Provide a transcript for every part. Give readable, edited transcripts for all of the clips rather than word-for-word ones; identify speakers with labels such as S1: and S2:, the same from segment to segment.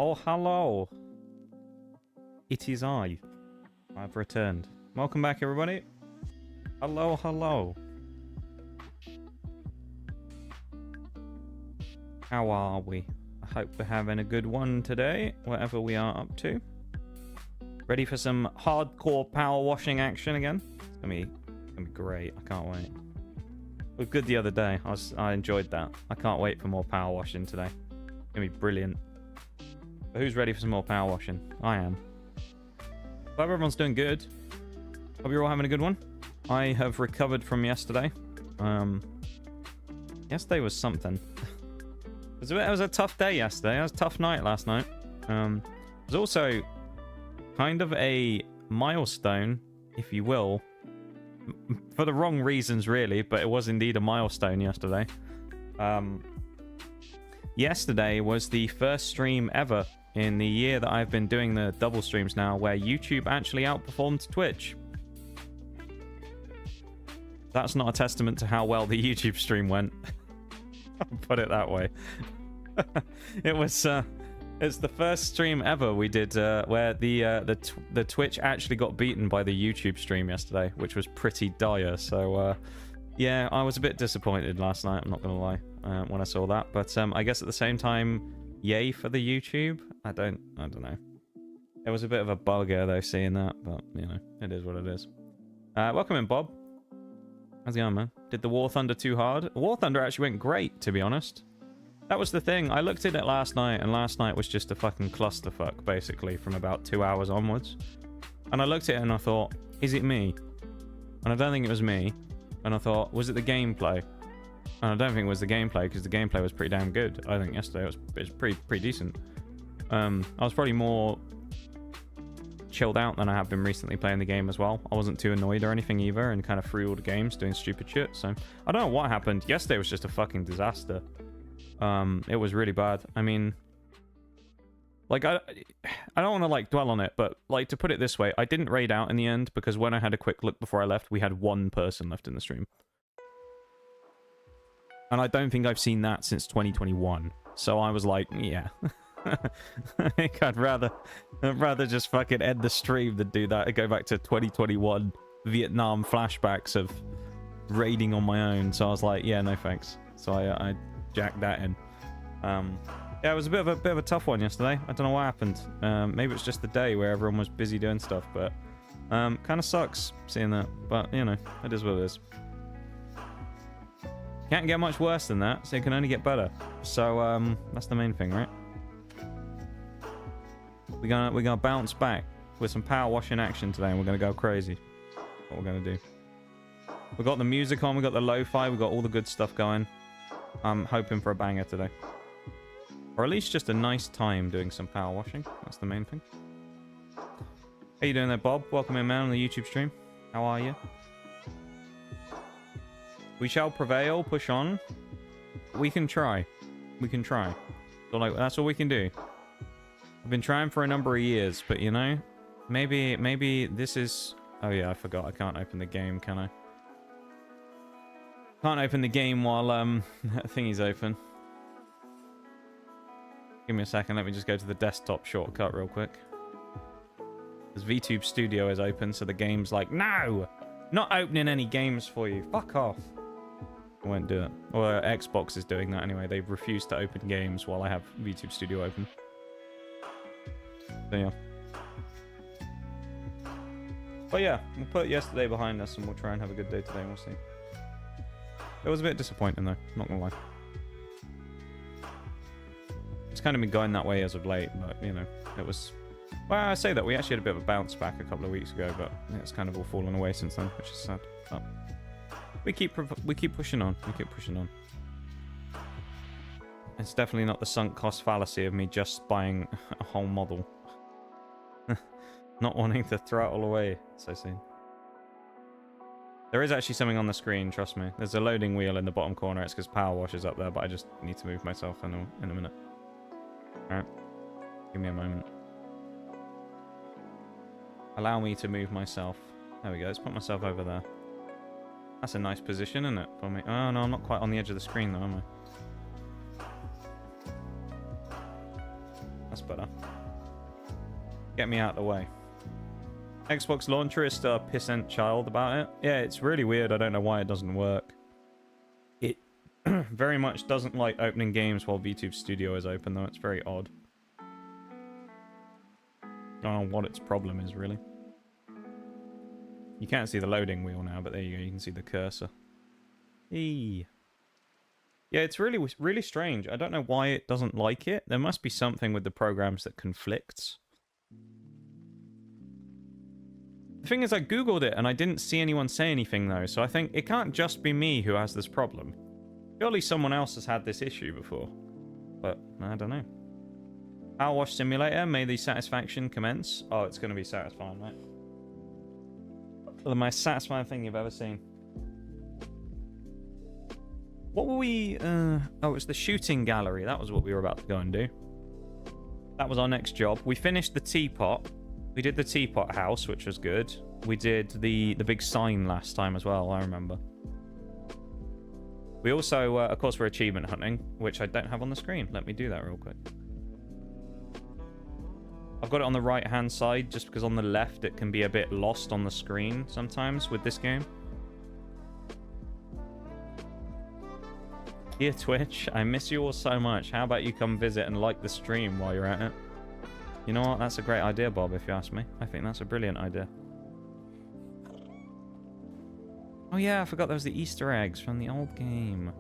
S1: Oh, hello. It is I. I've returned. Welcome back, everybody. Hello, hello. How are we? I hope we're having a good one today, whatever we are up to. Ready for some hardcore power washing action again? It's gonna be great. I can't wait. It was good the other day. I enjoyed that. I can't wait for more power washing today. It's gonna be brilliant. But who's ready for some more power washing? I am. Hope everyone's doing good. Hope you're all having a good one. I have recovered from yesterday. Yesterday was something. It was a tough day yesterday. It was a tough night last night. It was also kind of a milestone, if you will. For the wrong reasons, really, but it was indeed a milestone yesterday. Yesterday was the first stream ever in the year that I've been doing the double streams now where YouTube actually outperformed Twitch. That's not a testament to how well the YouTube stream went. I'll put it that way. It's the first stream ever we did where the Twitch actually got beaten by the YouTube stream yesterday, which was pretty dire. So yeah, I was a bit disappointed last night, I'm not gonna lie, when I saw that. But I guess at the same time, yay for the YouTube. I don't know. It was a bit of a bugger though seeing that, but you know, it is what it is. Welcome in, Bob. How's it going, man? Did the War Thunder too hard? War Thunder actually went great, to be honest. That was the thing. I looked at it last night, and last night was just a fucking clusterfuck, basically, from about 2 hours onwards. And I looked at it and I thought, is it me? And I don't think it was me. And I thought, was it the gameplay? And I don't think it was the gameplay, because the gameplay was pretty damn good. I think yesterday it was pretty decent. I was probably more chilled out than I have been recently playing the game as well. I wasn't too annoyed or anything either, and kind of through all the games doing stupid shit. So I don't know what happened. Yesterday was just a fucking disaster. It was really bad. I mean, like, I don't want to like dwell on it, but like, to put it this way, I didn't raid out in the end because when I had a quick look before I left, we had one person left in the stream. And I don't think I've seen that since 2021. So I was like, yeah. I think I'd rather just fucking end the stream than do that and go back to 2021 Vietnam flashbacks of raiding on my own. So I was like, yeah, no thanks. So I jacked that in. Yeah, it was a bit of a tough one yesterday. I don't know what happened. Maybe it's just the day where everyone was busy doing stuff, but kind of sucks seeing that. But you know, it is what it is. Can't get much worse than that, so it can only get better. So that's the main thing, right? We're gonna bounce back with some power washing action today, and we're gonna go crazy. What we're gonna do. We got the music on, we got the lo-fi, we got all the good stuff going. I'm hoping for a banger today, or at least just a nice time doing some power washing. That's the main thing. How you doing there, Bob? Welcome in, man, on the YouTube stream. How are you? We shall prevail. Push on. We can try. We can try. So like, that's all we can do. I've been trying for a number of years, but you know, maybe this is... Oh yeah, I forgot. I can't open the game, can I? Can't open the game while thingy's open. Give me a second. Let me just go to the desktop shortcut real quick. Because VTube Studio is open, so the game's like, no! Not opening any games for you. Fuck off. I won't do it. Or Xbox is doing that anyway. They've refused to open games while I have VTube Studio open. So yeah. But yeah, we'll put yesterday behind us and we'll try and have a good day today. We'll see. It was a bit disappointing though, not gonna lie. It's kind of been going that way as of late, but you know, it was... Well, I say that we actually had a bit of a bounce back a couple of weeks ago, but it's kind of all fallen away since then, which is sad. But we keep pushing on. We keep pushing on. It's definitely not the sunk cost fallacy of me just buying a whole model. Not wanting to throw it all away so soon. There is actually something on the screen, trust me. There's a loading wheel in the bottom corner. It's because power wash is up there, but I just need to move myself in a minute. Alright. Give me a moment. Allow me to move myself. There we go. Let's put myself over there. That's a nice position, isn't it, for me? Oh, no, I'm not quite on the edge of the screen, though, am I? That's better. Get me out of the way. Xbox launcher is still a pissant child about it. Yeah, it's really weird. I don't know why it doesn't work. It very much doesn't like opening games while VTube Studio is open, though. It's very odd. I don't know what its problem is, really. You can't see the loading wheel now, but there you go. You can see the cursor. Eee. Yeah, it's really strange. I don't know why it doesn't like it. There must be something with the programs that conflicts. The thing is, I googled it and I didn't see anyone say anything, though, so I think it can't just be me who has this problem. Surely someone else has had this issue before. But, I don't know. Power Wash Simulator, may the satisfaction commence. Oh, it's going to be satisfying, mate. The most satisfying thing you've ever seen. What were we... oh, it was the shooting gallery. That was what we were about to go and do. That was our next job. We finished the teapot. We did the teapot house, which was good. We did the big sign last time as well, I remember. We also, of course, were achievement hunting, which I don't have on the screen. Let me do that real quick. I've got it on the right-hand side, just because on the left it can be a bit lost on the screen sometimes with this game. Dear Twitch, I miss you all so much. How about you come visit and like the stream while you're at it? You know what? That's a great idea, Bob, if you ask me. I think that's a brilliant idea. Oh yeah, I forgot there was the Easter eggs from the old game.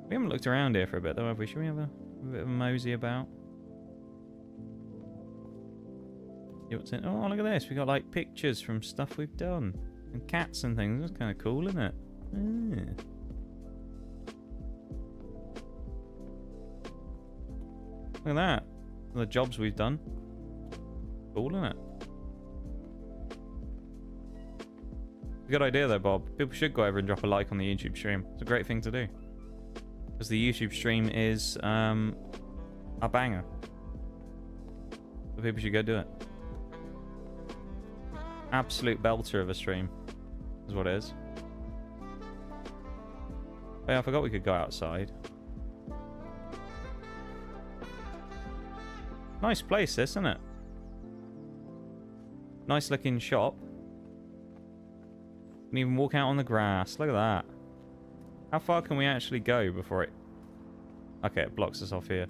S1: We haven't looked around here for a bit, though, have we? Should we have a bit of a mosey about? See what's in... Oh, look at this. We got, like, pictures from stuff we've done. And cats and things. That's kind of cool, isn't it? Look at that. The jobs we've done. Cool, isn't it? Good idea, though, Bob. People should go over and drop a like on the YouTube stream. It's a great thing to do. Because the YouTube stream is a banger. So people should go do it. Absolute belter of a stream is what it is. Oh, yeah, I forgot we could go outside. Nice place, this, isn't it? Nice looking shop. You can even walk out on the grass. Look at that. How far can we actually go before it... Okay, it blocks us off here.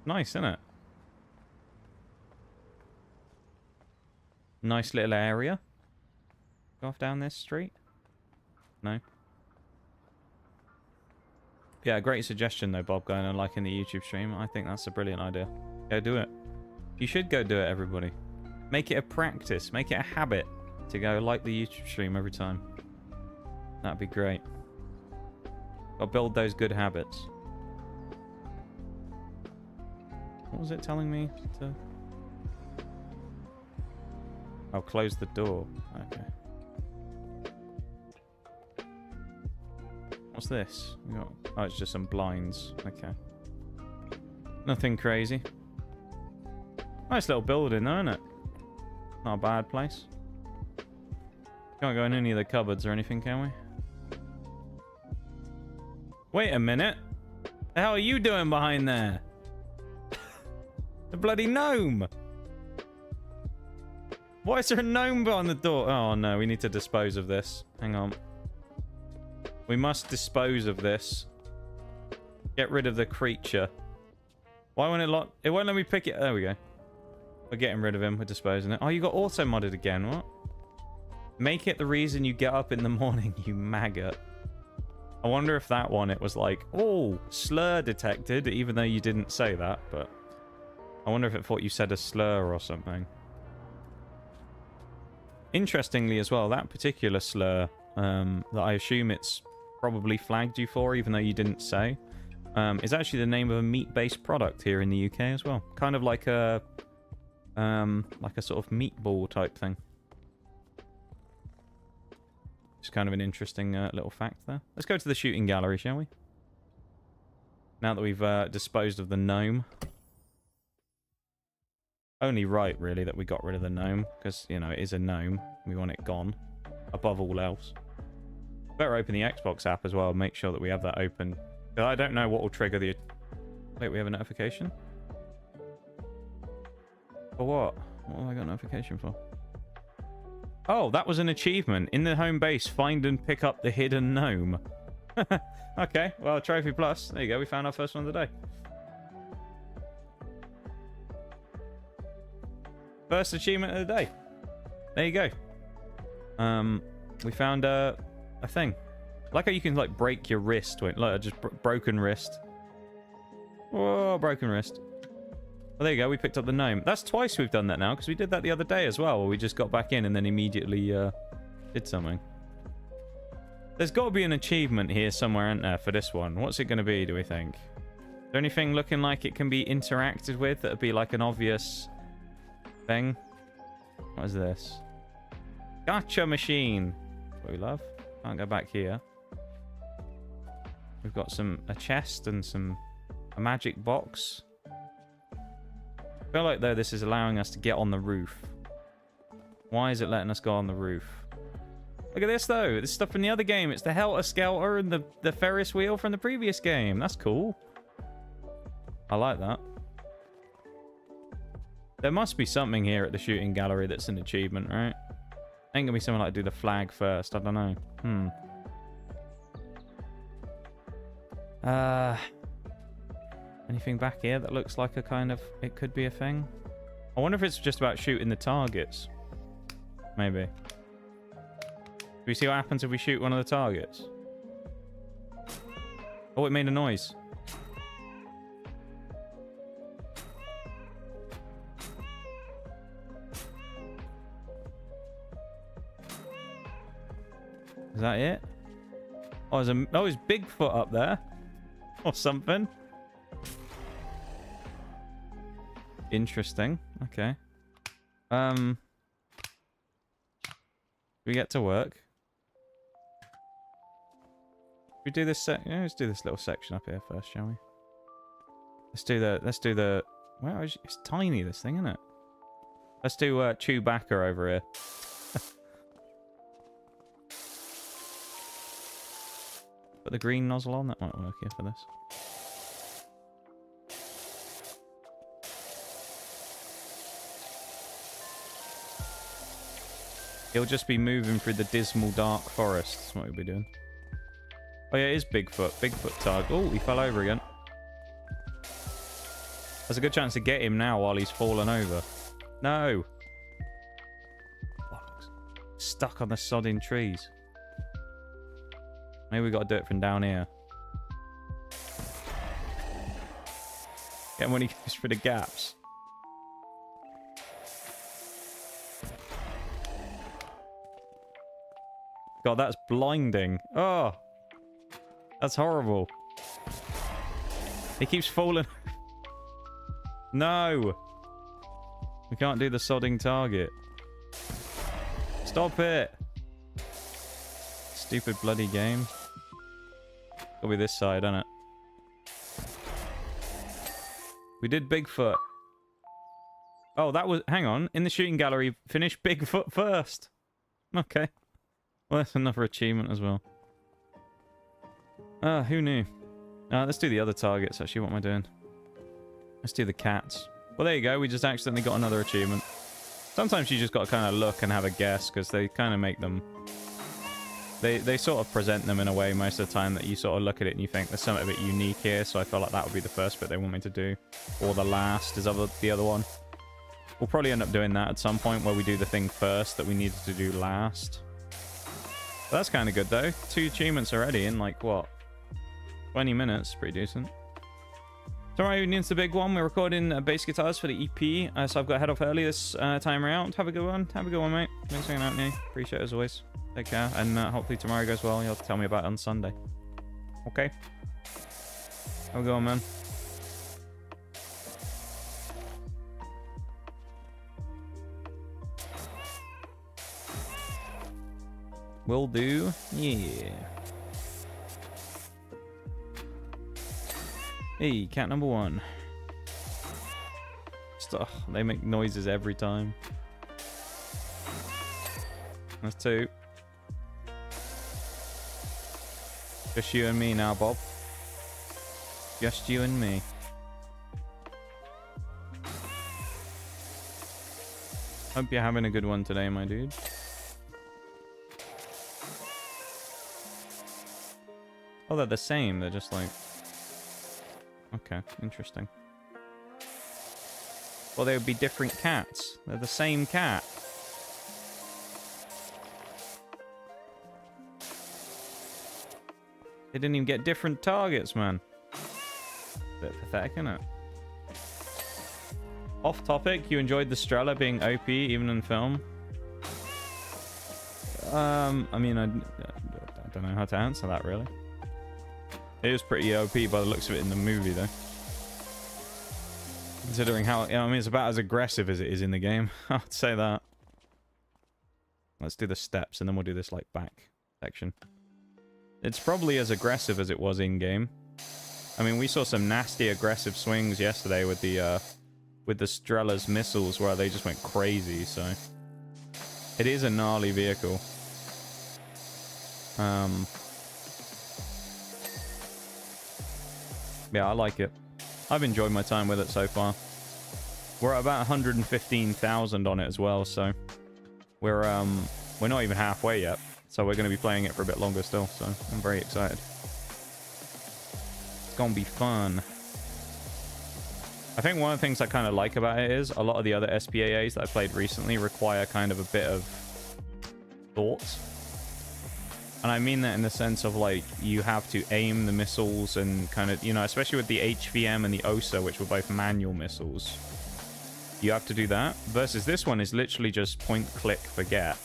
S1: Nice, isn't it? Nice little area. Go off down this street? No. Yeah, great suggestion though, Bob, going and liking the YouTube stream. I think that's a brilliant idea. Go do it. You should go do it, everybody. Make it a practice. Make it a habit to go like the YouTube stream every time. That'd be great. Gotta build those good habits. What was it telling me to... I'll close the door. Okay. What's this? Oh, it's just some blinds. Okay. Nothing crazy. Nice little building though, isn't it? Not a bad place. Can't go in any of the cupboards or anything, can we? Wait a minute. The hell are you doing behind there? The bloody gnome! Why is there a gnome behind the door? Oh no, we need to dispose of this. Hang on. We must dispose of this. Get rid of the creature. Why won't it lock? It won't let me pick it. There we go. We're getting rid of him. We're disposing it. Oh, you got auto modded again. What? Make it the reason you get up in the morning, you maggot. I wonder if that one, it was like, oh, slur detected, even though you didn't say that, but I wonder if it thought you said a slur or something. Interestingly as well, that particular slur, that I assume it's probably flagged you for, even though you didn't say, is actually the name of a meat-based product here in the UK as well. Kind of like a sort of meatball type thing. It's kind of an interesting little fact there. Let's go to the shooting gallery, shall we? Now that we've disposed of the gnome. Only right, really, that we got rid of the gnome. Because, you know, it is a gnome. We want it gone. Above all else. Better open the Xbox app as well. Make sure that we have that open. I don't know what will trigger the... Wait, we have a notification? For what? What have I got a notification for? Oh, that was an achievement. In the home base, find and pick up the hidden gnome. Okay, well, Trophy Plus. There you go. We found our first one of the day. First achievement of the day. There you go. We found a thing. Like how you can like break your wrist. Like just broken wrist. Whoa, broken wrist. Well, there you go. We picked up the gnome. That's twice we've done that now, because we did that the other day as well, where we just got back in and then immediately did something. There's got to be an achievement here somewhere, isn't there, for this one? What's it going to be, do we think? Is there anything looking like it can be interacted with that would be like an obvious thing? What is this? Gotcha machine. That's what we love. Can't go back here. We've got a chest and a magic box. I feel like, though, this is allowing us to get on the roof. Why is it letting us go on the roof? Look at this, though. This stuff from the other game. It's the Helter Skelter and the Ferris wheel from the previous game. That's cool. I like that. There must be something here at the shooting gallery that's an achievement, right? Ain't gonna be something like do the flag first. I don't know. Anything back here that looks like a kind of... It could be a thing? I wonder if it's just about shooting the targets. Maybe. Do we see what happens if we shoot one of the targets? Oh, it made a noise. Is that it? Oh, there's Bigfoot up there. Or something. Interesting. Okay. We get to work. We do this let's do this little section up here first, shall we? Let's do the where is it's tiny, this thing, isn't it? Let's do Chewbacca over here. Put the green nozzle on, that might work here for this. He'll just be moving through the dismal dark forest. That's what he'll be doing. Oh yeah, it is Bigfoot. Bigfoot target. Oh, he fell over again. There's a good chance to get him now while he's fallen over. No. Bollocks. Stuck on the sodding trees. Maybe we got to do it from down here. Get him when he goes through the gaps. God, that's blinding. Oh. That's horrible. He keeps falling. No. We can't do the sodding target. Stop it. Stupid bloody game. It'll be this side, isn't it? We did Bigfoot. Oh, that was... Hang on. In the shooting gallery, finish Bigfoot first. Okay. Well, that's another achievement as well. Who knew? Let's do the other targets, actually. What am I doing? Let's do the cats. Well, there you go. We just accidentally got another achievement. Sometimes you just got to kind of look and have a guess, because they kind of make them... They sort of present them in a way most of the time that you sort of look at it and you think there's something a bit unique here, so I feel like that would be the first bit they want me to do. Or the last is the other one. We'll probably end up doing that at some point where we do the thing first that we needed to do last. But that's kind of good, though. 2 achievements already in, like, what? 20 minutes. Pretty decent. Tomorrow evening's the big one. We're recording bass guitars for the EP, so I've got to head off early this time around. Have a good one. Have a good one, mate. Thanks for hanging out with me. Appreciate it as always. Take care, and hopefully tomorrow goes well. You'll have to tell me about it on Sunday. Okay? Have a good one, man. Will do. Yeah. Hey, cat number 1. They make noises every time. That's 2. Just you and me now, Bob. Just you and me. Hope you're having a good one today, my dude. Oh, they're the same. They're just like... Okay, interesting. Well, they would be different cats. They're the same cat. They didn't even get different targets, man. Bit pathetic, isn't it? Off topic, you enjoyed the Strela being OP even in film? I mean, I don't know how to answer that, really. It was pretty OP by the looks of it in the movie, though. Considering how, I mean, it's about as aggressive as it is in the game. I'd say that. Let's do the steps, and then we'll do this, like, back section. It's probably as aggressive as it was in-game. I mean, we saw some nasty aggressive swings yesterday with the Strela's missiles where they just went crazy, so... It is a gnarly vehicle. Yeah, I like it. I've enjoyed my time with it so far. We're at about 115,000 on it as well, so... We're not even halfway yet. So we're going to be playing it for a bit longer still, so I'm very excited. It's going to be fun. I think one of the things I kind of like about it is a lot of the other SPAAs that I played recently require kind of a bit of thought. And I mean that in the sense of, like, you have to aim the missiles and kind of, you know, especially with the HVM and the OSA, which were both manual missiles. You have to do that. Versus this one is literally just point, click, forget.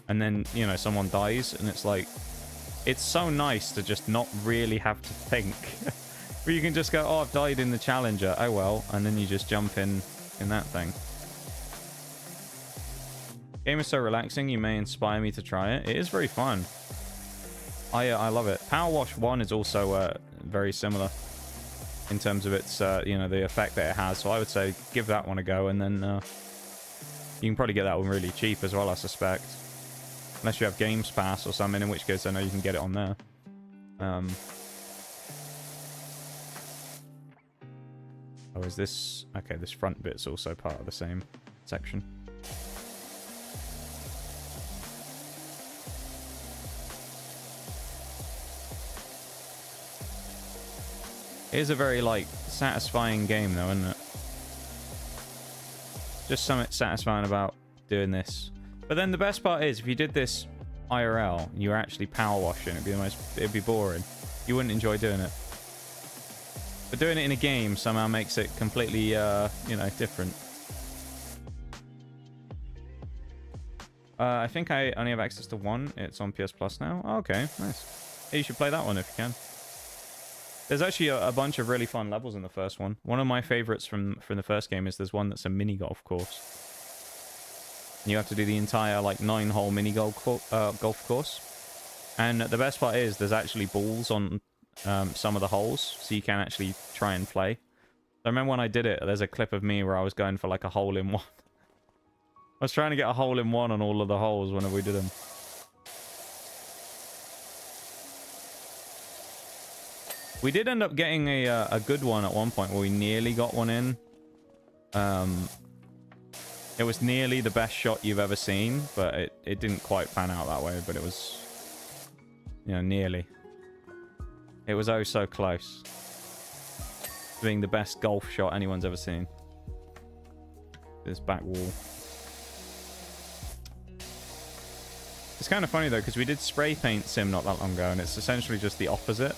S1: And then, you know, someone dies, and it's like... It's so nice to just not really have to think. Where you can just go, oh, I've died in the Challenger. Oh, well. And then you just jump in that thing. Game is so relaxing, you may inspire me to try it. It is very fun. I love it. Power Wash 1 is also very similar in terms of its, you know, the effect that it has. So I would say give that one a go, and then you can probably get that one really cheap as well, I suspect. Unless you have Games Pass or something, in which case I know you can get it on there. Oh, is this... Okay, this front bit's also part of the same section. It is a very, like, satisfying game, though, isn't it? Just something satisfying about doing this. But then the best part is, if you did this IRL, you were actually power washing, it'd be boring. You wouldn't enjoy doing it. But doing it in a game somehow makes it completely, you know, different. I think I only have access to one. It's on PS Plus now. Oh, okay, nice. Hey, you should play that one if you can. There's actually a bunch of really fun levels in the first one. One of my favorites from the first game is there's one that's a mini golf course. You have to do the entire, like, 9-hole mini golf course. And the best part is there's actually balls on some of the holes, so you can actually try and play. I remember when I did it, there's a clip of me where I was going for, like, a hole-in-one. I was trying to get a hole-in-one on all of the holes whenever we did them. We did end up getting a good one at one point where we nearly got one in. It was nearly the best shot you've ever seen, but it didn't quite pan out that way, but it was, you know, nearly. It was oh so close to being the best golf shot anyone's ever seen. This back wall. It's kind of funny, though, because we did spray paint sim not that long ago, and it's essentially just the opposite.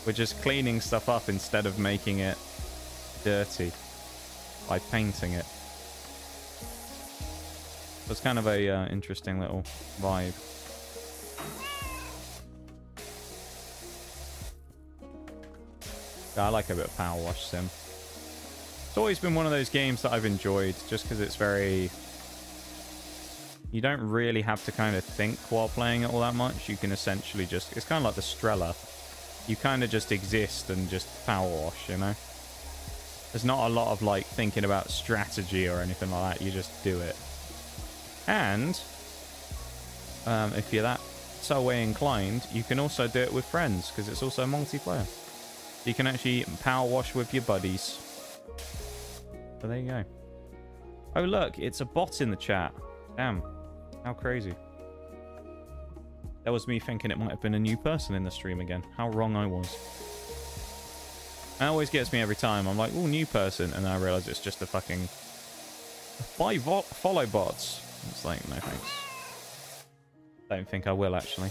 S1: We're just cleaning stuff up instead of making it dirty by painting it. It's kind of a interesting little vibe. Yeah, I like a bit of Power Wash Sim. It's always been one of those games that I've enjoyed, just because it's very... You don't really have to kind of think while playing it all that much. You can essentially just... It's kind of like the Strela. You kind of just exist and just power wash, you know? There's not a lot of, like, thinking about strategy or anything like that. You just do it. And if you're that so way inclined, you can also do it with friends because it's also multiplayer. You can actually power wash with your buddies. So there you go. Oh look, it's a bot in the chat. Damn, how crazy. That was me thinking it might have been a new person in the stream again. How wrong I was. That always gets me every time. I'm like, oh, new person, and then I realize it's just a fucking 5 follow bots. It's like, no thanks. Don't think I will, actually.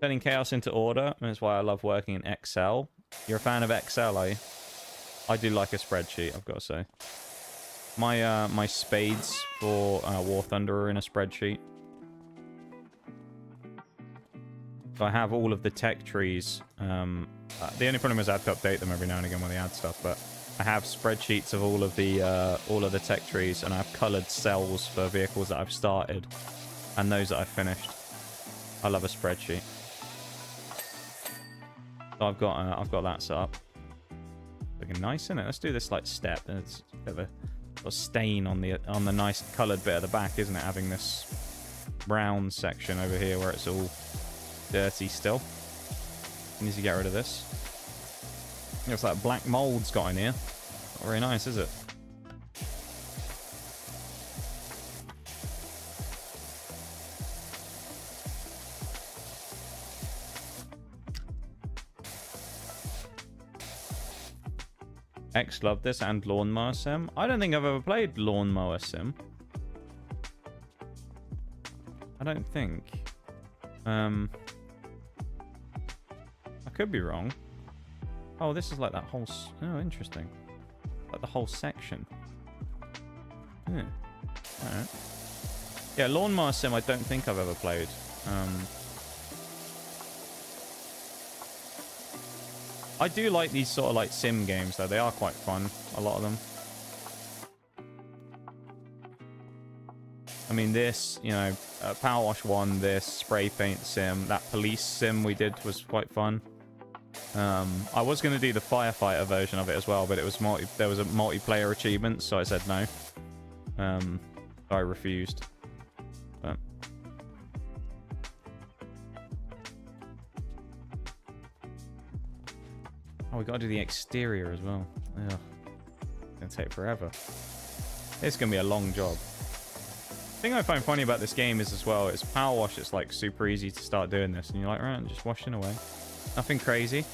S1: Turning chaos into order. That's why I love working in Excel. You're a fan of Excel, are you? I do like a spreadsheet, I've got to say. My spades for War Thunder are in a spreadsheet. So I have all of the tech trees. The only problem is I have to update them every now and again when they add stuff. But I have spreadsheets of all of the tech trees, and I have coloured cells for vehicles that I've started and those that I've finished. I love a spreadsheet. So I've got that set up. Looking nice, isn't it? Let's do this like step. It's a bit of a stain on the nice coloured bit at the back, isn't it? Having this brown section over here where it's all dirty still. I need to get rid of this. It's like black mold's got in here. Not very nice, is it? X loved this and Lawnmower Sim. I don't think I've ever played Lawnmower Sim. I don't think. I could be wrong. Oh, this is like that whole... Oh, interesting. Like the whole section. Yeah. Alright. Yeah, Lawnmower Sim I don't think I've ever played. I do like these sort of like sim games though. They are quite fun, a lot of them. I mean this, you know, Power Wash 1, this, Spray Paint Sim, that police sim we did was quite fun. I was going to do the firefighter version of it as well, but it was there was a multiplayer achievement, so I said no. I refused. But oh, we got to do the exterior as well. Ugh. It's going to take forever. It's going to be a long job. The thing I find funny about this game is as well, it's Power Wash. It's like super easy to start doing this. And you're like, right, just washing away. Nothing crazy.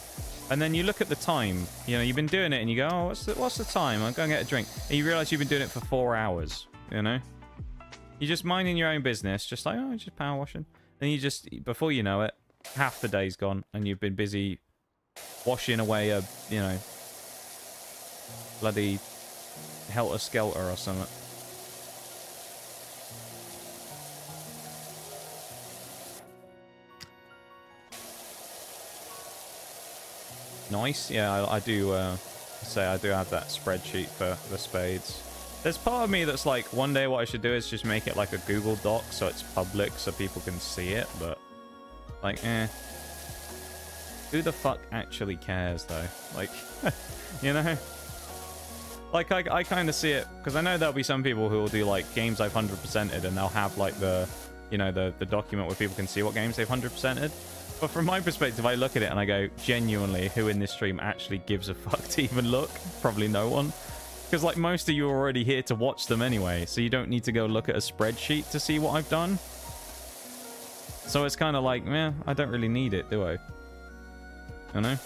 S1: And then you look at the time. You know, you've been doing it and you go, oh, what's the time? I'm going to get a drink. And you realize you've been doing it for 4 hours. You know? You're just minding your own business. Just like, oh, just power washing. And you just, before you know it, half the day's gone. And you've been busy washing away a, you know, bloody helter-skelter or something. Nice. Yeah, I do say I do have that spreadsheet for the spades. There's part of me that's like, one day what I should do is just make it like a Google Doc so it's public so people can see it, but like, who the fuck actually cares though? Like, you know? Like, I kind of see it, because I know there'll be some people who will do like games I've 100%ed and they'll have like the, you know, the document where people can see what games they've 100%ed. But from my perspective, I look at it and I go, genuinely, who in this stream actually gives a fuck to even look? Probably no one. Because, like, most of you are already here to watch them anyway, so you don't need to go look at a spreadsheet to see what I've done. So it's kind of like, meh, I don't really need it, do I? You know?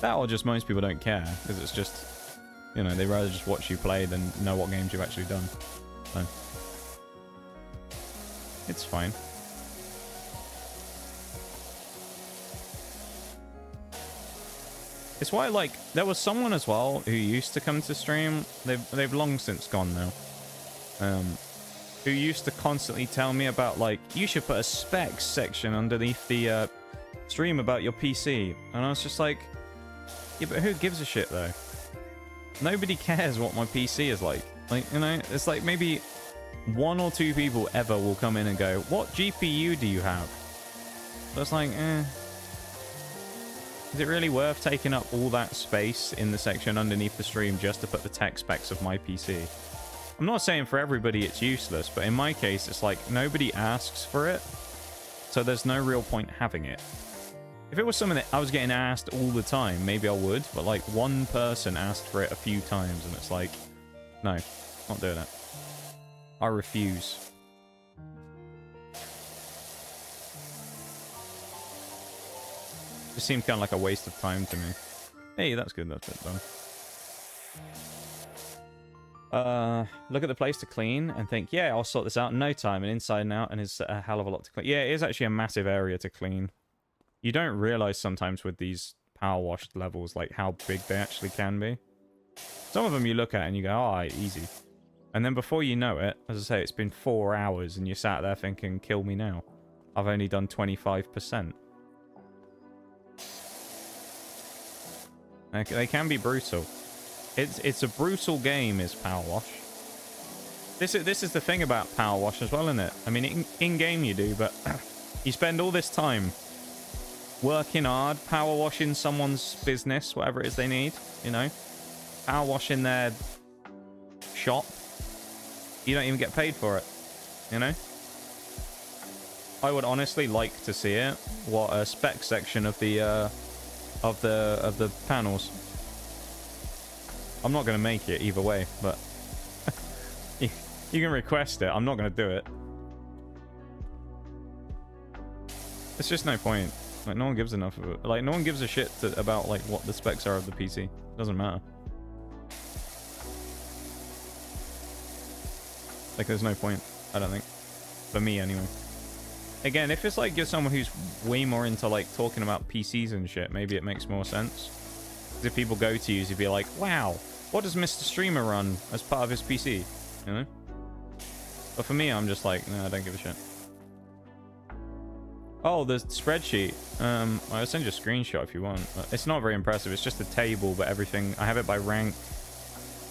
S1: That or just most people don't care, because it's just, you know, they'd rather just watch you play than know what games you've actually done. So, it's fine. It's why, like, there was someone as well who used to come to stream. They've long since gone now. Who used to constantly tell me about, like, you should put a specs section underneath the stream about your PC. And I was just like, yeah, but who gives a shit, though? Nobody cares what my PC is like. Like, you know, it's like maybe 1 or 2 people ever will come in and go, what GPU do you have? So it's like, Is it really worth taking up all that space in the section underneath the stream just to put the tech specs of my PC? I'm not saying for everybody it's useless, but in my case, it's like nobody asks for it, so there's no real point having it. If it was something that I was getting asked all the time, maybe I would, but like one person asked for it a few times, and it's like, no, not doing it. I refuse. It seemed kind of like a waste of time to me. Hey, that's good. That's it done. Look at the place to clean and think, yeah, I'll sort this out in no time, and inside and out, and it's a hell of a lot to clean. Yeah, it is actually a massive area to clean. You don't realize sometimes with these power washed levels, like how big they actually can be. Some of them you look at and you go, oh, easy. And then before you know it, as I say, it's been 4 hours and you're sat there thinking, kill me now. I've only done 25%. They can be brutal. It's a brutal game, is Power Wash. This is the thing about Power Wash as well, isn't it? I mean, in-game you do, but you spend all this time working hard, power washing someone's business, whatever it is they need, you know? Power washing their shop. You don't even get paid for it, you know? I would honestly like to see it. What a spec section of the panels. I'm not going to make it either way, but you can request it. I'm not going to do it. It's just no point. Like, no one gives enough of it. Like, no one gives a shit about, like, what the specs are of the PC. It doesn't matter. Like, there's no point, I don't think. For me, anyway. Again, if it's, like, you're someone who's way more into, like, talking about PCs and shit, maybe it makes more sense. Because if people go to you, you'd be like, wow, what does Mr. Streamer run as part of his PC? You know? But for me, I'm just like, no, I don't give a shit. Oh, the spreadsheet. I'll send you a screenshot if you want. It's not very impressive. It's just a table, but everything... I have it by rank.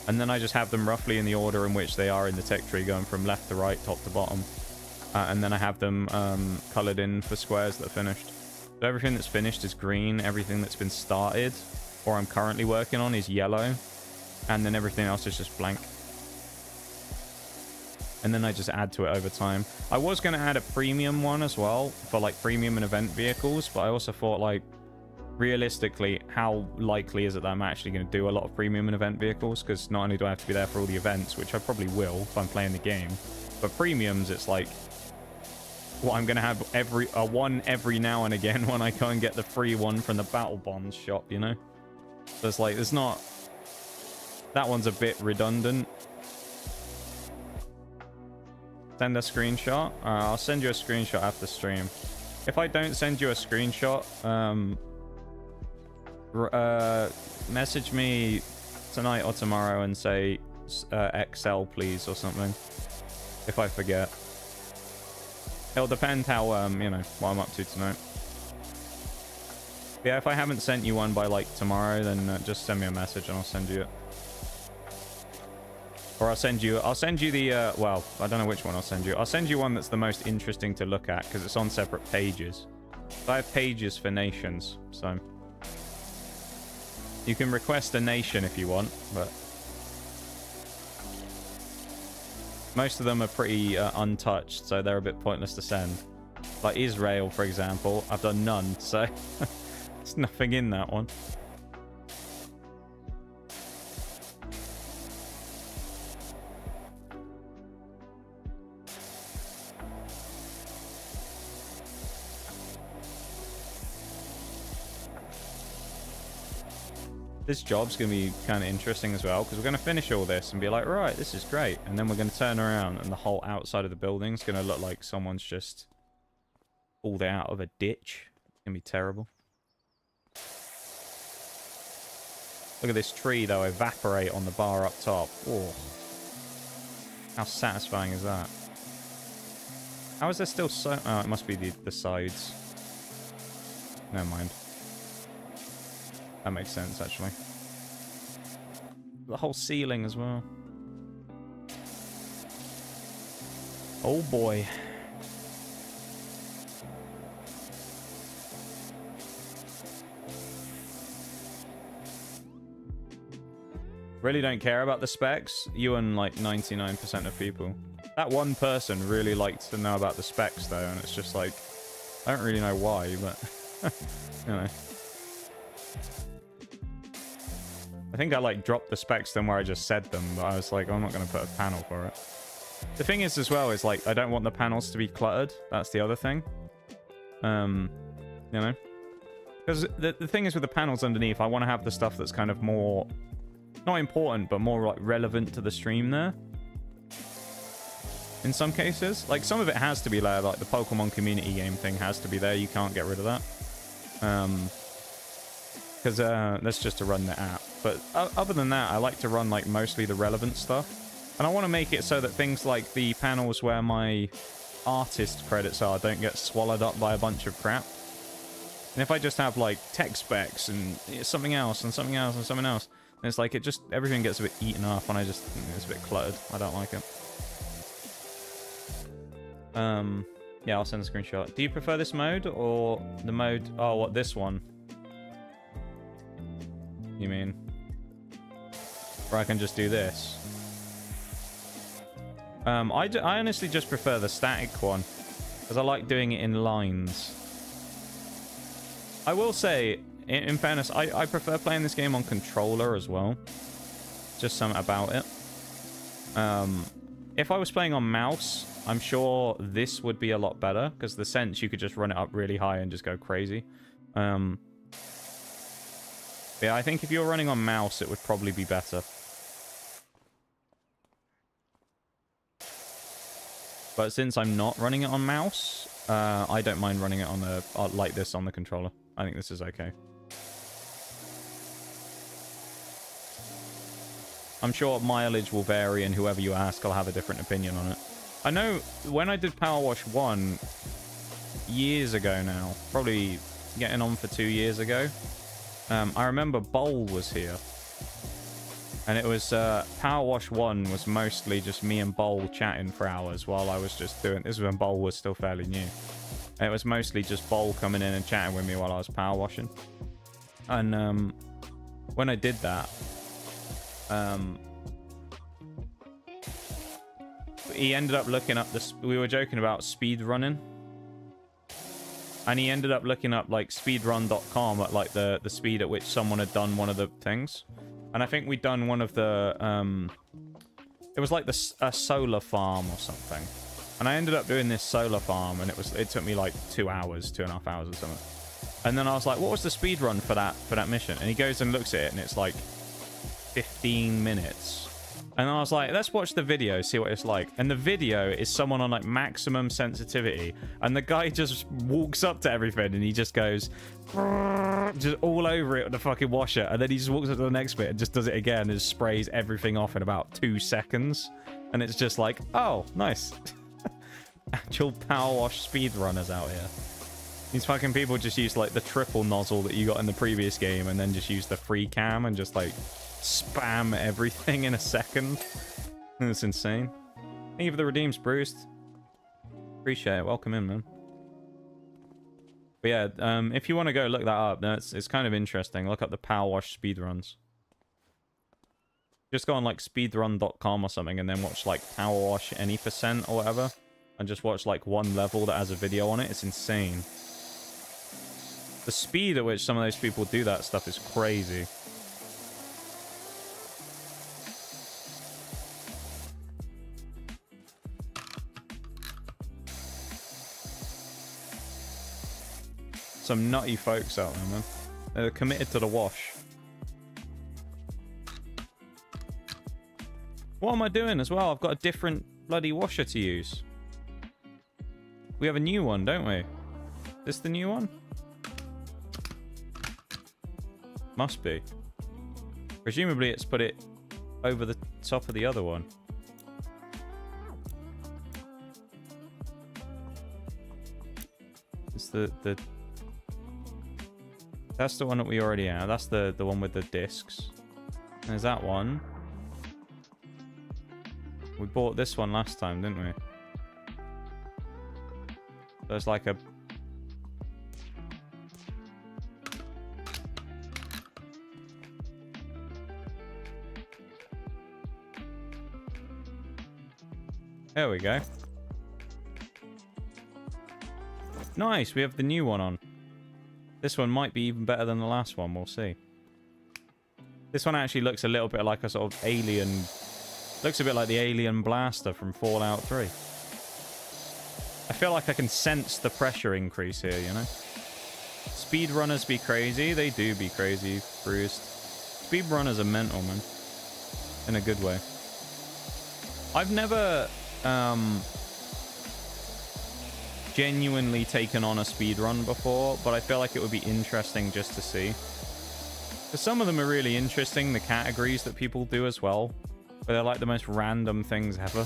S1: And then I just have them roughly in the order in which they are in the tech tree, going from left to right, top to bottom. And then I have them coloured in for squares that are finished. So everything that's finished is green. Everything that's been started, or I'm currently working on, is yellow. And then everything else is just blank. And then I just add to it over time. I was going to add a premium one as well for like premium and event vehicles, but I also thought, like, realistically, how likely is it that I'm actually going to do a lot of premium and event vehicles? Because not only do I have to be there for all the events, which I probably will if I'm playing the game, but premiums, it's like, well, I'm going to have one every now and again when I go and get the free one from the Battle Bonds shop, you know? So it's like, it's not... That one's a bit redundant. Send a screenshot. I'll send you a screenshot after stream. If I don't send you a screenshot, message me tonight or tomorrow and say XL please or something. If I forget. It'll depend how, you know, what I'm up to tonight. Yeah, if I haven't sent you one by like tomorrow, then just send me a message and I'll send you it. Or I'll send you the, well, I don't know which one I'll send you. I'll send you one that's the most interesting to look at, because it's on separate pages. So I have pages for nations, so... You can request a nation if you want, but... Most of them are pretty untouched, so they're a bit pointless to send. Like Israel, for example, I've done none, so... There's nothing in that one. This job's going to be kind of interesting as well, because we're going to finish all this and be like, right, this is great. And then we're going to turn around and the whole outside of the building's going to look like someone's just pulled it out of a ditch. It's going to be terrible. Look at this tree, though, evaporate on the bar up top. Oh. How satisfying is that? How is there still so... Oh, it must be the sides. Never mind. That makes sense, actually. The whole ceiling as well. Oh boy. Really don't care about the specs. You and like 99% of people. That one person really likes to know about the specs though, and it's just like, I don't really know why, but you know. I think I like dropped the specs then where I just said them, but I was like, I'm not going to put a panel for it. The thing is as well is like, I don't want the panels to be cluttered. That's the other thing. You know, because the thing is with the panels underneath, I want to have the stuff that's kind of more, not important, but more like relevant to the stream there. In some cases, like some of it has to be there, like the Pokemon community game thing has to be there. You can't get rid of that. Because that's just to run the app. But other than that, I like to run like mostly the relevant stuff. And I want to make it so that things like the panels where my artist credits are don't get swallowed up by a bunch of crap. And if I just have like tech specs and something else and something else and something else, it's like it just, everything gets a bit eaten up and I just, it's a bit cluttered. I don't like it. Yeah, I'll send a screenshot. Do you prefer this mode or the mode, oh, what, this one? You mean? Or I can just do this? I honestly just prefer the static one, because I like doing it in lines. I will say, in fairness, I prefer playing this game on controller as well. Just something about it. If I was playing on mouse, I'm sure this would be a lot better, because the sense you could just run it up really high and just go crazy. Yeah, I think if you're running on mouse, it would probably be better. But since I'm not running it on mouse, I don't mind running it on the like this on the controller. I think this is okay. I'm sure mileage will vary, and whoever you ask, I'll have a different opinion on it. I know when I did Power Wash 1 years ago now, probably getting on for 2 years ago, I remember Bowl was here. And it was, Power Wash 1 was mostly just me and Bowl chatting for hours while I was just doing, this was when Bowl was still fairly new. And it was mostly just Bowl coming in and chatting with me while I was power washing. And, when I did that, he ended up looking up this, we were joking about speed running. And he ended up looking up like speedrun.com at like the speed at which someone had done one of the things. And I think we'd done one of the, it was like a solar farm or something. And I ended up doing this solar farm, and it took me like 2 hours, 2.5 hours or something. And then I was like, what was the speed run for that mission? And he goes and looks at it, and it's like 15 minutes. And I was like, let's watch the video, see what it's like. And the video is someone on like maximum sensitivity. And the guy just walks up to everything and he just goes, just all over it with the fucking washer. And then he just walks up to the next bit and just does it again and sprays everything off in about 2 seconds. And it's just like, oh, nice. Actual power wash speedrunners out here. These fucking people just use like the triple nozzle that you got in the previous game and then just use the free cam and just like spam everything in a second. It's insane. Thank you for the redeems, Bruce. Appreciate it. Welcome in, man. But yeah, if you want to go look that up, it's kind of interesting. Look up the power wash speedruns. Just go on like speedrun.com or something and then watch like power wash any percent or whatever. And just watch like one level that has a video on it. It's insane. The speed at which some of those people do that stuff is crazy. Some nutty folks out there, man. They're committed to the wash. What am I doing as well? I've got a different bloody washer to use. We have a new one, don't we? Is this the new one? Must be. Presumably it's put it over the top of the other one. It's the that's the one that we already have. That's the one with the discs. There's that one. We bought this one last time, didn't we? There's like a... There we go. Nice, we have the new one on. This one might be even better than the last one, we'll see. This one actually looks a little bit like a sort of alien... Looks a bit like the alien blaster from Fallout 3. I feel like I can sense the pressure increase here, you know? Speedrunners be crazy. They do be crazy, Bruised. Speedrunners are mental, man. In a good way. I've never genuinely taken on a speedrun before, but I feel like it would be interesting just to see. Because some of them are really interesting, the categories that people do as well. But they're like the most random things ever.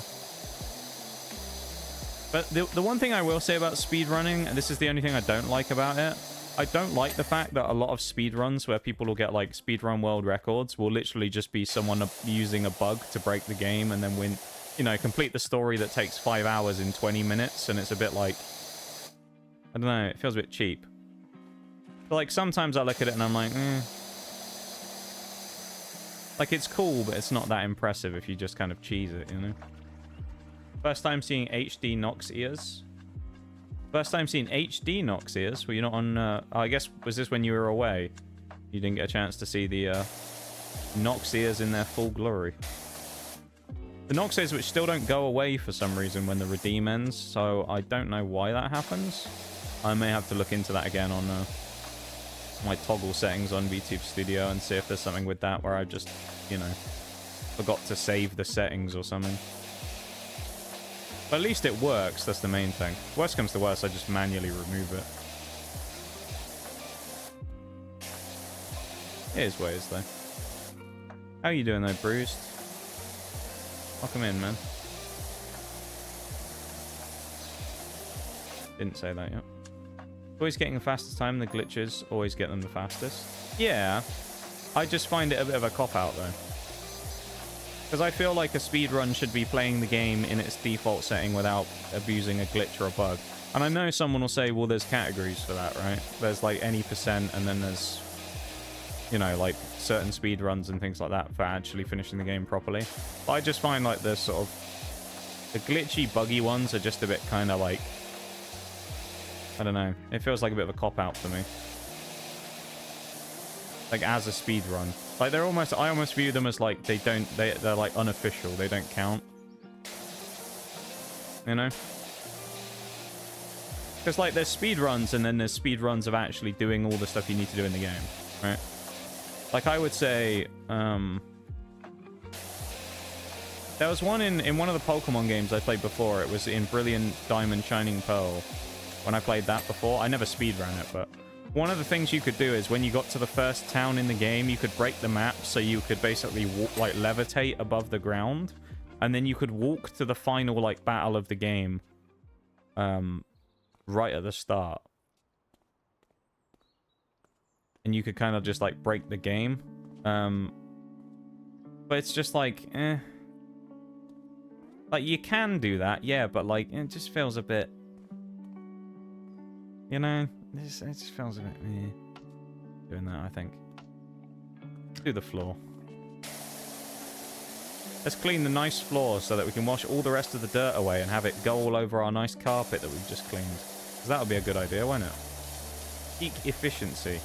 S1: But the one thing I will say about speedrunning, and this is the only thing I don't like about it, I don't like the fact that a lot of speedruns where people will get like speedrun world records will literally just be someone using a bug to break the game and then win, you know, complete the story that takes 5 hours in 20 minutes. And it's a bit like, I don't know, it feels a bit cheap. But like sometimes I look at it and I'm like, like, it's cool, but it's not that impressive if you just kind of cheese it, you know? First time seeing HD Nox ears. First time seeing HD Nox ears? Were you not on... I guess, was this when you were away? You didn't get a chance to see the Nox ears in their full glory. The Nox ears which still don't go away for some reason when the redeem ends, so I don't know why that happens. I may have to look into that again on... my toggle settings on VTube Studio and see if there's something with that where I just, you know, forgot to save the settings or something. But at least it works, that's the main thing. Worst comes to worst, I just manually remove it. It is what it is, though. How you doing, though, Bruised? Welcome in, man. Didn't say that yet. Always getting the fastest time, the glitches always get them the fastest. Yeah, I just find it a bit of a cop-out, though. Because I feel like a speedrun should be playing the game in its default setting without abusing a glitch or a bug. And I know someone will say, well, there's categories for that, right? There's like any percent, and then there's, you know, like certain speedruns and things like that for actually finishing the game properly. But I just find like the sort of, the glitchy, buggy ones are just a bit kind of like, I don't know. It feels like a bit of a cop-out for me. Like, as a speedrun. Like, they're almost... I almost view them as, like, they're, like, unofficial. They don't count. You know? Because, like, there's speedruns, and then there's speedruns of actually doing all the stuff you need to do in the game. Right? Like, I would say... there was one in one of the Pokemon games I played before. It was in Brilliant Diamond Shining Pearl. When I played that before, I never speedran it, but one of the things you could do is when you got to the first town in the game, you could break the map so you could basically walk, like levitate above the ground, and then you could walk to the final like battle of the game, right at the start, and you could kind of just like break the game, but it's just like, like you can do that, yeah, but like it just feels a bit. You know, it just feels a bit doing that, I think. Let's do the floor. Let's clean the nice floor so that we can wash all the rest of the dirt away and have it go all over our nice carpet that we've just cleaned. Because that would be a good idea, won't it? Peak efficiency.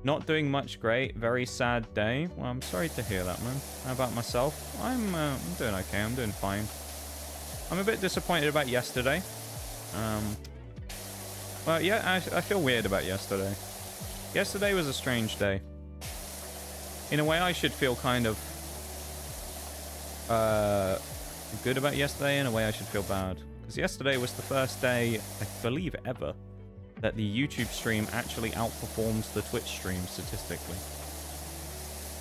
S1: Not doing much great. Very sad day. Well, I'm sorry to hear that, man. How about myself? I'm doing okay. I'm doing fine. I'm a bit disappointed about yesterday. Well, yeah, I feel weird about yesterday. Yesterday was a strange day. In a way, I should feel kind of good about yesterday. In a way, I should feel bad. Because yesterday was the first day, I believe ever, that the YouTube stream actually outperforms the Twitch stream statistically.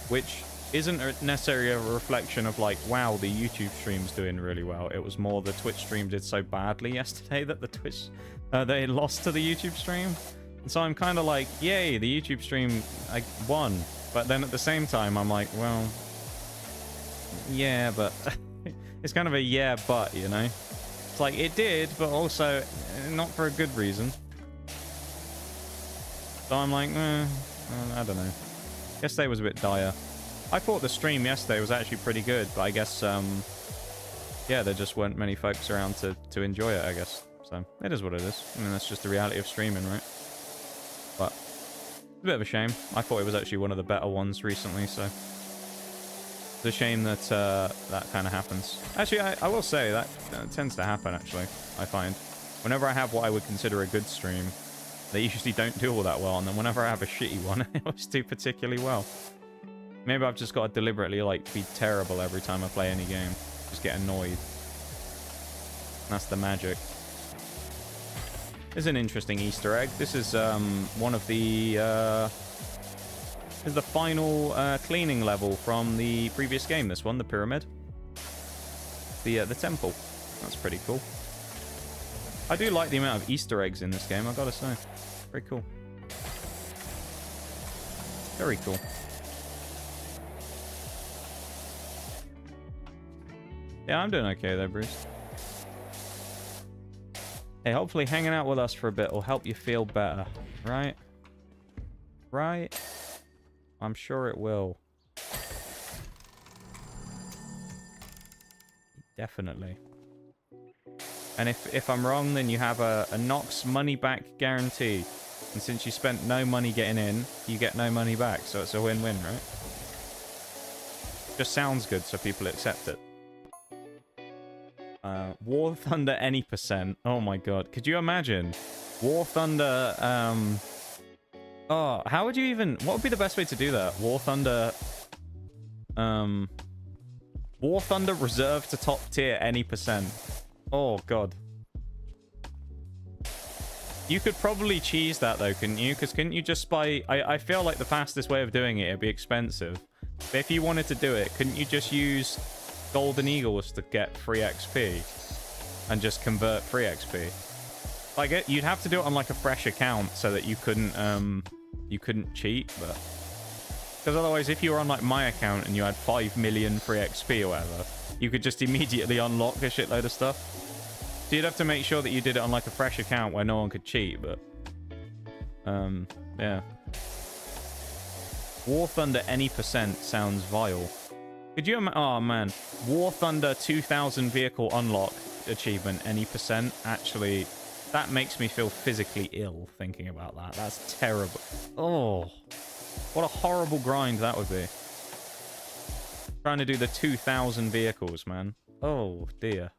S1: Which isn't necessarily a reflection of like, wow, the YouTube stream's doing really well. It was more the Twitch stream did so badly yesterday that the Twitch, they lost to the YouTube stream. And so I'm kind of like, yay, the YouTube stream I won. But then at the same time, I'm like, well, yeah, but it's kind of a yeah, but, you know? It's like, it did, but also not for a good reason. So I'm like, I don't know. Yesterday was a bit dire. I thought the stream yesterday was actually pretty good, but I guess, yeah, there just weren't many folks around to enjoy it, I guess. So, it is what it is. I mean, that's just the reality of streaming, right? But, it's a bit of a shame. I thought it was actually one of the better ones recently, so... It's a shame that that kind of happens. Actually, I will say that tends to happen, actually, I find. Whenever I have what I would consider a good stream, they usually don't do all that well, and then whenever I have a shitty one, they always do particularly well. Maybe I've just got to deliberately, like, be terrible every time I play any game. Just get annoyed. That's the magic. This is an interesting Easter egg. This is one of the... this is the final cleaning level from the previous game, this one, the pyramid. The temple. That's pretty cool. I do like the amount of Easter eggs in this game, I've got to say. Very cool. Very cool. Yeah, I'm doing okay there, Bruce. Hey, hopefully hanging out with us for a bit will help you feel better, right? Right? I'm sure it will. Definitely. And if I'm wrong, then you have a Nox money back guarantee. And since you spent no money getting in, you get no money back. So it's a win-win, right? Just sounds good, so people accept it. War Thunder any %. Oh my god. Could you imagine? War Thunder, oh, how would you even... What would be the best way to do that? War Thunder... War Thunder reserved to top tier any %. Oh, God. You could probably cheese that, though, couldn't you? Because couldn't you just buy... I feel like the fastest way of doing it would be expensive. But if you wanted to do it, couldn't you just use Golden Eagles to get free XP? And just convert free XP? Like, you'd have to do it on, like, a fresh account so that you couldn't cheat, but... Because otherwise, if you were on, like, my account and you had 5 million free XP or whatever, you could just immediately unlock a shitload of stuff. So you'd have to make sure that you did it on, like, a fresh account where no one could cheat, but... yeah. War Thunder any % sounds vile. Could you... Oh, man. War Thunder 2000 vehicle unlock achievement any %. Actually, that makes me feel physically ill thinking about that. That's terrible. Oh, what a horrible grind that would be. Trying to do the 2000 vehicles, man. Oh, dear.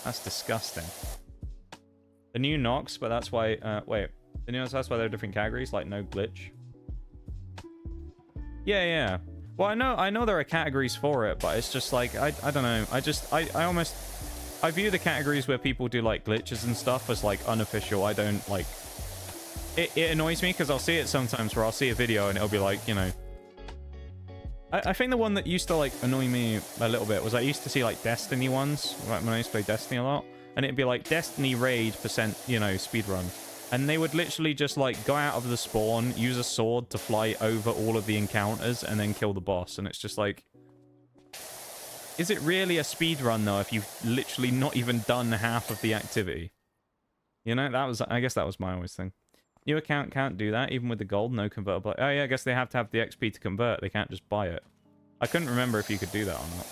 S1: That's disgusting. The new Nox, but that's why... wait. The new Nox, that's why there are different categories, like no glitch. Yeah, yeah. Well, I know there are categories for it, but it's just like, I don't know. I almost... I view the categories where people do, like, glitches and stuff as, like, unofficial. I don't, like... It annoys me, because I'll see it sometimes where I'll see a video and it'll be like, you know... I think the one that used to, like, annoy me a little bit was I used to see, like, Destiny ones, right, when I used to play Destiny a lot. And it'd be like, Destiny raid %, you know, speedrun. And they would literally just, like, go out of the spawn, use a sword to fly over all of the encounters, and then kill the boss. And it's just like... Is it really a speedrun, though, if you've literally not even done half of the activity? You know, that was... I guess that was my always thing. New account can't do that, even with the gold, no convertible. Oh, yeah, I guess they have to have the XP to convert. They can't just buy it. I couldn't remember if you could do that or not.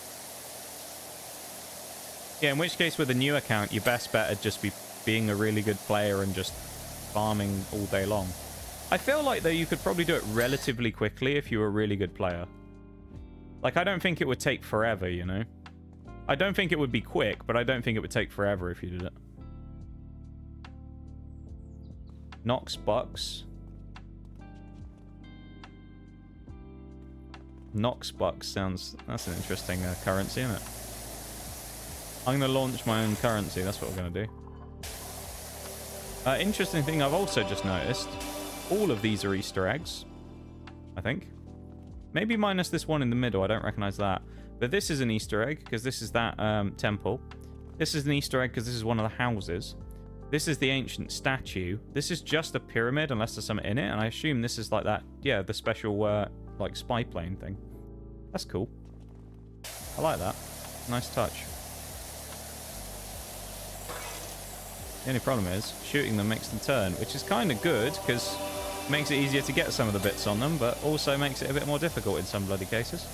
S1: Yeah, in which case, with a new account, your best bet would just be being a really good player and just farming all day long. I feel like, though, you could probably do it relatively quickly if you were a really good player. Like, I don't think it would take forever, you know? I don't think it would be quick, but I don't think it would take forever if you did it. Nox Bucks. Nox Bucks sounds... That's an interesting currency, isn't it? I'm going to launch my own currency. That's what we're going to do. Interesting thing I've also just noticed. All of these are Easter eggs. I think. Maybe minus this one in the middle. I don't recognize that. But this is an Easter egg because this is that temple. This is an Easter egg because this is one of the houses. This is the ancient statue. This is just a pyramid unless there's something in it. And I assume this is like that. Yeah, the special like spy plane thing. That's cool. I like that. Nice touch. The only problem is shooting them makes them turn, which is kind of good because Makes it easier to get some of the bits on them, but also makes it a bit more difficult in some bloody cases.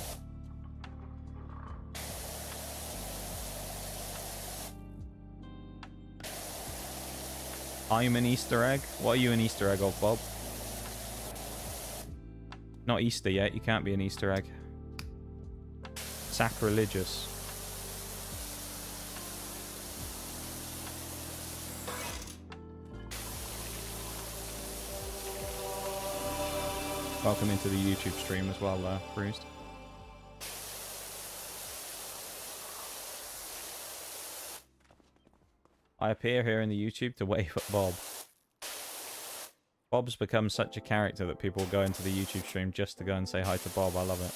S1: I'm an Easter egg? What are you an Easter egg of, Bob? Not Easter yet. You can't be an Easter egg. Sacrilegious. Welcome into the YouTube stream as well, Bruised. I appear here in the YouTube to wave at Bob. Bob's become such a character that people go into the YouTube stream just to go and say hi to Bob. I love it.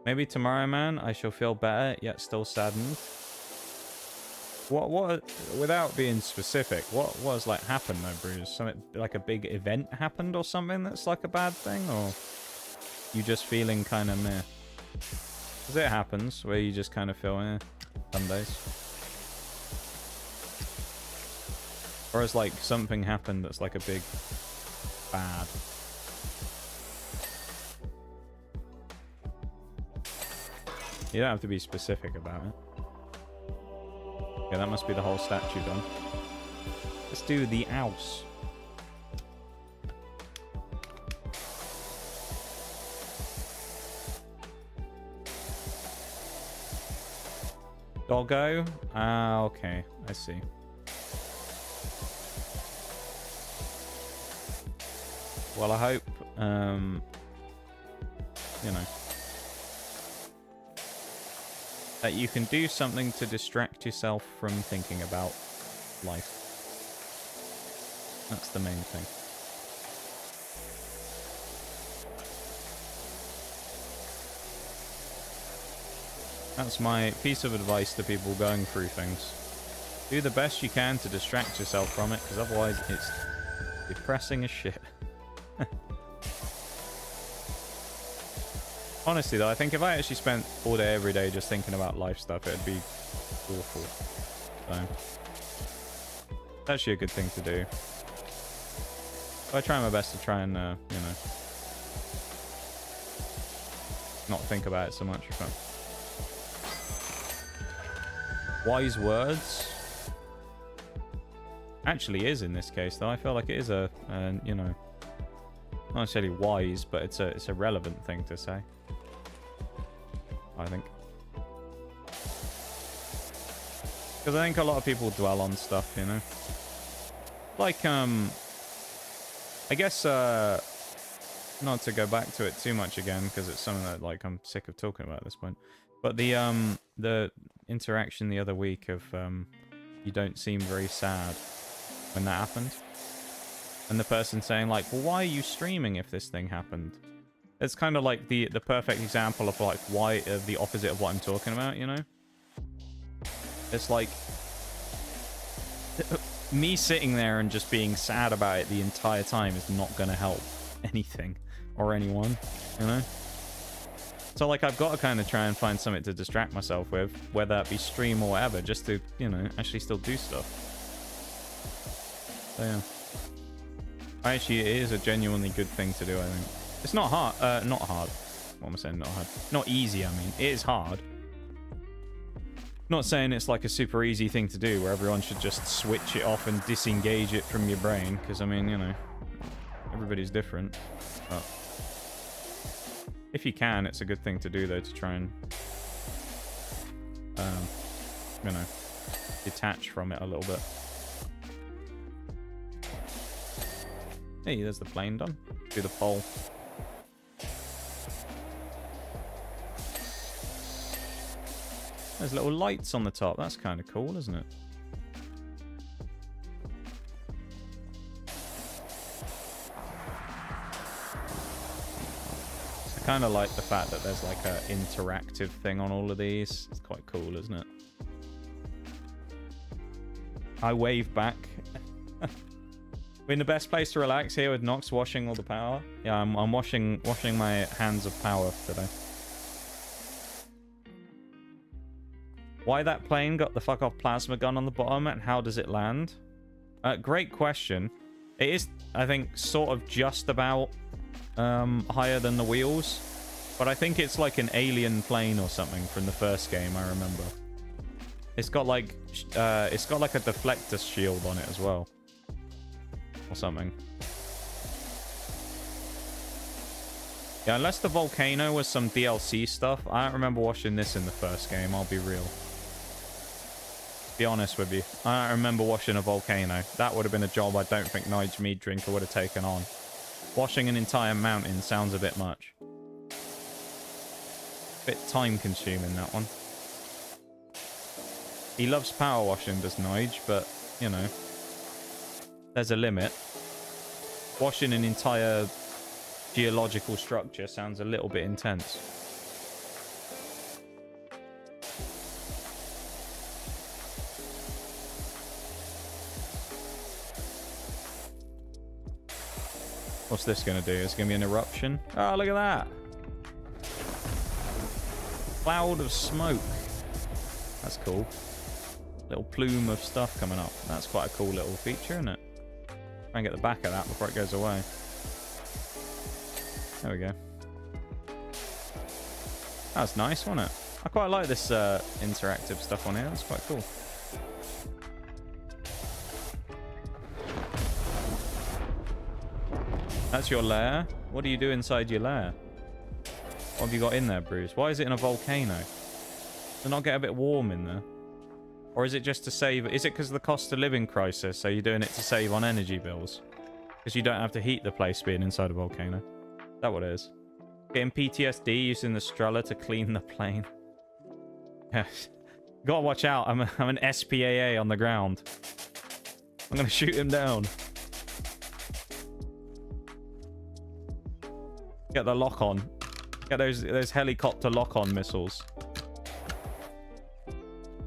S1: Maybe tomorrow, man, I shall feel better, yet still saddened. What, without being specific, what was like happened though, Bruce? Something like a big event happened or something that's like a bad thing, or you just feeling kind of meh? Because it happens where you just kind of feel eh some days. Or it's like something happened that's like a big bad. You don't have to be specific about it. Yeah, that must be the whole statue done. Let's do the ouse. Doggo? Ah, okay. I see. Well, I hope, you know, that you can do something to distract yourself from thinking about life. That's the main thing. That's my piece of advice to people going through things. Do the best you can to distract yourself from it, because otherwise it's depressing as shit. Honestly though, I think if I actually spent all day every day just thinking about life stuff, it'd be awful. So, it's actually a good thing to do. I try my best to try and, you know, not think about it so much. But wise words actually is in this case though. I feel like it is a you know, not necessarily wise, but it's a relevant thing to say, I think. Because I think a lot of people dwell on stuff, you know, like I guess not to go back to it too much again, because it's something that like I'm sick of talking about at this point, but the interaction the other week of you don't seem very sad when that happened, and the person saying like, well, why are you streaming if this thing happened? It's kind of like the perfect example of like why the opposite of what I'm talking about, you know. It's like me sitting there and just being sad about it the entire time is not gonna help anything or anyone, you know. So like I've got to kind of try and find something to distract myself with, whether that be stream or whatever, just to, you know, actually still do stuff. So yeah, actually it is a genuinely good thing to do, I think. It's not hard, not hard. What am I saying? Not hard. Not easy, I mean. It is hard. Not saying it's like a super easy thing to do where everyone should just switch it off and disengage it from your brain, because I mean, you know, everybody's different. But if you can, it's a good thing to do though, to try and you know, detach from it a little bit. Hey, there's the plane done. Do the pole. There's little lights on the top. That's kind of cool, isn't it? I kind of like the fact that there's like a interactive thing on all of these. It's quite cool, isn't it? I wave back. We're in the best place to relax here with Nox washing all the power. Yeah, I'm washing my hands of power today. Why that plane got the fuck off plasma gun on the bottom and how does it land? Great question. It is, I think, sort of just about higher than the wheels. But I think it's like an alien plane or something from the first game, I remember. It's got like a deflector shield on it as well. Or something. Yeah, unless the volcano was some DLC stuff. I don't remember watching this in the first game, I'll be real. Be honest with you. I don't remember washing a volcano. That would have been a job I don't think Nige Meaddrinker would have taken on. Washing an entire mountain sounds a bit much. Bit time consuming, that one. He loves power washing, does Nige, but, you know, there's a limit. Washing an entire geological structure sounds a little bit intense. What's this going to do? It's going to be an eruption. Oh, look at that. Cloud of smoke. That's cool. Little plume of stuff coming up. That's quite a cool little feature, isn't it? Try and get the back of that before it goes away. There we go. That was nice, wasn't it? I quite like this interactive stuff on here. That's quite cool. That's your lair? What do you do inside your lair? What have you got in there, Bruce? Why is it in a volcano? Does it not get a bit warm in there? Or is it just to save... Is it because of the cost of living crisis, so you're doing it to save on energy bills? Because you don't have to heat the place being inside a volcano. Is that what it is? Getting PTSD using the stroller to clean the plane. Yes. Gotta watch out. I'm an SPAA on the ground. I'm gonna shoot him down. Get the lock-on. Get those helicopter lock-on missiles.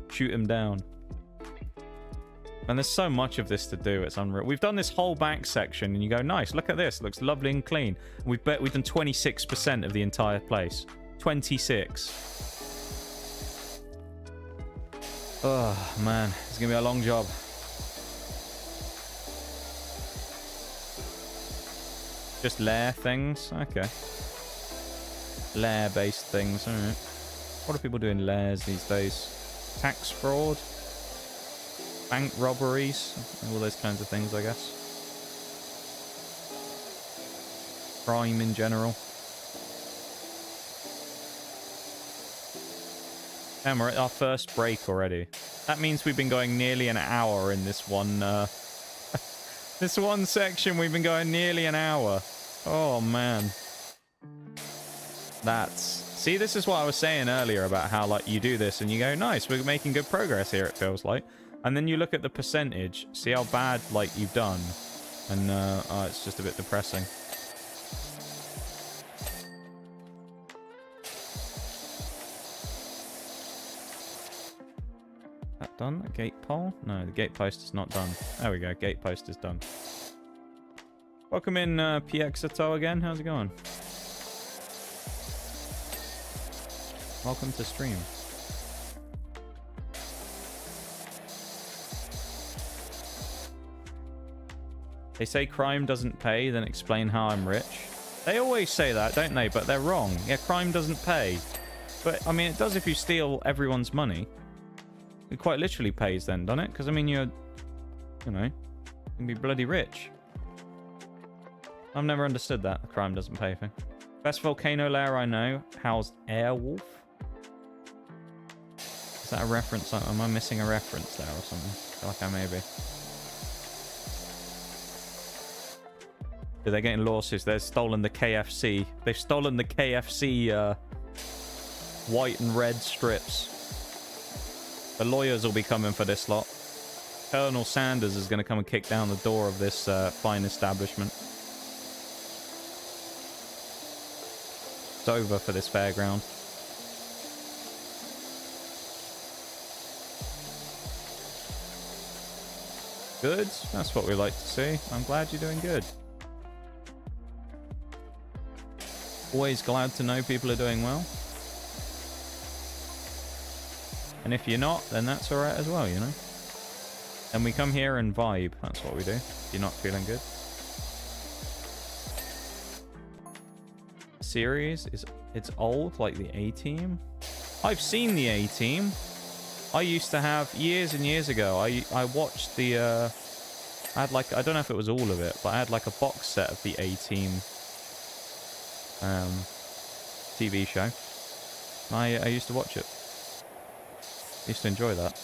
S1: Shoot him down. And there's so much of this to do, it's unreal. We've done this whole back section, and you go, nice, look at this. It looks lovely and clean. And we've done 26% of the entire place. 26. Oh, man. It's going to be a long job. Just lair things? Okay. Lair-based things, alright. What are people doing lairs these days? Tax fraud? Bank robberies? All those kinds of things, I guess. Crime in general. And we're at our first break already. That means we've been going nearly an hour in this one, this one section. We've been going nearly an hour. Oh, man. See, this is what I was saying earlier about how, like, you do this and you go, nice, we're making good progress here, it feels like. And then you look at the percentage, see how bad, like, you've done. And, oh, it's just a bit depressing. That done? A gate pole? No, the gate post is not done. There we go, gate post is done. Welcome in, PXato again. How's it going? Welcome to stream. They say crime doesn't pay, then explain how I'm rich. They always say that, don't they? But they're wrong. Yeah, crime doesn't pay. But, I mean, it does if you steal everyone's money. It quite literally pays then, doesn't it? Because, I mean, you know, you can be bloody rich. I've never understood that, the crime doesn't pay thing. Best volcano lair I know, housed Airwolf. Is that a reference? Am I missing a reference there or something? I feel like I may be. They're getting lawsuits. They've stolen the KFC. They've stolen the KFC white and red strips. The lawyers will be coming for this lot. Colonel Sanders is going to come and kick down the door of this fine establishment. It's over for this fairground. Good. That's what we like to see. I'm glad you're doing good. Always glad to know people are doing well. And if you're not, then that's alright as well, you know? And we come here and vibe. That's what we do. You're not feeling good. Series is it's old, like the A-Team. I've seen the A-Team. I used to have years and years ago. I watched the I had like, I don't know if it was all of it, but I had like a box set of the A-Team TV show. I used to watch it. Used to enjoy that.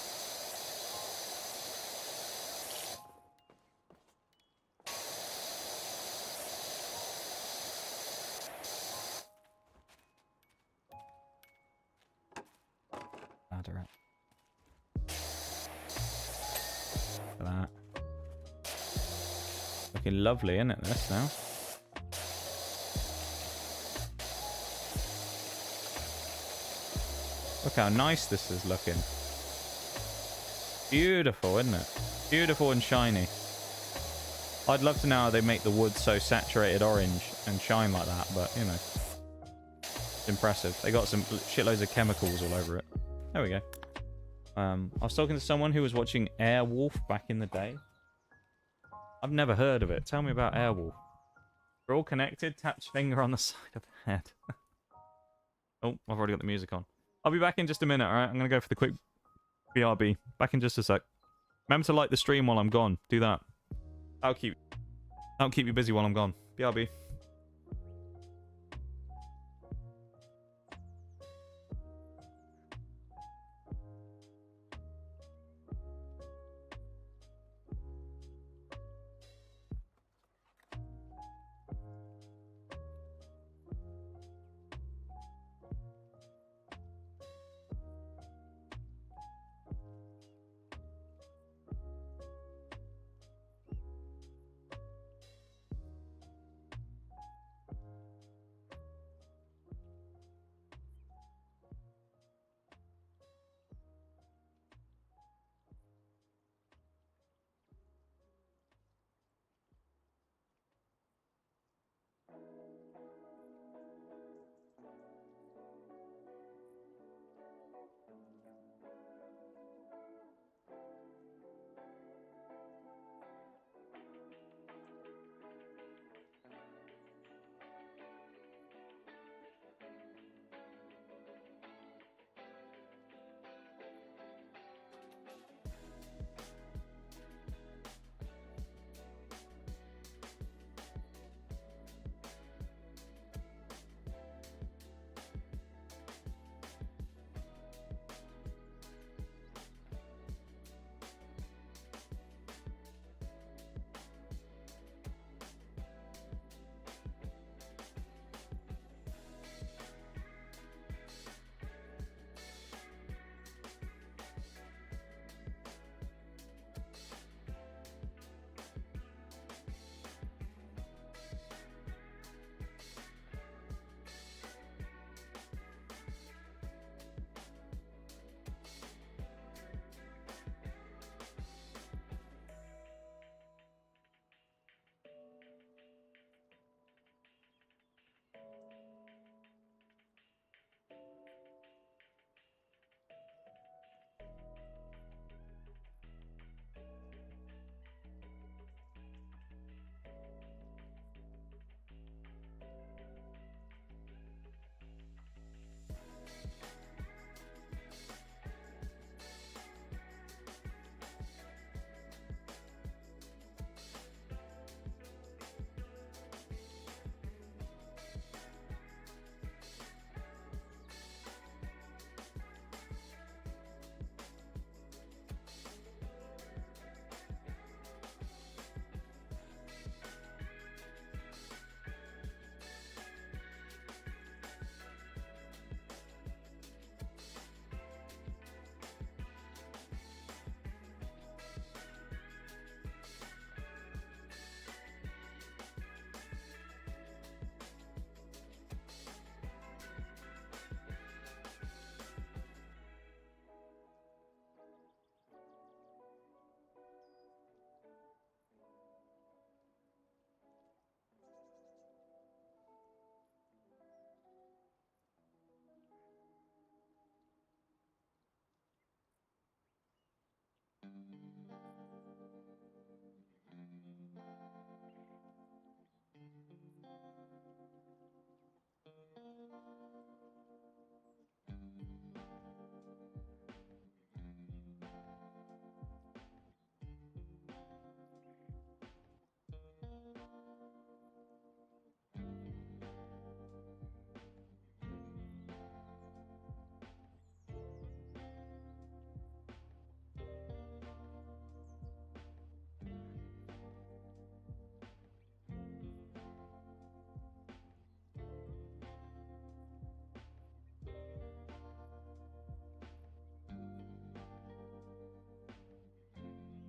S1: Ladder up. That. Looking lovely, isn't it, this now? Look how nice this is looking. Beautiful, isn't it? Beautiful and shiny. I'd love to know how they make the wood so saturated orange and shine like that, but, you know. It's impressive. They got some shitloads of chemicals all over it. There we go. I was talking to someone who was watching Airwolf back in the day. I've never heard of it. Tell me about Airwolf. We're all connected. Tap your finger on the side of the head. Oh, I've already got the music on. I'll be back in just a minute, alright? I'm going to go for the quick BRB. Back in just a sec. Remember to like the stream while I'm gone. Do that. That'll keep you busy while I'm gone. BRB.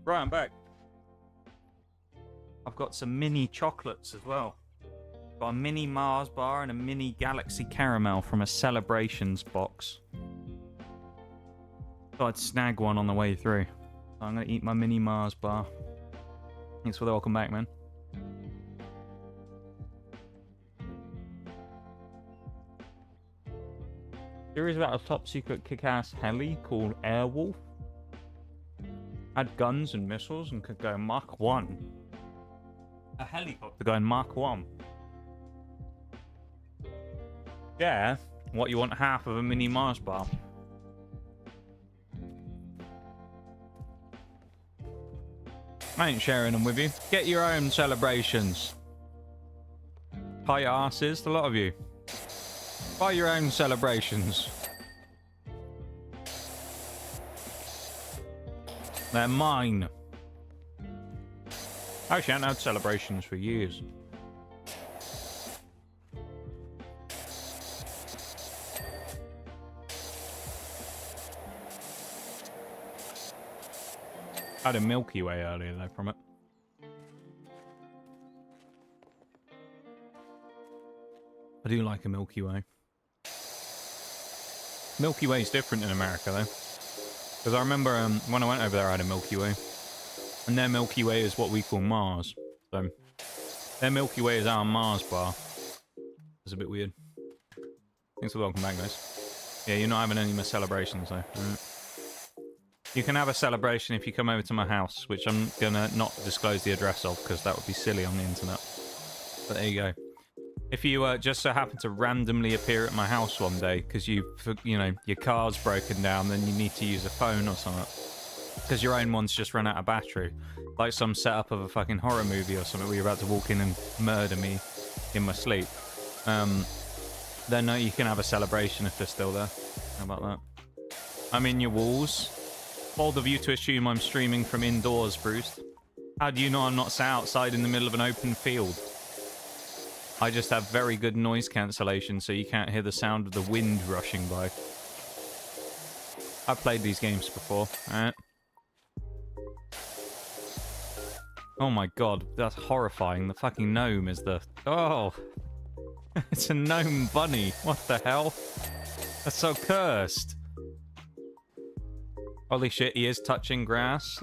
S1: Right, I'm back. I've got some mini chocolates as well. Got a mini Mars bar and a mini Galaxy Caramel from a Celebrations box. Thought I'd snag one on the way through. So I'm going to eat my mini Mars bar. Thanks for the welcome back, man. Series about a top secret kick-ass heli called Airwolf. Had guns and missiles and could go Mach 1. A helicopter going Mach 1. Yeah, what, you want half of a mini Mars bar? I ain't sharing them with you. Get your own celebrations. Pie your asses, a lot of you. Buy your own celebrations. They're mine. Actually, I haven't had celebrations for years. I had a Milky Way earlier, though, from it. I do like a Milky Way. Milky Way's different in America, though. Because I remember when I went over there, I had a Milky Way. And their Milky Way is what we call Mars. So, their Milky Way is our Mars bar. It's a bit weird. Thanks for the welcome back, guys. Yeah, you're not having any more celebrations, though. Right. You can have a celebration if you come over to my house, which I'm going to not disclose the address of, because that would be silly on the internet. But there you go. If you just so happen to randomly appear at my house one day because you know, your car's broken down, then you need to use a phone or something because your own one's just run out of battery, like some setup of a fucking horror movie or something where you're about to walk in and murder me in my sleep, then you can have a celebration if they're still there. How about that? I'm in your walls. Bold of you to assume I'm streaming from indoors, Bruce. How do you know I'm not sat outside in the middle of an open field? I just have very good noise cancellation, so you can't hear the sound of the wind rushing by. I've played these games before, alright? Oh my god, that's horrifying. The fucking gnome is the... Oh! It's a gnome bunny. What the hell? That's so cursed. Holy shit, he is touching grass.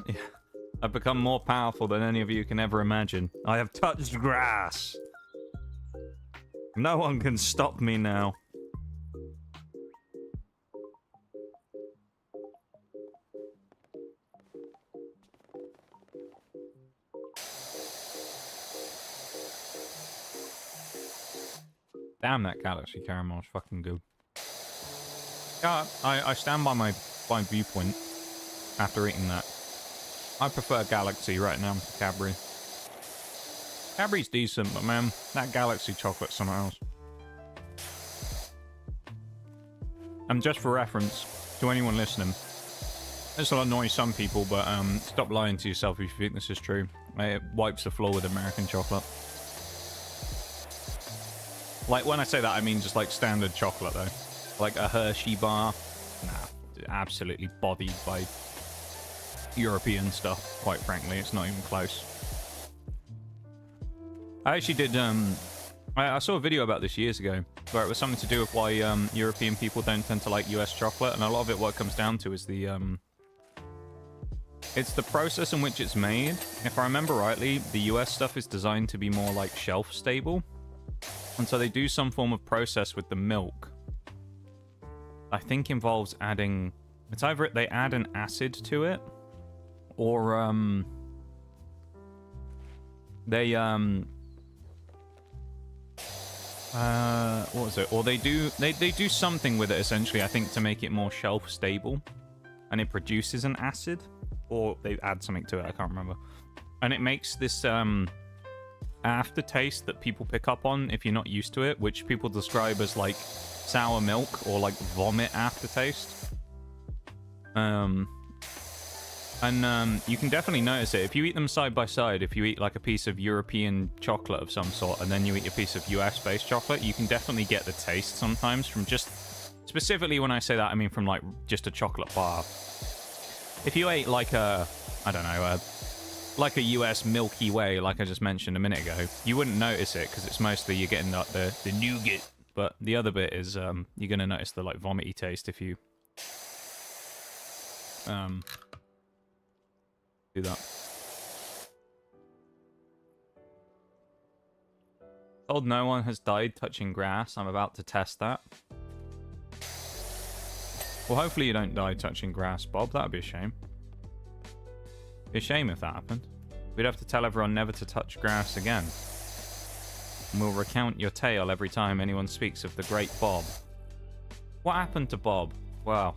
S1: I've become more powerful than any of you can ever imagine. I have touched grass. No one can stop me now. Damn, that Galaxy Caramel is fucking good. Yeah, I stand by my viewpoint after eating that. I prefer Galaxy right now to Cadbury. Cadbury's decent, but man, that Galaxy chocolate's something else. And just for reference, to anyone listening, this will annoy some people, but stop lying to yourself if you think this is true. It wipes the floor with American chocolate. Like, when I say that, I mean just like standard chocolate, though. Like a Hershey bar. Nah, absolutely bodied by European stuff, quite frankly. It's not even close. I actually did, I saw a video about this years ago, where it was something to do with why European people don't tend to like US chocolate, and a lot of it, what it comes down to is the, it's the process in which it's made. If I remember rightly, the US stuff is designed to be more like shelf stable, and so they do some form of process with the milk. I think involves adding, it's either they add an acid to it, or, they, what was it? Or they do something with it essentially, I think, to make it more shelf stable, and it produces an acid, or they add something to it. I can't remember, and it makes this aftertaste that people pick up on if you're not used to it, which people describe as like sour milk or like vomit aftertaste. And you can definitely notice it. If you eat them side by side, if you eat like a piece of European chocolate of some sort, and then you eat a piece of US-based chocolate, you can definitely get the taste sometimes from just... Specifically when I say that, I mean from like just a chocolate bar. If you ate like a I don't know, like a US Milky Way, like I just mentioned a minute ago, you wouldn't notice it because it's mostly you're getting like the nougat, but the other bit is you're gonna notice the like vomity taste if you do that. Told no one has died touching grass. I'm about to test that. Well, hopefully you don't die touching grass, Bob. That'd be a shame. Be a shame if that happened. We'd have to tell everyone never to touch grass again. And we'll recount your tale every time anyone speaks of the great Bob. What happened to Bob? Well,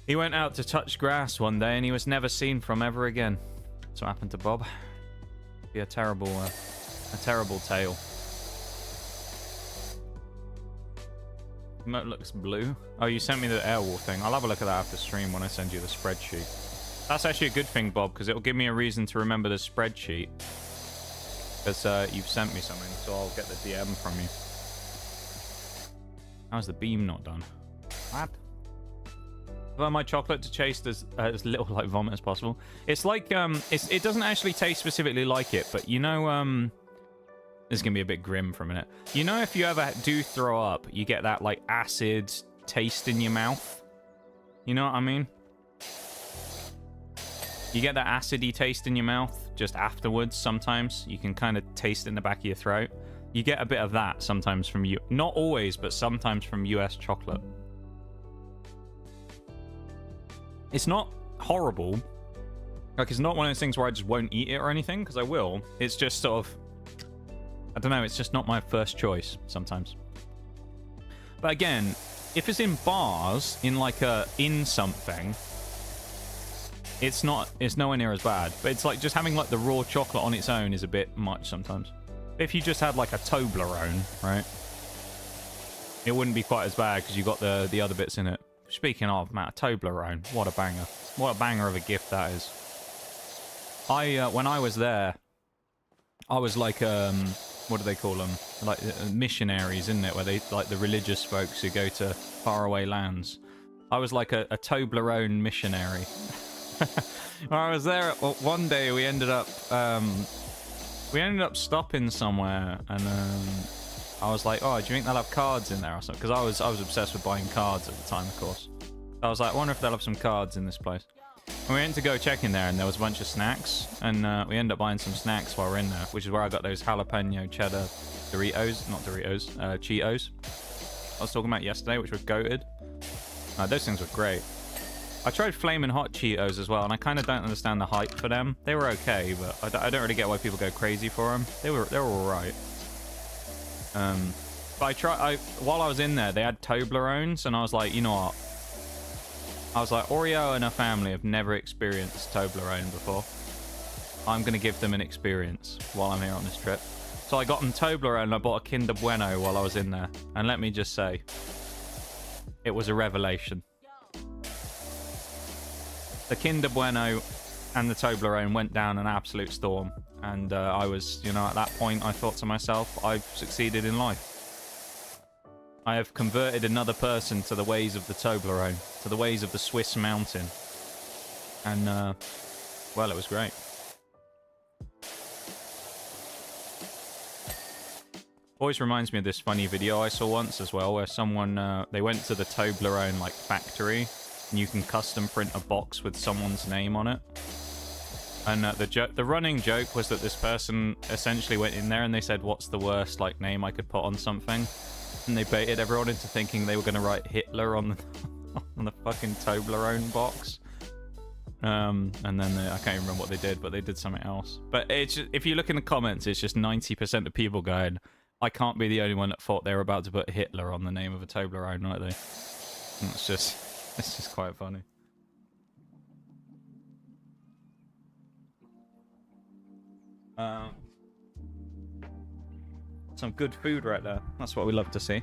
S1: he went out to touch grass one day and he was never seen from ever again. That's what happened to Bob. Be a terrible tale. Emote looks blue. Oh, you sent me the Airwall thing. I'll have a look at that after stream when I send you the spreadsheet. That's actually a good thing, Bob, because it'll give me a reason to remember the spreadsheet. Because you've sent me something, so I'll get the DM from you. How's the beam not done? What? I want my chocolate to taste as little like vomit as possible. It's like, it doesn't actually taste specifically like it, but you know, this is going to be a bit grim for a minute. You know, if you ever do throw up, you get that, like, acid taste in your mouth? You know what I mean? You get that acidy taste in your mouth just afterwards sometimes. You can kind of taste it in the back of your throat. You get a bit of that sometimes from you. Not always, but sometimes from US chocolate. It's not horrible. Like, it's not one of those things where I just won't eat it or anything, because I will. It's just sort of... I don't know, it's just not my first choice sometimes. But again, if it's in bars, in like in something, it's nowhere near as bad. But it's like just having like the raw chocolate on its own is a bit much sometimes. If you just had like a Toblerone, right? It wouldn't be quite as bad because you got the other bits in it. Speaking of, Matt, Toblerone, what a banger. What a banger of a gift that is. When I was there, I was like, what do they call them? Like missionaries, isn't it? Where they, like the religious folks who go to faraway lands. I was like a Toblerone missionary. When I was there, one day we ended up stopping somewhere, and I was like, oh, do you think they'll have cards in there or something? Because I was obsessed with buying cards at the time, of course. I was like, I wonder if they'll have some cards in this place. And we went to go check in there, and there was a bunch of snacks, and we ended up buying some snacks while we're in there, which is where I got those jalapeno cheddar Doritos, not Doritos, Cheetos I was talking about yesterday, which were goated. Those things were great. I tried Flamin' Hot Cheetos as well, and I kind of don't understand the hype for them. They were okay, but I don't really get why people go crazy for them. They were all right. But while I was in there, they had Toblerones, and I was like, you know what? I was like, Oreo and her family have never experienced Toblerone before. I'm going to give them an experience while I'm here on this trip. So I got them Toblerone, and I bought a Kinder Bueno while I was in there. And let me just say, it was a revelation. The Kinder Bueno and the Toblerone went down an absolute storm. And I was, you know, at that point, I thought to myself, I've succeeded in life. I have converted another person to the ways of the Toblerone, to the ways of the Swiss mountain. And, well, it was great. Always reminds me of this funny video I saw once as well, where someone, they went to the Toblerone, like, factory, and you can custom print a box with someone's name on it. And the running joke was that this person essentially went in there and they said, what's the worst, like, name I could put on something? And they baited everyone into thinking they were going to write Hitler on the on the fucking Toblerone box. And then I can't even remember what they did, but they did something else. But it's just, if you look in the comments, it's just 90% of people going, I can't be the only one that thought they were about to put Hitler on the name of a Toblerone, aren't they? And it's just quite funny. Some good food right there. That's what we love to see.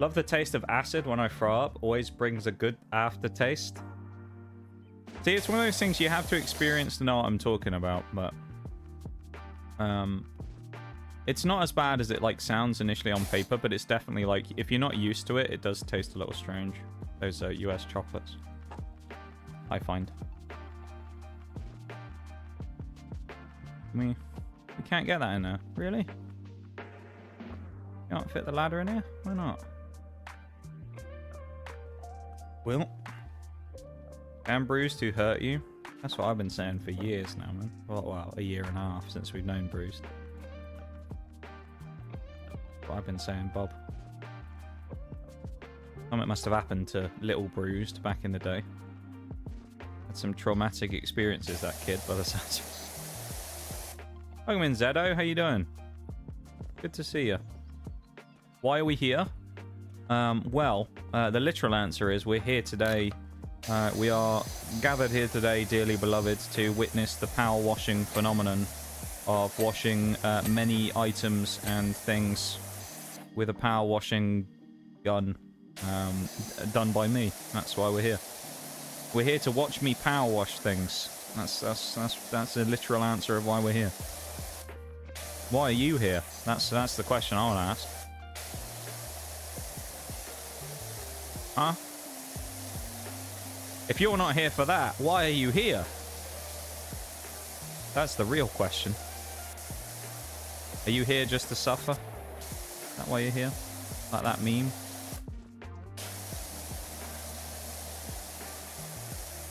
S1: Love the taste of acid when I throw up. Always brings a good aftertaste. See, it's one of those things you have to experience to know what I'm talking about, but it's not as bad as it like sounds initially on paper, but it's definitely like, if you're not used to it, it does taste a little strange. Those US chocolates. I find. We can't get that in there. Really? Can't fit the ladder in here? Why not? Well, can Bruised to hurt you? That's what I've been saying for years now, man. Well, a year and a half since we've known Bruised. That's what I've been saying, Bob. Something must have happened to little Bruised back in the day. Had some traumatic experiences, that kid, by the sounds of it. Welcome in, Zedo. How you doing? Good to see you. Why are we here? Well, the literal answer is we're here today. We are gathered here today, dearly beloved, to witness the power washing phenomenon of washing many items and things with a power washing gun done by me. That's why we're here. We're here to watch me power wash things. That's a literal answer of why we're here. Why are you here? That's the question I want to ask. Huh? If you're not here for that, why are you here? That's the real question. Are you here just to suffer? Is that why you're here? Like that meme?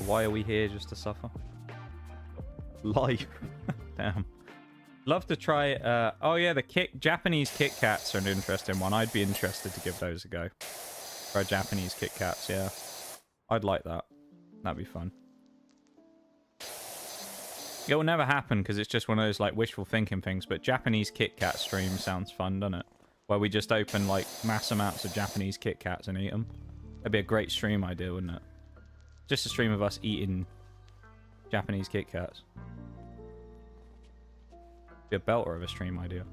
S1: Why are we here just to suffer? Life. Damn. Love to try... oh yeah, the Japanese Kit Kats are an interesting one. I'd be interested to give those a go. Try Japanese Kit Kats, yeah. I'd like that. That'd be fun. It will never happen because it's just one of those like wishful thinking things, but Japanese Kit Kat stream sounds fun, doesn't it? Where we just open like mass amounts of Japanese Kit Kats and eat them. That'd be a great stream idea, wouldn't it? Just a stream of us eating Japanese Kit Kats. Be a belter of a stream idea.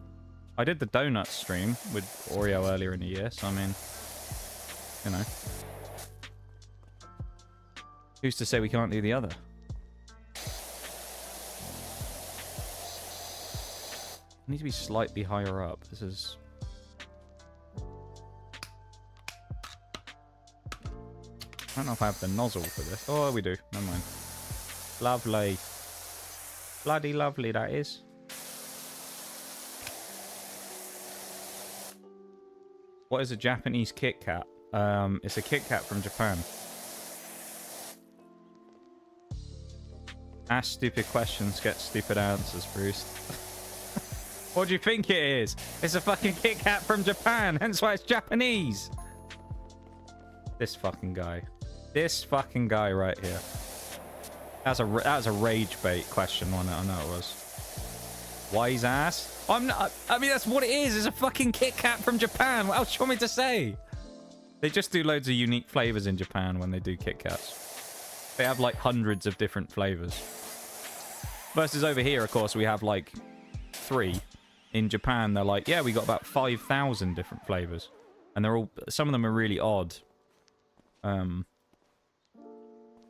S1: I did the donuts stream with Oreo earlier in the year, so I mean, you know. Who's to say we can't do the other? I need to be slightly higher up. This is... I don't know if I have the nozzle for this. Oh, we do. Never mind. Lovely. Bloody lovely, that is. What is a Japanese Kit Kat? It's a Kit Kat from Japan. Ask stupid questions, get stupid answers, Bruce. What do you think it is? It's a fucking Kit Kat from Japan, hence why it's Japanese. This fucking guy. This fucking guy right here. That was a rage bait question, wasn't it? I know it was. Wise ass? I'm not... I mean, that's what it is. It's a fucking Kit Kat from Japan. What else do you want me to say? They just do loads of unique flavors in Japan when they do Kit Kats. They have like hundreds of different flavors. Versus over here, of course, we have like 3. In Japan, they're like, yeah, we got about 5,000 different flavors. And they're all... Some of them are really odd.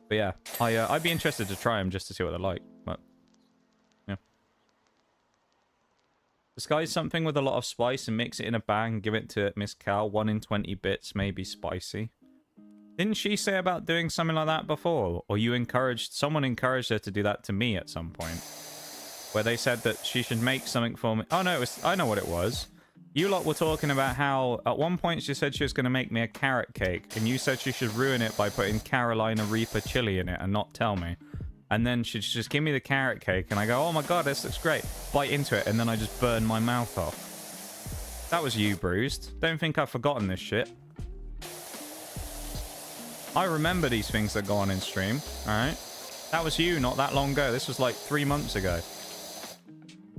S1: But yeah, I'd be interested to try them just to see what they're like. But yeah, disguise something with a lot of spice and mix it in a bag and give it to Miss Cal. 1 in 20 bits, maybe spicy. Didn't she say about doing something like that before? Or someone encouraged her to do that to me at some point, where they said that she should make something for me. Oh no, I know what it was. You lot were talking about how, at one point she said she was going to make me a carrot cake, and you said she should ruin it by putting Carolina Reaper chili in it and not tell me. And then she'd just give me the carrot cake, and I go, oh my god, this looks great. Bite into it, and then I just burn my mouth off. That was you, Bruised. Don't think I've forgotten this shit. I remember these things that go on in stream, alright? That was you not that long ago. This was like 3 months ago.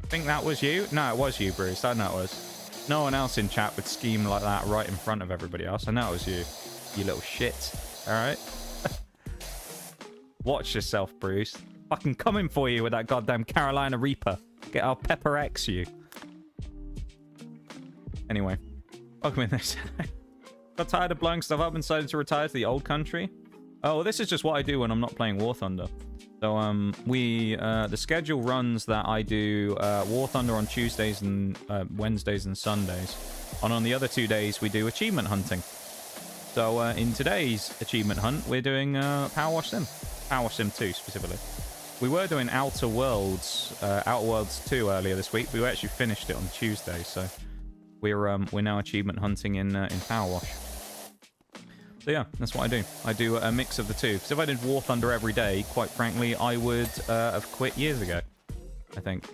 S1: Think that was you? No, it was you, Bruce. I know it was. No one else in chat would scheme like that right in front of everybody else. I know it was you. You little shit. Alright? Watch yourself, Bruce. Fucking coming for you with that goddamn Carolina Reaper. Get our Pepper X you. Anyway. Welcome in this. Got tired of blowing stuff up and decided to retire to the old country. Oh, well, this is just what I do when I'm not playing War Thunder. So, the schedule runs that I do War Thunder on Tuesdays and Wednesdays and Sundays. And on the other 2 days, we do achievement hunting. So, in today's achievement hunt, we're doing Power Wash Sim. Power Sim 2 specifically. We were doing Outer Worlds 2 earlier this week. We actually finished it on Tuesday, so we're now achievement hunting in Power Wash. So yeah, that's what I do. I do a mix of the two. Because if I did War Thunder every day, quite frankly, I would have quit years ago, I think.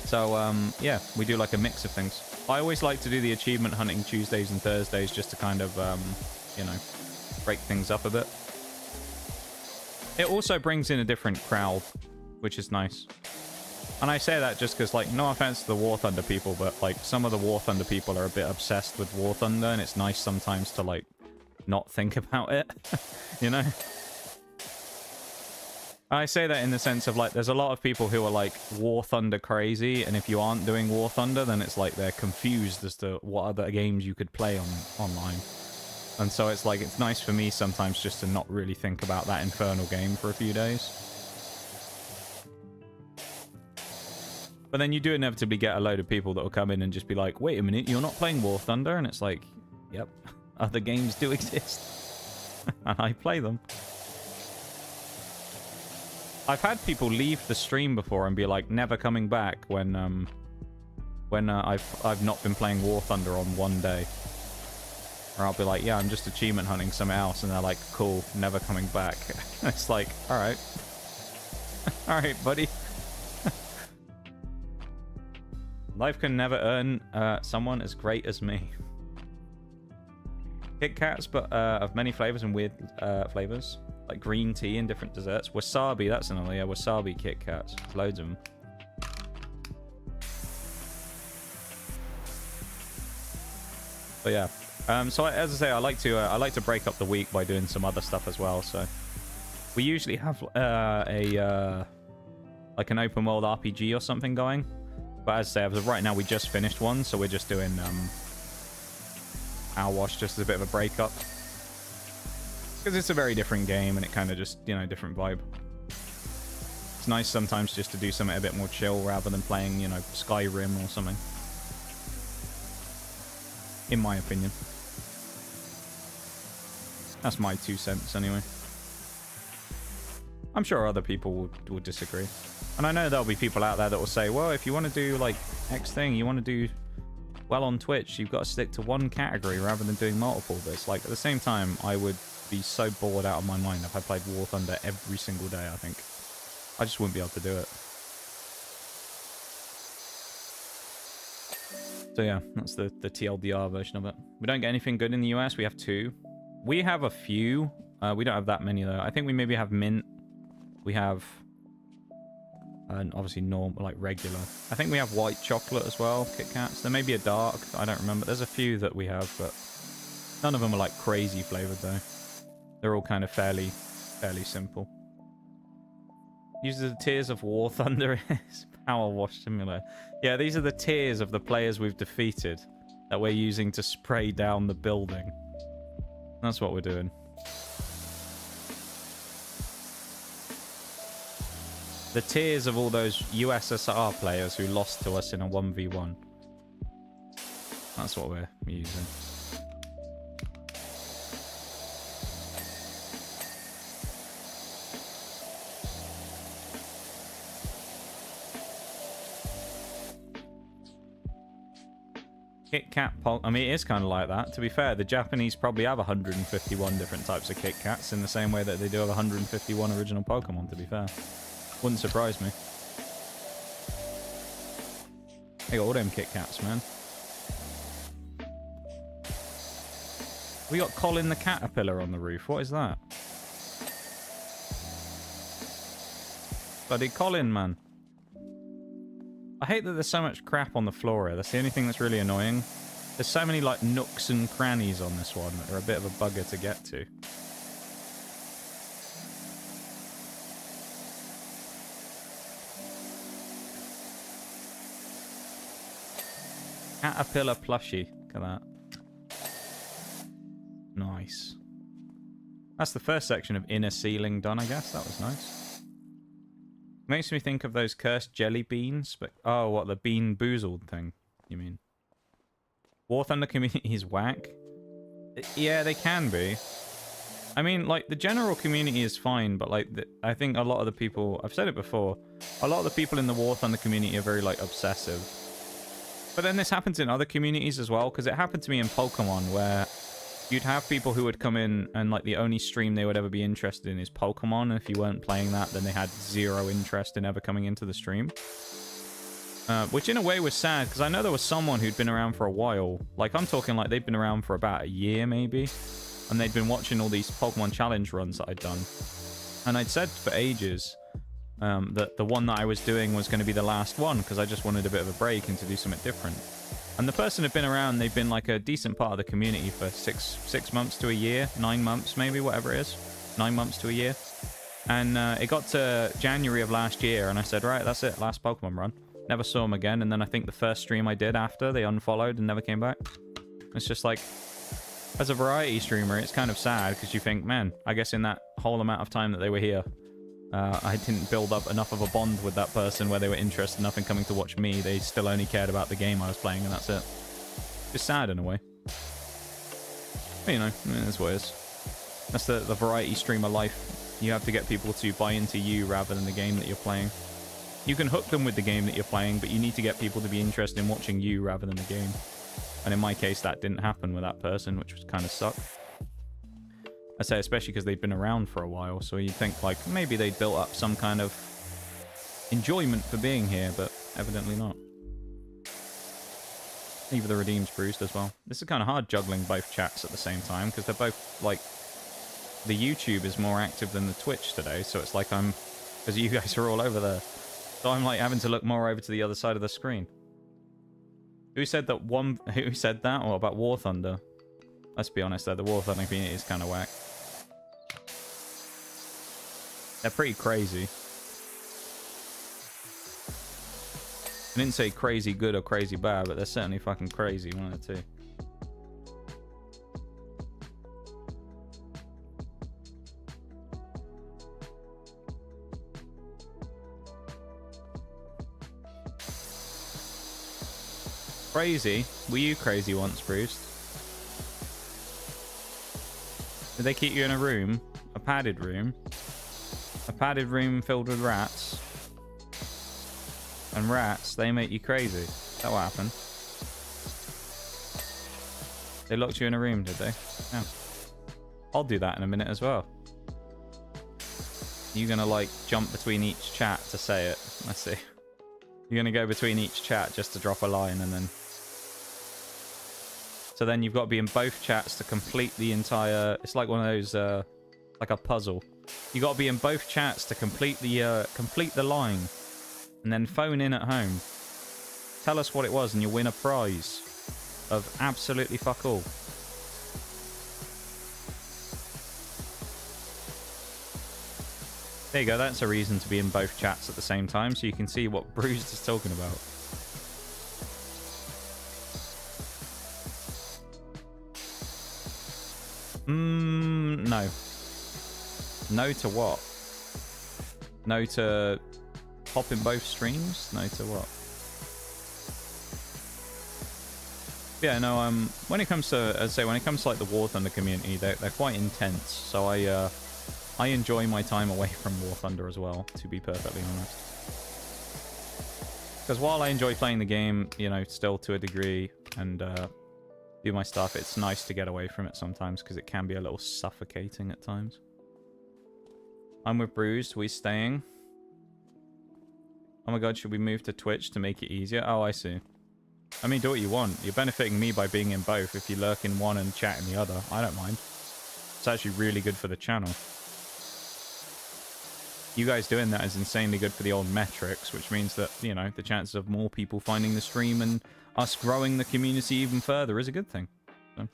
S1: So yeah, we do like a mix of things. I always like to do the achievement hunting Tuesdays and Thursdays just to kind of, you know, break things up a bit. It also brings in a different crowd, which is nice. And I say that just because, like, no offense to the War Thunder people, but, like, some of the War Thunder people are a bit obsessed with War Thunder, and it's nice sometimes to, like, not think about it, you know? I say that in the sense of, like, there's a lot of people who are, like, War Thunder crazy, and if you aren't doing War Thunder, then it's like they're confused as to what other games you could play online. And so it's like, it's nice for me sometimes just to not really think about that infernal game for a few days. But then you do inevitably get a load of people that will come in and just be like, wait a minute, you're not playing War Thunder? And it's like, yep, other games do exist. And I play them. I've had people leave the stream before and be like, never coming back when I've not been playing War Thunder on one day. Or I'll be like, yeah, I'm just achievement hunting something else. And they're like, cool, never coming back. It's like, alright. Alright, buddy. Life can never earn someone as great as me. Kit Kats, but of many flavors and weird flavors. Like green tea and different desserts. Wasabi, that's another, yeah, wasabi Kit Kats. There's loads of them. But yeah. So as I say, I like to break up the week by doing some other stuff as well. So we usually have like an open world RPG or something going. But as I say, as of right now, we just finished one, so we're just doing Power Wash just as a bit of a breakup. Because it's a very different game, and it kind of just, you know, different vibe. It's nice sometimes just to do something a bit more chill rather than playing, you know, Skyrim or something. In my opinion. That's my 2 cents anyway. I'm sure other people would disagree. And I know there'll be people out there that will say, well, if you want to do like X thing, you want to do well on Twitch, you've got to stick to one category rather than doing multiple. But it's like, at the same time, I would be so bored out of my mind if I played War Thunder every single day, I think. I just wouldn't be able to do it. So yeah, that's the TLDR version of it. We don't get anything good in the US. We have 2. We have a few. We don't have that many, though. I think we maybe have mint. We have... and obviously normal, like regular. I think we have white chocolate as well, Kit Kats. There may be a dark, I don't remember. There's a few that we have, but none of them are like crazy flavored though. They're all kind of fairly simple. Use the tiers of War Thunder is Power Wash Simulator. Yeah, these are the tiers of the players we've defeated that we're using to spray down the building. That's what we're doing. The tears of all those USSR players who lost to us in a 1v1. That's what we're using. Kit Kat I mean, it is kind of like that. To be fair, the Japanese probably have 151 different types of Kit Kats in the same way that they do have 151 original Pokemon, to be fair. Wouldn't surprise me. They got all them Kit Kats, man. We got Colin the Caterpillar on the roof. What is that? Bloody Colin, man. I hate that there's so much crap on the floor here. That's the only thing that's really annoying. There's so many, like, nooks and crannies on this one that are a bit of a bugger to get to. Caterpillar plushie. Look at that. Nice. That's the first section of inner ceiling done, I guess. That was nice. Makes me think of those cursed jelly beans. But oh, what, the bean boozled thing, you mean? War Thunder community is whack? Yeah, they can be. I mean, like, the general community is fine, but, like, I think a lot of the people... I've said it before. A lot of the people in the War Thunder community are very, like, obsessive. But then this happens in other communities as well, because it happened to me in Pokemon, where you'd have people who would come in and, like, the only stream they would ever be interested in is Pokemon, and if you weren't playing that, then they had zero interest in ever coming into the stream. Which in a way was sad, because I know there was someone who'd been around for a while. Like, I'm talking like they'd been around for about a year, maybe. And they'd been watching all these Pokemon challenge runs that I'd done. And I'd said for ages that the one that I was doing was going to be the last one, because I just wanted a bit of a break and to do something different. And the person had been around, they'd been like a decent part of the community for six months to a year, 9 months maybe, whatever it is. 9 months to a year. And it got to January of last year, and I said, right, that's it, last Pokemon run. Never saw him again, and then I think the first stream I did after, they unfollowed and never came back. It's just like... As a variety streamer, it's kind of sad, because you think, man, I guess in that whole amount of time that they were here, I didn't build up enough of a bond with that person where they were interested enough in coming to watch me. They still only cared about the game I was playing, and that's it. It's sad in a way. But, you know, that's what it is. That's the variety streamer life. You have to get people to buy into you rather than the game that you're playing. You can hook them with the game that you're playing, but you need to get people to be interested in watching you rather than the game. And in my case, that didn't happen with that person, which was kind of sucked. I say especially because they'd been around for a while, so you'd think, like, maybe they'd built up some kind of enjoyment for being here, but evidently not. Even the Redeem's bruised as well. This is kind of hard juggling both chats at the same time, because they're both, like... The YouTube is more active than the Twitch today, so it's like I'm... Because you guys are all over there. So I'm, like, having to look more over to the other side of the screen. Who said that one... Who said that? Or about War Thunder? Let's be honest, though. The War Thunder community is kind of whack. They're pretty crazy. I didn't say crazy good or crazy bad, but they're certainly fucking crazy, one of the two. Crazy? Were you crazy once, Bruce? Did they keep you in a room? A padded room? A padded room filled with rats? And rats, they make you crazy. Is that what happened? They locked you in a room, did they? Yeah. I'll do that in a minute as well. You're gonna, like, jump between each chat to say it. Let's see. You're gonna go between each chat just to drop a line and then... So then you've got to be in both chats to complete the entire... It's like one of those, like a puzzle. You've got to be in both chats to complete the line. And then phone in at home. Tell us what it was and you'll win a prize of absolutely fuck all. There you go, that's a reason to be in both chats at the same time, so you can see what Bruised is talking about. No. No to what? No to pop in both streams? No to what? Yeah, no, when it comes to, as I say, when it comes to like the War Thunder community, they're quite intense, so I enjoy my time away from War Thunder as well, to be perfectly honest. Because while I enjoy playing the game, you know, still to a degree, and do my stuff, it's nice to get away from it sometimes, because it can be a little suffocating at times. I'm with Bruised, we staying. Oh my god, should we move to Twitch to make it easier? Oh, I see. I mean, do what you want. You're benefiting me by being in both. If you lurk in one and chat in the other, I don't mind. It's actually really good for the channel. You guys doing that is insanely good for the old metrics, which means that, you know, the chances of more people finding the stream and us growing the community even further is a good thing. So,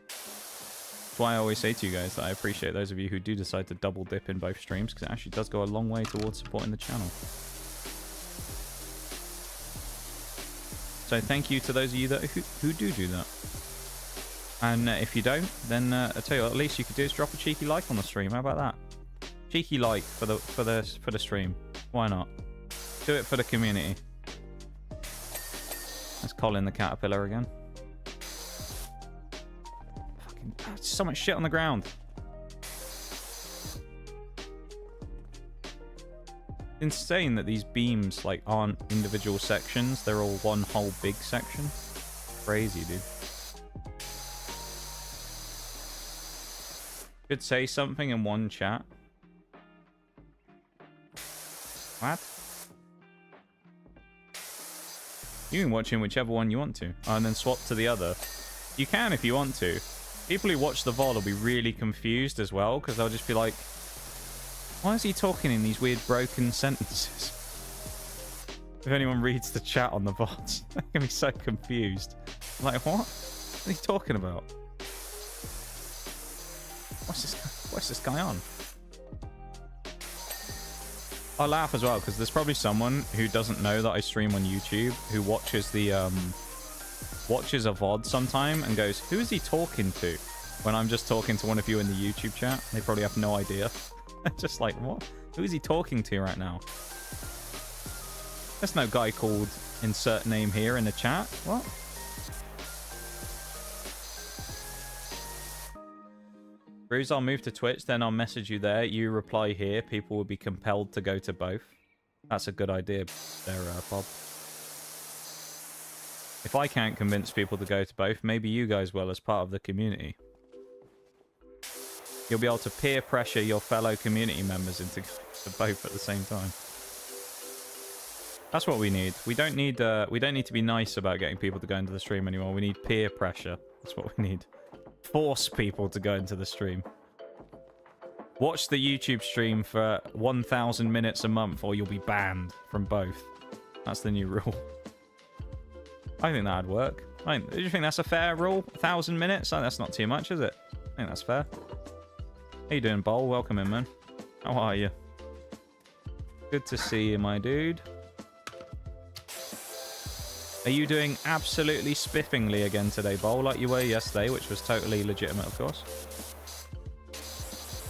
S1: that's why I always say to you guys that I appreciate those of you who do decide to double dip in both streams, because it actually does go a long way towards supporting the channel. So thank you to those of you that who do that. And if you don't, then I tell you what, at least you could do is drop a cheeky like on the stream. How about that? Cheeky like for the stream. Why not? Do it for the community. That's Colin the caterpillar again. Fucking so much shit on the ground. Insane that these beams like aren't individual sections. They're all one whole big section. Crazy, dude. Should say something in one chat. What? You can watch in whichever one you want to. Oh, and then swap to the other. You can if you want to. People who watch the VOD will be really confused as well, because they'll just be like, why is he talking in these weird broken sentences? If anyone reads the chat on the VODs, they're going to be so confused. Like, what? What are you talking about? What's this guy on? I laugh as well because there's probably someone who doesn't know that I stream on YouTube who watches the watches a VOD sometime and goes, who is he talking to? When I'm just talking to one of you in the YouTube chat. They probably have no idea. Just like, what? Who is he talking to right now? There's no guy called insert name here in the chat. What? Bruce, I'll move to Twitch, then I'll message you there. You reply here. People will be compelled to go to both. That's a good idea there, Bob. If I can't convince people to go to both, maybe you guys will as part of the community. You'll be able to peer pressure your fellow community members into both at the same time. That's what we need. We don't need to be nice about getting people to go into the stream anymore. We need peer pressure. That's what we need. Force people to go into the stream. Watch the YouTube stream for 1,000 minutes a month or you'll be banned from both. That's the new rule. I think that'd work. Do you think that's a fair rule? 1,000 minutes? Oh, that's not too much, is it? I think that's fair. How you doing, Bowl? Welcome in, man. How are you? Good to see you, my dude. Are you doing absolutely spiffingly again today, Bowl, like you were yesterday, which was totally legitimate, of course?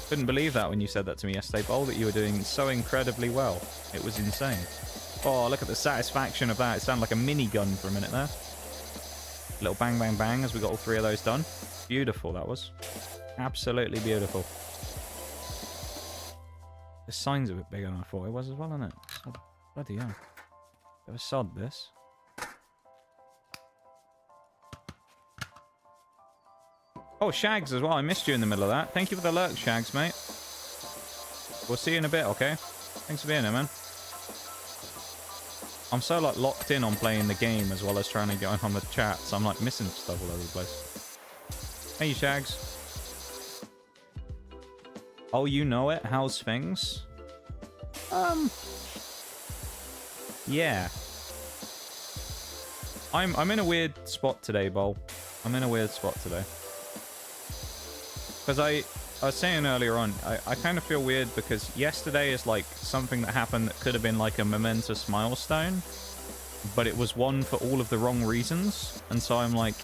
S1: Couldn't believe that when you said that to me yesterday, Bowl, that you were doing so incredibly well. It was insane. Oh, look at the satisfaction of that. It sounded like a minigun for a minute there. A little bang, bang, bang as we got all 3 of those done. Beautiful, that was. Absolutely beautiful. The sign's a bit bigger than I thought it was as well, isn't it? Oh, bloody hell. Bit of a sod, this. Oh, Shags as well. I missed you in the middle of that. Thank you for the lurk, Shags, mate. We'll see you in a bit, okay? Thanks for being here, man. I'm so, like, locked in on playing the game as well as trying to get on the chat, so I'm, like, missing stuff all over the place. Hey, Shags. Oh, you know it? How's things? Yeah. I'm in a weird spot today, Bol. I'm in a weird spot today. Because I was saying earlier on, I kind of feel weird because yesterday is like something that happened that could have been like a momentous milestone, but it was one for all of the wrong reasons. And so I'm like,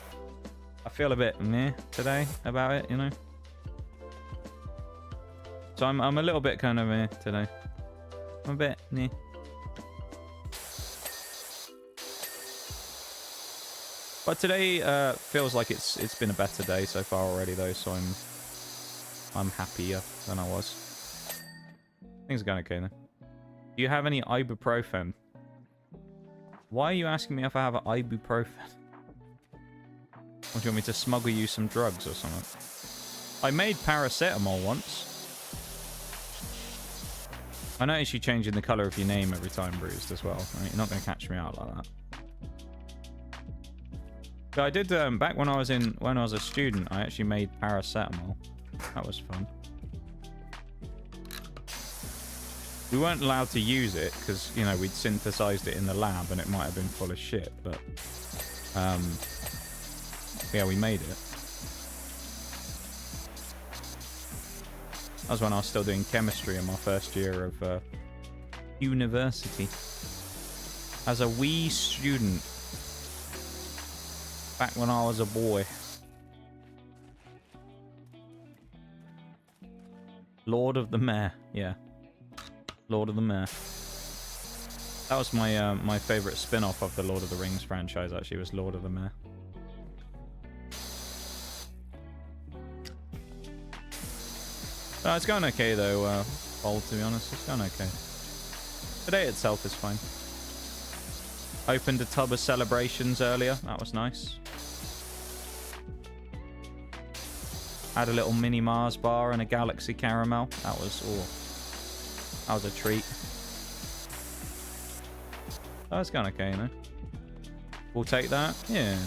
S1: I feel a bit meh today about it, you know? So I'm a little bit kind of meh today. I'm a bit meh. But today feels like it's been a better day so far already though, so I'm happier than I was. Things are going okay then. Do you have any ibuprofen? Why are you asking me if I have ibuprofen? Or do you want me to smuggle you some drugs or something? I made paracetamol once. I noticed you changing the colour of your name every time, Bruised, as well. I mean, you're not going to catch me out like that. So I did, back when I was a student, I actually made paracetamol. That was fun. We weren't allowed to use it because, you know, we'd synthesized it in the lab and it might have been full of shit, but yeah, we made it. That was when I was still doing chemistry in my first year of university. As a wee student. Back when I was a boy. Lord of the Mare, yeah. Lord of the Mare. That was my my favourite spin-off of the Lord of the Rings franchise, actually, was Lord of the Mare. It's going okay, though, Bold, to be honest. It's going okay. Today itself is fine. Opened a tub of celebrations earlier. That was nice. Had a little mini Mars bar and a Galaxy caramel. That was a treat. That was kind of okay, you know. We'll take that. Yeah.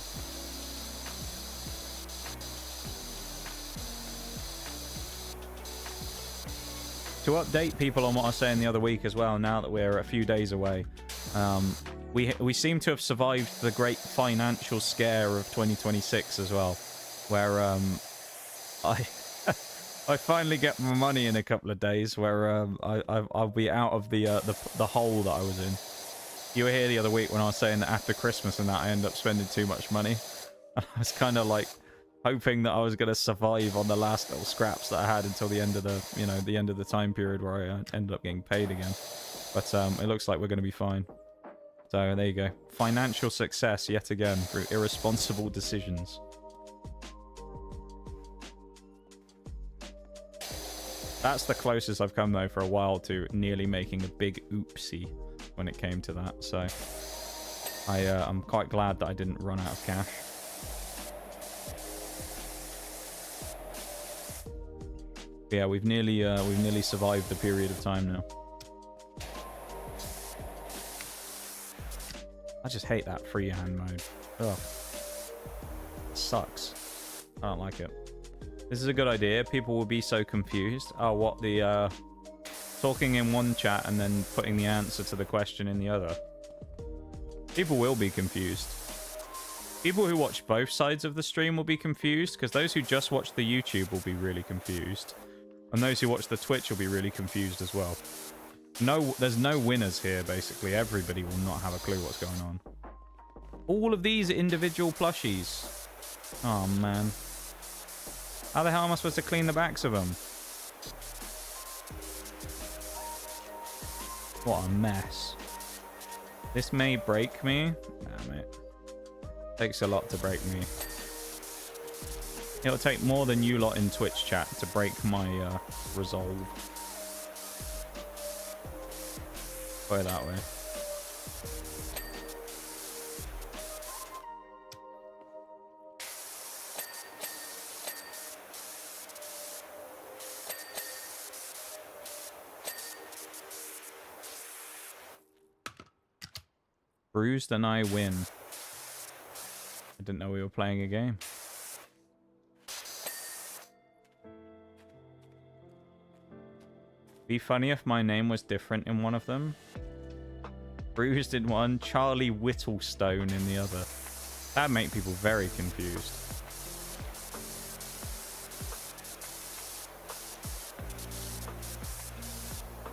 S1: To update people on what I was saying the other week as well, now that we're a few days away, we seem to have survived the great financial scare of 2026 as well, where I finally get my money in a couple of days, where I'll be out of the hole that I was in. You were here the other week when I was saying that after Christmas and that I end up spending too much money. I was kind of like hoping that I was going to survive on the last little scraps that I had until the end of the, you know, the end of the time period where I ended up getting paid again. But it looks like we're going to be fine. So there you go. Financial success yet again through irresponsible decisions. That's the closest I've come though for a while to nearly making a big oopsie when it came to that. So I'm quite glad that I didn't run out of cash. Yeah, we've nearly survived the period of time now. I just hate that freehand mode. Ugh. It sucks. I don't like it. This is a good idea. People will be so confused. Oh, what the talking in one chat and then putting the answer to the question in the other. People will be confused. People who watch both sides of the stream will be confused, because those who just watch the YouTube will be really confused. And those who watch the Twitch will be really confused as well. There's no winners here, basically. Everybody will not have a clue what's going on. All of these individual plushies. Oh, man. How the hell am I supposed to clean the backs of them? What a mess. This may break me. Damn it. Takes a lot to break me. It'll take more than you lot in Twitch chat to break my resolve. Put it that way. Bruised and I win. I didn't know we were playing a game. Be funny if my name was different in one of them. Bruised in one, Charlie Whittlestone in the other. That'd make people very confused.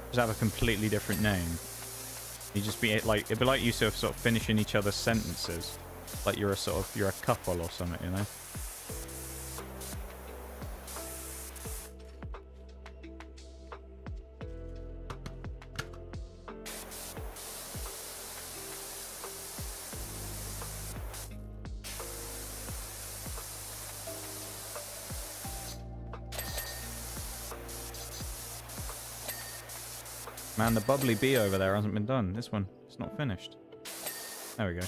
S1: Just have a completely different name. You just be like, it'd be like you sort of finishing each other's sentences, like you're a couple or something, you know. Man, the bubbly bee over there hasn't been done. This one, it's not finished. There we go.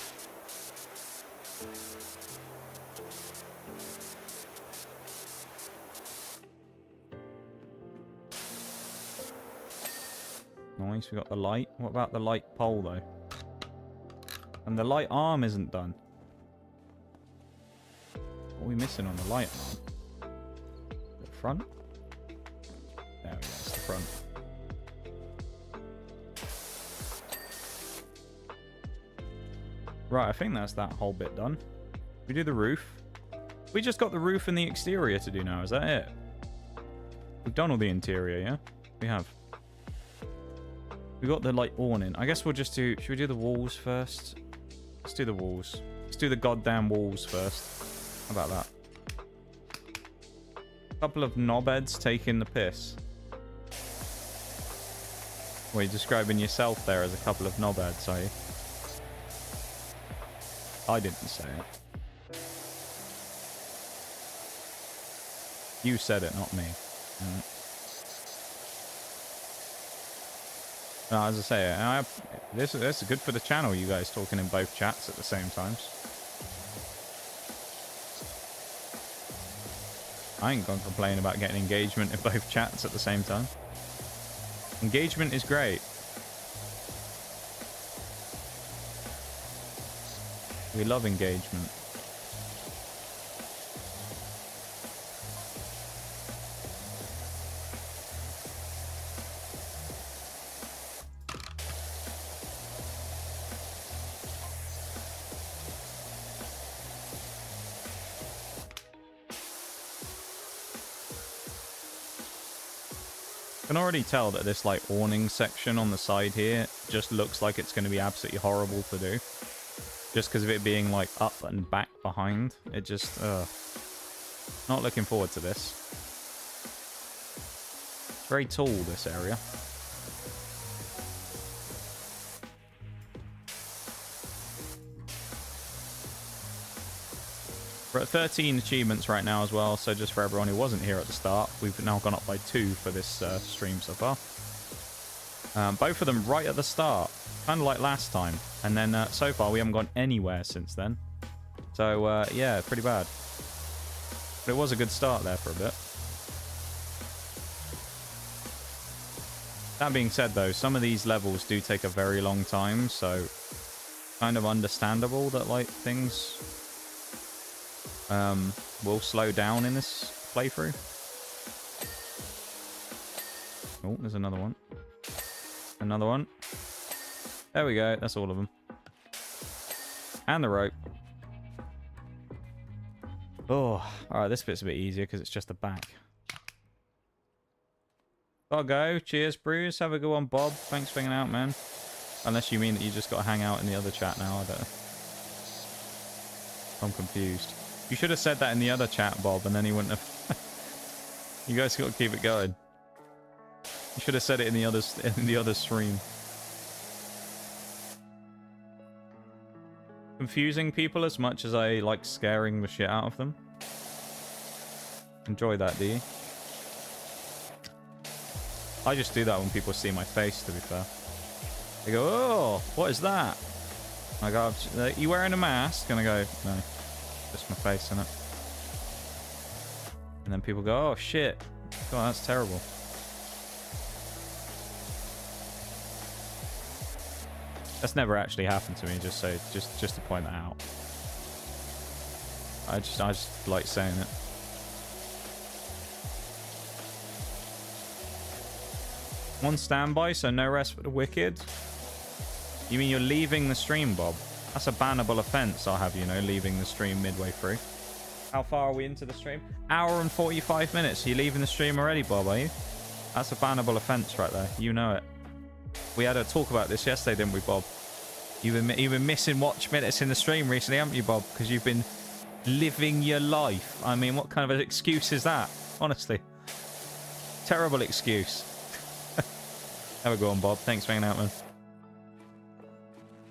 S1: Nice, we got the light. What about the light pole, though? And the light arm isn't done. What are we missing on the light arm? The front? There we go, it's the front. Right, I think that's that whole bit done. We do the roof. We just got the roof and the exterior to do now. Is that it? We've done all the interior, yeah? We have. We got the, like, awning. I guess we'll just do... Should we do the walls first? Let's do the walls. Let's do the goddamn walls first. How about that? A couple of knobheads taking the piss. Well, you're describing yourself there as a couple of knobheads, are you? I didn't say it. You said it, not me. No, as I say, this is good for the channel, you guys talking in both chats at the same times. I ain't gonna complain about getting engagement in both chats at the same time. Engagement is great. We love engagement. I can already tell that this like awning section on the side here just looks like it's going to be absolutely horrible to do. Just because of it being like up and back behind. It just, not looking forward to this. Very tall, this area. We're at 13 achievements right now as well, so just for everyone who wasn't here at the start, we've now gone up by 2 for this stream so far. Both of them right at the start, kind of like last time. And then so far we haven't gone anywhere since then. So yeah, pretty bad. But it was a good start there for a bit. That being said though, some of these levels do take a very long time, so kind of understandable that like things will slow down in this playthrough. Oh, there's another one. Another one. There we go. That's all of them. And the rope. Oh, alright. This bit's a bit easier because it's just the back. Gotta go. Cheers, Bruce. Have a good one, Bob. Thanks for hanging out, man. Unless you mean that you just got to hang out in the other chat now. I don't know. I'm confused. You should have said that in the other chat, Bob, and then he wouldn't have... You guys got to keep it going. You should have said it in the other stream. Confusing people as much as I like scaring the shit out of them. Enjoy that, do you? I just do that when people see my face, to be fair. They go, oh, what is that? I go, you wearing a mask? And I go, no, just my face, innit? And then people go, oh shit. God, that's terrible. That's never actually happened to me, just to point that out. I just like saying it. On standby, so no rest for the wicked. You mean you're leaving the stream, Bob? That's a bannable offense, I'll have you know, leaving the stream midway through. How far are we into the stream? Hour and 45 minutes. Are you leaving the stream already, Bob, are you? That's a bannable offense right there. You know it. We had a talk about this yesterday, didn't we, Bob? You've been missing watch minutes in the stream recently, haven't you, Bob? Because you've been living your life. I mean, what kind of an excuse is that? Honestly. Terrible excuse. Have a go on, Bob. Thanks for hanging out, man.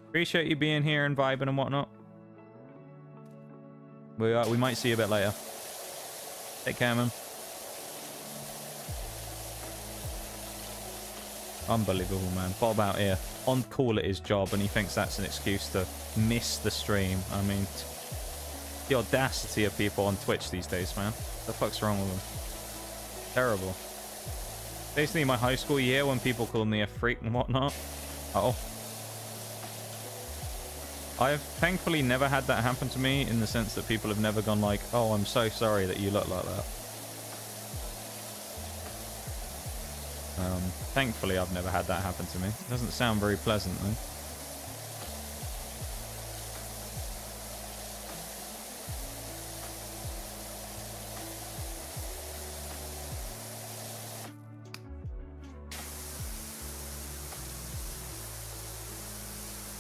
S1: Appreciate you being here and vibing and whatnot. We might see you a bit later. Take care, man. Unbelievable, man. Bob out here on call at his job, and he thinks that's an excuse to miss the stream. I mean, the audacity of people on Twitch these days, man. What the fuck's wrong with them? Terrible. Basically, my high school year when people called me a freak and whatnot. Oh. I've thankfully never had that happen to me, in the sense that people have never gone like, oh, I'm so sorry that you look like that. Thankfully, I've never had that happen to me. It doesn't sound very pleasant, though.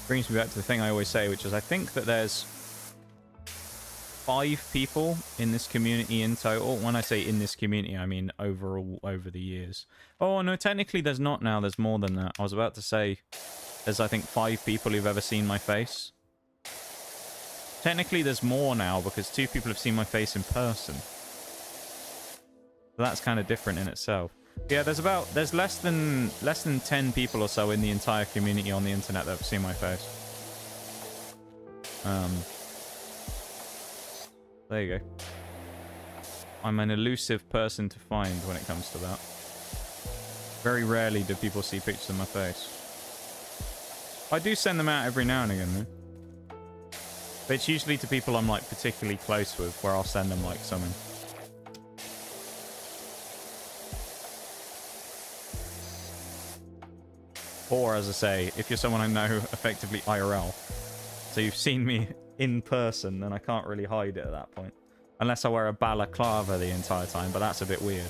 S1: Brings me back to the thing I always say, which is I think that there's 5 people in this community in total. When I say in this community, I mean overall over the years. Oh, no, technically there's not now. There's more than that. I was about to say there's, I think, 5 people who've ever seen my face. Technically there's more now because 2 people have seen my face in person. So that's kind of different in itself. Yeah, there's less than 10 people or so in the entire community on the internet that have seen my face. There you go. I'm an elusive person to find when it comes to that. Very rarely do people see pictures of my face. I do send them out every now and again, though. But it's usually to people I'm, like, particularly close with, where I'll send them, like, something. Or, as I say, if you're someone I know effectively IRL, so you've seen me in person, then I can't really hide it at that point. Unless I wear a balaclava the entire time, but that's a bit weird.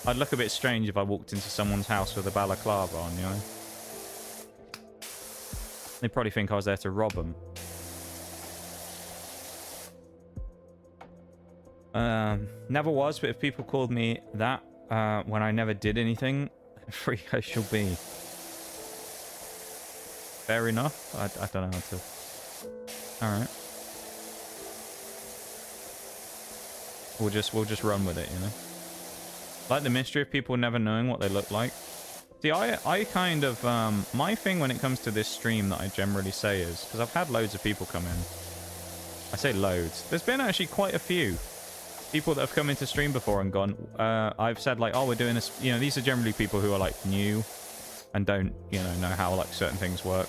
S1: I'd look a bit strange if I walked into someone's house with a balaclava on, you know? They'd probably think I was there to rob them. Never was, but if people called me that when I never did anything, free I shall be. Fair enough. I don't know how to... Alright. We'll just run with it, you know? Like the mystery of people never knowing what they look like. See, I kind of... my thing when it comes to this stream that I generally say is... Because I've had loads of people come in. I say loads. There's been actually quite a few people that have come into stream before and gone... I've said, like, oh, we're doing this... You know, these are generally people who are, like, new and don't, you know how, like, certain things work.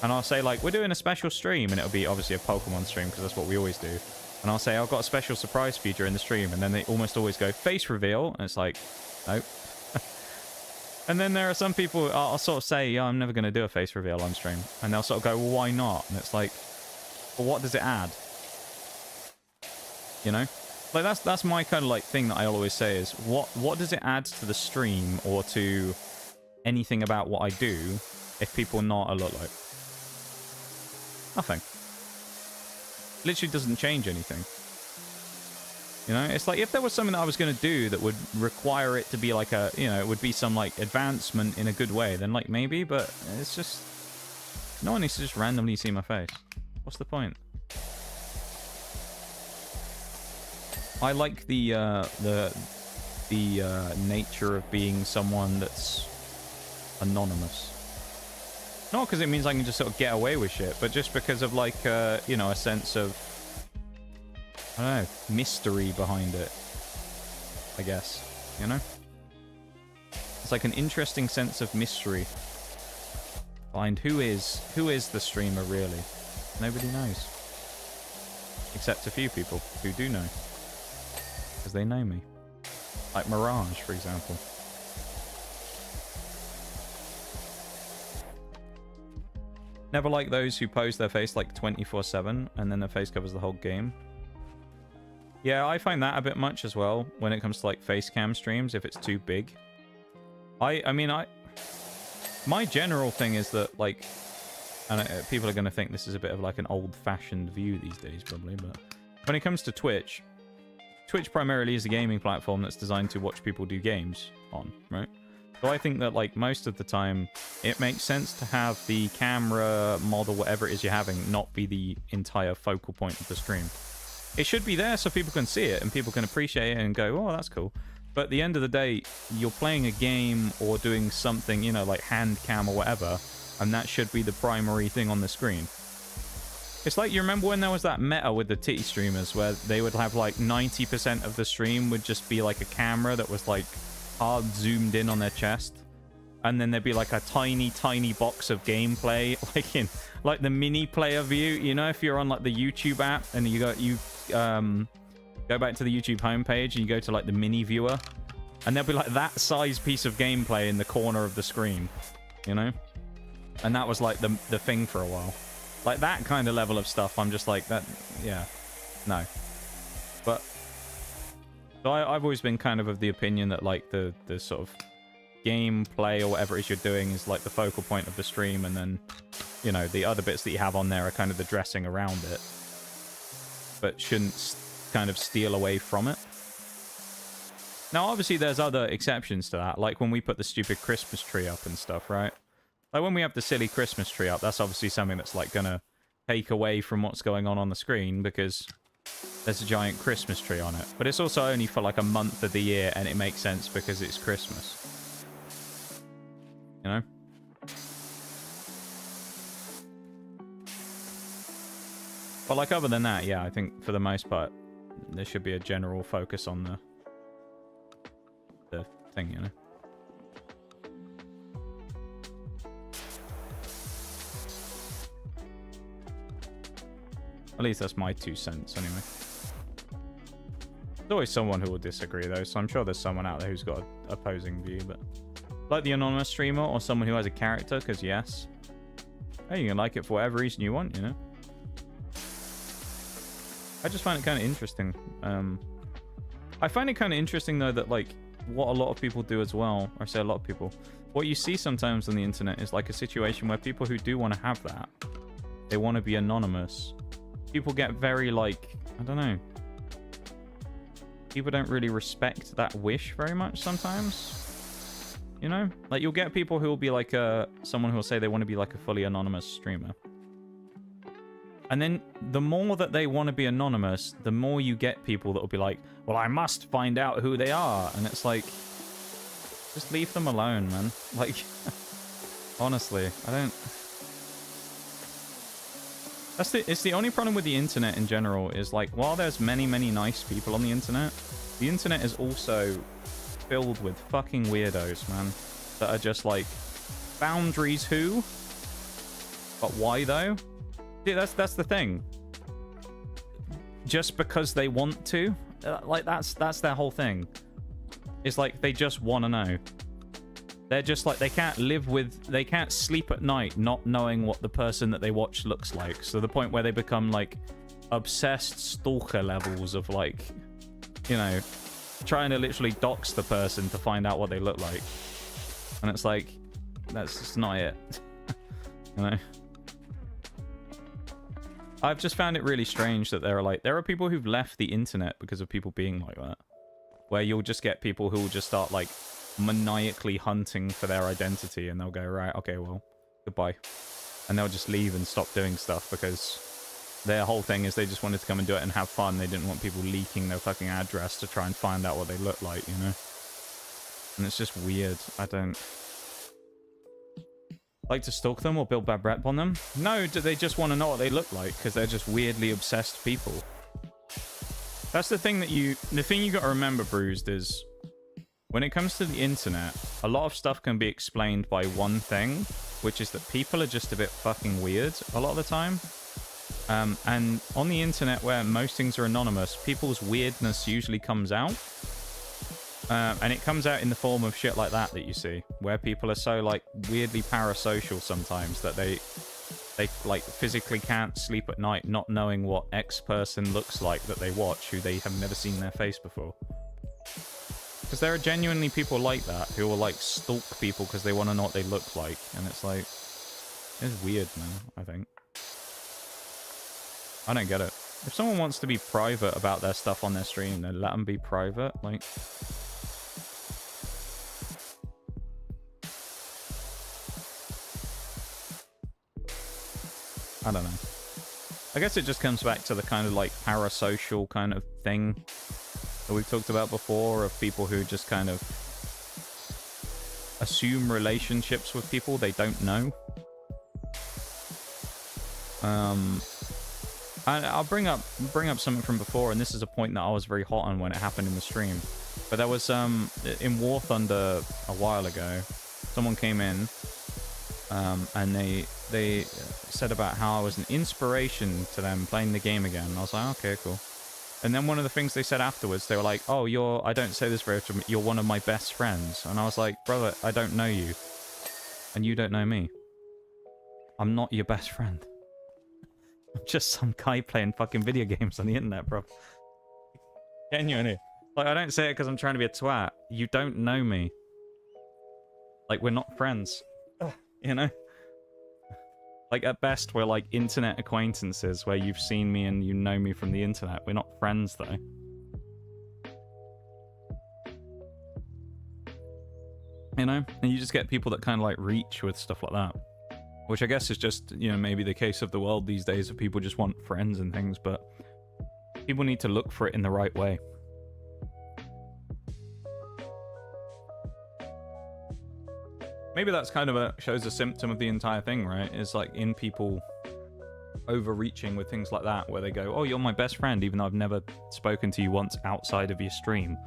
S1: And I'll say, like, we're doing a special stream, and it'll be obviously a Pokemon stream, because that's what we always do. And I'll say, I've got a special surprise for you during the stream, and then they almost always go, face reveal, and it's like, nope. And then there are some people, I'll sort of say, yeah, I'm never going to do a face reveal on stream. And they'll sort of go, well, why not? And it's like, well, what does it add? You know? Like, that's my kind of, like, thing that I always say is, what does it add to the stream, or to anything about what I do, if people know what I look like? Nothing. Literally doesn't change anything. You know, it's like if there was something that I was going to do that would require it to be like a, you know, it would be some like advancement in a good way, then like maybe, but it's just, no one needs to just randomly see my face. What's the point? I like the nature of being someone that's anonymous. Not because it means I can just sort of get away with shit, but just because of, like, you know, a sense of, I don't know, mystery behind it, I guess, you know? It's like an interesting sense of mystery. Find who is the streamer, really? Nobody knows. Except a few people who do know. Because they know me. Like Mirage, for example. Never like those who pose their face like 24/7 and then their face covers the whole game. Yeah, I find that a bit much as well when it comes to like face cam streams if it's too big. I mean, my general thing is that like, and people are going to think this is a bit of like an old-fashioned view these days probably, but when it comes to Twitch primarily is a gaming platform that's designed to watch people do games on, right? So I think that, like, most of the time, it makes sense to have the camera, model, whatever it is you're having, not be the entire focal point of the stream. It should be there so people can see it and people can appreciate it and go, oh, that's cool. But at the end of the day, you're playing a game or doing something, you know, like hand cam or whatever, and that should be the primary thing on the screen. It's like, you remember when there was that meta with the titty streamers where they would have, like, 90% of the stream would just be, like, a camera that was, like, hard zoomed in on their chest, and then there'd be like a tiny box of gameplay, like in like the mini player view, you know, if you're on like the YouTube app and you go back to the YouTube homepage and you go to like the mini viewer, and there'll be like that size piece of gameplay in the corner of the screen, you know, and that was like the thing for a while. Like that kind of level of stuff, I'm just like, that, yeah, no. But so I've always been kind of the opinion that, like, the sort of gameplay or whatever it is you're doing is, like, the focal point of the stream, and then, you know, the other bits that you have on there are kind of the dressing around it, but shouldn't kind of steal away from it. Now, obviously, there's other exceptions to that, like when we put the stupid Christmas tree up and stuff, right? Like, when we have the silly Christmas tree up, that's obviously something that's, like, gonna take away from what's going on the screen, because there's a giant Christmas tree on it. But it's also only for like a month of the year, and it makes sense because it's Christmas. You know? But like other than that, yeah, I think for the most part, there should be a general focus on the thing, you know? At least that's my 2 cents, anyway. There's always someone who will disagree, though, so I'm sure there's someone out there who's got an opposing view, but... Like the anonymous streamer or someone who has a character, because yes. Hey, you can like it for whatever reason you want, you know? I just find it kind of interesting. I find it kind of interesting, though, that, like, what a lot of people do as well, or I say a lot of people, what you see sometimes on the internet is, like, a situation where people who do want to have that, they want to be anonymous. People get very, like, I don't know. People don't really respect that wish very much sometimes. You know? Like, you'll get people who will be like someone who will say they want to be like a fully anonymous streamer. And then the more that they want to be anonymous, the more you get people that will be like, well, I must find out who they are. And it's like, just leave them alone, man. Like, honestly, I don't... It's the only problem with the internet in general is, like, while there's many, many nice people on the internet is also filled with fucking weirdos, man. That are just like, boundaries who? But why, though? Yeah, that's the thing. Just because they want to? Like, that's their whole thing. It's like, they just want to know. They're just like, they can't sleep at night not knowing what the person that they watch looks like. So the point where they become, like, obsessed stalker levels of, like, you know, trying to literally dox the person to find out what they look like. And it's like, that's just not it. You know? I've just found it really strange that there are people who've left the internet because of people being like that. Where you'll just get people who will just start, like, maniacally hunting for their identity, and they'll go, right, okay, well, goodbye. And they'll just leave and stop doing stuff because their whole thing is they just wanted to come and do it and have fun. They didn't want people leaking their fucking address to try and find out what they look like, you know? And it's just weird. I don't like to stalk them or build bad rep on them. No, they just want to know what they look like because they're just weirdly obsessed people. That's the thing you got to remember, Bruised, is when it comes to the internet, a lot of stuff can be explained by one thing, which is that people are just a bit fucking weird a lot of the time. And on the internet, where most things are anonymous, people's weirdness usually comes out. And it comes out in the form of shit like that you see, where people are so, like, weirdly parasocial sometimes that they like physically can't sleep at night not knowing what X person looks like that they watch, who they have never seen their face before. Because there are genuinely people like that who will, like, stalk people because they want to know what they look like. And it's like, it's weird, man, I think. I don't get it. If someone wants to be private about their stuff on their stream, then let them be private. Like, I don't know. I guess it just comes back to the kind of, like, parasocial kind of thing that we've talked about before, of people who just kind of assume relationships with people they don't know. I'll bring up something from before, and this is a point that I was very hot on when it happened in the stream. But there was in War Thunder a while ago, someone came in, and they said about how I was an inspiration to them playing the game again. And I was like, okay, cool. And then one of the things they said afterwards, they were like, oh, I don't say this very often, you're one of my best friends. And I was like, brother, I don't know you. And you don't know me. I'm not your best friend. I'm just some guy playing fucking video games on the internet, bro. Genuinely. Like, I don't say it because I'm trying to be a twat. You don't know me. Like, we're not friends. You know? Like, at best, we're like internet acquaintances where you've seen me and you know me from the internet. We're not friends, though. You know? And you just get people that kind of, like, reach with stuff like that. Which I guess is just, you know, maybe the case of the world these days, of people just want friends and things, but People need to look for it in the right way. Maybe that's kind of shows a symptom of the entire thing, right? It's like in people overreaching with things like that, where they go, oh, you're my best friend, even though I've never spoken to you once outside of your stream.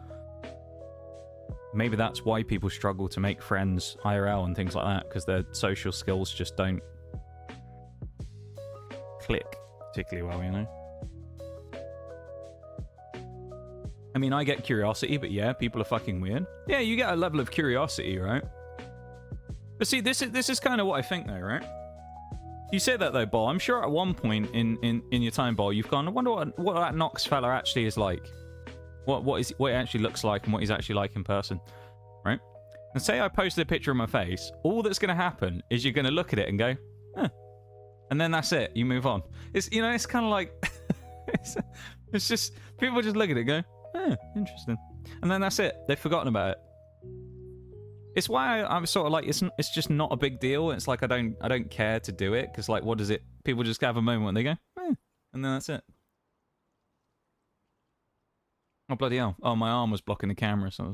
S1: Maybe that's why people struggle to make friends IRL and things like that, because their social skills just don't click particularly well, you know? I mean, I get curiosity, but yeah, people are fucking weird. Yeah, you get a level of curiosity, right? But see, this is kind of what I think, though, right? You say that, though, Bol. I'm sure at one point in your time, Bol, you've gone, I wonder what that Nox fella actually is like. What it actually looks like and what he's actually like in person, right? And say I posted a picture of my face, all that's going to happen is you're going to look at it and go, huh. And then that's it. You move on. It's, you know, it's kind of like, it's just, people just look at it and go, interesting. And then that's it. They've forgotten about it. It's why I'm sort of like, it's just not a big deal. It's like I don't care to do it, because like, what is it? People just have a moment when they go, and then that's it. Oh, bloody hell. Oh, my arm was blocking the camera, so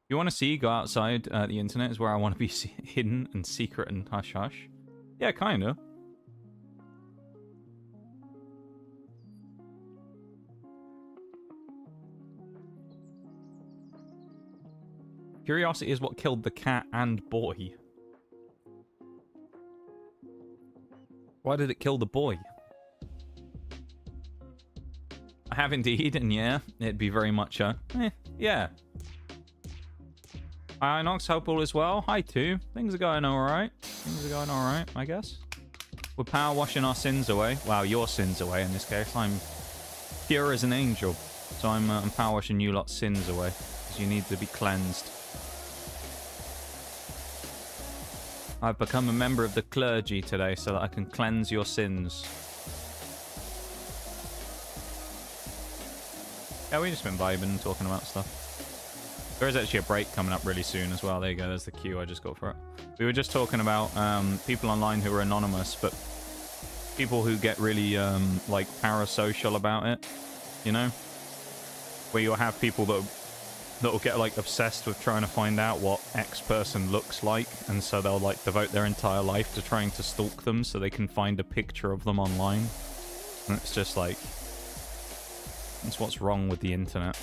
S1: you want to see, go outside the internet is where I want to be hidden and secret and hush-hush. Yeah, kind of. Curiosity is what killed the cat and boy. Why did it kill the boy? I have indeed, and yeah, it'd be very much a, yeah. Hi, Inox, hope all is well. Hi, too. Things are going alright. Things are going alright, I guess. We're power washing our sins away. Wow, your sins away in this case. I'm pure as an angel. So I'm power washing you lot's sins away, because you need to be cleansed. I've become a member of the clergy today so that I can cleanse your sins. Yeah, we've just been vibing and talking about stuff. There is actually a break coming up really soon as well. There you go, there's the cue I just got for it. We were just talking about people online who are anonymous, but people who get really like parasocial about it, you know? Where you'll have people that'll get like obsessed with trying to find out what X person looks like, and so they'll like devote their entire life to trying to stalk them so they can find a picture of them online. And it's just like, it's what's wrong with the internet.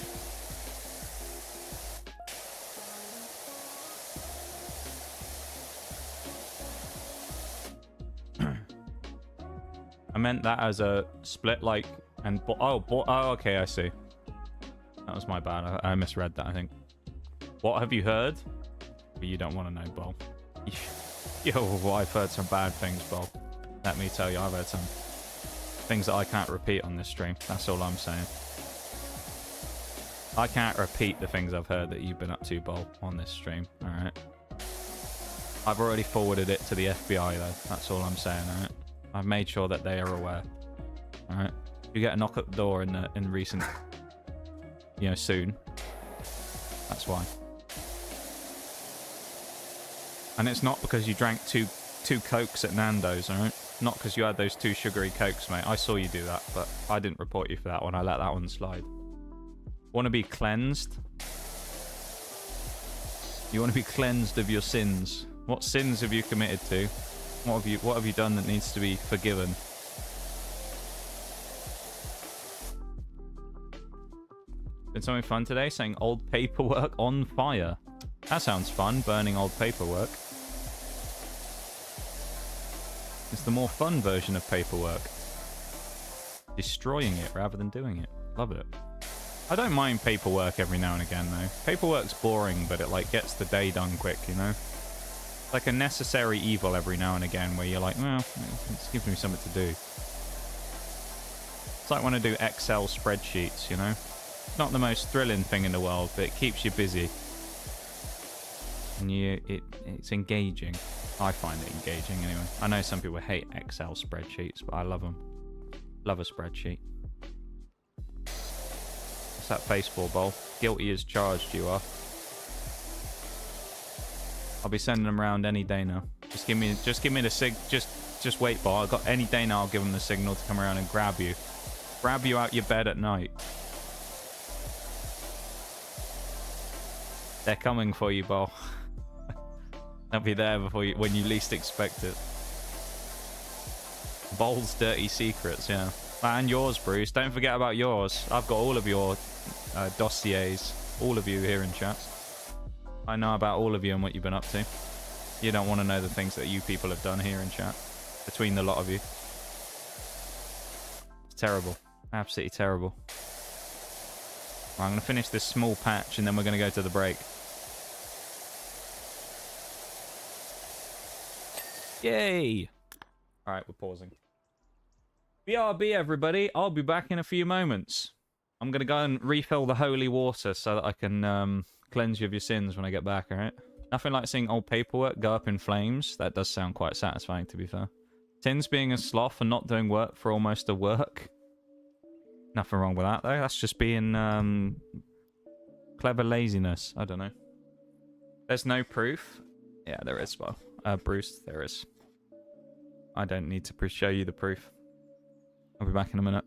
S1: I meant that as a split like and oh okay, I see. That was my bad. I misread that, I think. What have you heard? But you don't want to know, Bol. Yo, I've heard some bad things, Bol. Let me tell you, I've heard some things that I can't repeat on this stream. That's all I'm saying. I can't repeat the things I've heard that you've been up to, Bol, on this stream. Alright. I've already forwarded it to the FBI, though. That's all I'm saying, alright? I've made sure that they are aware. Alright? You get a knock at the door in recent... You know, soon. That's why. And it's not because you drank two Cokes at Nando's, alright? Not because you had those 2 sugary Cokes, mate. I saw you do that, but I didn't report you for that one. I let that one slide. Want to be cleansed? You want to be cleansed of your sins. What sins have you committed to? What have you done that needs to be forgiven? Been something fun today? Saying old paperwork on fire. That sounds fun, burning old paperwork. It's the more fun version of paperwork. Destroying it rather than doing it. Love it. I don't mind paperwork every now and again, though. Paperwork's boring, but it, like, gets the day done quick, you know? Like a necessary evil every now and again, where you're like, well, it's giving me something to do. It's like when I do Excel spreadsheets, you know? It's not the most thrilling thing in the world, but it keeps you busy. And it's engaging. I find it engaging, anyway. I know some people hate Excel spreadsheets, but I love them. Love a spreadsheet. What's that face for, Bol? Guilty as charged, you are. I'll be sending them around any day now. Just give me the sig. Just wait, Bol. I got any day now. I'll give them the signal to come around and grab you. Grab you out your bed at night. They're coming for you, Bo. They'll be there before you, when you least expect it. Bol's dirty secrets, yeah. And yours, Bruce. Don't forget about yours. I've got all of your dossiers. All of you here in chat. I know about all of you and what you've been up to. You don't want to know the things that you people have done here in chat. Between the lot of you. It's terrible. Absolutely terrible. Right, I'm going to finish this small patch and then we're going to go to the break. Yay! Alright, we're pausing. BRB, everybody. I'll be back in a few moments. I'm going to go and refill the holy water so that I can cleanse you of your sins when I get back, alright? Nothing like seeing old paperwork go up in flames. That does sound quite satisfying, to be fair. Tins being a sloth and not doing work for almost a work. Nothing wrong with that, though. That's just being clever laziness. I don't know. There's no proof. Yeah, there is, well. Bruce, there is. I don't need to show you the proof. I'll be back in a minute.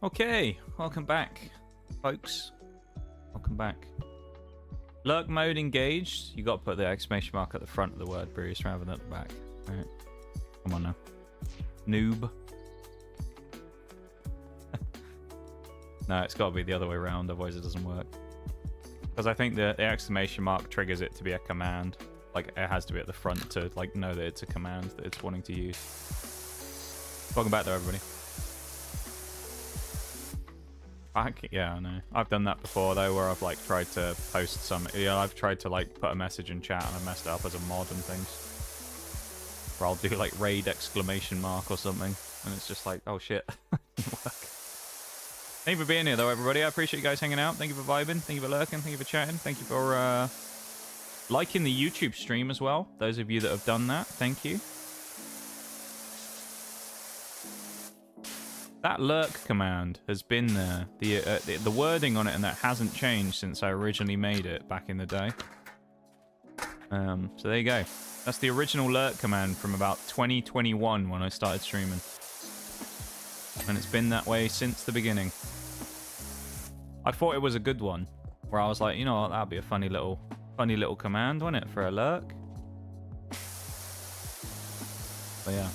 S1: Okay, welcome back, folks. Welcome back. Lurk mode engaged. You got to put the exclamation mark at the front of the word, Bruce, rather than at the back. All right. Come on now. Noob. No, it's got to be the other way around, otherwise it doesn't work. Because I think the exclamation mark triggers it to be a command. Like, it has to be at the front to, like, know that it's a command that it's wanting to use. Welcome back there, everybody. Yeah, I know. I've done that before, though, where I've, like, tried to post some... Yeah, I've tried to, like, put a message in chat and I messed it up as a mod and things. Or I'll do, like, raid exclamation mark or something. And it's just like, oh, shit. Didn't work. Thank you for being here, though, everybody. I appreciate you guys hanging out. Thank you for vibing. Thank you for lurking. Thank you for chatting. Thank you for liking the YouTube stream as well. Those of you that have done that, thank you. That lurk command has been there. The wording on it and that hasn't changed since I originally made it back in the day. So there you go. That's the original lurk command from about 2021 when I started streaming. And it's been that way since the beginning. I thought it was a good one, where I was like, you know what, that'd be a funny little command, wouldn't it, for a lurk? But yeah.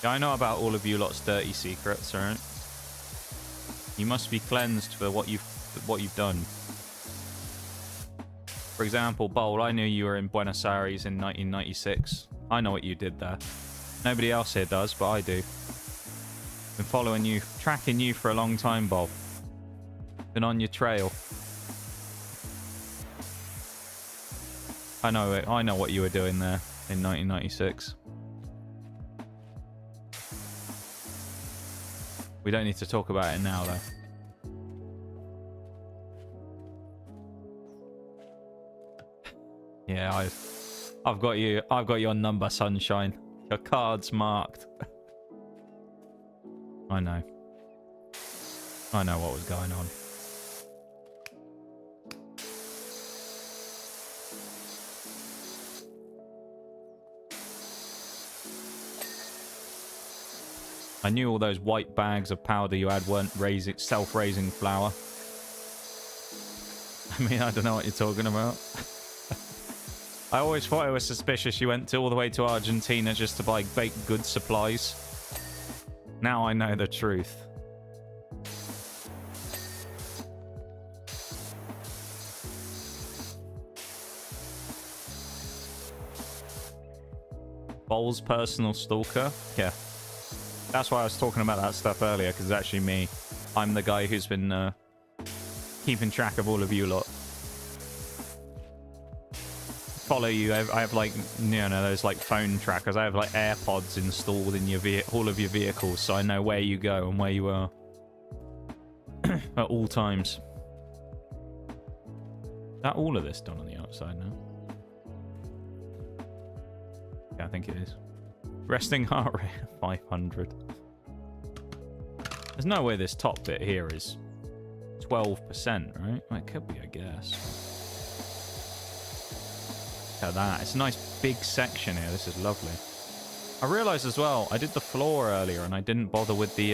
S1: Yeah, I know about all of you lot's dirty secrets, alright? You must be cleansed for what you've done. For example, Bowl, I knew you were in Buenos Aires in 1996. I know what you did there. Nobody else here does, but I do. Been following you, tracking you for a long time, Bowl. Been on your trail. I know what you were doing there in 1996. We don't need to talk about it now, though. Yeah, I've got you. I've got your number, Sunshine. Your card's marked. I know. I know what was going on. I knew all those white bags of powder you had weren't self-raising flour. I mean, I don't know what you're talking about. I always thought it was suspicious you went all the way to Argentina just to buy baked goods supplies. Now I know the truth. Bowl's personal stalker? Yeah. That's why I was talking about that stuff earlier, because it's actually me. I'm the guy who's been keeping track of all of you lot. Follow you. I have like, you know, those like phone trackers. I have like AirPods installed in all of your vehicles, so I know where you go and where you are at all times. Is that all of this done on the outside now? Yeah, I think it is. Resting heart rate 500. There's no way this top bit here is 12%, right? Well, it could be, I guess. Look at that. It's a nice big section here. This is lovely. I realised as well, I did the floor earlier and I didn't bother with the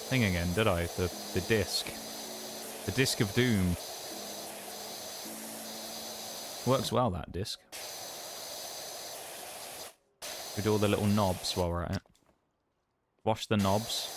S1: thing again, did I? The disc. The disc of doom. Works well, that disc. We do all the little knobs while we're at it. Wash the knobs.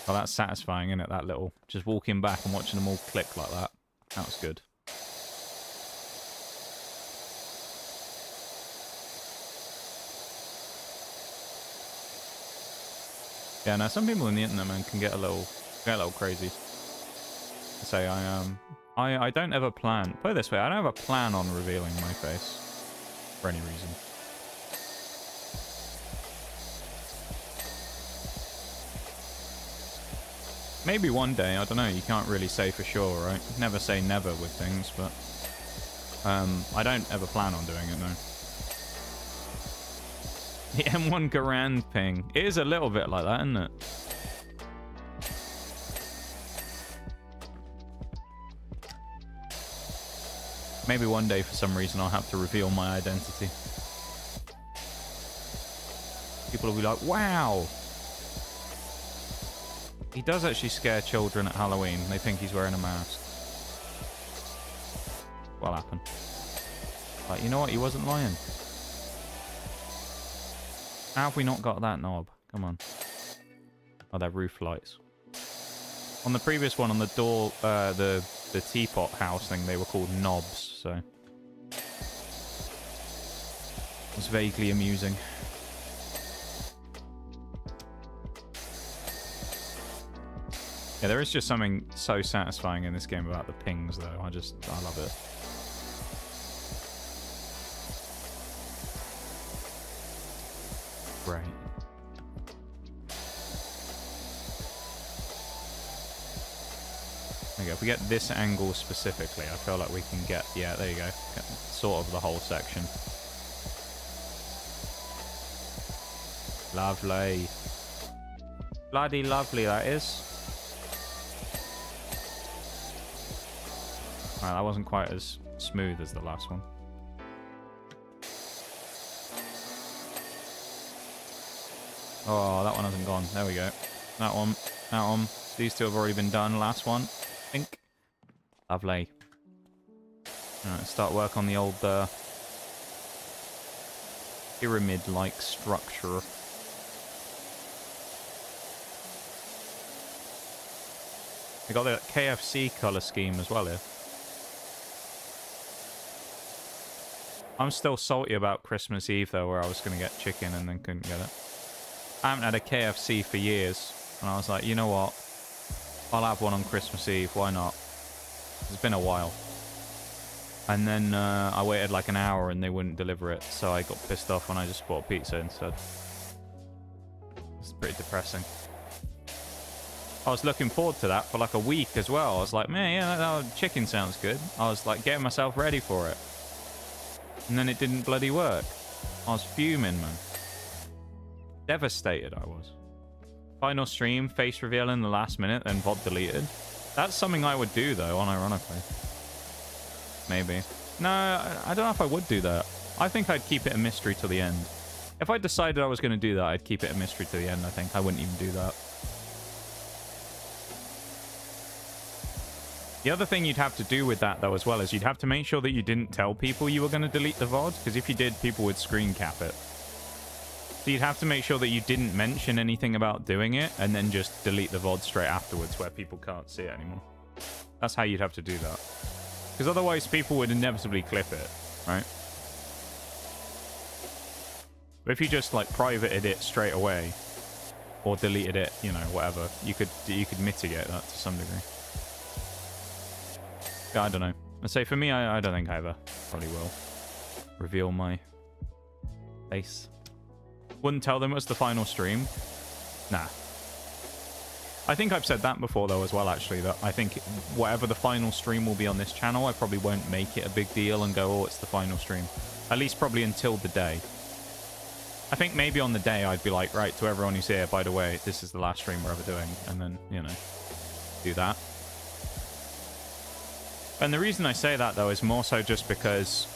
S1: Oh, that's satisfying, isn't it? That little... Just walking back and watching them all click like that. That was good. Yeah, now some people on the internet, man, can get a little crazy. Say I don't ever plan. Put it this way, I don't ever plan on revealing my face for any reason. Maybe one day, I don't know. You can't really say for sure, right? Never say never with things, but I don't ever plan on doing it, no. The M1 Garand ping. It is a little bit like that, isn't it? Maybe one day, for some reason, I'll have to reveal my identity. People will be like, wow! He does actually scare children at Halloween. They think he's wearing a mask. What'll happen? Like, you know what? He wasn't lying. How have we not got that knob? Come on. Oh, they're roof lights. On the previous one, on the door, the teapot house thing, they were called knobs, so... It was vaguely amusing.
S2: Yeah, there is just something so satisfying in this game about the pings, though. I love it. Right. There you go. If we get this angle specifically, I feel like we can get... Yeah, there you go. Get sort of the whole section. Lovely. Bloody lovely, that is. Right, that wasn't quite as smooth as the last one. Oh, that one hasn't gone. There we go. That one. That one. These two have already been done. Last one. I think. Lovely. Alright, let's start work on the old pyramid-like structure. We got the KFC colour scheme as well here. I'm still salty about Christmas Eve, though, where I was going to get chicken and then couldn't get it. I haven't had a KFC for years, and I was like, you know what? I'll have one on Christmas Eve. Why not? It's been a while. And then I waited like an hour and they wouldn't deliver it, so I got pissed off and I just bought pizza instead. It's pretty depressing. I was looking forward to that for like a week as well. I was like, man, yeah, that chicken sounds good. I was like getting myself ready for it. And then it didn't bloody work. I was fuming, man. Devastated I was. Final stream, face reveal in the last minute, then VOD deleted. That's something I would do, though, unironically. Maybe. No, I don't know if I would do that. I think I'd keep it a mystery till the end. If I decided I was going to do that, I'd keep it a mystery till the end, I think. I wouldn't even do that. The other thing you'd have to do with that, though, as well, is you'd have to make sure that you didn't tell people you were going to delete the VOD, because if you did, people would screen cap it. So you'd have to make sure that you didn't mention anything about doing it, and then just delete the VOD straight afterwards, where people can't see it anymore. That's how you'd have to do that. Because otherwise, people would inevitably clip it, right? But if you just, like, privated it straight away, or deleted it, you know, whatever, you could mitigate that to some degree. I don't know. Let's say for me, I don't think I ever probably will reveal my face. Wouldn't tell them it was the final stream. Nah. I think I've said that before, though, as well, actually, that I think whatever the final stream will be on this channel, I probably won't make it a big deal and go, oh, it's the final stream. At least probably until the day. I think maybe on the day I'd be like, right, to everyone who's here, by the way, this is the last stream we're ever doing. And then, you know, do that. And the reason I say that, though, is more so just because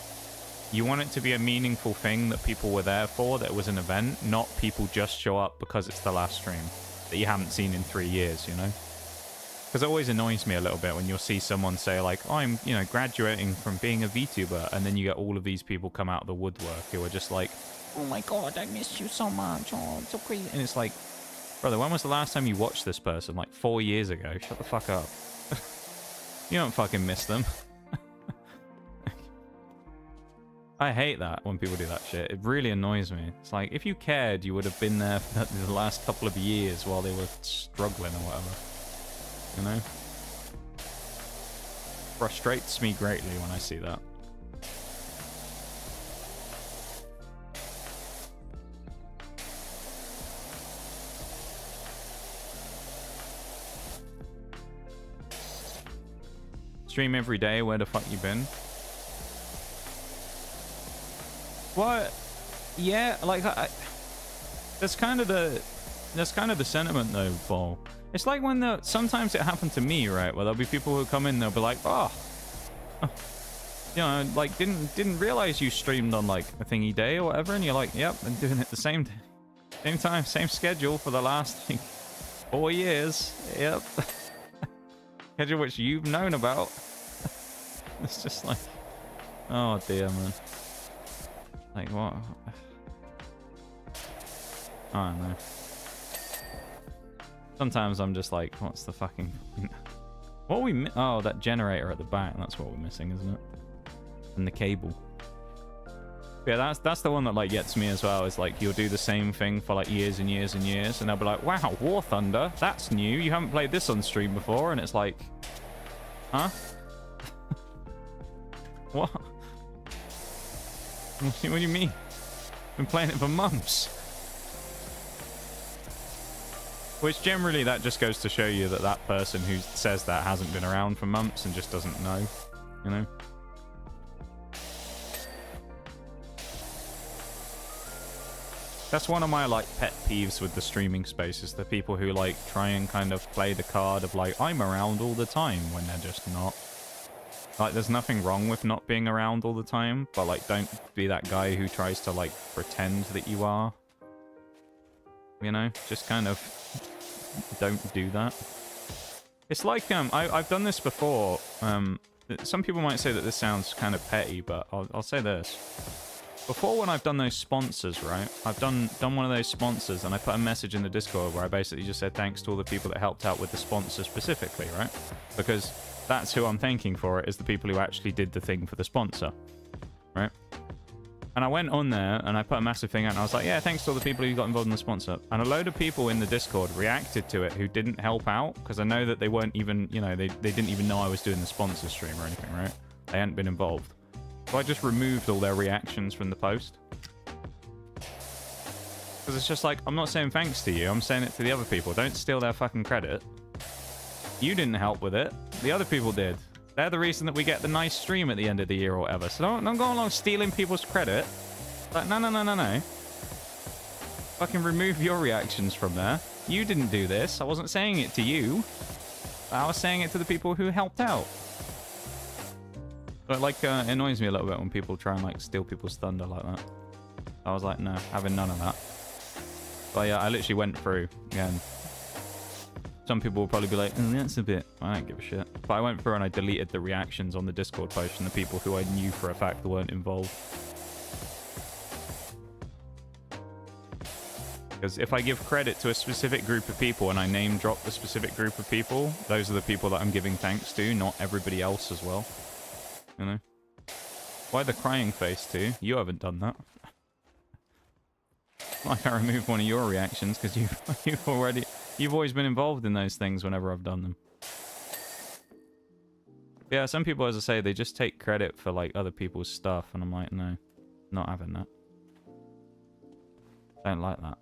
S2: you want it to be a meaningful thing that people were there for, that it was an event, not people just show up because it's the last stream that you haven't seen in 3 years, you know? Because it always annoys me a little bit when you'll see someone say, like, oh, I'm, you know, graduating from being a VTuber, and then you get all of these people come out of the woodwork who are just like, oh my god, I missed you so much, oh, it's so crazy. And it's like, brother, when was the last time you watched this person? Like 4 years ago. Shut the fuck up. You don't fucking miss them. I hate that when people do that shit. It really annoys me. It's like, if you cared, you would have been there for the last couple of years while they were struggling or whatever. You know? Frustrates me greatly when I see that. Stream every day, where the fuck you been? What? Yeah, like that's kind of the sentiment though, Paul. It's like when sometimes it happened to me, right? Where there'll be people who come in, they'll be like, oh, you know, like didn't realize you streamed on like a thingy day or whatever, and you're like, yep, been doing it the same time, same schedule for the last like, 4 years. Yep. Schedule which you've known about. It's just like, oh dear, man. Like what? I don't know. Sometimes I'm just like, what's the fucking... What are we... Oh, that generator at the back. That's what we're missing, isn't it? And the cable. Yeah, that's the one that like gets me as well. Is like you'll do the same thing for like years and years and years, and they'll be like, "Wow, War Thunder, that's new. You haven't played this on stream before," and it's like, huh? What? What do you mean? Been playing it for months. Which generally that just goes to show you that that person who says that hasn't been around for months and just doesn't know, you know? That's one of my like pet peeves with the streaming space, is the people who like try and kind of play the card of like, I'm around all the time, when they're just not. Like, there's nothing wrong with not being around all the time, but like, don't be that guy who tries to like pretend that you are. You know, just kind of don't do that. It's like, I've done this before. Some people might say that this sounds kind of petty, but I'll say this. Before, when I've done those sponsors, right? I've done one of those sponsors, and I put a message in the Discord where I basically just said thanks to all the people that helped out with the sponsor specifically, right? Because that's who I'm thanking for it, is the people who actually did the thing for the sponsor, right? And I went on there, and I put a massive thing out, and I was like, yeah, thanks to all the people who got involved in the sponsor. And a load of people in the Discord reacted to it who didn't help out, because I know that they weren't even, you know, they didn't even know I was doing the sponsor stream or anything, right? They hadn't been involved. So I just removed all their reactions from the post. Because it's just like, I'm not saying thanks to you, I'm saying it to the other people. Don't steal their fucking credit. You didn't help with it. The other people did. They're the reason that we get the nice stream at the end of the year or whatever. So don't go along stealing people's credit. Like, no. Fucking remove your reactions from there. You didn't do this. I wasn't saying it to you. I was saying it to the people who helped out. But like, it annoys me a little bit when people try and like steal people's thunder like that. I was like, no, having none of that. But yeah, I literally went through again. Some people will probably be like, oh, that's a bit... I don't give a shit. But I went through and I deleted the reactions on the Discord post and the people who I knew for a fact weren't involved. Because if I give credit to a specific group of people and I name drop the specific group of people, those are the people that I'm giving thanks to, not everybody else as well. You know? Why the crying face too? You haven't done that. Like, I removed one of your reactions because you've always been involved in those things whenever I've done them. Yeah, some people, as I say, they just take credit for like other people's stuff, and I'm like, no, not having that. Don't like that.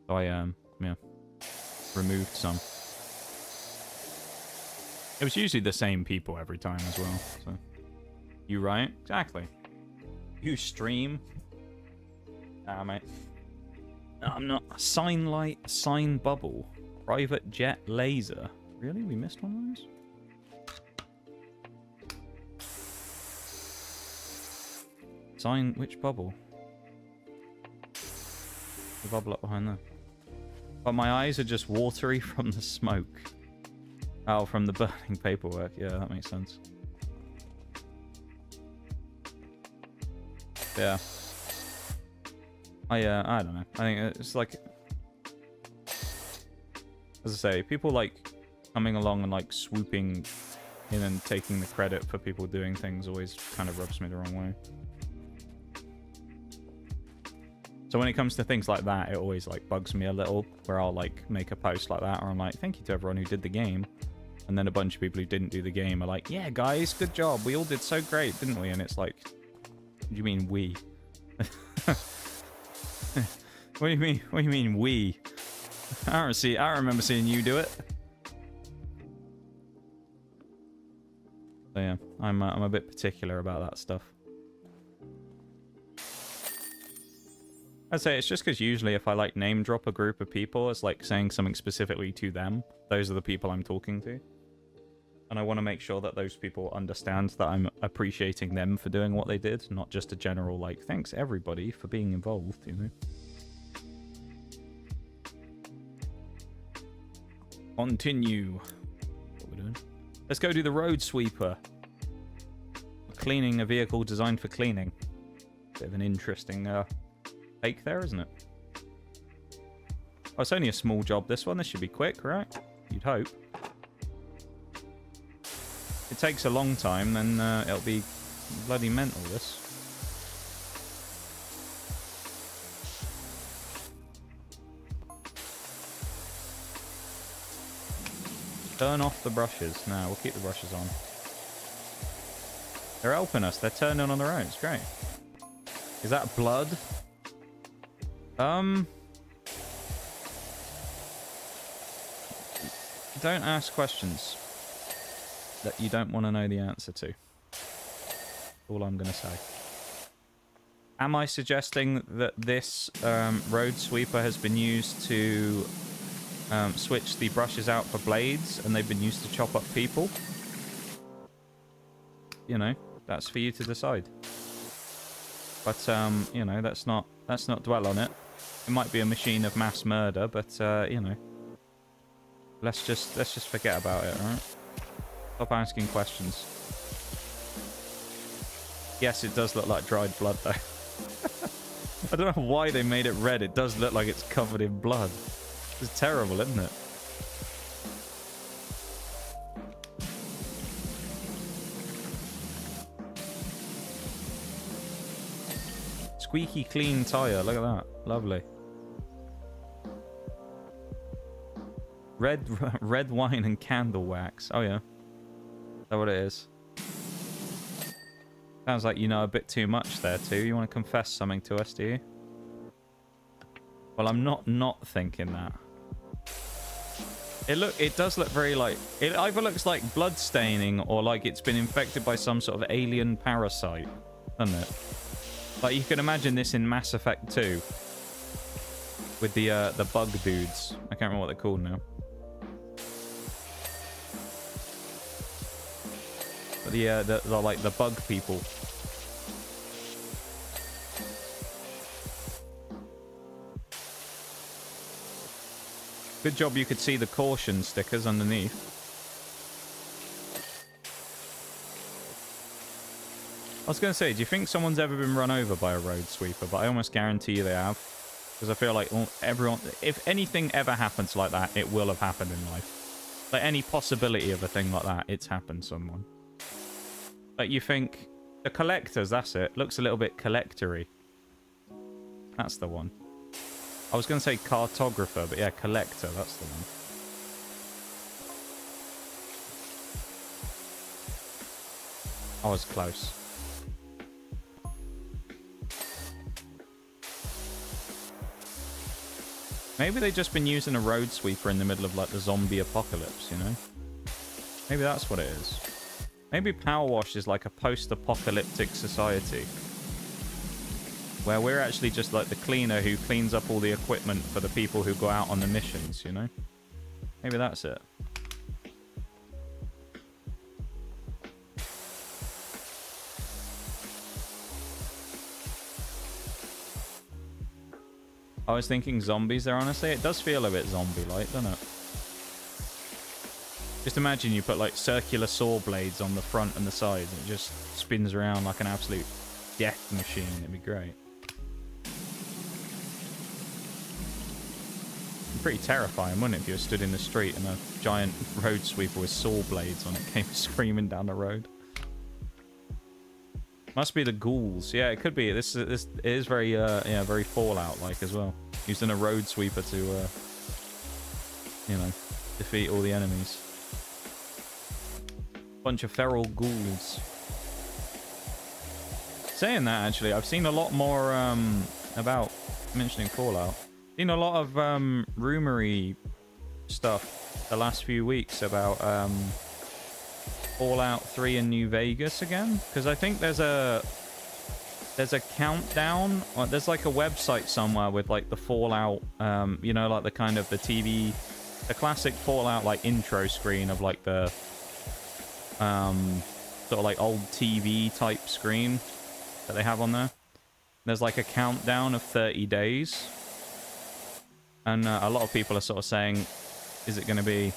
S2: So I yeah, removed some. It was usually the same people every time as well. So you right? Exactly. You stream. Nah, mate. No, I'm not. Sign light, sign bubble, private jet laser. Really? We missed one of those? Sign which bubble? The bubble up behind there. But my eyes are just watery from the smoke. Oh, from the burning paperwork. Yeah, that makes sense. Yeah. I don't know. I think it's like... As I say, people like coming along and like swooping in and taking the credit for people doing things always kind of rubs me the wrong way. So when it comes to things like that, it always like bugs me a little, where I'll like make a post like that, or I'm like, thank you to everyone who did the game. And then a bunch of people who didn't do the game are like, yeah, guys, good job. We all did so great, didn't we? And it's like, what do you mean we? What do you mean? What do you mean we? I don't remember seeing you do it. So yeah, I'm a bit particular about that stuff. I'd say it's just because usually if I like name drop a group of people, it's like saying something specifically to them. Those are the people I'm talking to. And I want to make sure that those people understand that I'm appreciating them for doing what they did, not just a general like, thanks everybody for being involved, you know? Continue. What we're doing. Let's go do the road sweeper. Cleaning a vehicle designed for cleaning. Bit of an interesting take there, isn't it? Oh, it's only a small job, this one. This should be quick, right? You'd hope. If it takes a long time, then it'll be Bloody mental, this. Turn off the brushes. No, we'll keep the brushes on. They're helping us. They're turning on their own. It's great. Is that blood? Don't ask questions that you don't want to know the answer to. All I'm going to say. Am I suggesting that this road sweeper has been used to switch the brushes out for blades and they've been used to chop up people? You know, that's for you to decide. But you know, let's not dwell on it. It might be a machine of mass murder, but you know, let's just forget about it, alright? Stop asking questions. Yes, it does look like dried blood though. I don't know why they made it red. It does look like it's covered in blood. It's terrible, isn't it? Squeaky clean tire. Look at that. Lovely. Red wine and candle wax. Oh yeah. Is that what it is? Sounds like you know a bit too much there too. You want to confess something to us, do you? Well, I'm not thinking that. It does look very like... It either looks like blood staining or like it's been infected by some sort of alien parasite. Doesn't it? Like, you can imagine this in Mass Effect 2. With the bug dudes. I can't remember what they're called now. But the like, the bug people. Good job you could see the caution stickers underneath. I was going to say, do you think someone's ever been run over by a road sweeper? But I almost guarantee you they have. Because I feel like everyone... If anything ever happens like that, it will have happened in life. Like, any possibility of a thing like that, it's happened to someone. Like, you think... The collectors, that's it. Looks a little bit collector-y. That's the one. I was going to say cartographer, but yeah, collector, that's the one. I was close. Maybe they've just been using a road sweeper in the middle of, like, the zombie apocalypse, you know? Maybe that's what it is. Maybe Power Wash is like a post-apocalyptic society. Where we're actually just like the cleaner who cleans up all the equipment for the people who go out on the missions, you know? Maybe that's it. I was thinking zombies there, honestly. It does feel a bit zombie-like, doesn't it? Just imagine you put like circular saw blades on the front and the sides and it just spins around like an absolute death machine. It'd be great. Pretty terrifying, wouldn't it, if you were stood in the street and a giant road sweeper with saw blades on it came screaming down the road. Must be the ghouls. Yeah, it could be. This it is very yeah, very Fallout like as well. Using a road sweeper to you know, defeat all the enemies. Bunch of feral ghouls. Saying that, actually, I've seen a lot more about mentioning Fallout. Seen a lot of rumory stuff the last few weeks about Fallout 3 in New Vegas again, because I think there's a countdown, or there's like a website somewhere with like the Fallout you know, like the kind of the classic Fallout like intro screen of like the sort of like old TV type screen that they have on there. There's like a countdown of 30 days. And a lot of people are sort of saying, is it going to be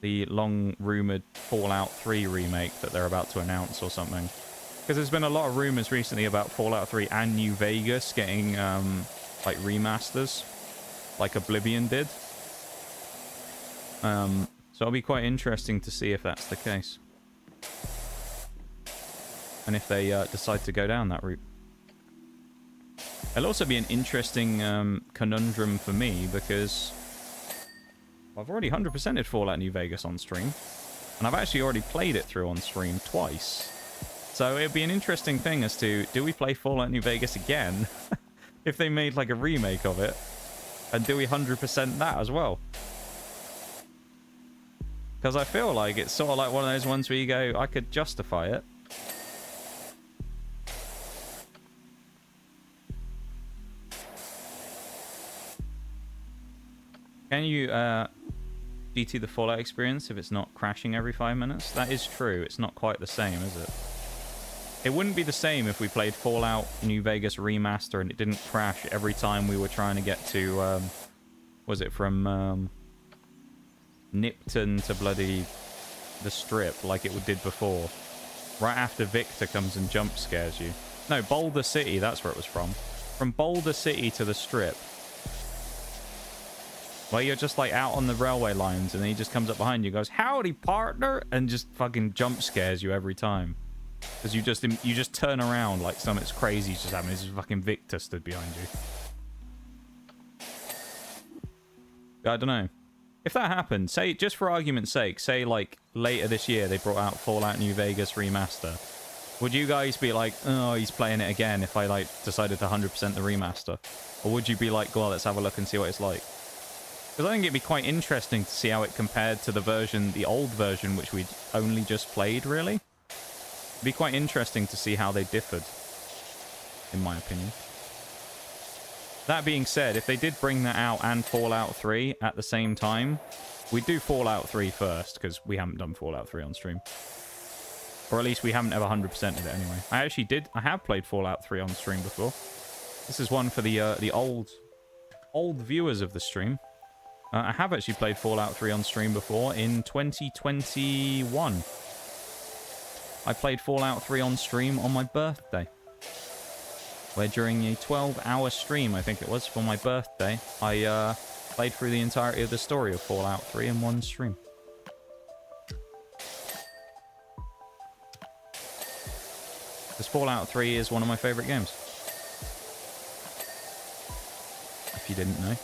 S2: the long-rumoured Fallout 3 remake that they're about to announce or something? Because there's been a lot of rumours recently about Fallout 3 and New Vegas getting, like, remasters, like Oblivion did. So it'll be quite interesting to see if that's the case.
S1: and if they decide to go down that route. It'll also be an interesting conundrum for me, because I've already 100%ed Fallout New Vegas on stream, and I've actually already played it through on stream twice. So it'd be an interesting thing as to, do we play Fallout New Vegas again if they made like a remake of it, and do we 100% that as well? Because I feel like it's sort of like one of those ones where you go, I could justify it. Can you GT the Fallout experience if it's not crashing every 5 minutes? That is true. It's not quite the same, is it? It wouldn't be the same if we played Fallout New Vegas Remaster and it didn't crash every time we were trying to get to, was it from Nipton to bloody the Strip like it did before. Right after Victor comes and jump scares you. No, Boulder City, that's where it was from. From Boulder City to the Strip. Where you're just like out on the railway lines and then he just comes up behind you and goes, "Howdy, partner," and just fucking jump scares you every time. Because you just turn around like something's crazy just happening. This is fucking Victor stood behind you. I don't know. If that happened, say, just for argument's sake, say like later this year they brought out Fallout New Vegas Remaster. Would you guys be like, oh, he's playing it again if I like decided to 100% the remaster? Or would you be like, well, let's have a look and see what it's like? Because I think it'd be quite interesting to see how it compared to the old version, which we'd only just played, really. It'd be quite interesting to see how they differed, in my opinion. That being said, if they did bring that out and Fallout 3 at the same time, we'd do Fallout 3 first, because we haven't done Fallout 3 on stream. Or at least we haven't ever 100%ed it anyway. I have played Fallout 3 on stream before. This is one for the old viewers of the stream. I have actually played Fallout 3 on stream before in 2021. I played Fallout 3 on stream on my birthday. Where during a 12-hour stream, I think it was, for my birthday, I played through the entirety of the story of Fallout 3 in one stream. Because Fallout 3 is one of my favourite games. If you didn't know.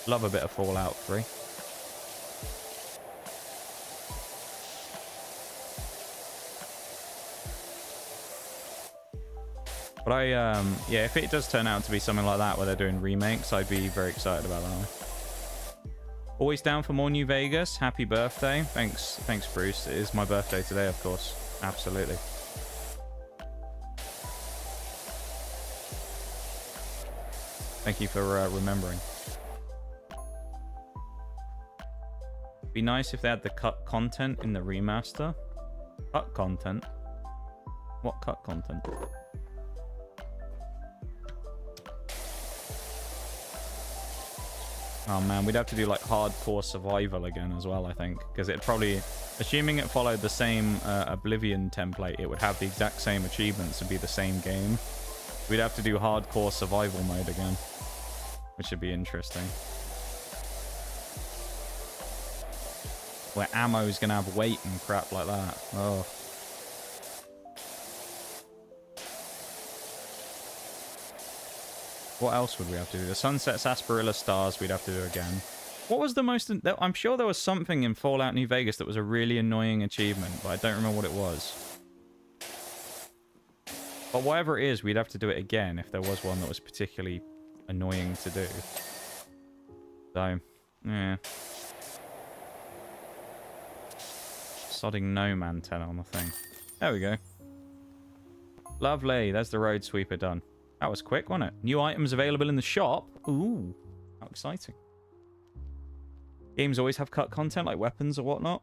S1: Love a bit of Fallout 3. But yeah, if it does turn out to be something like that where they're doing remakes, I'd be very excited about that. Always down for more New Vegas. Happy birthday. Thanks, Bruce. It is my birthday today, of course. Absolutely. Thank you for remembering. Be nice if they had the cut content in the remaster. Cut content? What cut content? Oh man, we'd have to do like hardcore survival again as well, I think. Because it'd probably, assuming it followed the same Oblivion template, it would have the exact same achievements and be the same game. We'd have to do hardcore survival mode again, which would be interesting. Where ammo is going to have weight and crap like that. Oh. What else would we have to do? The Sunset Sarsaparilla Stars we'd have to do again. What was the most... I'm sure there was something in Fallout New Vegas that was a really annoying achievement, but I don't remember what it was. But whatever it is, we'd have to do it again if there was one that was particularly annoying to do. So, yeah. Sodding gnome antenna on the thing. There we go. Lovely. There's the road sweeper done. That was quick, wasn't it? New items available in the shop. Ooh, how exciting. Games always have cut content, like weapons or whatnot.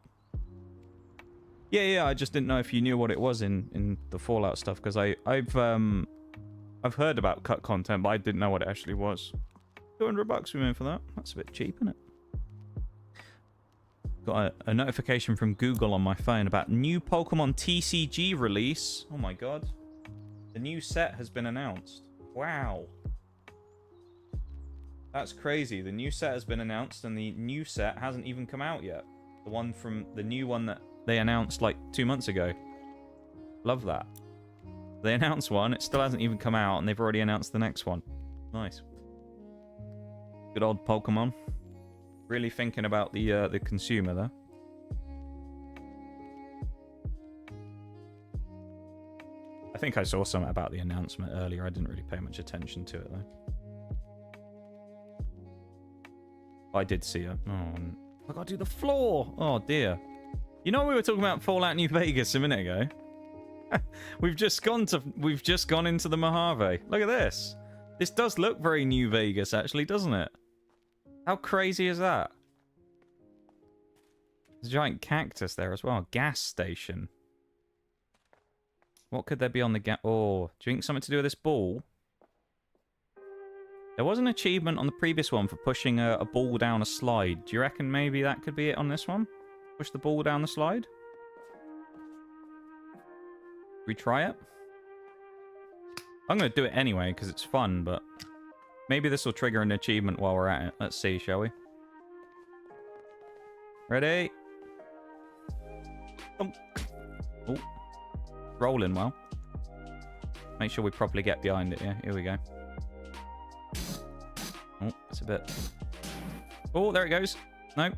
S1: Yeah, I just didn't know if you knew what it was in the Fallout stuff, because I've heard about cut content, but I didn't know what it actually was. $200 we made for that. That's a bit cheap, isn't it? Got a notification from Google on my phone about new Pokemon TCG release. Oh my god. The new set has been announced. Wow. That's crazy. The new set has been announced and the new set hasn't even come out yet. The new one that they announced like 2 months ago. Love that. They announced one, it still hasn't even come out, and they've already announced the next one. Nice. Good old Pokemon. Really thinking about the consumer there. I think I saw something about the announcement earlier. I didn't really pay much attention to it though. I did see it. Oh, I gotta do the floor. Oh dear. You know we were talking about Fallout New Vegas a minute ago. We've just gone into the Mojave. Look at this. This does look very New Vegas, actually, doesn't it? How crazy is that? There's a giant cactus there as well. Gas station. What could there be on the gas? Oh, do you think something to do with this ball? There was an achievement on the previous one for pushing a ball down a slide. Do you reckon maybe that could be it on this one? Push the ball down the slide? We try it? I'm going to do it anyway because it's fun, but maybe this will trigger an achievement while we're at it. Let's see, shall we? Ready? Oh. Rolling well. Make sure we properly get behind it, yeah? Here we go. Oh, it's a bit... Oh, there it goes. No.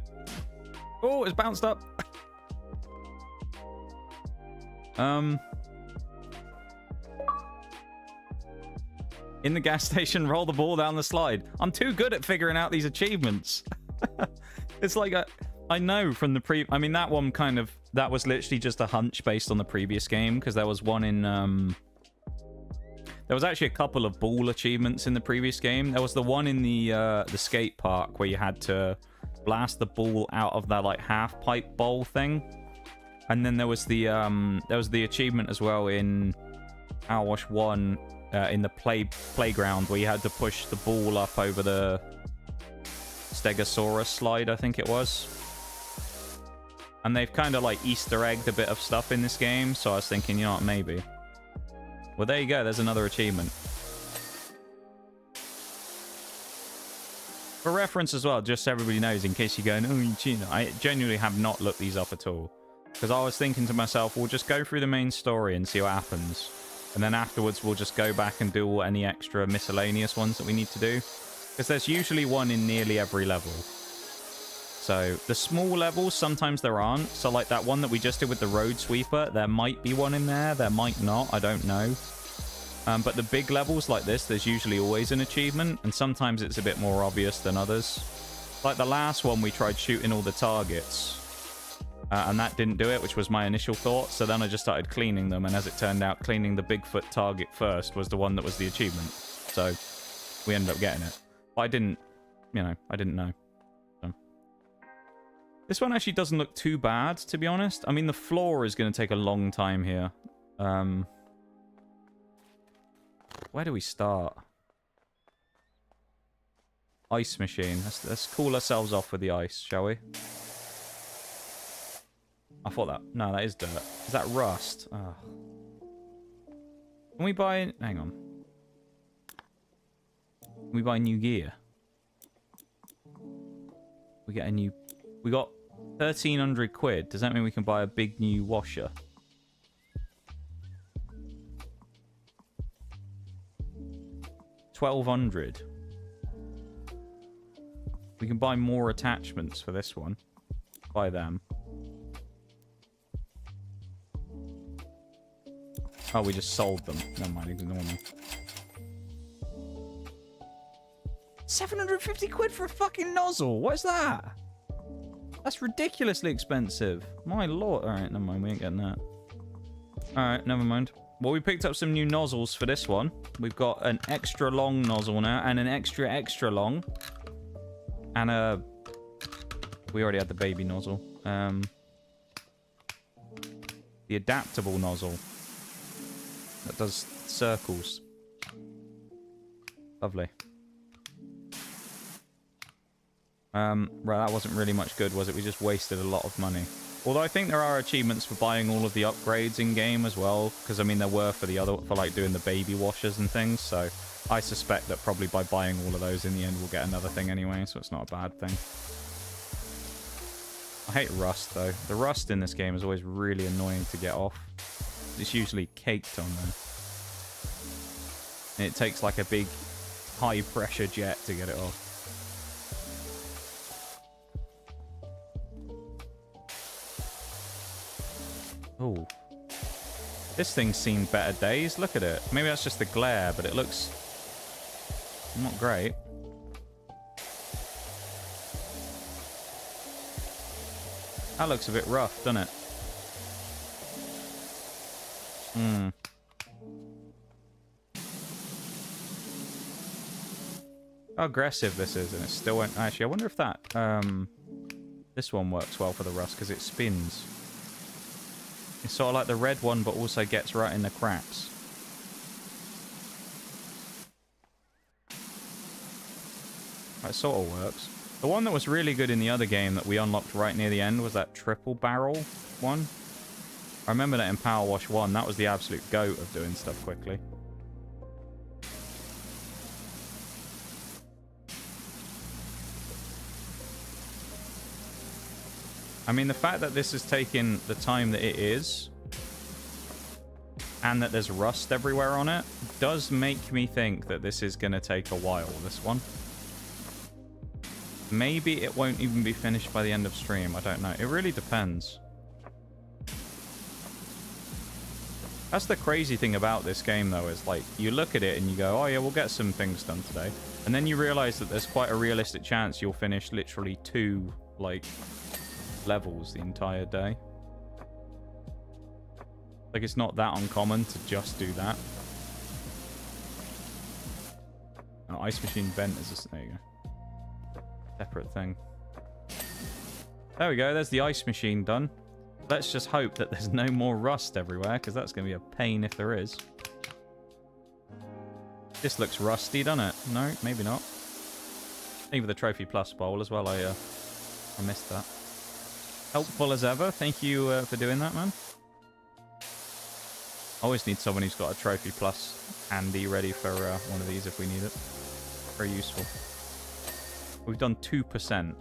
S1: Oh, it's bounced up. In the gas station, roll the ball down the slide. I'm too good at figuring out these achievements. It's like I know from the I mean, that one kind of... That was literally just a hunch based on the previous game, because there was one in... There was actually a couple of ball achievements in the previous game. There was the one in the skate park where you had to blast the ball out of that like half pipe bowl thing. And then there was the achievement as well in Power Wash 1 in the playground where you had to push the ball up over the Stegosaurus slide, I think it was. And they've kind of like Easter egged a bit of stuff in this game, so I was thinking, you know what, maybe. Well, there you go. There's another achievement. For reference as well, just so everybody knows, in case you're going, oh, you cheating. I genuinely have not looked these up at all. Because I was thinking to myself, we'll just go through the main story and see what happens. And then afterwards, we'll just go back and do any extra miscellaneous ones that we need to do. Because there's usually one in nearly every level. So the small levels, sometimes there aren't. So like that one that we just did with the road sweeper, there might be one in there. There might not. I don't know. But the big levels like this, there's usually always an achievement. And sometimes it's a bit more obvious than others. Like the last one, we tried shooting all the targets. And that didn't do it, which was my initial thought. So then I just started cleaning them. And as it turned out, cleaning the Bigfoot target first was the one that was the achievement. So we ended up getting it. But I didn't, you know, I didn't know. So. This one actually doesn't look too bad, to be honest. I mean, the floor is going to take a long time here. Where do we start? Ice machine. Let's cool ourselves off with the ice, shall we? I thought that... No, that is dirt. Is that rust? Oh. Can we buy... Hang on. Can we buy new gear? We get a new... We got 1,300 quid. Does that mean we can buy a big new washer? $1,200. We can buy more attachments for this one. Buy them. Oh, we just sold them. Never mind, ignore me. 750 quid for a fucking nozzle. What is that? That's ridiculously expensive. My lord. Alright, never mind. We ain't getting that. Alright, never mind. Well, we picked up some new nozzles for this one. We've got an extra long nozzle now and an extra long. And a... We already had the baby nozzle. The adaptable nozzle. That does circles. Lovely. Right, that wasn't really much good, was it? We just wasted a lot of money. Although I think there are achievements for buying all of the upgrades in game as well, because I mean there were for like doing the baby washers and things. So I suspect that probably by buying all of those in the end we'll get another thing anyway, so it's not a bad thing. I hate rust though. The rust in this game is always really annoying to get off. It's usually caked on there.
S2: And it takes like a big high pressure jet to get it off. Oh. This thing's seen better days. Look at it. Maybe that's just the glare, but it looks not great. That looks a bit rough, doesn't it? Hmm. How aggressive this is, and it still won't... Actually, I wonder if that... this one works well for the rust, because it spins. It's sort of like the red one, but also gets right in the cracks. That sort of works. The one that was really good in the other game that we unlocked right near the end was that triple barrel one. I remember that in Power Wash 1. That was the absolute goat of doing stuff quickly. I mean, the fact that this has taken the time that it is, and that there's rust everywhere on it, does make me think that this is going to take a while, this one. Maybe it won't even be finished by the end of stream, I don't know. It really depends. That's the crazy thing about this game, though, is like, you look at it and you go, oh yeah, we'll get some things done today. And then you realize that there's quite a realistic chance you'll finish literally 2, like, levels the entire day. Like, it's not that uncommon to just do that. Oh, ice machine vent is a... There you go. Separate thing. There we go. There's the ice machine done. Let's just hope that there's no more rust everywhere, because that's going to be a pain if there is. This looks rusty, doesn't it? No, maybe not. Even the Trophy Plus bowl as well. I missed that. Helpful as ever. Thank you for doing that, man. Always need someone who's got a Trophy Plus handy ready for one of these if we need it. Very useful. We've done 2%.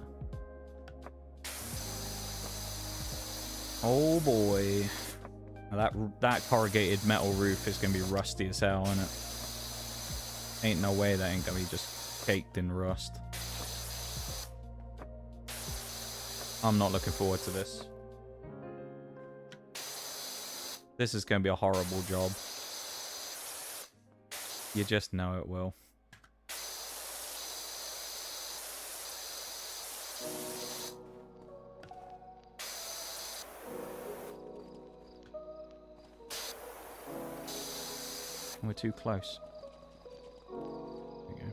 S2: Oh boy. Now that corrugated metal roof is going to be rusty as hell, isn't it? Ain't no way that ain't going to be just caked in rust. I'm not looking forward to this. This is going to be a horrible job. You just know it will. We're too close. There we go.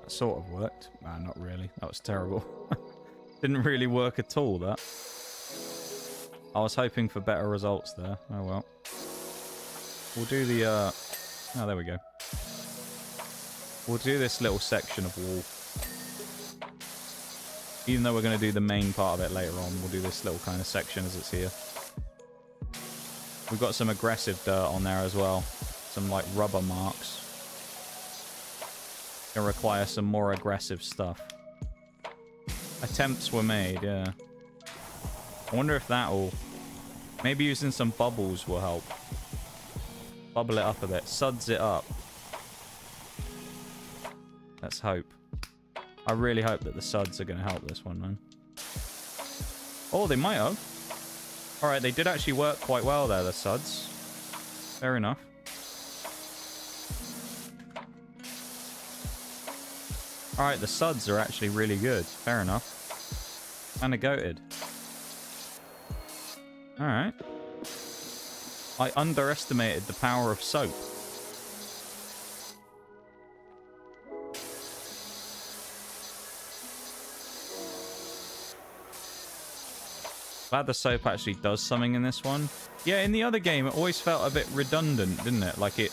S2: That sort of worked. Nah, not really. That was terrible. Didn't really work at all, that. I was hoping for better results there. Oh well. We'll do the, oh, there we go. We'll do this little section of wall. Even though we're going to do the main part of it later on, we'll do this little kind of section as it's here. We've got some aggressive dirt on there as well. Some, like, rubber marks. Gonna require some more aggressive stuff. Attempts were made, yeah. I wonder if that'll... Maybe using some bubbles will help. Bubble it up a bit. Suds it up. Let's hope. I really hope that the suds are going to help this one, man. Oh, they might have. Alright, they did actually work quite well there, the suds. Fair enough. Alright, the suds are actually really good. Fair enough. Kinda goated. Alright. I underestimated the power of soap. Glad the soap actually does something in this one. Yeah, in the other game, it always felt a bit redundant, didn't it? Like, it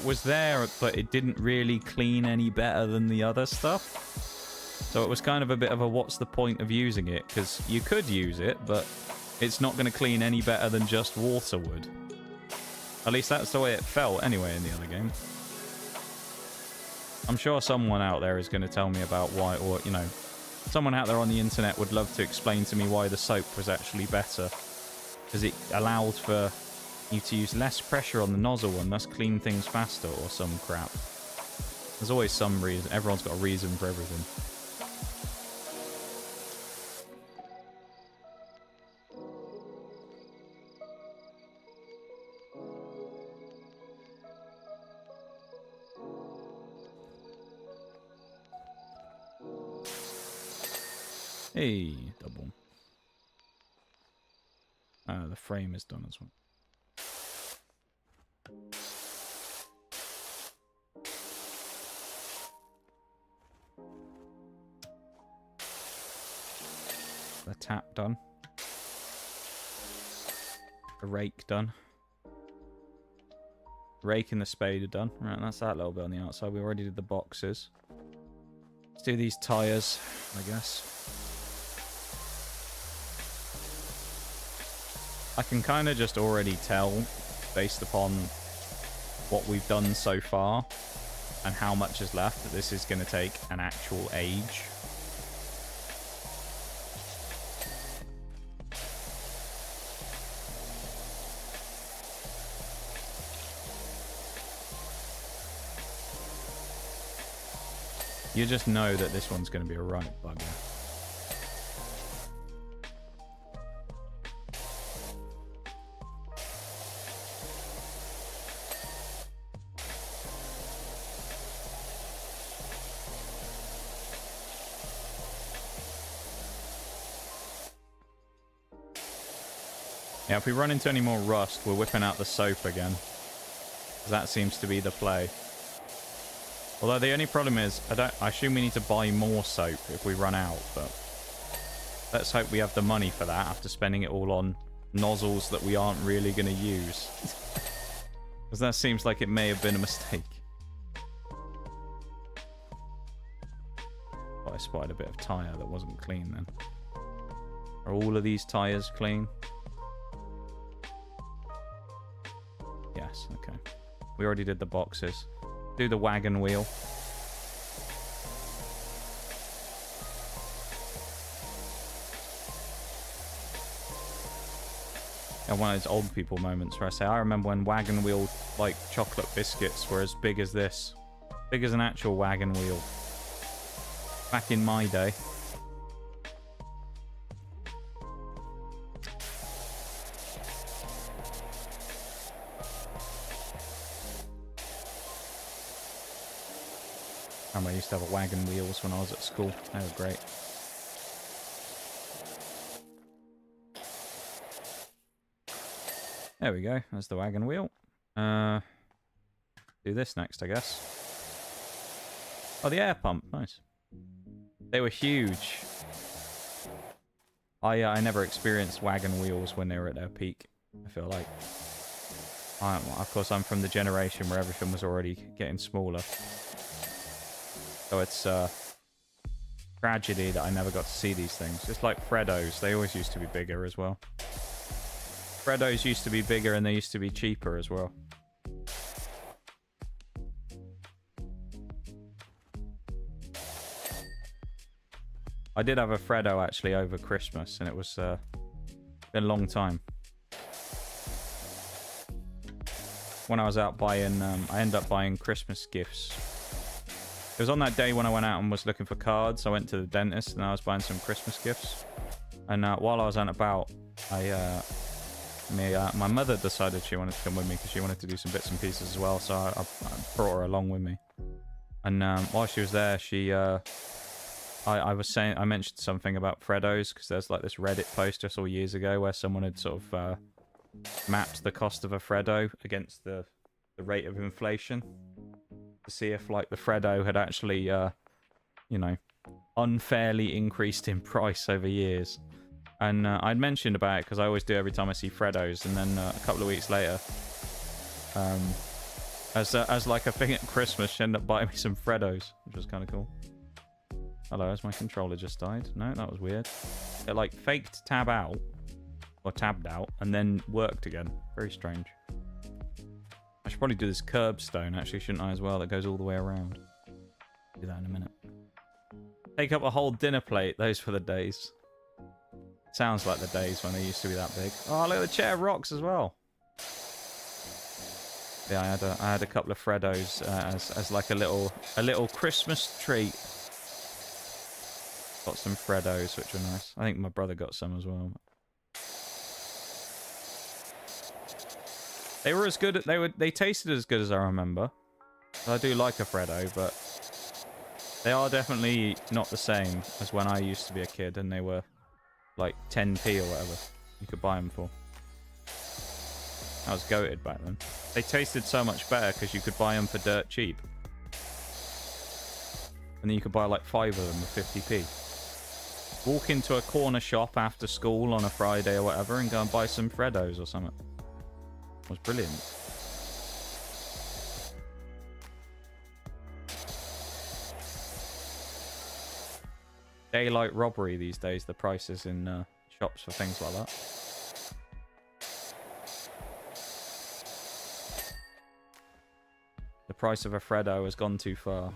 S2: was there, but it didn't really clean any better than the other stuff. So it was kind of a bit of a what's the point of using it? Because you could use it, but it's not going to clean any better than just water would. At least that's the way it felt anyway in the other game. I'm sure someone out there is going to tell me about why, or, you know, someone out there on the internet would love to explain to me why the soap was actually better. Because it allowed for Need to use less pressure on the nozzle and thus clean things faster or some crap. There's always some reason. Everyone's got a reason for everything. Hey, double. The frame is done as well. The tap done. The rake done. Rake and the spade are done. Right, that's that little bit on the outside. We already did the boxes. Let's do these tyres, I guess. I can kind of just already tell, based upon what we've done so far and how much is left, that this is going to take an actual age. You just know that this one's going to be a right bugger. Yeah, if we run into any more rust, we're whipping out the soap again. That seems to be the play. Although the only problem is, I assume we need to buy more soap if we run out, but let's hope we have the money for that after spending it all on nozzles that we aren't really going to use. Because that seems like it may have been a mistake. But I spotted a bit of tyre that wasn't clean then. Are all of these tyres clean? Yes, okay. We already did the boxes. Do the wagon wheel. And one of those old people moments where I say, I remember when wagon wheel, like, chocolate biscuits were as big as this. Big as an actual wagon wheel. Back in my day. I used to have a wagon wheels when I was at school. They were great. There we go. There's the wagon wheel. Do this next, I guess. Oh, the air pump. Nice. They were huge. I never experienced wagon wheels when they were at their peak, I feel like. Of course, I'm from the generation where everything was already getting smaller. So it's tragedy that I never got to see these things. It's like Freddos. They always used to be bigger as well. Freddos used to be bigger and they used to be cheaper as well. I did have a Freddo actually over Christmas and it was been a long time. When I was out buying, I ended up buying Christmas gifts. It was on that day when I went out and was looking for cards. I went to the dentist and I was buying some Christmas gifts. And while I was out and about, my mother decided she wanted to come with me because she wanted to do some bits and pieces as well. So I brought her along with me. And while she was there, I mentioned something about Freddos because there's like this Reddit post I saw years ago where someone had sort of mapped the cost of a Freddo against the rate of inflation. To see if like the Freddo had actually unfairly increased in price over years. And I'd mentioned about it because I always do every time I see Freddos, and then a couple of weeks later as like a thing at Christmas she ended up buying me some Freddos, which was kind of cool. Hello, has my controller just died? No, that was weird. It like faked tab out or tabbed out and then worked again. Very strange. I should probably do this curbstone, actually, shouldn't I, as well? That goes all the way around. Do that in a minute. Take up a whole dinner plate. Those were the days. Sounds like the days when they used to be that big. Oh, look at the chair rocks as well.
S1: Yeah, I had a couple of Freddos as like a little Christmas treat. Got some Freddos, which are nice. I think my brother got some as well. They were as good. They tasted as good as I remember. I do like a Freddo, but they are definitely not the same as when I used to be a kid and they were like 10p or whatever you could buy them for. I was goated back then. They tasted so much better because you could buy them for dirt cheap. And then you could buy like 5 of them for 50p. Walk into a corner shop after school on a Friday or whatever and go and buy some Freddos or something. It was brilliant. Daylight robbery these days, the prices in shops for things like that. The price of a Freddo has gone too far.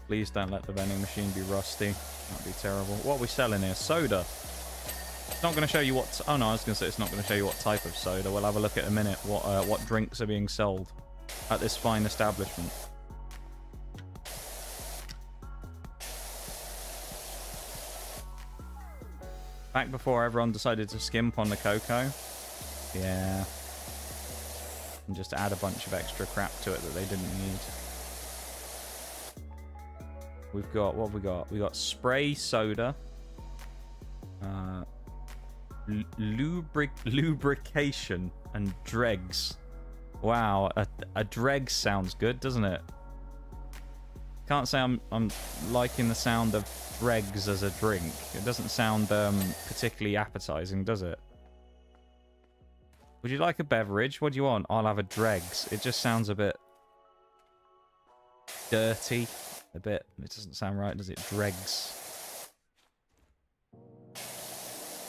S1: Please don't let the vending machine be rusty. That'd be terrible. What are we selling here? Soda. It's not going to show you what... Oh no, I was going to say it's not going to show you what type of soda. We'll have a look at a minute what drinks are being sold at this fine establishment. Back before everyone decided to skimp on the cocoa. Yeah. And just add a bunch of extra crap to it that they didn't need. We've got... What have we got? We got spray soda. Lubrication and dregs. Wow, a dregs sounds good, doesn't it? Can't say I'm liking the sound of dregs as a drink. It doesn't sound particularly appetizing, does it? Would you like a beverage? What do you want? I'll have a dregs. It just sounds a bit dirty. A bit. It doesn't sound right, does it? Dregs.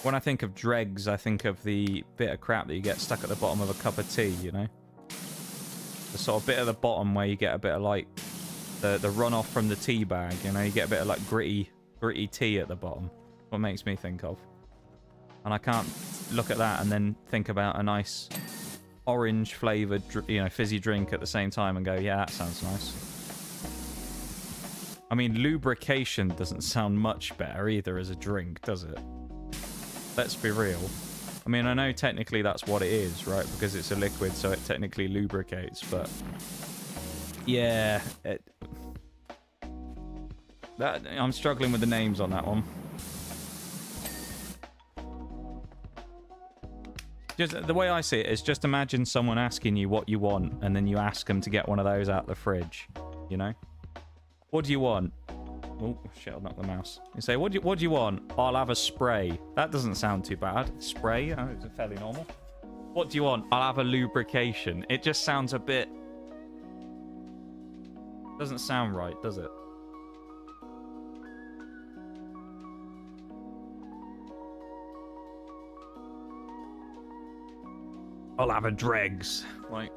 S1: When I think of dregs, I think of the bit of crap that you get stuck at the bottom of a cup of tea, you know? The sort of bit at the bottom where you get a bit of like the runoff from the tea bag, you know? You get a bit of like gritty tea at the bottom. What makes me think of. And I can't look at that and then think about a nice orange flavoured, you know, fizzy drink at the same time and go, yeah, that sounds nice. I mean, lubrication doesn't sound much better either as a drink, does it? Let's be real. I mean, I know technically that's what it is, right? Because it's a liquid, so it technically lubricates, but... Yeah. I'm struggling with the names on that one. Just the way I see it is just imagine someone asking you what you want, and then you ask them to get one of those out the fridge, you know? What do you want? Oh, shit, I'll knock the mouse. You say, what do you want? I'll have a spray. That doesn't sound too bad. Spray? Oh, it's fairly normal. What do you want? I'll have a lubrication. It just sounds a bit... Doesn't sound right, does it? I'll have a dregs. Like,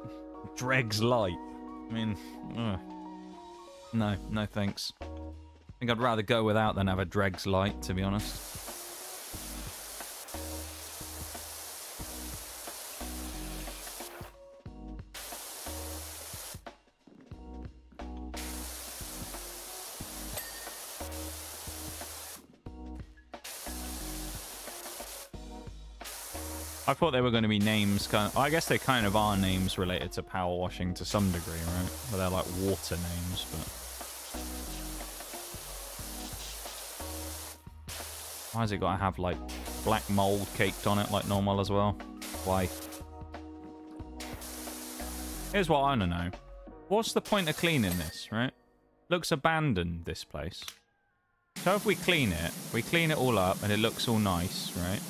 S1: dregs light. I mean, no thanks. I think I'd rather go without than have a dregs light, to be honest. I thought they were going to be names, I guess they kind of are names related to power washing to some degree, right? But they're like water names, but... Why has it got to have, like, black mold caked on it like normal as well? Why? Here's what I want to know. What's the point of cleaning this, right? Looks abandoned, this place. So if we clean it all up, and it looks all nice, right?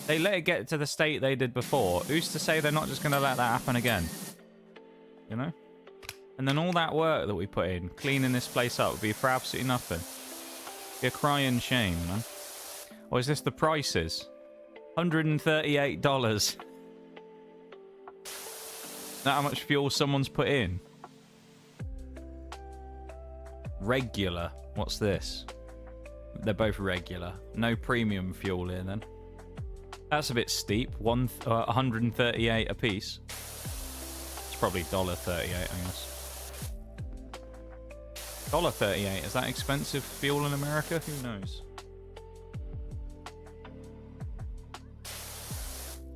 S1: They let it get to the state they did before. Who's to say they're not just going to let that happen again? You know? And then all that work that we put in, cleaning this place up, would be for absolutely nothing. Be a crying shame, man. Or is this the prices? $138. That how much fuel someone's put in? Regular. What's this?
S2: They're both regular. No premium fuel here then. That's a bit steep. 138 a piece. It's probably $1.38, I guess. $1.38. Is that expensive fuel in America? Who knows?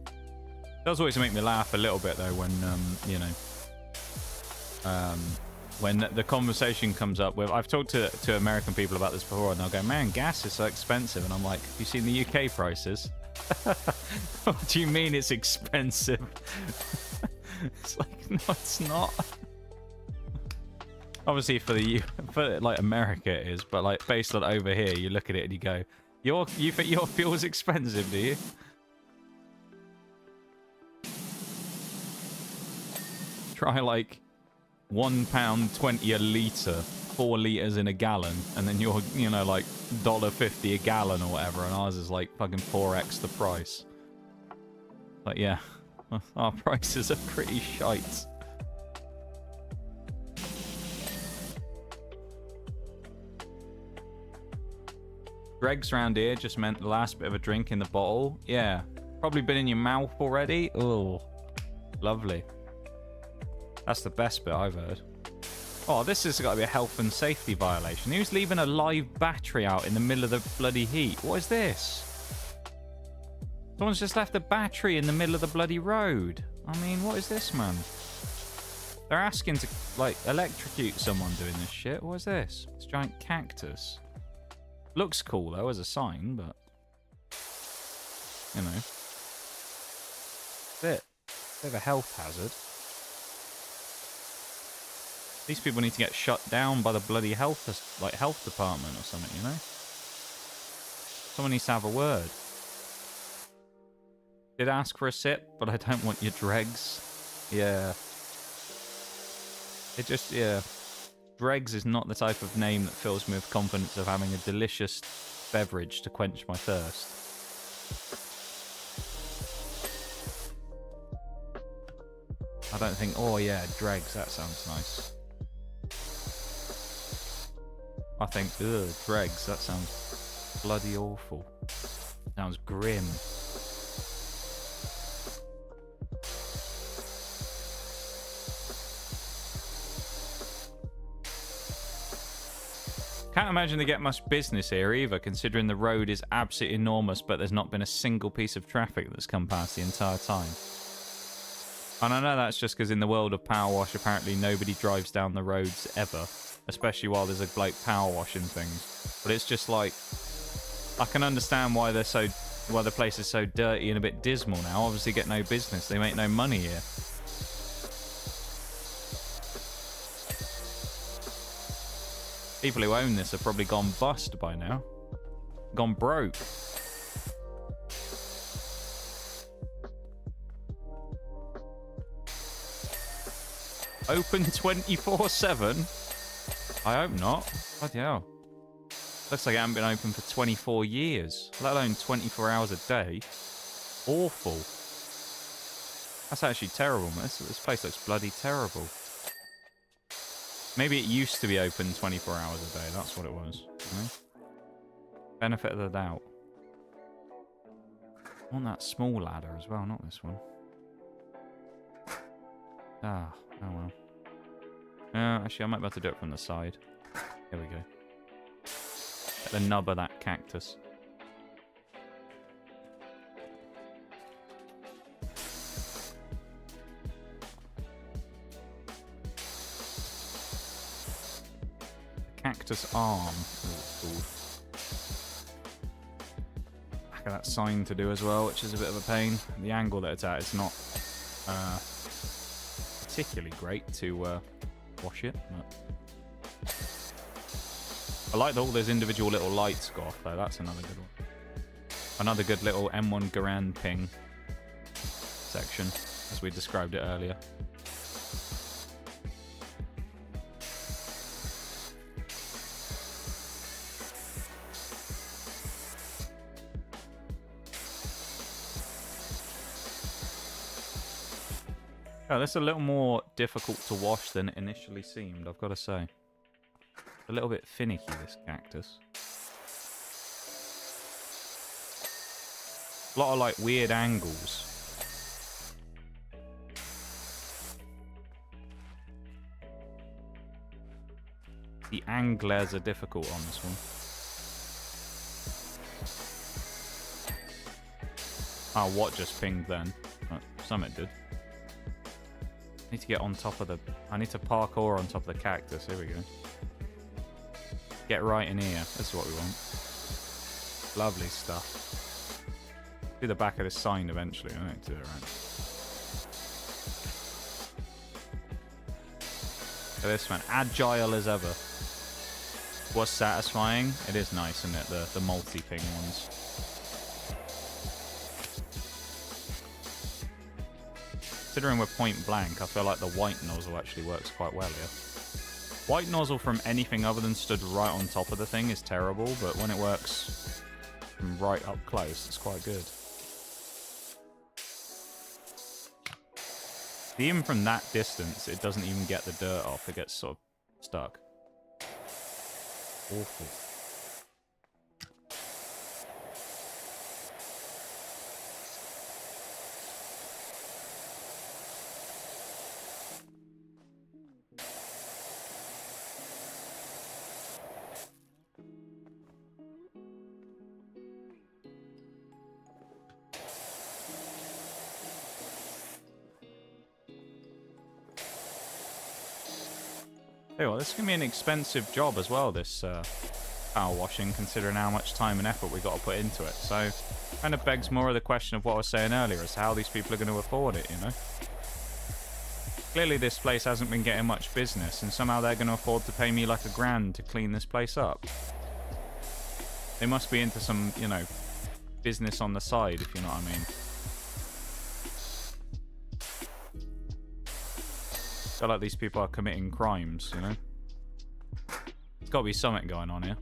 S2: It does always make me laugh a little bit though when you know, when the conversation comes up with, I've talked to American people about this before, and they'll go, "Man, gas is so expensive," and I'm like, "Have you seen the UK prices?" What do you mean it's expensive? It's like, no, it's not. Obviously, for like America it is, but like based on over here, you look at it and you go, you think your fuel's expensive, do you? Try like £1.20 a litre, 4 litres in a gallon, and then you're, you know, like $1.50 a gallon or whatever, and ours is like fucking 4x the price. But yeah, our prices are pretty shite. Dregs round here just meant the last bit of a drink in the bottle. Yeah, probably been in your mouth already. Oh, lovely. That's the best bit I've heard. Oh, this has got to be a health and safety violation. Who's leaving a live battery out in the middle of the bloody heat? What is this? Someone's just left a battery in the middle of the bloody road. I mean, what is this, man? They're asking to, like, electrocute someone doing this shit. What is this? It's a giant cactus. Looks cool, though, as a sign, but... you know. Bit of a health hazard. These people need to get shut down by the bloody health department or something, you know? Someone needs to have a word. Did ask for a sip, but I don't want your dregs. Yeah. It just, yeah. Dregs is not the type of name that fills me with confidence of having a delicious beverage to quench my thirst. I don't think, oh yeah, dregs, that sounds nice. I think, ugh, dregs, that sounds bloody awful. Sounds grim. Can't imagine they get much business here either, considering the road is absolutely enormous, but there's not been a single piece of traffic that's come past the entire time. And I know that's just because in the world of power wash, apparently nobody drives down the roads ever. Especially while there's a bloke power washing things. But it's just like, I can understand why why the place is so dirty and a bit dismal now. Obviously get no business. They make no money here. People who own this have probably gone bust by now. Gone broke. Open 24/7? I hope not. Bloody hell. Looks like it hasn't been open for 24 years. Let alone 24 hours a day. Awful. That's actually terrible, man. This place looks bloody terrible. Maybe it used to be open 24 hours a day. That's what it was. You know? Benefit of the doubt. I want that small ladder as well, not this one. Ah, oh well. Actually, I might be able to do it from the side. Here we go. Get the nub of that cactus. Cactus arm, as it's called. Back of that sign to do as well, which is a bit of a pain. The angle that it's at is not particularly great to wash it. But I like all those individual little lights go off though. That's another good one. Another good little M1 Garand ping section, as we described it earlier. Oh, that's a little more difficult to wash than it initially seemed, I've got to say. A little bit finicky, this cactus. A lot of like weird angles. The anglers are difficult on this one. Oh, what just pinged then? Oh, Summit did. I need to get on top of the... I need to parkour on top of the cactus. Here we go. Get right in here. That's what we want. Lovely stuff. Do the back of this sign eventually. I don't do it right. So this man, agile as ever. Was satisfying. It is nice, isn't it? The multi-ping ones. Considering we're point blank, I feel like the white nozzle actually works quite well here. White nozzle from anything other than stood right on top of the thing is terrible, but when it works from right up close, it's quite good. Even from that distance, it doesn't even get the dirt off. It gets sort of stuck. Awful. Hey, well, this is going to be an expensive job as well, this power washing, considering how much time and effort we got to put into it. So, kind of begs more of the question of what I was saying earlier, as to how these people are going to afford it, you know? Clearly this place hasn't been getting much business, and somehow they're going to afford to pay me like $1,000 to clean this place up. They must be into some, you know, business on the side, if you know what I mean. I feel like these people are committing crimes, you know? There's got to be something going on here.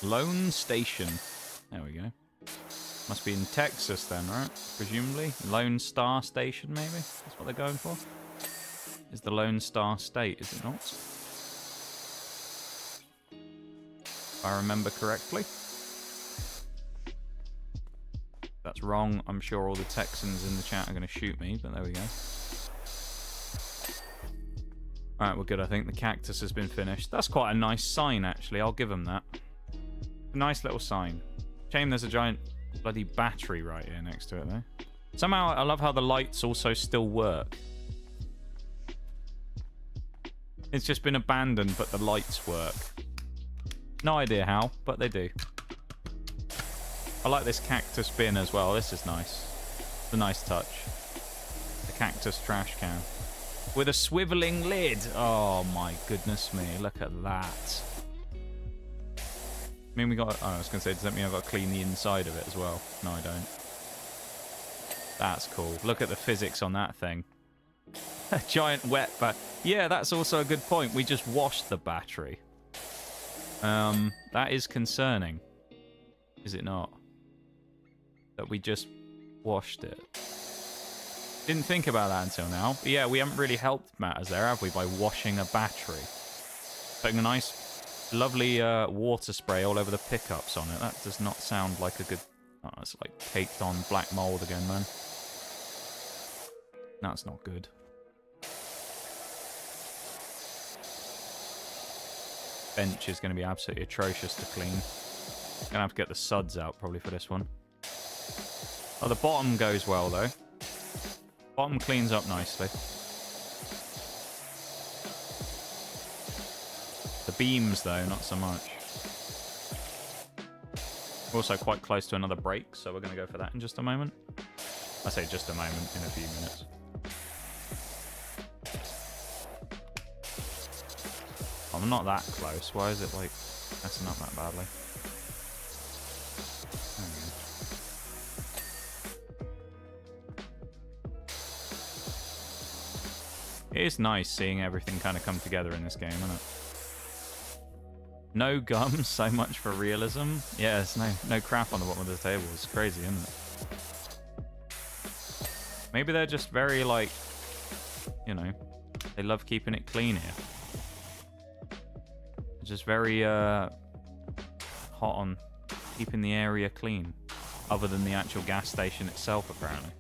S2: Lone Station. There we go. Must be in Texas then, right? Presumably. Lone Star Station, maybe? That's what they're going for? Is the Lone Star State, is it not? If I remember correctly. If that's wrong, I'm sure all the Texans in the chat are going to shoot me, but there we go. Alright, we're good, I think. The cactus has been finished. That's quite a nice sign, actually. I'll give them that. A nice little sign. Shame there's a giant bloody battery right here next to it, though. Somehow, I love how the lights also still work. It's just been abandoned, but the lights work. No idea how, but they do. I like this cactus bin as well. This is nice. It's a nice touch. The cactus trash can. With a swiveling lid. Oh, my goodness me. Look at that. I mean, we got... Oh, I was going to say, does that mean I've got to clean the inside of it as well? No, I don't. That's cool. Look at the physics on that thing. A giant wet bat. Yeah, that's also a good point. We just washed the battery. That is concerning. Is it not? That we just washed it. Didn't think about that until now. But yeah, we haven't really helped matters there, have we? By washing a battery. Putting a nice... lovely water spray all over the pickups on it. That does not sound like a good... Oh, it's like caked on black mold again, man. That's not good. Bench is going to be absolutely atrocious to clean. Gonna have to get the suds out probably for this one. Oh, the bottom goes well though. Bottom cleans up nicely. The beams, though, not so much. We're also quite close to another break, so we're going to go for that in just a moment. I say just a moment, in a few minutes. I'm not that close. Why is it, like, messing up that badly? It is nice seeing everything kind of come together in this game, isn't it? No gum, so much for realism. Yeah, there's no crap on the bottom of the table. It's crazy, isn't it? Maybe they're just very, like, you know, they love keeping it clean here. They're just very hot on keeping the area clean, other than the actual gas station itself, apparently.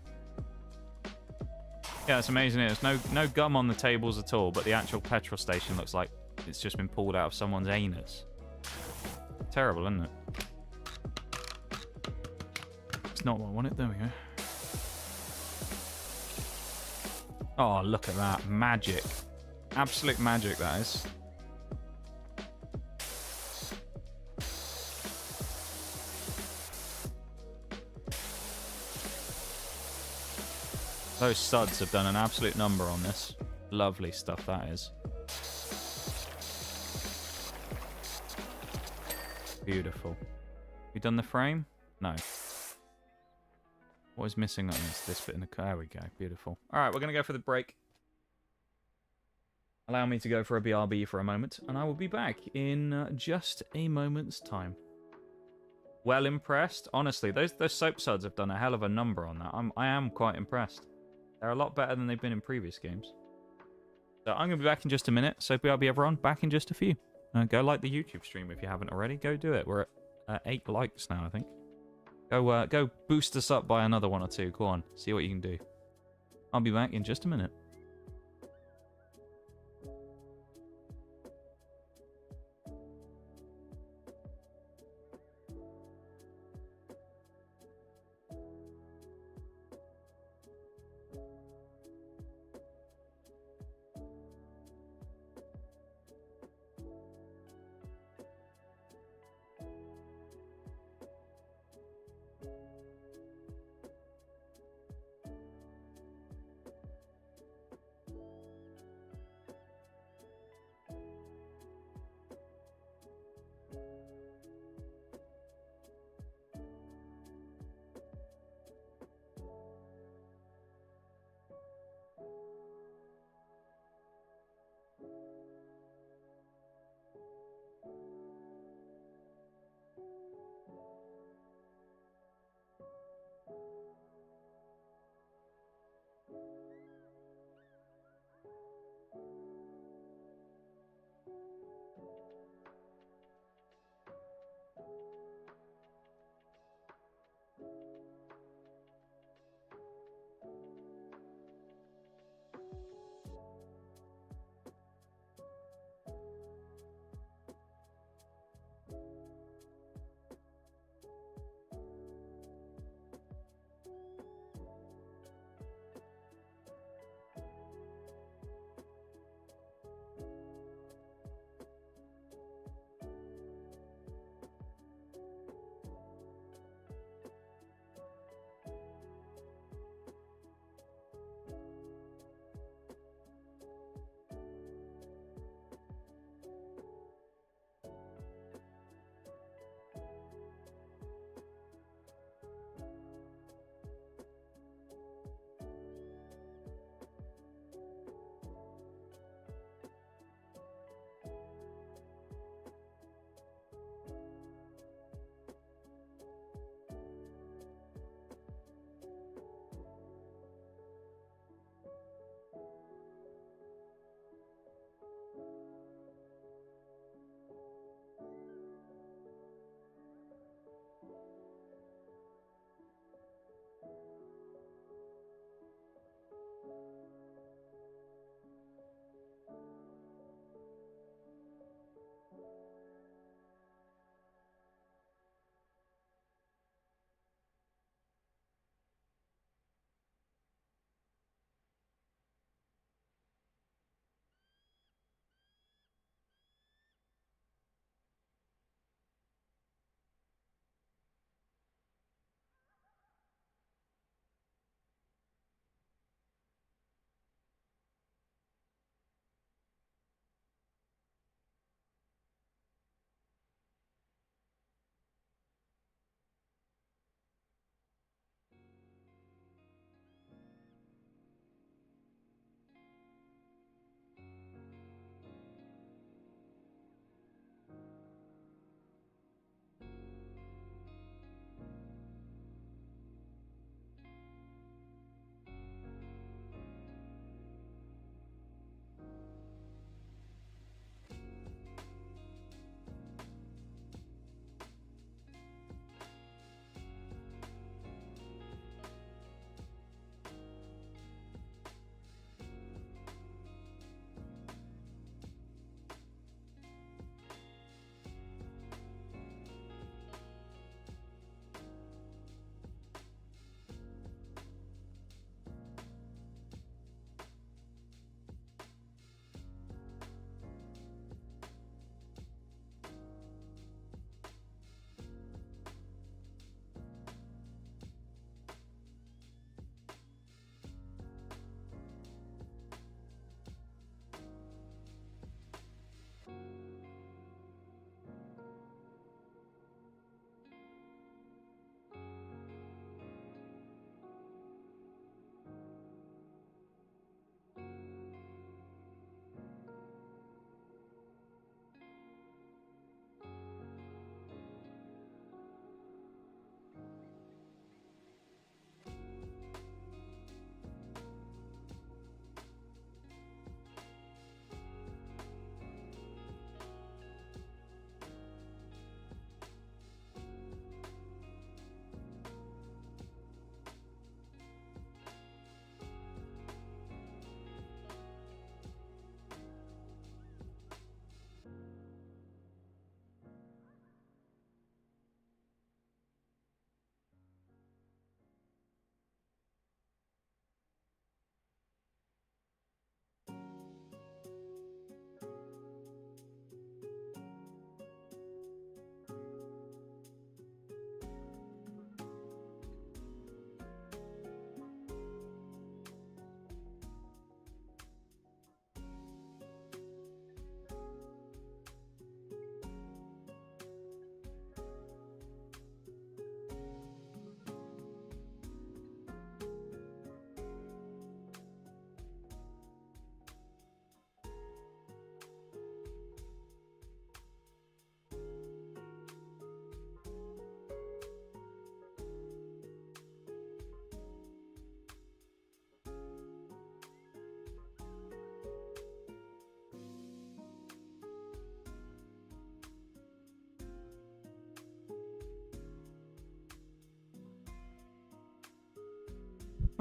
S2: Yeah, it's amazing. There's no gum on the tables at all, but the actual petrol station looks like it's just been pulled out of someone's anus. Terrible, isn't it? It's not what I wanted. There we go. Oh, look at that. Magic. Absolute magic, that is. Those suds have done an absolute number on this. Lovely stuff, that is. Beautiful. You done the frame? No. What is missing on this bit in the car? There we go. Beautiful. All right, we're going to go for the break. Allow me to go for a BRB for a moment, and I will be back in just a moment's time. Well impressed. Honestly, those soap suds have done a hell of a number on that. I am quite impressed. They're a lot better than they've been in previous games. So I'm going to be back in just a minute. So BRB everyone, back in just a few. Go like the YouTube stream if you haven't already. Go do it. We're at 8 likes now, I think. Go boost us up by another 1 or 2. Go on, see what you can do. I'll be back in just a minute.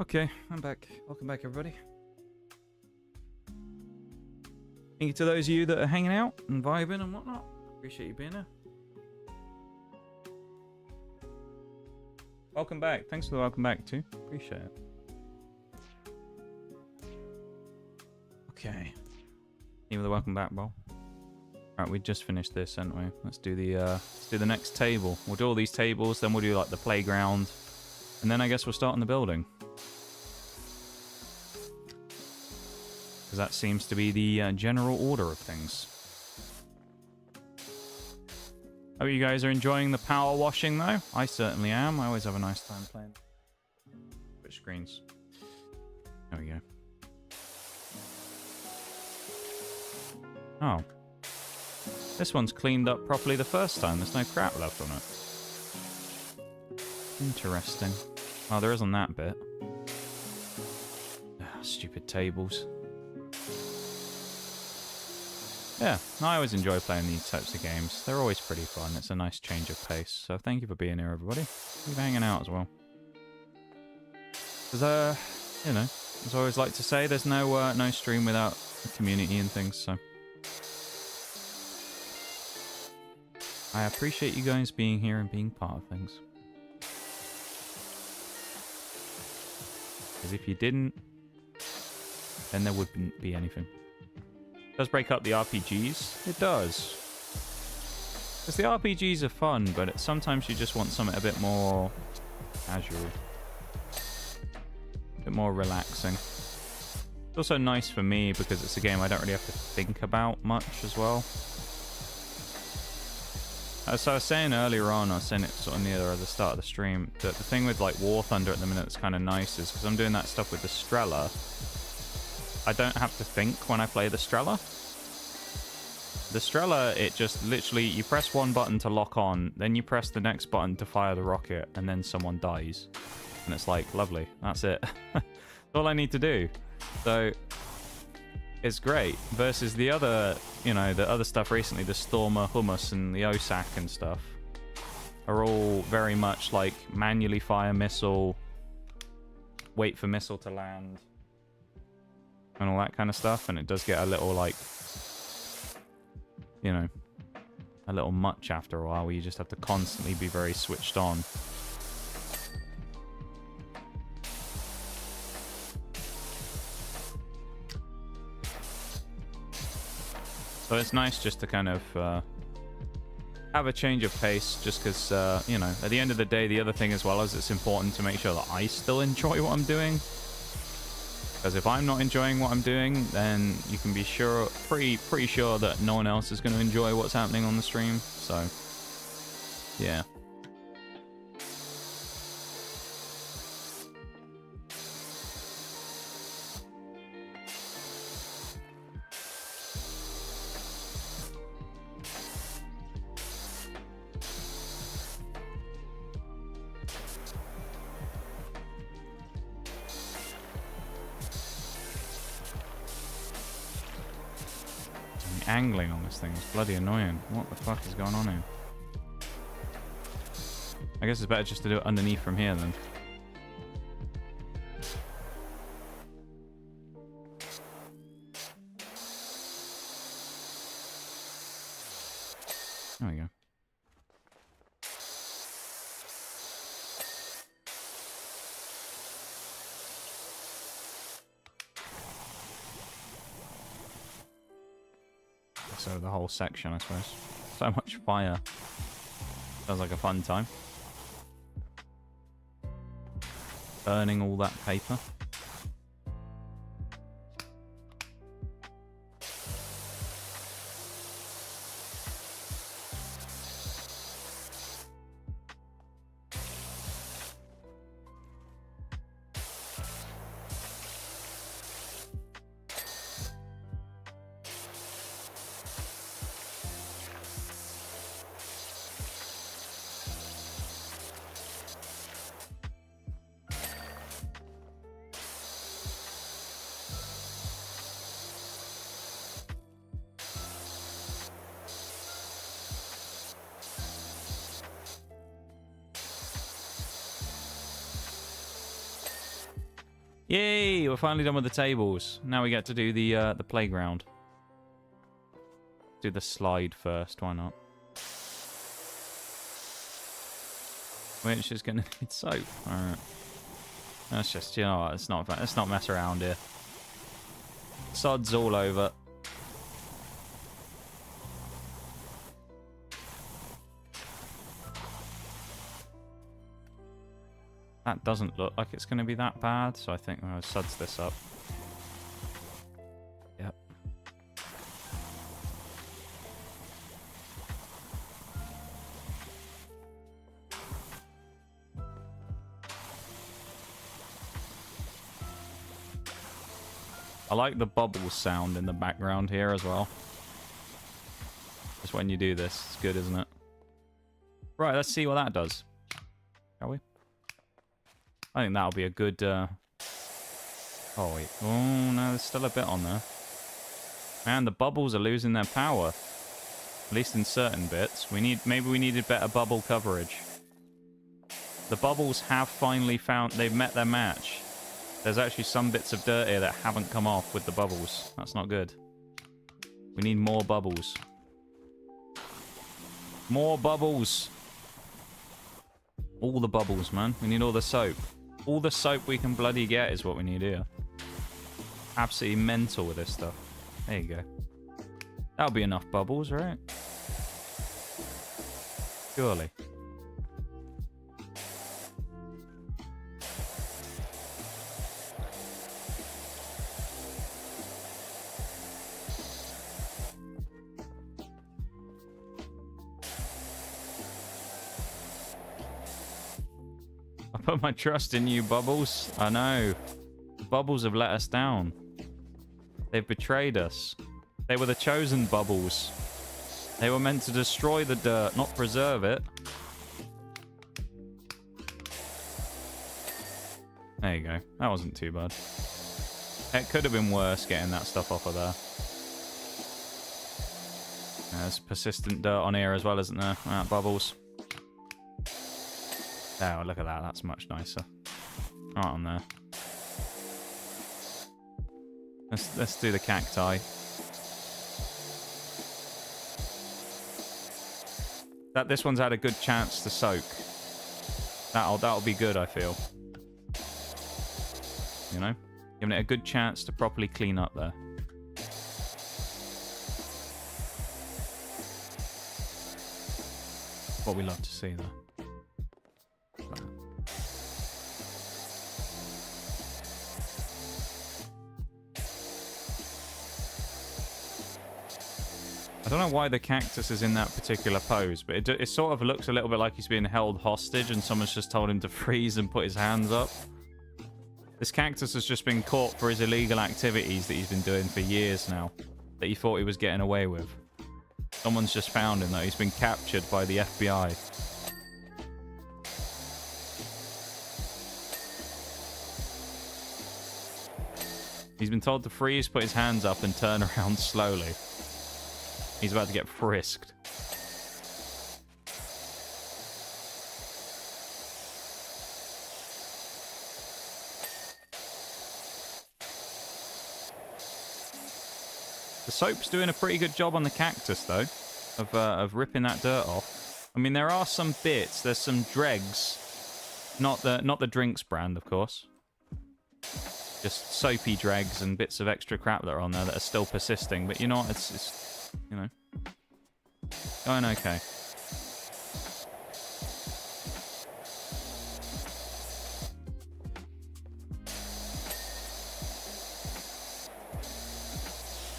S2: Okay, I'm back. Welcome back, everybody. Thank you to those of you that are hanging out and vibing and whatnot. Appreciate you being here. Welcome back. Thanks for the welcome back, too. Appreciate it. Okay. Even the welcome back, Bowl. Alright, we just finished this, haven't we? Let's do the next table. We'll do all these tables, then we'll do like the playground, and then I guess we'll start on the building. Because that seems to be the general order of things. Hope you guys are enjoying the power washing, though. I certainly am. I always have a nice time playing. Switch screens. There we go. Oh. This one's cleaned up properly the first time. There's no crap left on it. Interesting. Oh, there is on that bit. Stupid tables. Yeah, I always enjoy playing these types of games. They're always pretty fun. It's a nice change of pace. So thank you for being here, everybody. Keep hanging out as well. Because, you know, as I always like to say, there's no stream without a community and things, so... I appreciate you guys being here and being part of things. Because if you didn't, then there wouldn't be anything. It does break up the RPGs. It does. Because the RPGs are fun, but sometimes you just want something a bit more casual. A bit more relaxing. It's also nice for me because it's a game I don't really have to think about much as well. So I was saying earlier on, I was saying it sort of near the start of the stream, that the thing with like War Thunder at the minute that's kind of nice is because I'm doing that stuff with the Strela, I don't have to think when I play the Strela. The Strela, it just literally, you press one button to lock on, then you press the next button to fire the rocket, and then someone dies. And it's like, lovely, that's it. That's all I need to do. So... it's great, versus the other, you know, the other stuff recently, the Stormer, Hummus, and the OSAC and stuff, are all very much like manually fire missile, wait for missile to land, and all that kind of stuff, and it does get a little, like, you know, a little much after a while, where you just have to constantly be very switched on. So it's nice just to kind of have a change of pace, just because, you know, at the end of the day, the other thing as well is it's important to make sure that I still enjoy what I'm doing. Because if I'm not enjoying what I'm doing, then you can be sure, pretty sure that no one else is going to enjoy what's happening on the stream. So, yeah. Angling on this thing is bloody annoying. What the fuck is going on here? I guess it's better just to do it underneath from here then. There we go. So the whole section, I suppose. So much fire. Sounds like a fun time. Burning all that paper. Yay! We're finally done with the tables. Now we get to do the playground. Do the slide first. Why not? Which is gonna need soap. All right. That's just, you know what? Let's not mess around here. Sod's all over. That doesn't look like it's going to be that bad, so I think I'll suds this up. Yep. I like the bubbles sound in the background here as well. Just when you do this, it's good, isn't it? Right, let's see what that does. Shall we? I think that'll be a good... Oh, wait. Oh, no, there's still a bit on there. Man, the bubbles are losing their power. At least in certain bits. Maybe we needed better bubble coverage. The bubbles have finally found... They've met their match. There's actually some bits of dirt here that haven't come off with the bubbles. That's not good. We need more bubbles. More bubbles. All the bubbles, man. We need all the soap. All the soap we can bloody get is what we need here. Absolutely mental with this stuff. There you go. That'll be enough bubbles, right? Surely. Put my trust in you, Bubbles. I know. The Bubbles have let us down. They've betrayed us. They were the chosen Bubbles. They were meant to destroy the dirt, not preserve it. There you go. That wasn't too bad. It could have been worse getting that stuff off of there. There's persistent dirt on here as well, isn't there? Right, Bubbles. Oh, look at that. That's much nicer. Right on there. Let's do the cacti. This one's had a good chance to soak. That'll be good, I feel. You know? Giving it a good chance to properly clean up there. What we love to see there. I don't know why the cactus is in that particular pose, but it sort of looks a little bit like he's being held hostage and someone's just told him to freeze and put his hands up. This cactus has just been caught for his illegal activities that he's been doing for years now, that he thought he was getting away with. Someone's just found him, though. He's been captured by the FBI. He's been told to freeze, put his hands up, and turn around slowly. He's about to get frisked. The soap's doing a pretty good job on the cactus, though, of ripping that dirt off. I mean, there are some bits. There's some dregs, not the drinks brand, of course. Just soapy dregs and bits of extra crap that are on there that are still persisting. But you know what? It's you know, going okay.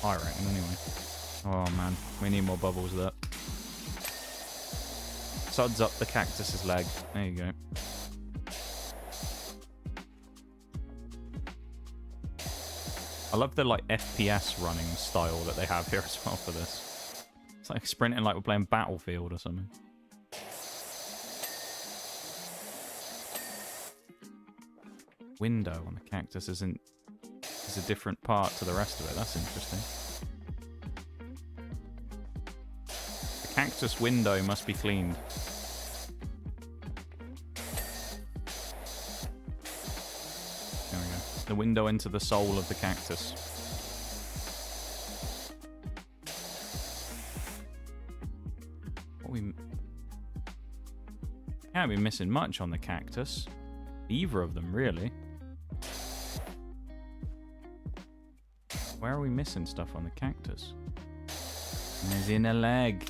S2: I reckon, anyway. Oh, man. We need more bubbles of that. Suds up the cactus's leg. There you go. I love the, like, FPS running style that they have here as well for this. It's like sprinting like we're playing Battlefield or something. Window on the cactus is a different part to the rest of it. That's interesting. The cactus window must be cleaned. There we go. The window into the soul of the cactus. Can't be missing much on the cactus. Either of them, really. Where are we missing stuff on the cactus? It's in a leg.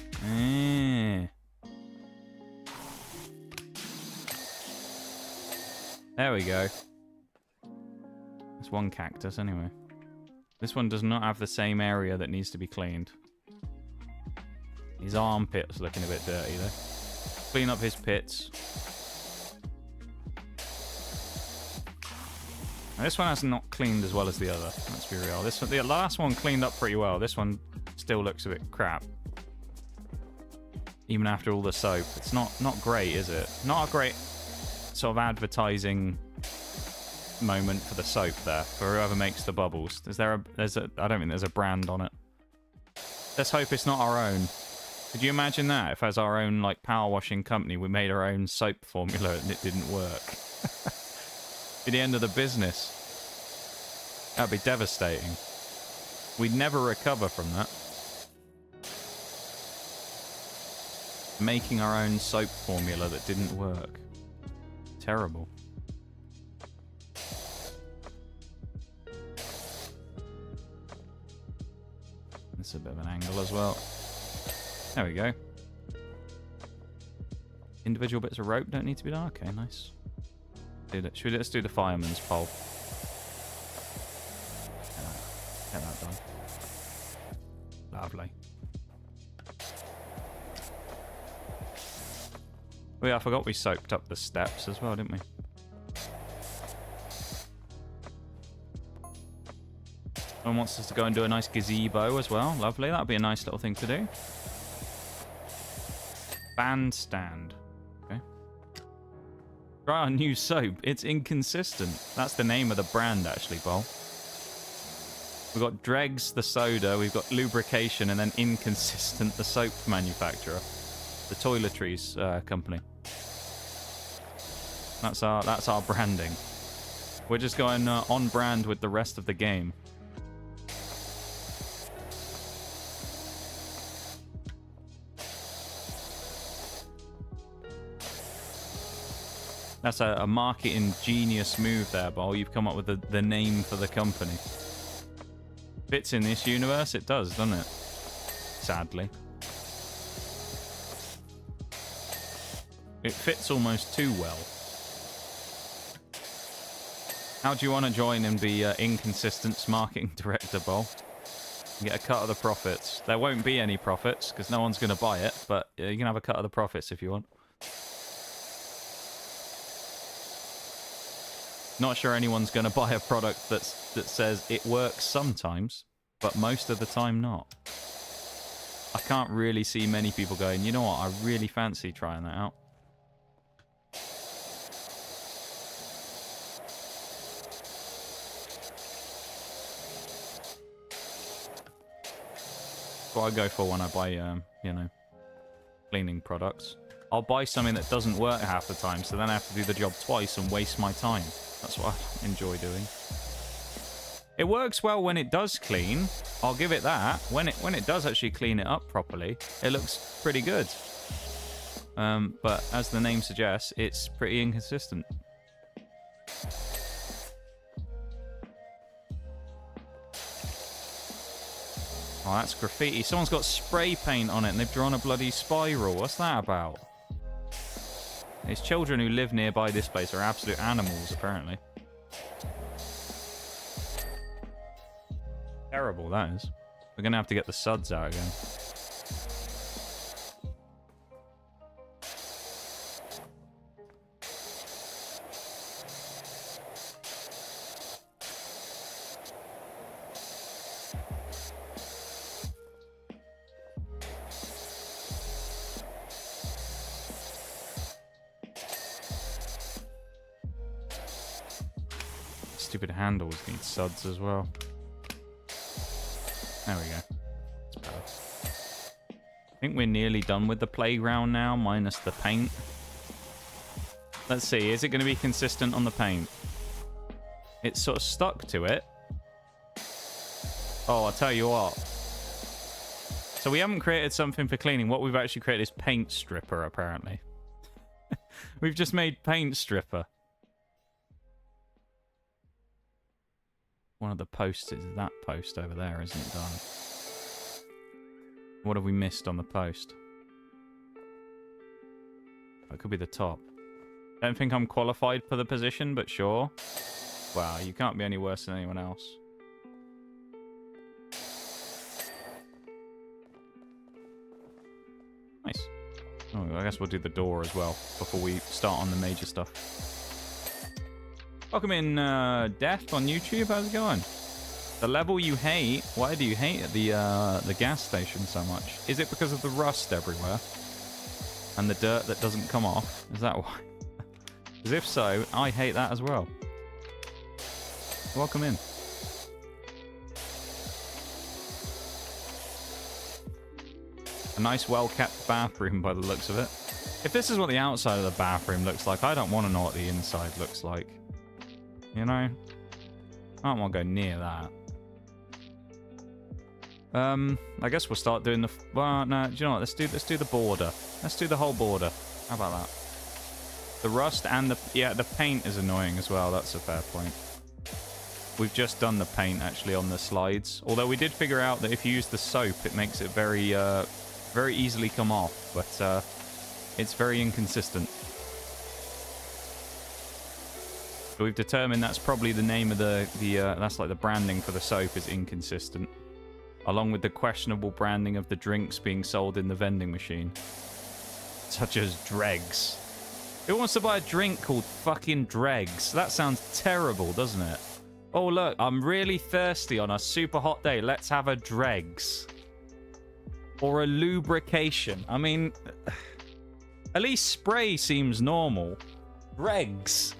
S2: There we go. That's one cactus, anyway. This one does not have the same area that needs to be cleaned. His armpit's looking a bit dirty, though. Clean up his pits. Now, this one has not cleaned as well as the other. Let's be real. This one, the last one cleaned up pretty well. This one still looks a bit crap. Even after all the soap. It's not great, is it? Not a great sort of advertising moment for the soap there. For whoever makes the bubbles. I don't think there's a brand on it. Let's hope it's not our own. Could you imagine that? If as our own like power washing company, we made our own soap formula and it didn't work. Be the end of the business. That'd be devastating. We'd never recover from that. Making our own soap formula that didn't work. Terrible. That's a bit of an angle as well. There we go. Individual bits of rope don't need to be done. Okay, nice. Let's do the fireman's pole. Get that done. Lovely. Oh yeah, I forgot we soaked up the steps as well, didn't we? Someone wants us to go and do a nice gazebo as well. Lovely. That'd be a nice little thing to do. Bandstand. Okay. Try our new soap. It's inconsistent. That's the name of the brand, actually, Bol. We've got Dregs, the soda. We've got Lubrication, and then Inconsistent, the soap manufacturer. The toiletries company. That's our branding. We're just going on brand with the rest of the game. That's a marketing genius move there, Bol. You've come up with the name for the company. Fits in this universe? It does, doesn't it? Sadly. It fits almost too well. How do you want to join and be Inconsistent's marketing director, Bol? Get a cut of the profits. There won't be any profits, because no one's going to buy it, but you can have a cut of the profits if you want. Not sure anyone's going to buy a product that says it works sometimes, but most of the time not. I can't really see many people going, you know what, I really fancy trying that out. That's what I go for when I buy, you know, cleaning products. I'll buy something that doesn't work half the time, so then I have to do the job twice and waste my time. That's what I enjoy doing. It works well when it does clean. I'll give it that. When it does actually clean it up properly, it looks pretty good. But as the name suggests, it's pretty inconsistent. Oh, that's graffiti. Someone's got spray paint on it and they've drawn a bloody spiral. What's that about? These children who live nearby this place are absolute animals, apparently. Terrible, that is. We're going to have to get the suds out again. Stupid handles need suds as well. There we go. That's better. I think we're nearly done with the playground now, minus the paint. Let's see, is it going to be consistent on the paint? it's sort of stuck to it. Oh, I'll tell you what. So we haven't created something for cleaning. What we've actually created is paint stripper, apparently. We've just made paint stripper. One of the posts is that post over there, isn't it, darling? What have we missed on the post? That could be the top. Don't think I'm qualified for the position, but sure. Wow, you can't be any worse than anyone else. Nice. Oh, I guess we'll do the door as well before we start on the major stuff. Welcome in, Death on YouTube. How's it going? The level you hate. Why do you hate the gas station so much? Is it because of the rust everywhere and the dirt that doesn't come off? Is that why? Because if so, I hate that as well. Welcome in. A nice, well-kept bathroom by the looks of it. If this is what the outside of the bathroom looks like, I don't want to know what the inside looks like. You know? I don't want to go near that. I guess we'll start doing the... Well, no, do you know what? Let's do the border. Let's do the whole border. How about that? The rust and the... Yeah, the paint is annoying as well. That's a fair point. We've just done the paint, actually, on the slides. Although we did figure out that if you use the soap, it makes it very easily come off. But it's very inconsistent. So we've determined that's probably the name of that's like the branding for the soap is inconsistent. Along with the questionable branding of the drinks being sold in the vending machine. Such as dregs. Who wants to buy a drink called fucking dregs? That sounds terrible, doesn't it? Oh, look, I'm really thirsty on a super hot day. Let's have a dregs. Or a lubrication. I mean, at least spray seems normal. Dregs.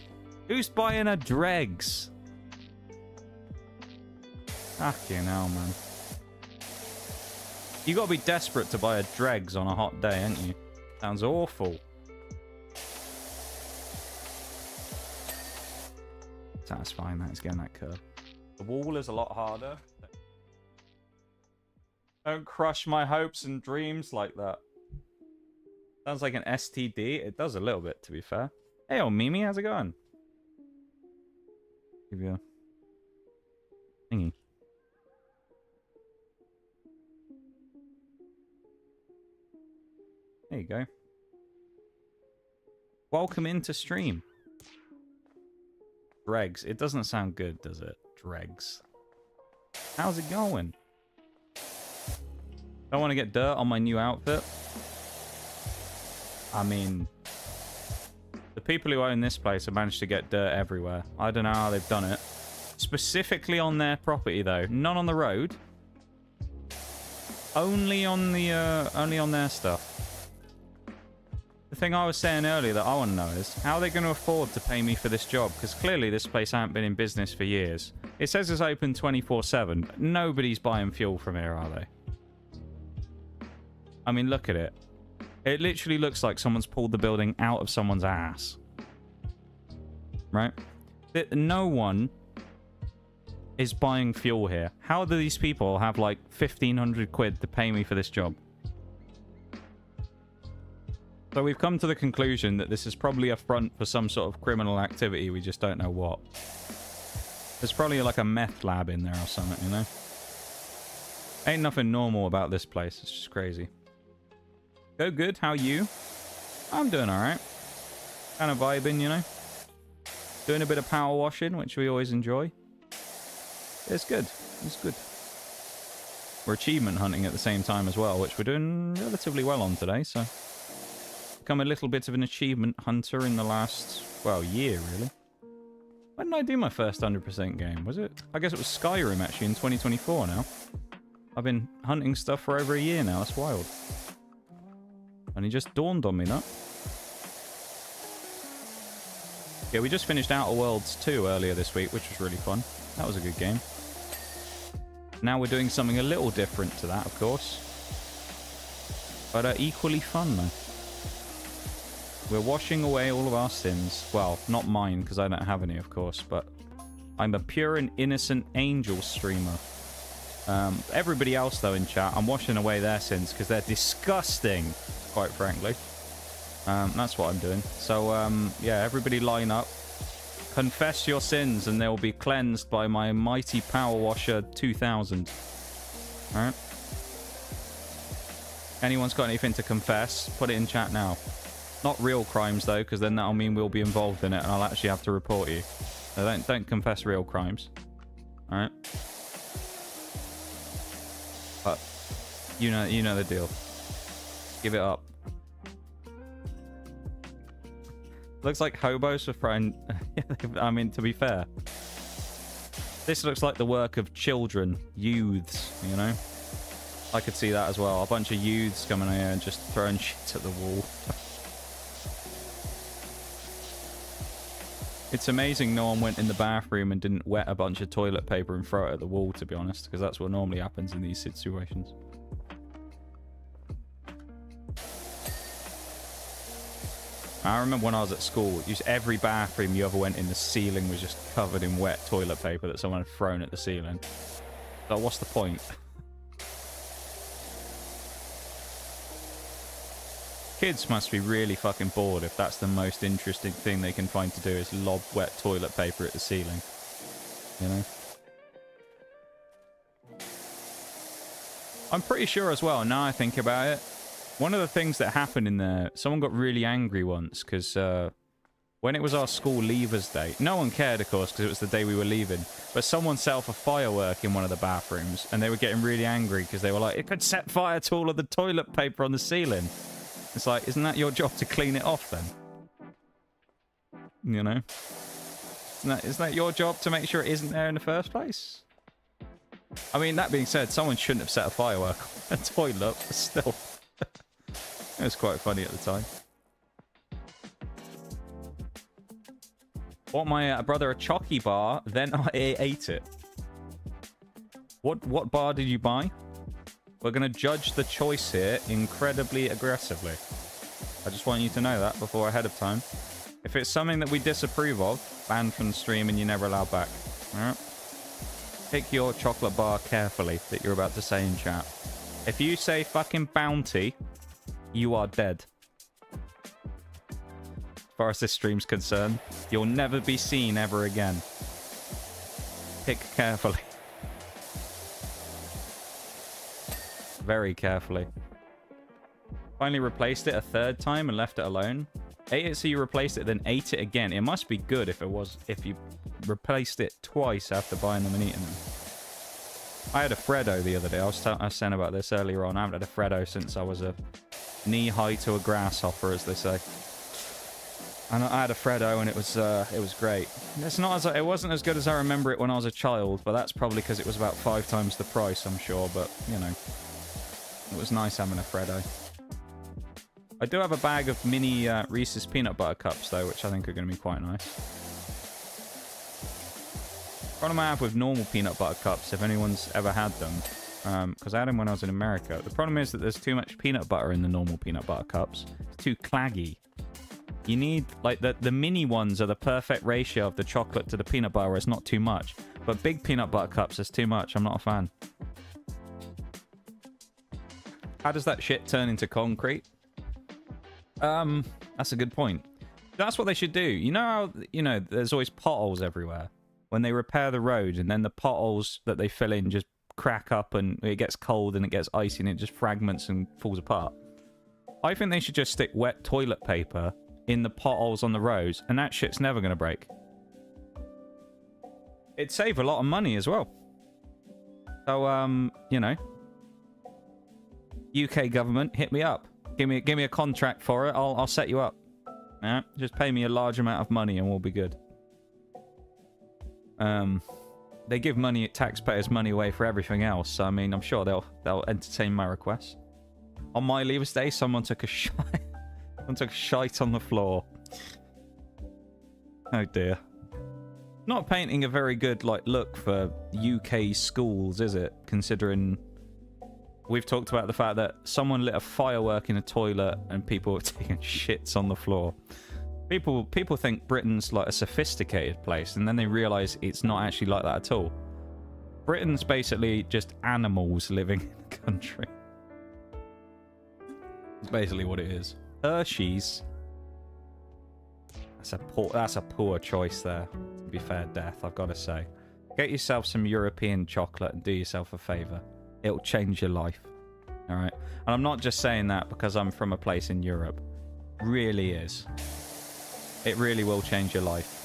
S2: Who's buying a dregs? Fucking hell, man. You gotta be desperate to buy a dregs on a hot day, ain't you? Sounds awful. Satisfying that is getting that curve. The wall is a lot harder. Don't crush my hopes and dreams like that. Sounds like an STD. It does a little bit, to be fair. Hey, old Mimi, how's it going? Give you a thingy. There you go. Welcome into stream. Dregs. It doesn't sound good, does it? Dregs. How's it going? Don't want to get dirt on my new outfit. I mean, the people who own this place have managed to get dirt everywhere. I don't know how they've done it. Specifically on their property, though. Not on the road. Only on their stuff. The thing I was saying earlier that I want to know is, how are they going to afford to pay me for this job? Because clearly this place hasn't been in business for years. It says it's open 24/7. Nobody's buying fuel from here, are they? I mean, look at it. It literally looks like someone's pulled the building out of someone's ass. Right? No one is buying fuel here. How do these people have like 1,500 quid to pay me for this job? So we've come to the conclusion that this is probably a front for some sort of criminal activity. We just don't know what. There's probably like a meth lab in there or something, you know? Ain't nothing normal about this place. It's just crazy. Go good. How you? I'm doing alright. Kind of vibing, you know? Doing a bit of power washing, which we always enjoy. It's good. It's good. We're achievement hunting at the same time as well, which we're doing relatively well on today, so... Become a little bit of an achievement hunter in the last, well, year, really. When did I do my first 100% game? Was it? I guess it was Skyrim, actually, in 2024 now. I've been hunting stuff for over a year now. That's wild. And it just dawned on me, that. Yeah, we just finished Outer Worlds 2 earlier this week, which was really fun. That was a good game. Now we're doing something a little different to that, of course. But equally fun, though. We're washing away all of our sins. Well, not mine, because I don't have any, of course, but I'm a pure and innocent angel streamer. Everybody else, though, in chat, I'm washing away their sins because they're disgusting, quite frankly. That's what I'm doing. So, yeah, everybody line up. Confess your sins and they will be cleansed by my mighty Power Washer 2000. Alright? Anyone's got anything to confess, put it in chat now. Not real crimes, though, because then that'll mean we'll be involved in it and I'll actually have to report you. So don't confess real crimes. Alright? But, you know the deal. Give it up. Looks like hobos for throwing... I mean, to be fair. This looks like the work of children. Youths, you know? I could see that as well. A bunch of youths coming here and just throwing shit at the wall. It's amazing no one went in the bathroom and didn't wet a bunch of toilet paper and throw it at the wall, to be honest. Because that's what normally happens in these situations. I remember when I was at school, every bathroom you ever went in, the ceiling was just covered in wet toilet paper that someone had thrown at the ceiling. So what's the point? Kids must be really fucking bored if that's the most interesting thing they can find to do is lob wet toilet paper at the ceiling. You know? I'm pretty sure as well, now I think about it, one of the things that happened in there, someone got really angry once because when it was our school leavers day, no one cared, of course, because it was the day we were leaving, but someone set off a firework in one of the bathrooms and they were getting really angry because they were like, it could set fire to all of the toilet paper on the ceiling. It's like, isn't that your job to clean it off then? You know? Isn't that your job to make sure it isn't there in the first place? I mean, that being said, someone shouldn't have set a firework on a toilet, but still. It was quite funny at the time. Bought my brother a Chocky bar, then I ate it. What bar did you buy? We're going to judge the choice here incredibly aggressively. I just want you to know that before ahead of time. If it's something that we disapprove of, banned from the stream and you're never allowed back. Alright? Pick your chocolate bar carefully that you're about to say in chat. If you say fucking Bounty, you are dead. As far as this stream's concerned, you'll never be seen ever again. Pick carefully. Very carefully. Finally replaced it a third time and left it alone. Ate it so you replaced it, then ate it again. It must be good if you replaced it twice after buying them and eating them. I had a Freddo the other day. I was saying about this earlier on. I haven't had a Freddo since I was a knee-high to a grasshopper, as they say. And I had a Freddo, and it was great. It wasn't as good as I remember it when I was a child, but that's probably because it was about 5 times the price, I'm sure. But you know, it was nice having a Freddo. I do have a bag of mini Reese's peanut butter cups though, which I think are going to be quite nice. Problem I have with normal peanut butter cups, if anyone's ever had them, because I had them when I was in America. The problem is that there's too much peanut butter in the normal peanut butter cups. It's too claggy. You need, like, the mini ones are the perfect ratio of the chocolate to the peanut butter where it's not too much. But big peanut butter cups is too much. I'm not a fan. How does that shit turn into concrete? That's a good point. That's what they should do. You know how, there's always potholes everywhere? When they repair the road and then the potholes that they fill in just crack up and it gets cold and it gets icy and it just fragments and falls apart. I think they should just stick wet toilet paper in the potholes on the roads and that shit's never going to break. It'd save a lot of money as well. So, UK government, hit me up. Give me a contract for it. I'll set you up. Yeah, just pay me a large amount of money and we'll be good. They give taxpayers money away for everything else. So I mean, I'm sure they'll entertain my requests. On my leavers day, someone took a shite on the floor. Oh dear. Not painting a very good look for UK schools, is it? Considering we've talked about the fact that someone lit a firework in a toilet and people were taking shits on the floor. People think Britain's like a sophisticated place, and then they realise it's not actually like that at all. Britain's basically just animals living in the country. It's basically what it is. Hershey's. That's a poor choice there. To be fair, Death, I've got to say. Get yourself some European chocolate and do yourself a favour. It'll change your life. Alright? And I'm not just saying that because I'm from a place in Europe. It really is. It really will change your life.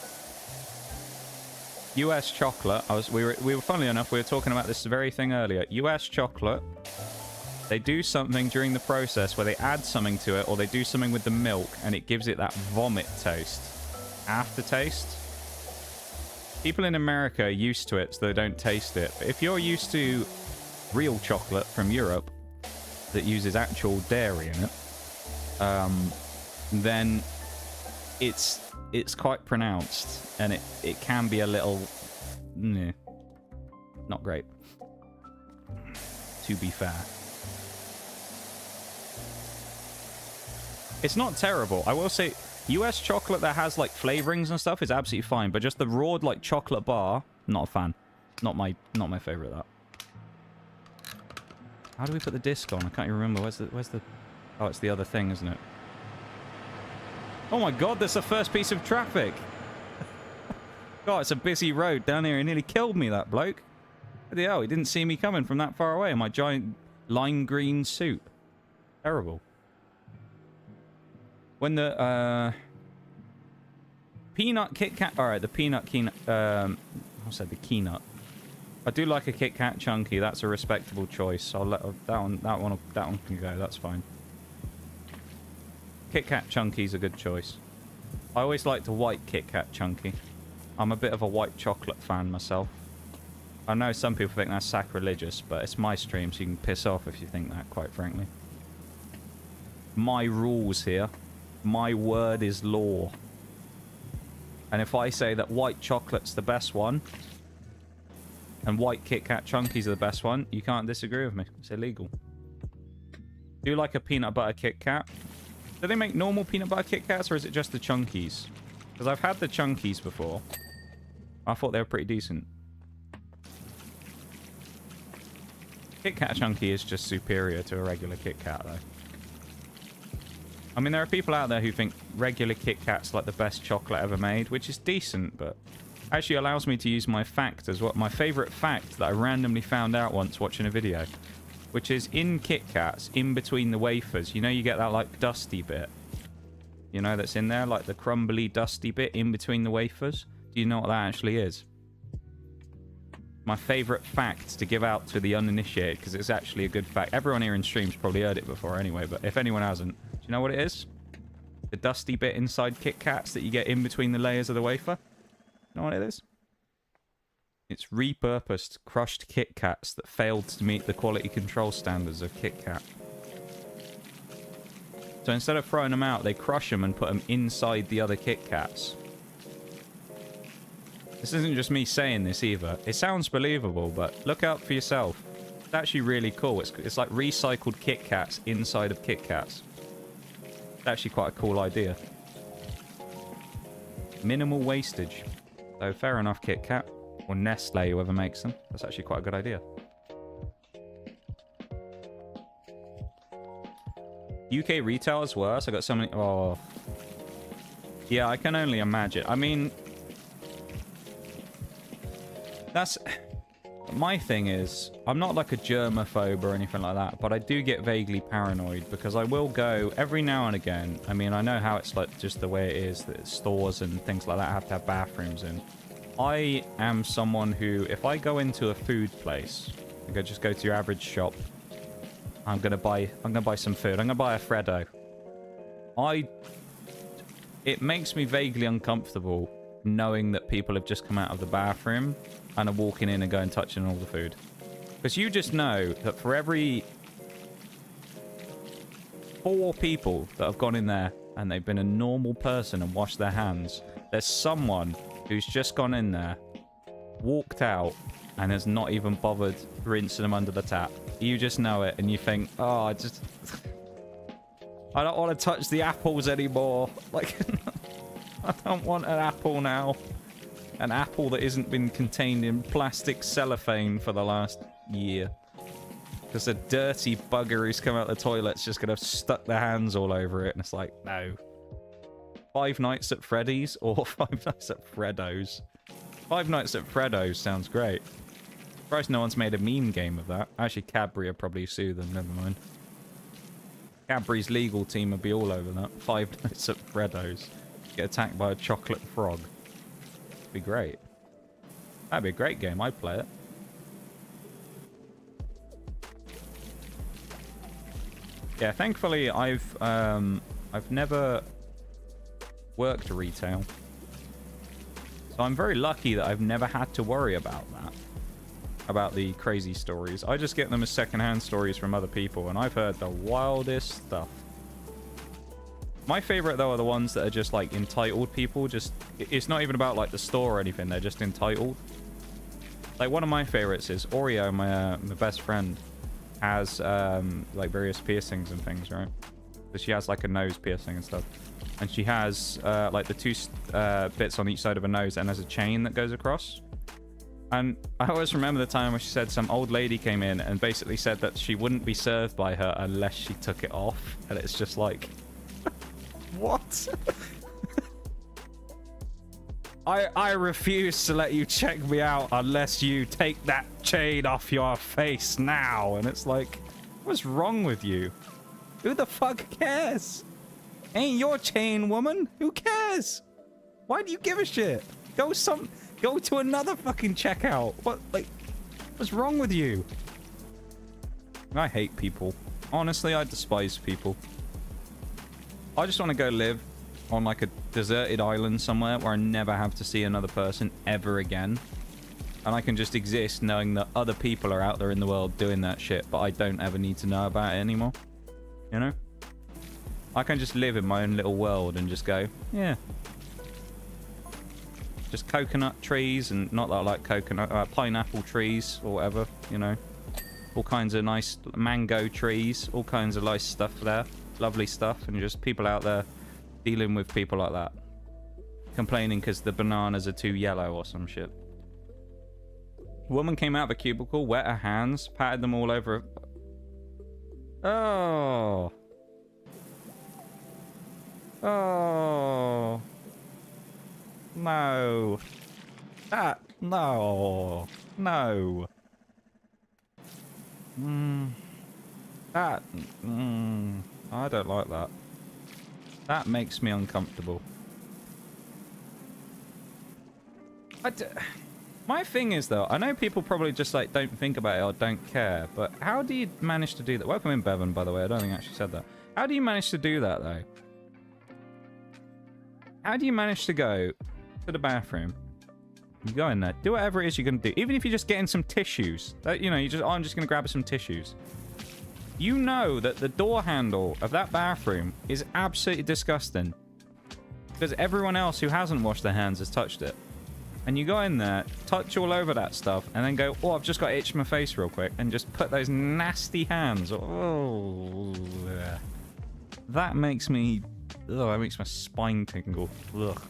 S2: US chocolate, we were funnily enough, we were talking about this very thing earlier. US chocolate, they do something during the process where they add something to it, or they do something with the milk, and it gives it that vomit taste. Aftertaste. People in America are used to it, so they don't taste it. But if you're used to real chocolate from Europe that uses actual dairy in it, then it's quite pronounced, and it can be a little not great, to be fair. It's not terrible. I will say US chocolate that has like flavorings and stuff is absolutely fine, but just the raw like chocolate bar, not a fan. Not my favorite of that. How do we put the disc on? I can't even remember. Where's the Oh, it's the other thing, isn't it? Oh my god, that's the first piece of traffic. God, it's a busy road down here. He nearly killed me, that bloke. Bloody hell, he didn't see me coming from that far away in my giant lime green suit. Terrible. When the peanut Kit Kat, all right, the peanut key, I said the key nut. I do like a Kit Kat chunky. That's a respectable choice. I'll let that one can go. That's fine. Kit Kat chunky's a good choice. I always like the white Kit Kat chunky. I'm a bit of a white chocolate fan myself. I know some people think that's sacrilegious, but it's my stream, so you can piss off if you think that, quite frankly. My rules here. My word is law. And if I say that white chocolate's the best one, and white Kit Kat chunkies are the best one, you can't disagree with me. It's illegal. Do you like a peanut butter Kit Kat? Do they make normal peanut butter Kit Kats, or is it just the chunkies? Because I've had the chunkies before. I thought they were pretty decent. Kit Kat chunky is just superior to a regular Kit Kat, though. I mean, there are people out there who think regular Kit Kat's like the best chocolate ever made, which is decent, but actually allows me to use my fact as well. My favourite fact that I randomly found out once watching a video, which is in Kit Kats, in between the wafers, you know, you get that like dusty bit, you know, that's in there, like the crumbly dusty bit in between the wafers. Do you know what that actually is? My favourite fact to give out to the uninitiated, because it's actually a good fact. Everyone here in stream's probably heard it before anyway, but if anyone hasn't, do you know what it is? The dusty bit inside Kit Kats that you get in between the layers of the wafer? You know what it is? It's repurposed crushed Kit Kats that failed to meet the quality control standards of Kit Kat. So instead of throwing them out, they crush them and put them inside the other Kit Kats. This isn't just me saying this either. It sounds believable, but look out for yourself. It's actually really cool. It's like recycled Kit Kats inside of Kit Kats. It's actually quite a cool idea. Minimal wastage. So fair enough, Kit Kat. Or Nestle, whoever makes them. That's actually quite a good idea. UK retail is worse. I got so many... Oh. Yeah, I can only imagine. I mean... That's... My thing is, I'm not like a germaphobe or anything like that, but I do get vaguely paranoid because I will go every now and again. I mean, I know how it's like just the way it is, that stores and things like that have to have bathrooms in. I am someone who, if I go into a food place, like I just go to your average shop, I'm gonna buy some food. I'm gonna buy a Freddo. It makes me vaguely uncomfortable knowing that people have just come out of the bathroom and are walking in and going touching all the food. Because you just know that for every 4 people that have gone in there and they've been a normal person and washed their hands, there's someone who's just gone in there, walked out, and has not even bothered rinsing them under the tap. You just know it, and you think, oh, I don't want to touch the apples anymore. Like, I don't want an apple now. An apple that isn't been contained in plastic cellophane for the last year. Because a dirty bugger who's come out the toilet's just going to have stuck their hands all over it. And it's like, no. Five Nights at Freddy's or Five Nights at Freddo's? Five Nights at Freddo's sounds great. Surprised no one's made a meme game of that. Actually, Cadbury would probably sue them. Never mind. Cadbury's legal team would be all over that. Five Nights at Freddo's. Get attacked by a chocolate frog. Be great. That'd be a great game. I'd play it. Yeah, thankfully I've never worked retail, so I'm very lucky that I've never had to worry about that, about the crazy stories. I just get them as secondhand stories from other people, and I've heard the wildest stuff. My favorite, though, are the ones that are just, like, entitled people. Just, it's not even about, like, the store or anything. They're just entitled. Like, one of my favorites is Oreo, my best friend, has, like, various piercings and things, right? So she has, like, a nose piercing and stuff. And she has, like, the two bits on each side of her nose, and there's a chain that goes across. And I always remember the time when she said some old lady came in and basically said that she wouldn't be served by her unless she took it off. And it's just like... What? I refuse to let you check me out unless you take that chain off your face now. And it's like, what's wrong with you? Who the fuck cares? Ain't your chain, woman. Who cares? Why do you give a shit? Go to another fucking checkout. What, like, what's wrong with you? I hate people. Honestly, I despise people. I just want to go live on like a deserted island somewhere where I never have to see another person ever again. And I can just exist knowing that other people are out there in the world doing that shit, but I don't ever need to know about it anymore. You know? I can just live in my own little world and just go, yeah. Just coconut trees, and not that I like coconut, pineapple trees or whatever, you know. All kinds of nice mango trees, all kinds of nice stuff there. Lovely stuff, and just people out there dealing with people like that. Complaining because the bananas are too yellow or some shit. A woman came out of a cubicle, wet her hands, patted them all over. Oh. Oh. No. That. No. No. That. I don't like that. That makes me uncomfortable. My thing is, though, I know people probably just, like, don't think about it or don't care, but how do you manage to do that? Welcome in, Bevan, by the way. I don't think I actually said that. How do you manage to do that, though? How do you manage to go to the bathroom? You go in there, do whatever it is you're going to do. Even if you're just getting some tissues. You know, I'm just going to grab some tissues. You know that the door handle of that bathroom is absolutely disgusting. Because everyone else who hasn't washed their hands has touched it. And you go in there, touch all over that stuff, and then go, oh, I've just got to itch my face real quick, and just put those nasty hands. Oh, that makes me... Ugh, that makes my spine tingle. Ugh.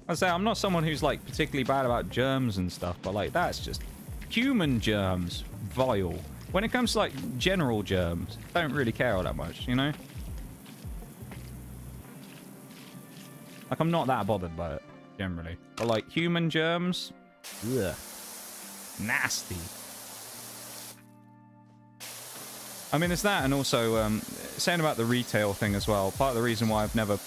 S2: I say, I'm not someone who's, like, particularly bad about germs and stuff, but, like, that's just... Human germs. Vile. When it comes to, like, general germs, don't really care all that much, you know? Like, I'm not that bothered by it, generally. But, like, human germs? Ugh. Nasty. I mean, there's that, and also, saying about the retail thing as well, part of the reason why I've never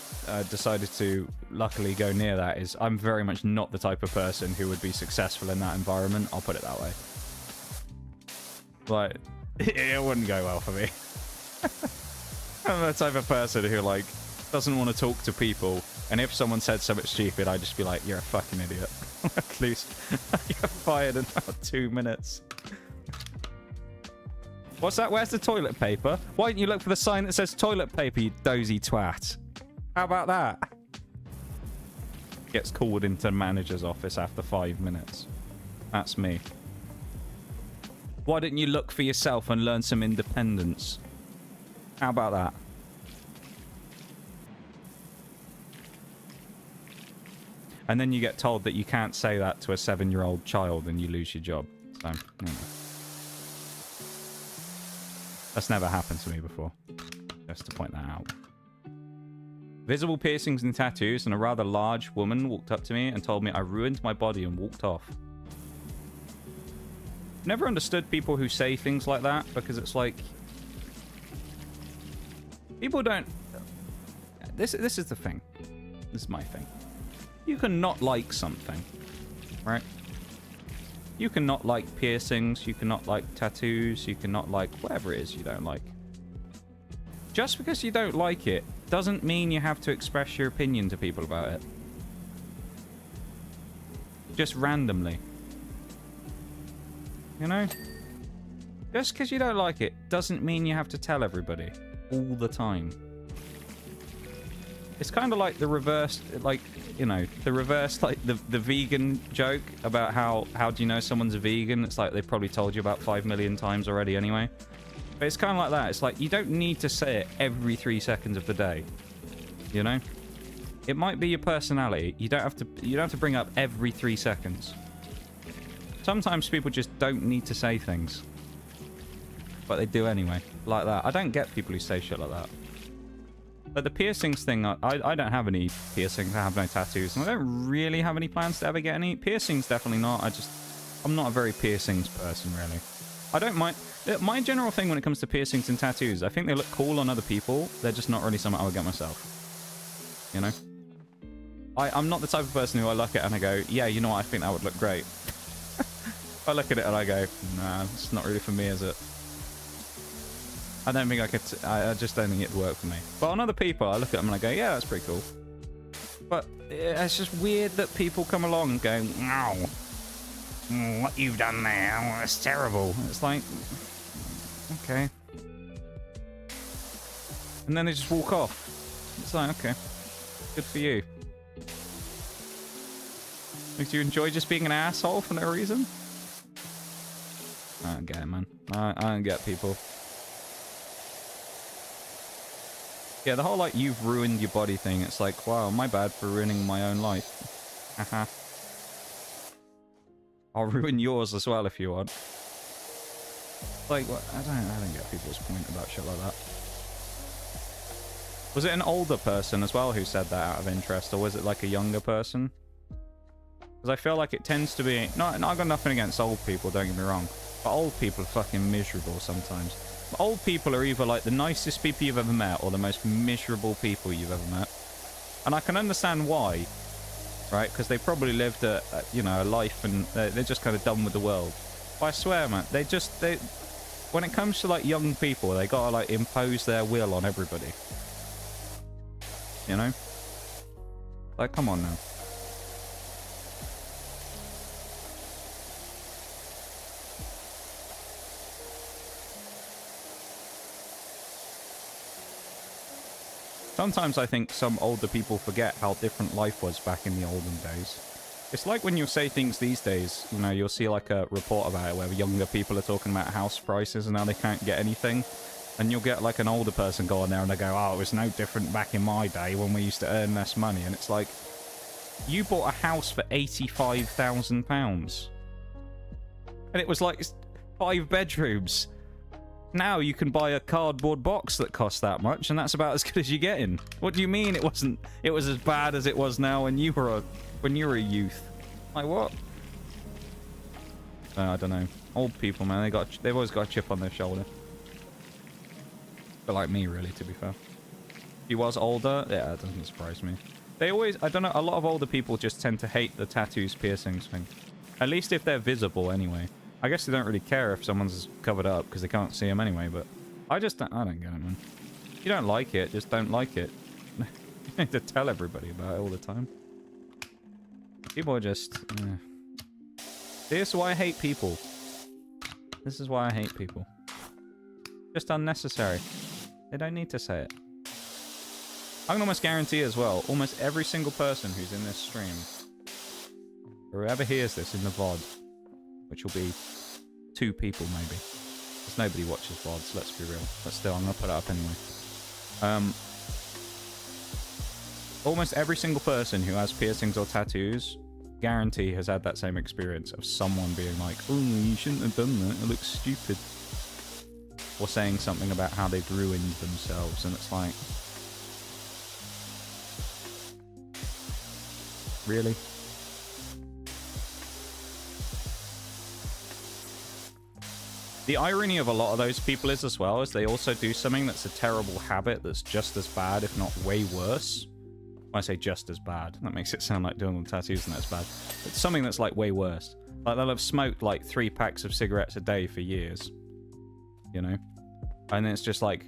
S2: decided to, luckily, go near that is I'm very much not the type of person who would be successful in that environment. I'll put it that way. Like, it wouldn't go well for me. I'm the type of person who, like, doesn't want to talk to people, and if someone said something stupid, I'd just be like, you're a fucking idiot. At least you're fired in about 2 minutes. What's that? Where's the toilet paper? Why don't you look for the sign that says toilet paper, you dozy twat? How about that? Gets called into the manager's office after 5 minutes. That's me. Why didn't you look for yourself and learn some independence? How about that? And then you get told that you can't say that to a 7-year-old child and you lose your job. So, that's never happened to me before. Just to point that out. Visible piercings and tattoos, and a rather large woman walked up to me and told me I ruined my body and walked off. Never understood people who say things like that, because it's like... People don't... This is the thing. This is my thing. You can not like something, right? You can not like piercings, you can not like tattoos, you can not like whatever it is you don't like. Just because you don't like it doesn't mean you have to express your opinion to people about it. Just randomly. You know? Just because you don't like it doesn't mean you have to tell everybody all the time. It's kind of like the reverse, like, you know, the reverse, like the vegan joke about how do you know someone's a vegan? It's like they've probably told you about 5 million times already anyway. But it's kind of like that. It's like you don't need to say it every 3 seconds of the day. You know? It might be your personality. You don't have to bring up every 3 seconds. Sometimes people just don't need to say things. But they do anyway. Like that. I don't get people who say shit like that. But the piercings thing, I don't have any piercings. I have no tattoos. And I don't really have any plans to ever get any. Piercings, definitely not. I'm not a very piercings person, really. I don't mind. My general thing when it comes to piercings and tattoos, I think they look cool on other people. They're just not really something I would get myself. You know? I'm not the type of person who I look at and I go, yeah, you know what, I think that would look great. I look at it and I go, nah, it's not really for me, is it? I don't think I could... I just don't think it'd work for me. But on other people, I look at them and I go, yeah, that's pretty cool. But it's just weird that people come along and go, wow, what you've done there, oh, that's terrible. It's like, okay. And then they just walk off. It's like, okay, good for you. Like, do you enjoy just being an asshole for no reason? I don't get it, man. I don't get people. Yeah, the whole, like, you've ruined your body thing. It's like, wow, my bad for ruining my own life. Haha. I'll ruin yours as well if you want. Like, what? I don't get people's point about shit like that. Was it an older person as well who said that out of interest, or was it like a younger person? Because I feel like it tends to be... No, I've got nothing against old people, don't get me wrong. But old people are fucking miserable sometimes. But old people are either like the nicest people you've ever met or the most miserable people you've ever met. And I can understand why, right? Because they probably lived a life and they're just kind of done with the world. But I swear, man, they when it comes to like young people, they gotta like impose their will on everybody. You know? Like, come on now. Sometimes I think some older people forget how different life was back in the olden days. It's like when you say things these days, you know, you'll see like a report about it where younger people are talking about house prices and how they can't get anything. And you'll get like an older person go on there and they go, oh, it was no different back in my day when we used to earn less money. And it's like, you bought a house for £85,000. And it was like 5 bedrooms. Now you can buy a cardboard box that costs that much, and that's about as good as you're getting. What do you mean it wasn't? It was as bad as it was now when you were a youth. Like what? I don't know. Old people, man, they've always got a chip on their shoulder. But like me, really, to be fair. If he was older, yeah, it doesn't surprise me. They always, I don't know, a lot of older people just tend to hate the tattoos, piercings thing. At least if they're visible, anyway. I guess they don't really care if someone's covered up because they can't see them anyway, but I don't get it, man. If you don't like it, just don't like it. You need to tell everybody about it all the time. People are just... This is why I hate people. This is why I hate people. Just unnecessary. They don't need to say it. I can almost guarantee as well, almost every single person who's in this stream, or whoever hears this in the VOD, which will be 2 people maybe, because nobody watches VODs, let's be real. But still, I'm going to put it up anyway. Almost every single person who has piercings or tattoos, guarantee has had that same experience of someone being like, oh, you shouldn't have done that, it looks stupid. Or saying something about how they've ruined themselves, and it's like, really? The irony of a lot of those people is as well, is they also do something that's a terrible habit that's just as bad, if not way worse. When I say just as bad, that makes it sound like doing the tattoos and that's bad. It's something that's like way worse. Like they'll have smoked like 3 packs of cigarettes a day for years. You know? And it's just like,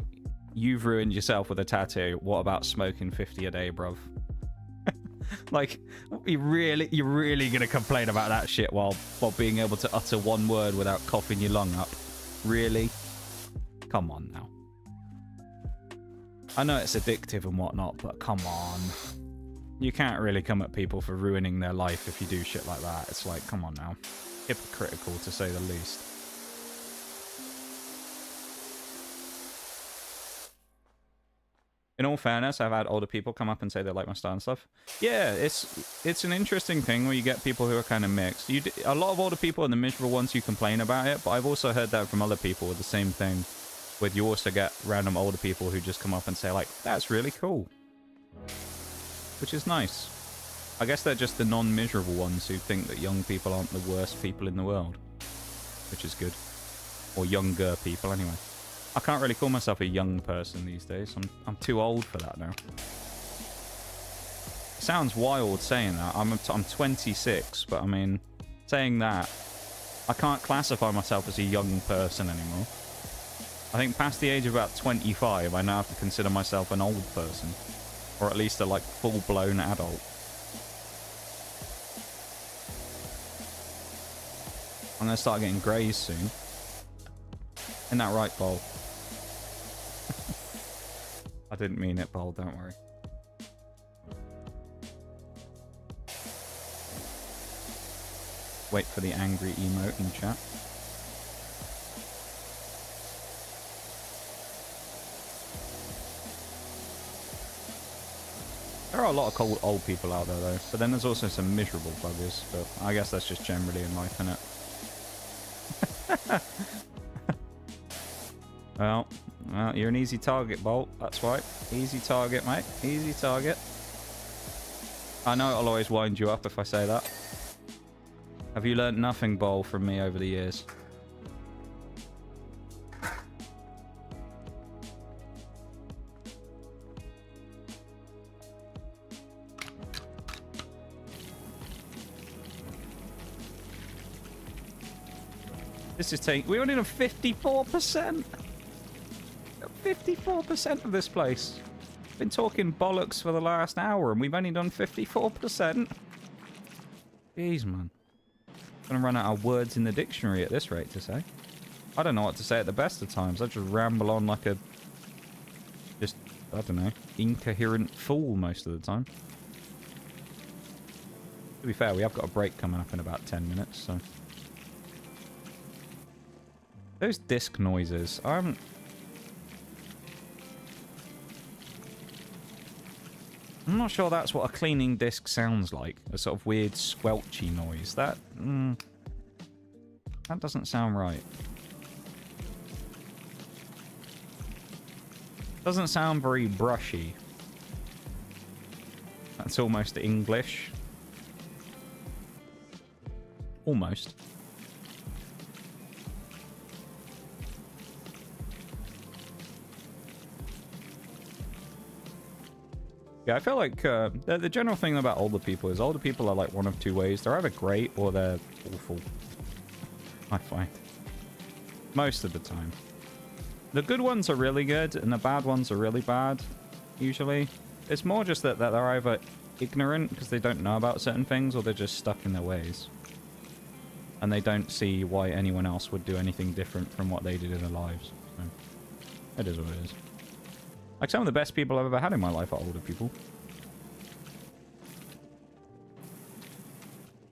S2: you've ruined yourself with a tattoo. What about smoking 50 a day, bruv? Like, you're really gonna complain about that shit while being able to utter one word without coughing your lung up? Really? Come on now. I know it's addictive and whatnot, but come on. You can't really come at people for ruining their life if you do shit like that. It's like, come on now. Hypocritical, to say the least. In all fairness, I've had older people come up and say they like my style and stuff. Yeah, it's an interesting thing where you get people who are kind of mixed. A lot of older people are the miserable ones who complain about it, but I've also heard that from other people with the same thing. Where you also get random older people who just come up and say like, that's really cool. Which is nice. I guess they're just the non-miserable ones who think that young people aren't the worst people in the world. Which is good. Or younger people, anyway. I can't really call myself a young person these days. I'm too old for that now. It sounds wild saying that. I'm 26, but I mean, saying that, I can't classify myself as a young person anymore. I think past the age of about 25, I now have to consider myself an old person. Or at least a, like, full-blown adult. I'm going to start getting greys soon. Isn't that right, Bol? I didn't mean it, Bol, don't worry. Wait for the angry emote in chat. There are a lot of cold old people out there, though. But then there's also some miserable buggers. But I guess that's just generally in life, innit? Well, you're an easy target, Bolt. That's right. Easy target, mate. Easy target. I know it'll always wind you up if I say that. Have you learnt nothing, Bolt, from me over the years? This is taking... We only have 54%. 54% of this place. Been talking bollocks for the last hour and we've only done 54%. Jeez, man. Gonna run out of words in the dictionary at this rate to say. I don't know what to say at the best of times. I just ramble on like a... just, I don't know, incoherent fool most of the time. To be fair, we have got a break coming up in about 10 minutes, so... Those disc noises, I'm not sure that's what a cleaning disc sounds like. A sort of weird squelchy noise. That doesn't sound right. Doesn't sound very brushy. That's almost English. Almost. Yeah, I feel like the general thing about older people is older people are like one of two ways. They're either great or they're awful. I find. Most of the time. The good ones are really good and the bad ones are really bad, usually. It's more just that they're either ignorant because they don't know about certain things or they're just stuck in their ways. And they don't see why anyone else would do anything different from what they did in their lives. So, it is what it is. Like, some of the best people I've ever had in my life are older people.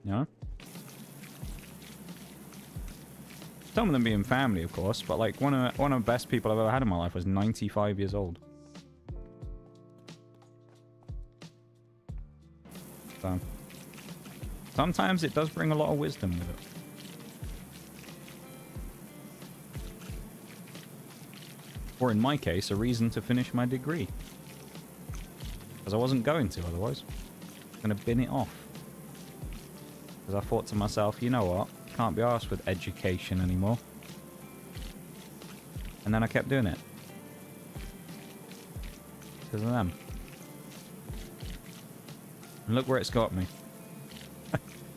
S2: You know? Some of them being family, of course, but like one of the best people I've ever had in my life was 95 years old. So sometimes it does bring a lot of wisdom with it. Or in my case, a reason to finish my degree. Because I wasn't going to otherwise. I was going to bin it off. Because I thought to myself, you know what? Can't be arsed with education anymore. And then I kept doing it. Because of them. And look where it's got me.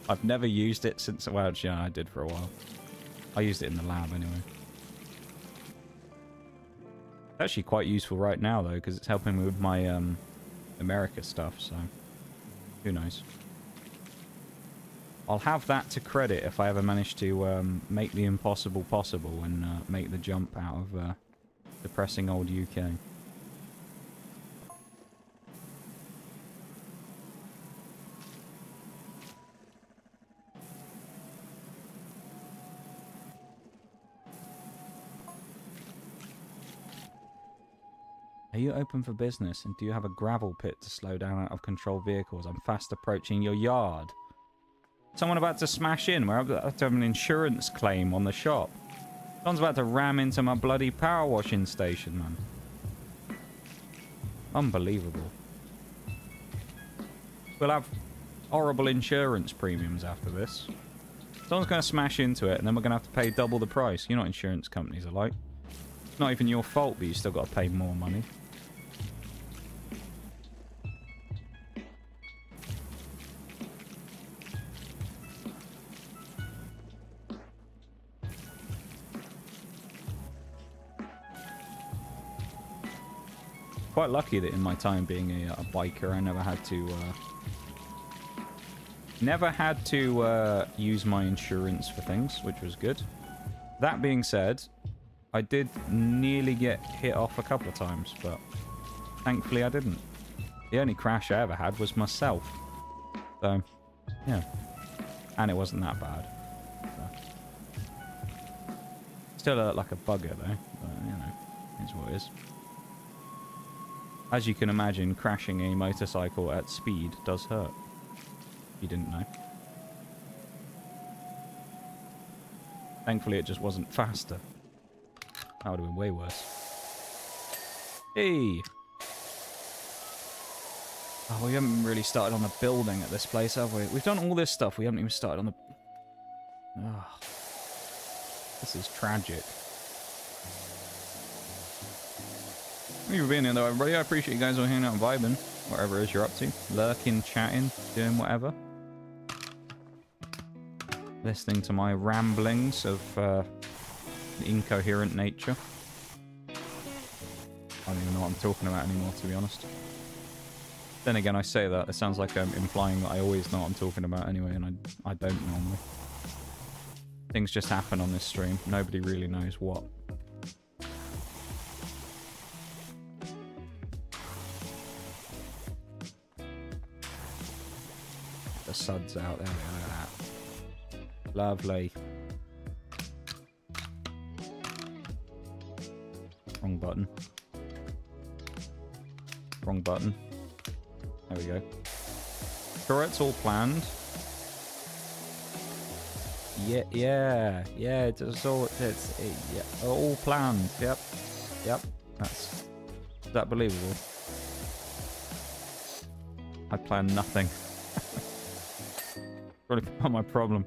S2: I've never used it since... Well, yeah, I did for a while. I used it in the lab anyway. It's actually quite useful right now, though, because it's helping me with my America stuff, so... Who knows? I'll have that to credit if I ever manage to make the impossible possible and make the jump out of depressing old UK. Are you open for business, and do you have a gravel pit to slow down out of control vehicles? I'm fast approaching your yard. Someone about to smash in. We're about to have an insurance claim on the shop. Someone's about to ram into my bloody power washing station, man. Unbelievable. We'll have horrible insurance premiums after this. Someone's going to smash into it, and then we're going to have to pay double the price. You know what insurance companies are like. It's not even your fault, but you still got to pay more money. Quite lucky that in my time being a biker, I never had to use my insurance for things, which was good. That being said, I did nearly get hit off a couple of times, but thankfully I didn't. The only crash I ever had was myself. So, yeah. And it wasn't that bad. So. Still like a bugger though, but you know, it's what it is. As you can imagine, crashing a motorcycle at speed does hurt. You didn't know. Thankfully, it just wasn't faster. That would have been way worse. Hey! Oh, we haven't really started on the building at this place, have we? We've done all this stuff. We haven't even started on the... Oh, this is tragic. Thank you for being here, though, everybody. I appreciate you guys all hanging out and vibing. Whatever it is you're up to. Lurking, chatting, doing whatever. Listening to my ramblings of incoherent nature. I don't even know what I'm talking about anymore, to be honest. Then again, I say that. It sounds like I'm implying that I always know what I'm talking about anyway, and I don't normally. Things just happen on this stream. Nobody really knows what. The suds out there, look at that. Lovely. Wrong button. Wrong button. There we go. Sure, it's all planned. Yeah. It's all all planned. Yep. Is that believable? I planned nothing. Really not my problem.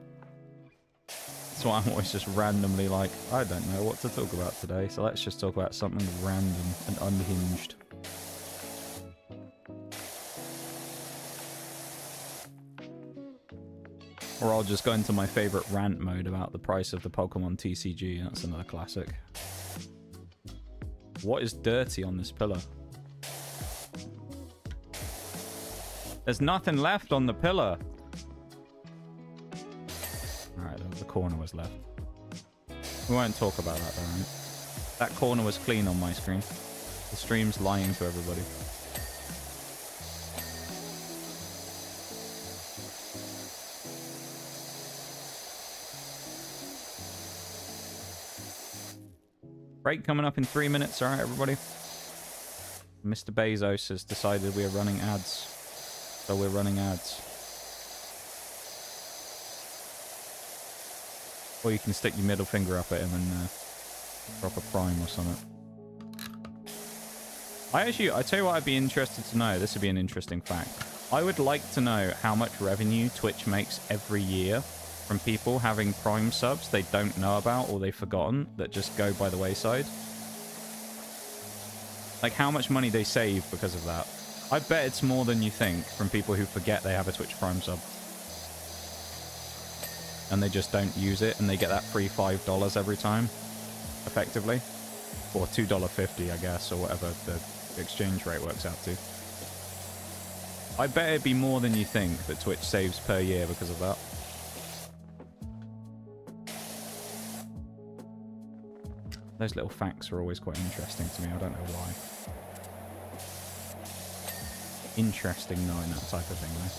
S2: That's why I'm always just randomly like, I don't know what to talk about today, so let's just talk about something random and unhinged. Or I'll just go into my favourite rant mode about the price of the Pokemon TCG. That's another classic. What is dirty on this pillar? There's nothing left on the pillar. Alright, the corner was left. We won't talk about that though, right? That corner was clean on my screen. The stream's lying to everybody. Break coming up in 3 minutes, alright everybody? Mr. Bezos has decided we are running ads. So we're running ads. Or you can stick your middle finger up at him and drop a prime or something. I tell you what I'd be interested to know. This would be an interesting fact. I would like to know how much revenue Twitch makes every year from people having Prime subs they don't know about or they've forgotten that just go by the wayside. Like how much money they save because of that. I bet it's more than you think from people who forget they have a Twitch Prime sub. And they just don't use it and they get that free $5 every time, effectively. Or $2.50, I guess, or whatever the exchange rate works out to. I bet it'd be more than you think that Twitch saves per year because of that. Those little facts are always quite interesting to me. I don't know why. Interesting knowing that type of thing, though.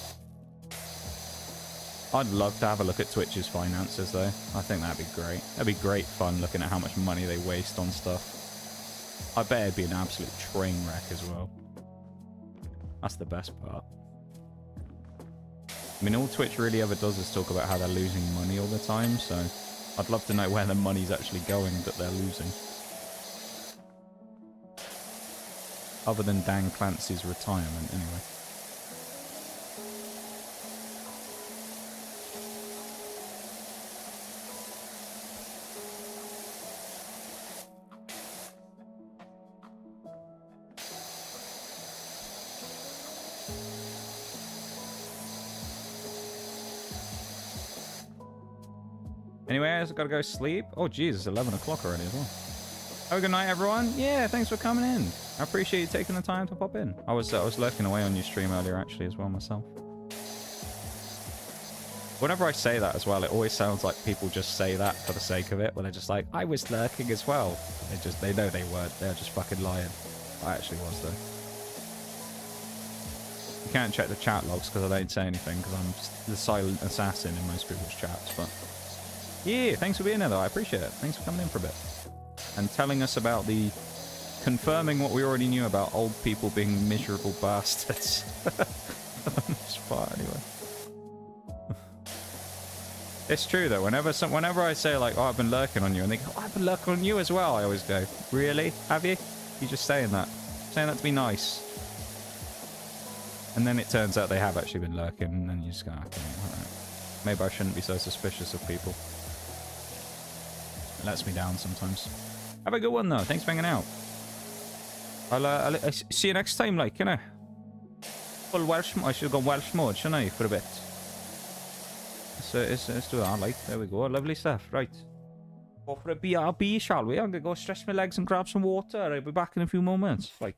S2: I'd love to have a look at Twitch's finances, though. I think that'd be great. That'd be great fun looking at how much money they waste on stuff. I bet it'd be an absolute train wreck as well. That's the best part. I mean, all Twitch really ever does is talk about how they're losing money all the time, so I'd love to know where the money's actually going that they're losing. Other than Dan Clancy's retirement, anyway. Anyways, I've got to go sleep. Oh, jeez, it's 11 o'clock already as well. Have a good night, everyone. Yeah, thanks for coming in. I appreciate you taking the time to pop in. I was lurking away on your stream earlier, actually, as well, myself. Whenever I say that as well, it always sounds like people just say that for the sake of it, where they're just like, I was lurking as well. They know they weren't. They're just fucking lying. I actually was, though. You can't check the chat logs because I don't say anything, because I'm the silent assassin in most people's chats, but... Yeah, thanks for being there, though. I appreciate it. Thanks for coming in for a bit. And telling us about the... Confirming what we already knew about old people being miserable bastards. It's far, anyway. It's true, though. Whenever I say, like, oh, I've been lurking on you, and they go, oh, I've been lurking on you as well, I always go, really? Have you? You're just saying that. Saying that to be nice. And then it turns out they have actually been lurking, and then you just go, okay, alright. Maybe I shouldn't be so suspicious of people. It lets me down sometimes. Have a good one, though. Thanks for hanging out. I'll see you next time, like, you know. Full Welsh. I should have gone Welsh mode, shouldn't I, for a bit? Let's do that, like. There we go. Lovely stuff. Right. Go for a BRB, shall we? I'm going to go stretch my legs and grab some water. I'll be back in a few moments. Right.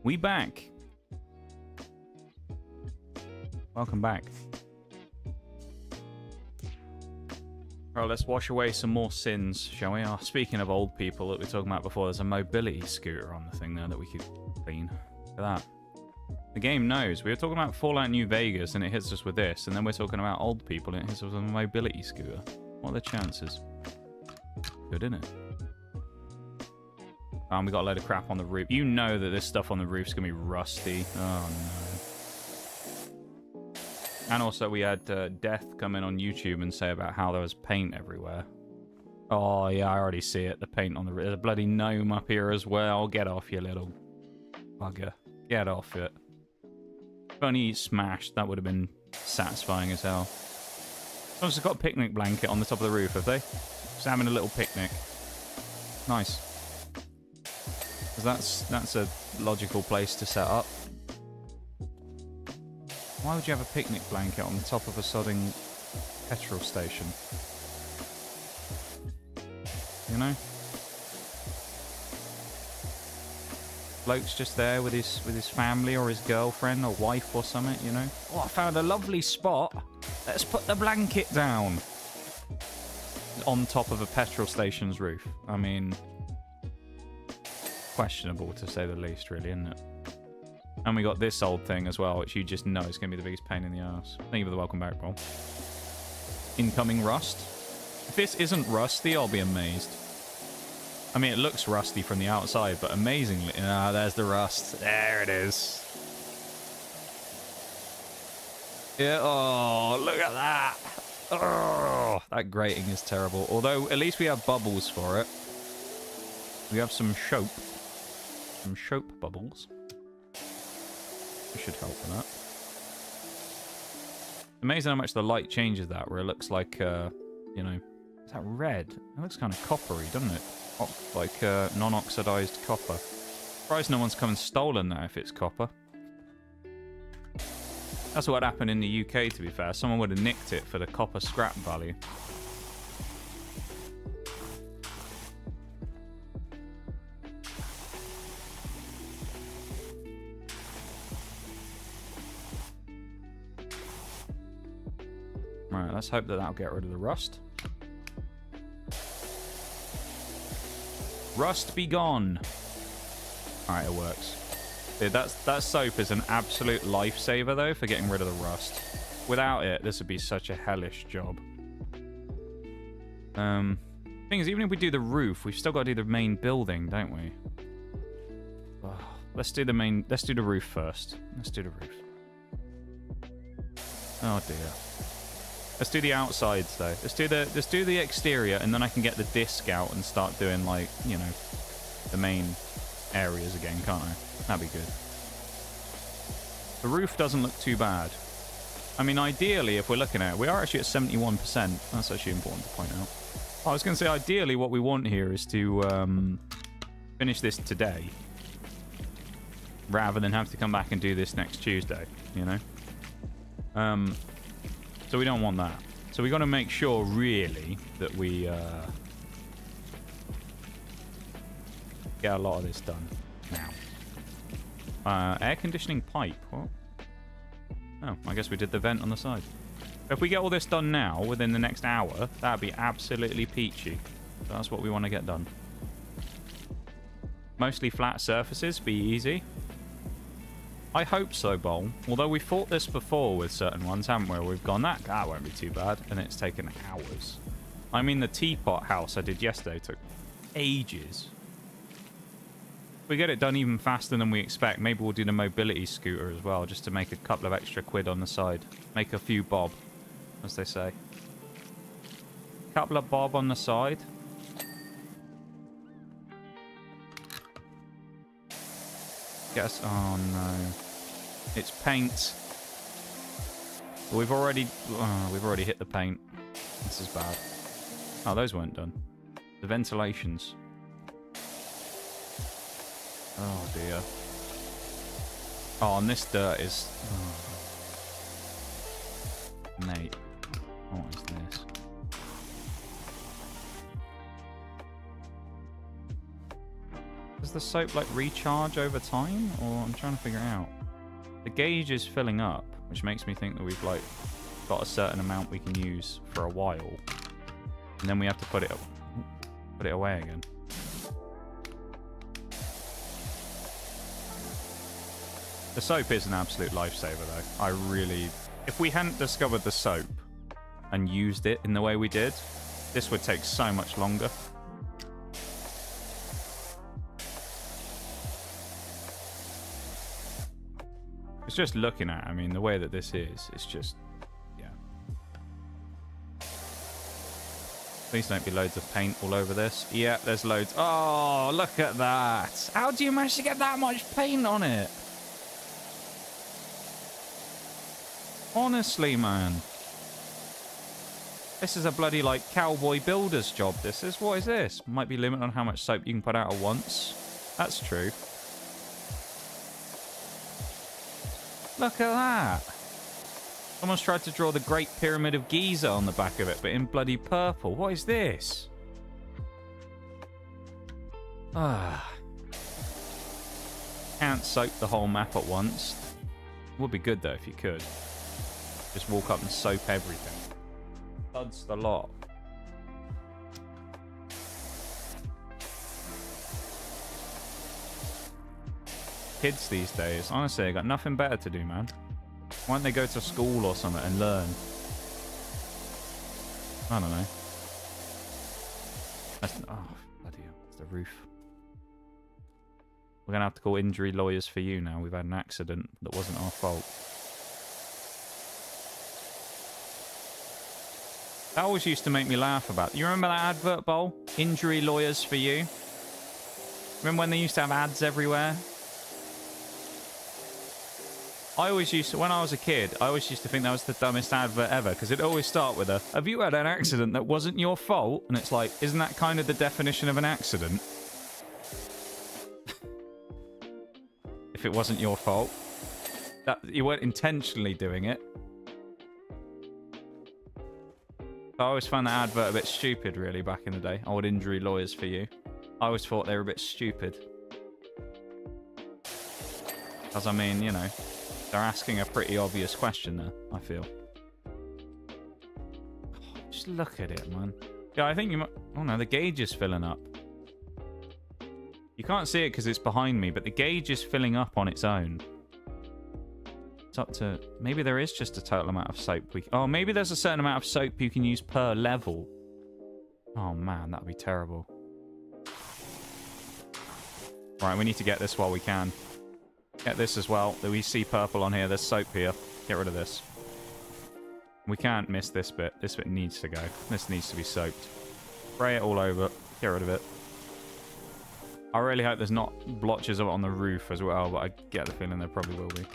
S2: We back. Welcome back. Right, let's wash away some more sins, shall we? Oh, speaking of old people that we were talking about before, there's a mobility scooter on the thing there that we could clean. Look at that. The game knows. We were talking about Fallout New Vegas and it hits us with this, and then we're talking about old people and it hits us with a mobility scooter. What are the chances? Good, isn't it? And we got a load of crap on the roof. You know that this stuff on the roof's going to be rusty. Oh, no. And also we had Death come in on YouTube and say about how there was paint everywhere. Oh, yeah, I already see it. The paint on the roof. There's a bloody gnome up here as well. Get off, you little bugger. Get off it. If only smashed, that would have been satisfying as hell. Someone's got a picnic blanket on the top of the roof, have they? Just having a little picnic. Nice. Because that's a logical place to set up. Why would you have a picnic blanket on the top of a sodding petrol station? You know? Bloke's just there with his family or his girlfriend or wife or something, you know? Oh, I found a lovely spot. Let's put the blanket down. On top of a petrol station's roof. I mean, questionable to say the least, really, isn't it? And we got this old thing as well, which you just know is going to be the biggest pain in the ass. Thank you for the welcome back, bro. Incoming rust. If this isn't rusty, I'll be amazed. I mean, it looks rusty from the outside, but amazingly... Ah, there's the rust. There it is. Yeah, oh, look at that. Oh, that grating is terrible. Although, at least we have bubbles for it. We have some soap. Some soap bubbles. Should help with that. Amazing how much the light changes that, where it looks like, you know, is that red? It looks kind of coppery, doesn't it? Like non-oxidized copper. Surprised no one's come and stolen that if it's copper. That's what happened in the UK, to be fair. Someone would have nicked it for the copper scrap value. Right, let's hope that that'll get rid of the rust. Rust be gone. Alright, it works. Dude, that soap is an absolute lifesaver, though, for getting rid of the rust. Without it, this would be such a hellish job. Thing is, even if we do the roof, we've still got to do the main building, don't we? Oh, let's do the roof first. Let's do the roof. Oh, dear. Let's do the outsides, though. Let's do the exterior, and then I can get the disc out and start doing, like, you know, the main areas again, can't I? That'd be good. The roof doesn't look too bad. I mean, ideally, if we're looking at it, we are actually at 71%. That's actually important to point out. I was going to say, ideally, what we want here is to finish this today, rather than have to come back and do this next Tuesday, you know? So we don't want that. So we got to make sure, really, that we get a lot of this done now. Air conditioning pipe. What? Oh, I guess we did the vent on the side. If we get all this done now, within the next hour, that'd be absolutely peachy. So that's what we want to get done. Mostly flat surfaces, be easy. I hope so, Bowl. Although we fought this before with certain ones, haven't we? We've gone, that won't be too bad. And it's taken hours. I mean, the teapot house I did yesterday took ages. If we get it done even faster than we expect, maybe we'll do the mobility scooter as well, just to make a couple of extra quid on the side. Make a few bob, as they say. Couple of bob on the side. Guess. Oh no, it's paint. We've already hit the paint. This is bad. Oh, those weren't done. The ventilations. Oh dear. Oh, and this dirt is. Oh. Mate, what is this? does the soap like recharge over time? Or I'm trying to figure it out. The gauge is filling up, which makes me think that we've like got a certain amount we can use for a while. And then we have to put it away again. The soap is an absolute lifesaver though. I really... If we hadn't discovered the soap and used it in the way we did, this would take so much longer. It's just looking at, I mean, the way that this is, it's just, yeah. Please don't be loads of paint all over this. Yeah, there's loads. Oh, look at that. How do you manage to get that much paint on it? Honestly, man. This is a bloody, like, cowboy builder's job, this is. What is this? Might be limited on how much soap you can put out at once. That's true. Look at that. Someone's tried to draw the Great Pyramid of Giza on the back of it, but in bloody purple. What is this? Ah. Can't soap the whole map at once. Would be good, though, if you could. Just walk up and soap everything. Suds the lot. Kids these days, honestly, they got nothing better to do, man. Why don't they go to school or something and learn? I don't know. Oh, bloody hell. It's the roof. We're going to have to call injury lawyers for you now. We've had an accident that wasn't our fault. That always used to make me laugh about. You remember that advert, Bowl? Injury lawyers for you? Remember when they used to have ads everywhere? I always used to, when I was a kid, I always used to think that was the dumbest advert ever, because it'd always start with a, have you had an accident that wasn't your fault? And it's like, isn't that kind of the definition of an accident? If it wasn't your fault. That you weren't intentionally doing it. I always found that advert a bit stupid, really, back in the day. Old injury lawyers for you. I always thought they were a bit stupid. Because, I mean, you know, they're asking a pretty obvious question there, I feel. Just look at it, man. Yeah, I think you might... Oh, no, the gauge is filling up. You can't see it because it's behind me, but the gauge is filling up on its own. It's up to... Maybe there is just a total amount of soap. Oh, maybe there's a certain amount of soap you can use per level. Oh, man, that'd be terrible. Right, we need to get this while we can. Get this as well. We see purple on here. There's soap here. Get rid of this. We can't miss this bit. This bit needs to go. This needs to be soaped. Spray it all over. Get rid of it. I really hope there's not blotches of it on the roof as well, but I get the feeling there probably will be.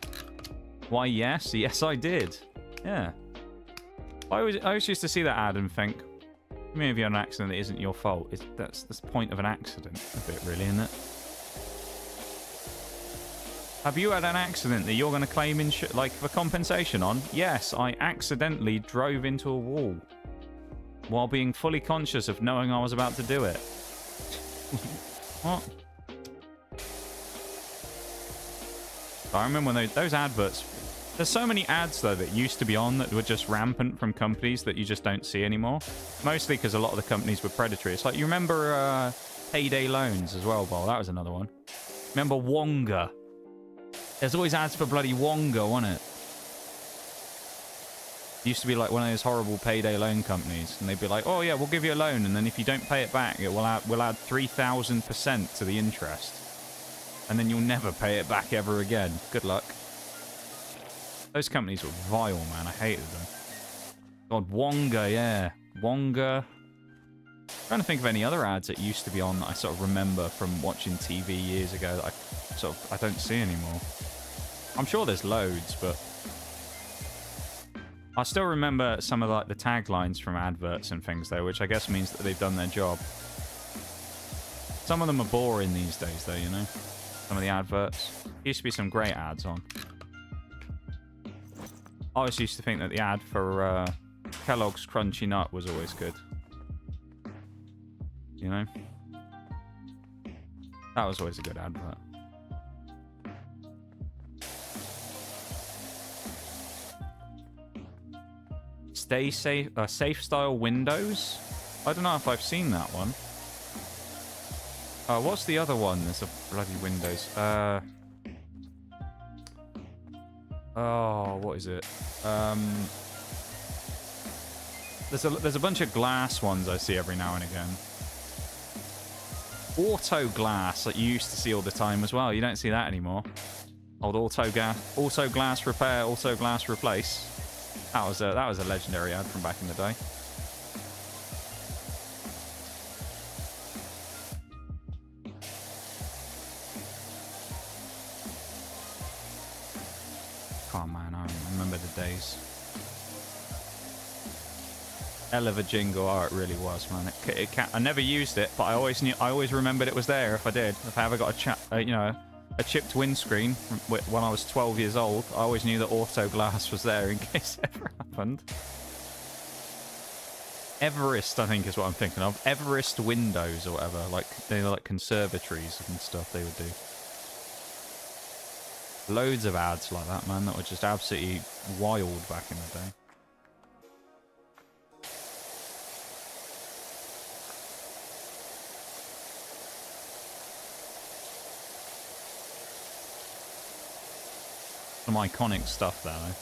S2: Why, yes? Yes, I did. Yeah. I always used to see that ad and think, maybe if you had an accident that isn't your fault. That's the point of an accident, a bit, really, isn't it? Have you had an accident that you're going to claim like for compensation on? Yes, I accidentally drove into a wall while being fully conscious of knowing I was about to do it. What? I remember when those adverts... There's so many ads, though, that used to be on that were just rampant from companies that you just don't see anymore. Mostly because a lot of the companies were predatory. It's like, you remember Payday Loans as well, Bob? That was another one. Remember Wonga? There's always ads for bloody Wonga, wasn't it? It used to be like one of those horrible payday loan companies. And they'd be like, oh, yeah, we'll give you a loan. And then if you don't pay it back, we'll add 3,000% to the interest. And then you'll never pay it back ever again. Good luck. Those companies were vile, man. I hated them. God, Wonga, yeah. Wonga. I'm trying to think of any other ads that used to be on that I sort of remember from watching TV years ago that I don't see anymore. I'm sure there's loads, but I still remember some of like the taglines from adverts and things though, which I guess means that they've done their job. Some of them are boring these days though, you know? Some of the adverts. Used to be some great ads on. I always used to think that the ad for Kellogg's Crunchy Nut was always good. You know? That was always a good advert. Stay safe, safe style windows. I don't know if I've seen that one. What's the other one? There's a bloody windows. Oh, what is it? There's a bunch of glass ones I see every now and again. Auto glass that you used to see all the time as well. You don't see that anymore. Old auto glass repair, auto glass replace. That was a legendary ad from back in the day. Oh man, I remember the days. Hell of a jingle. Oh, it really was, man. I never used it, but I always remembered it was there if I did. If I ever got a chipped windscreen when I was 12 years old, I always knew that auto glass was there in case it ever happened. Everest, I think, is what I'm thinking of. Everest windows or whatever, like they were like conservatories and stuff they would do. Loads of ads like that, man, that were just absolutely wild back in the day. Some iconic stuff there, though.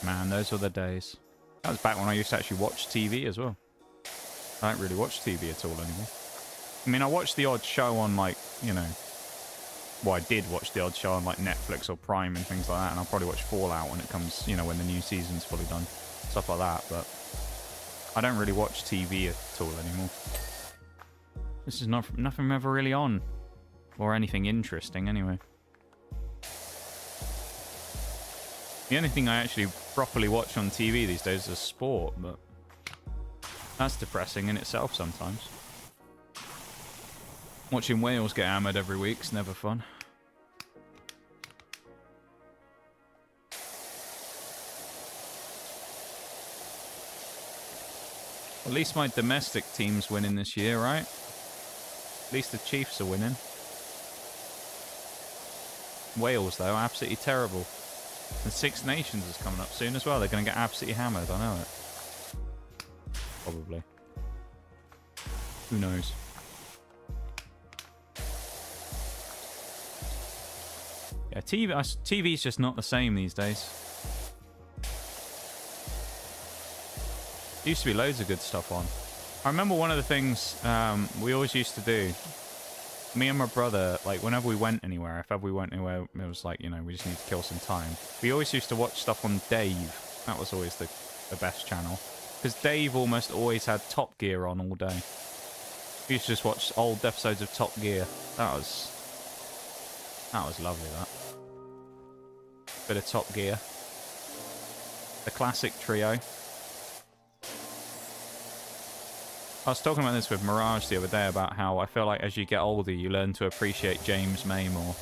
S2: Man, those were the days. That was back when I used to actually watch TV as well. I don't really watch TV at all anymore. I mean, I watched the odd show on, like, you know... Well, I did watch the odd show on, like, Netflix or Prime and things like that, and I'll probably watch Fallout when it comes, you know, when the new season's fully done. Stuff like that, but... I don't really watch TV at all anymore. This is nothing ever really on. Or anything interesting, anyway. The only thing I actually properly watch on TV these days is sport, but... That's depressing in itself sometimes. Watching Wales get hammered every week's never fun. At least my domestic team's winning this year, right? At least the Chiefs are winning. Wales, though, absolutely terrible. And Six Nations is coming up soon as well. They're going to get absolutely hammered, I know it. Probably. Who knows? Yeah, TV's just not the same these days. Used to be loads of good stuff on. I remember one of the things we always used to do. Me and my brother, like, whenever we went anywhere, if ever we went anywhere, it was like, you know, we just need to kill some time. We always used to watch stuff on Dave. That was always the best channel. Because Dave almost always had Top Gear on all day. We used to just watch old episodes of Top Gear. That was lovely, that. Bit of Top Gear. The classic trio. I was talking about this with Mirage the other day about how I feel like as you get older, you learn to appreciate James May more.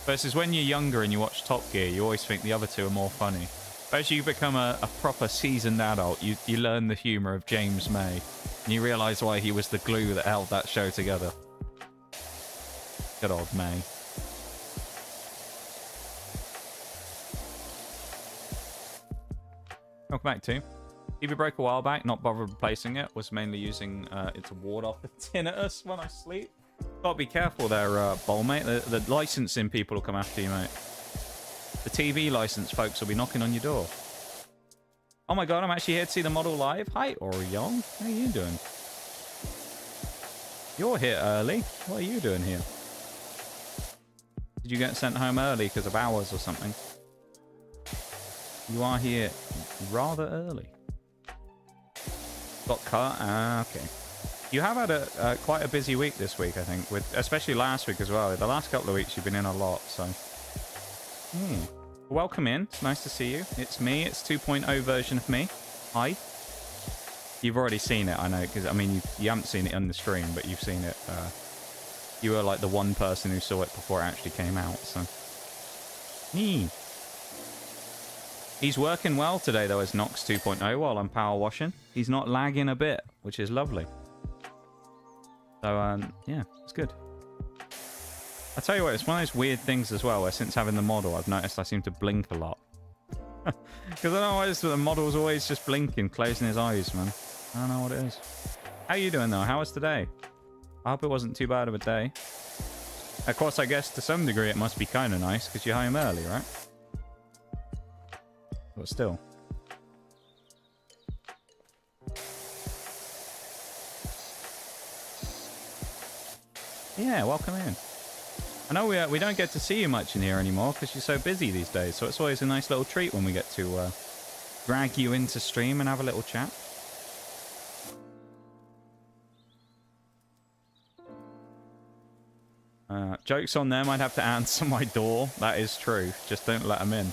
S2: Versus when you're younger and you watch Top Gear, you always think the other two are more funny. But as you become a proper seasoned adult, you learn the humour of James May. And you realise why he was the glue that held that show together. Good old May. Welcome back to TV broke a while back, not bothered replacing it. Was mainly using it to ward off the tinnitus when I sleep. Gotta be careful there, Bowl, mate. The licensing people will come after you, mate. The TV license folks will be knocking on your door. Oh my god, I'm actually here to see the model live. Hi, Orion. How are you doing? You're here early. What are you doing here? Did you get sent home early because of hours or something? You are here rather early. Got cut? Ah, okay. You have had a quite a busy week this week, I think, with especially last week as well. The last couple of weeks you've been in a lot, so... Welcome in. It's nice to see you. It's me. It's 2.0 version of me. Hi. You've already seen it, I know, because, I mean, you haven't seen it on the stream, but you've seen it. You were, like, the one person who saw it before it actually came out, so... He's working well today, though, as Nox 2.0 while I'm power washing. He's not lagging a bit, which is lovely. So, yeah, it's good. I tell you what, it's one of those weird things as well, where since having the model, I've noticed I seem to blink a lot. Because I don't know why the model's always just blinking, closing his eyes, man. I don't know what it is. How you doing, though? How was today? I hope it wasn't too bad of a day. Of course, I guess to some degree it must be kind of nice, because you're home early, right? But still. Yeah, welcome in. I know we don't get to see you much in here anymore because you're so busy these days, so it's always a nice little treat when we get to drag you into stream and have a little chat. Joke's on them, I'd have to answer my door. That is true. Just don't let them in.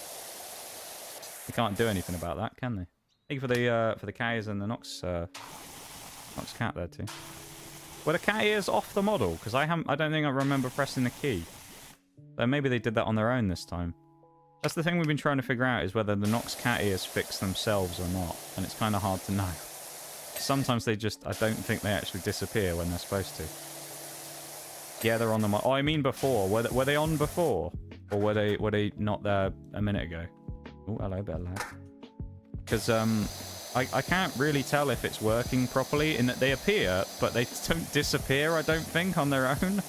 S2: They can't do anything about that, can they? Thank you for the cows and the Nox cat there too. Were the cat ears off the model? Because I don't think I remember pressing the key. So maybe they did that on their own this time. That's the thing we've been trying to figure out, is whether the Nox cat ears fix themselves or not. And it's kind of hard to know. Sometimes they just, I don't think they actually disappear when they're supposed to. Yeah, they're on the... Oh, I mean before. Were they on before? Or were they not there a minute ago? Oh, hello, better lag. Because, I can't really tell if it's working properly in that they appear, but they don't disappear, I don't think, on their own.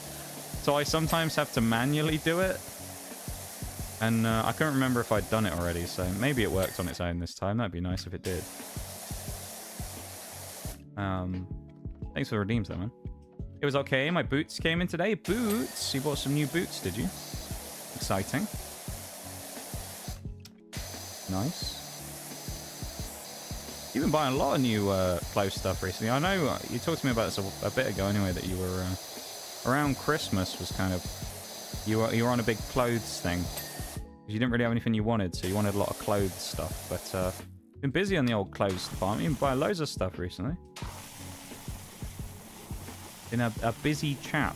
S2: So I sometimes have to manually do it. And I couldn't remember if I'd done it already, so maybe it worked on its own this time. That'd be nice if it did. Thanks for the redeems, though, man. It was okay. My boots came in today. Boots? You bought some new boots, did you? Exciting. Nice. You've been buying a lot of new clothes stuff recently. I know you talked to me about this a bit ago anyway, that you were around Christmas was kind of you were on a big clothes thing. You didn't really have anything you wanted, so you wanted a lot of clothes stuff. But been busy on the old clothes department. You've been buying loads of stuff recently. Been a busy chap.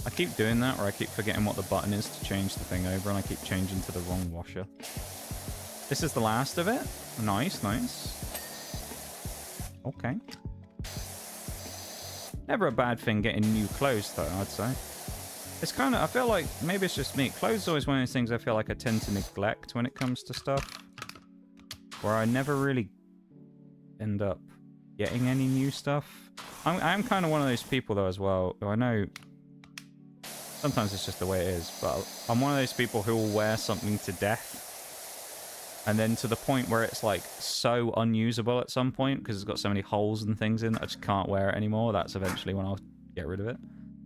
S2: I keep doing that, or I keep forgetting what the button is to change the thing over, and I keep changing to the wrong washer. This is the last of it. Nice, nice. Okay. Never a bad thing getting new clothes, though, I'd say. It's kind of, I feel like, maybe it's just me. Clothes is always one of those things I feel like I tend to neglect when it comes to stuff. Where I never really end up getting any new stuff. I am kind of one of those people, though, as well, who I know... Sometimes it's just the way it is, but I'm one of those people who will wear something to death. And then to the point where it's, like, so unusable at some point, because it's got so many holes and things in it, I just can't wear it anymore. That's eventually when I'll get rid of it.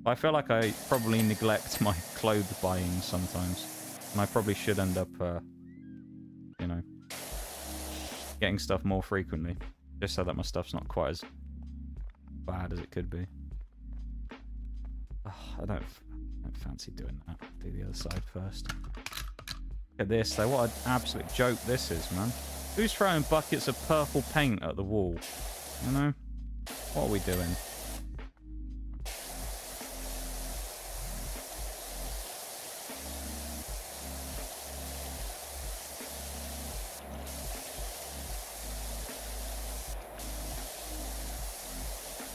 S2: I feel like I probably neglect my clothes buying sometimes. And I probably should end up, you know, getting stuff more frequently. Just so that my stuff's not quite as bad as it could be. Oh, I don't fancy doing that. Do the other side first. Look at this, though. What an absolute joke this is, man. Who's throwing buckets of purple paint at the wall? You know? What are we doing?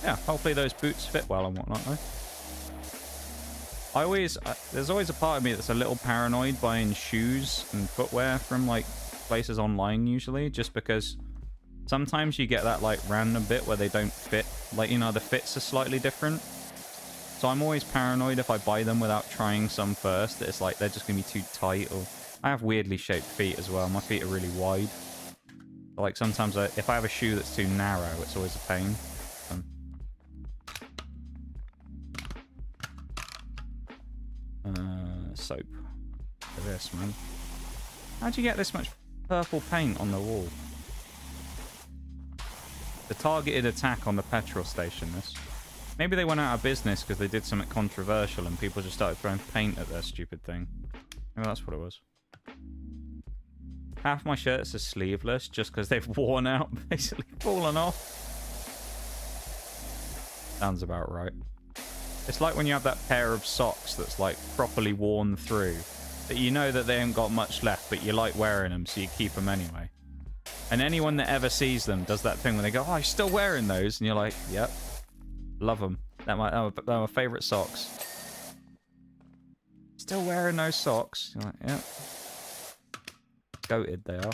S2: Yeah, hopefully those boots fit well and whatnot, though. There's always a part of me that's a little paranoid buying shoes and footwear from, like, places online usually, just because sometimes you get that, like, random bit where they don't fit. Like, you know, the fits are slightly different. So I'm always paranoid if I buy them without trying some first, that it's like they're just going to be too tight, or... I have weirdly shaped feet as well. My feet are really wide. Like, sometimes if I have a shoe that's too narrow, it's always a pain. Soap. Look at this, man. How'd you get this much purple paint on the wall? The targeted attack on the petrol station, this. Maybe they went out of business because they did something controversial and people just started throwing paint at their stupid thing. Maybe that's what it was. Half my shirts are sleeveless just because they've worn out, basically fallen off. Sounds about right. It's like when you have that pair of socks that's like properly worn through, that you know that they ain't got much left, but you like wearing them, so you keep them anyway. And anyone that ever sees them does that thing when they go, oh, you're still wearing those? And you're like, yep. Love them. They're my favourite socks. Still wearing those socks? You're like, yep. Goated they are.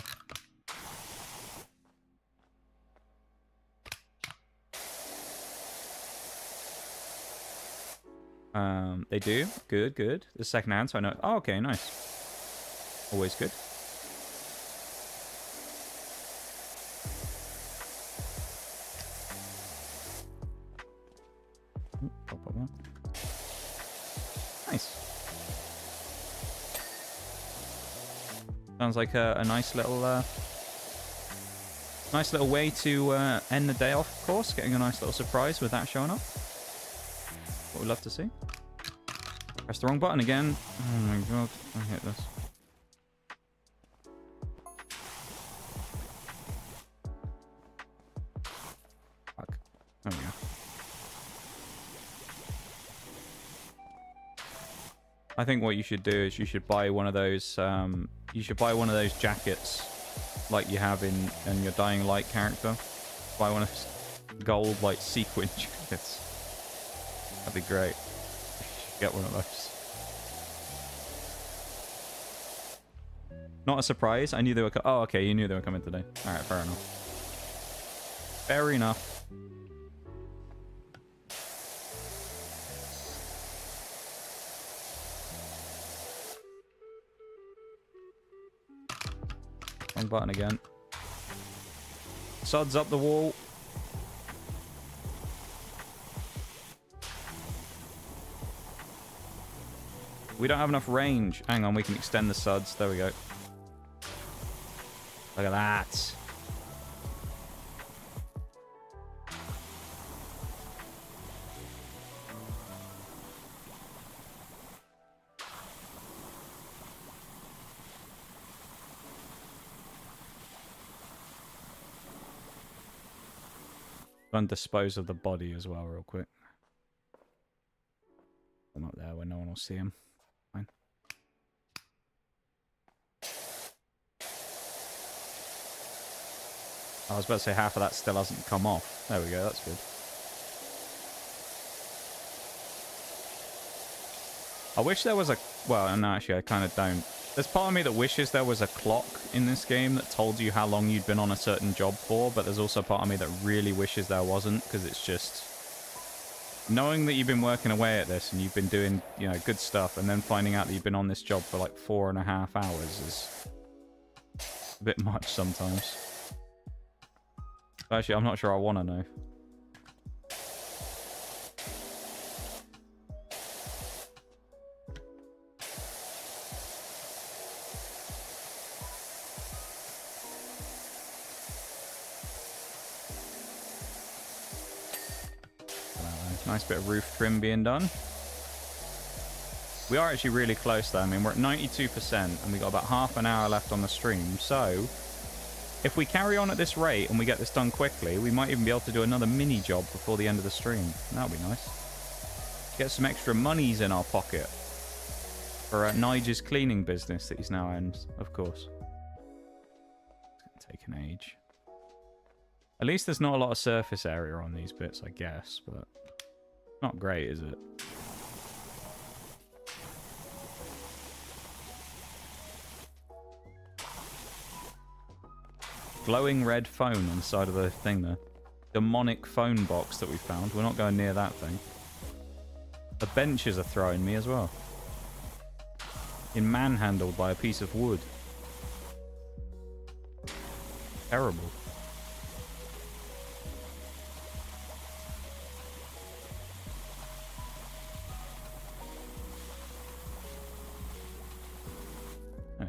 S2: They do. Good, good. The second hand, so I know. Oh, okay, nice. Always good. Nice. Sounds like a nice little way to end the day off, of course. Getting a nice little surprise with that showing up. What we'd love to see. Press the wrong button again. Oh my god, I hate this. Fuck. There we go. I think what you should do is you should buy one of those. You should buy one of those jackets, like you have in your Dying Light character. Buy one of those gold like sequin jackets. That'd be great. You should get one of those. Not a surprise. I knew they were. Oh, okay. You knew they were coming today. All right, fair enough. Fair enough. Wrong button again. Sods up the wall. We don't have enough range. Hang on, we can extend the suds. There we go. Look at that. And dispose of the body as well real quick. I'm up there where no one will see him. Fine. I was about to say half of that still hasn't come off. There we go, that's good. I wish there was a... Well, no, actually, I kind of don't. There's part of me that wishes there was a clock in this game that told you how long you'd been on a certain job for, but there's also part of me that really wishes there wasn't, because it's just... Knowing that you've been working away at this and you've been doing, you know, good stuff, and then finding out that you've been on this job for like 4.5 hours is a bit much sometimes. Actually, I'm not sure I want to know. Nice bit of roof trim being done. We are actually really close though. I mean, we're at 92% and we got about half an hour left on the stream. So, if we carry on at this rate and we get this done quickly, we might even be able to do another mini job before the end of the stream. That would be nice. Get some extra monies in our pocket for Nige's cleaning business that he's now owns, of course. It's going to take an age. At least there's not a lot of surface area on these bits, I guess, but... Not great, is it? Glowing red phone on the side of the thing there. Demonic phone box that we found. We're not going near that thing. The benches are throwing me as well. In manhandled by a piece of wood. Terrible.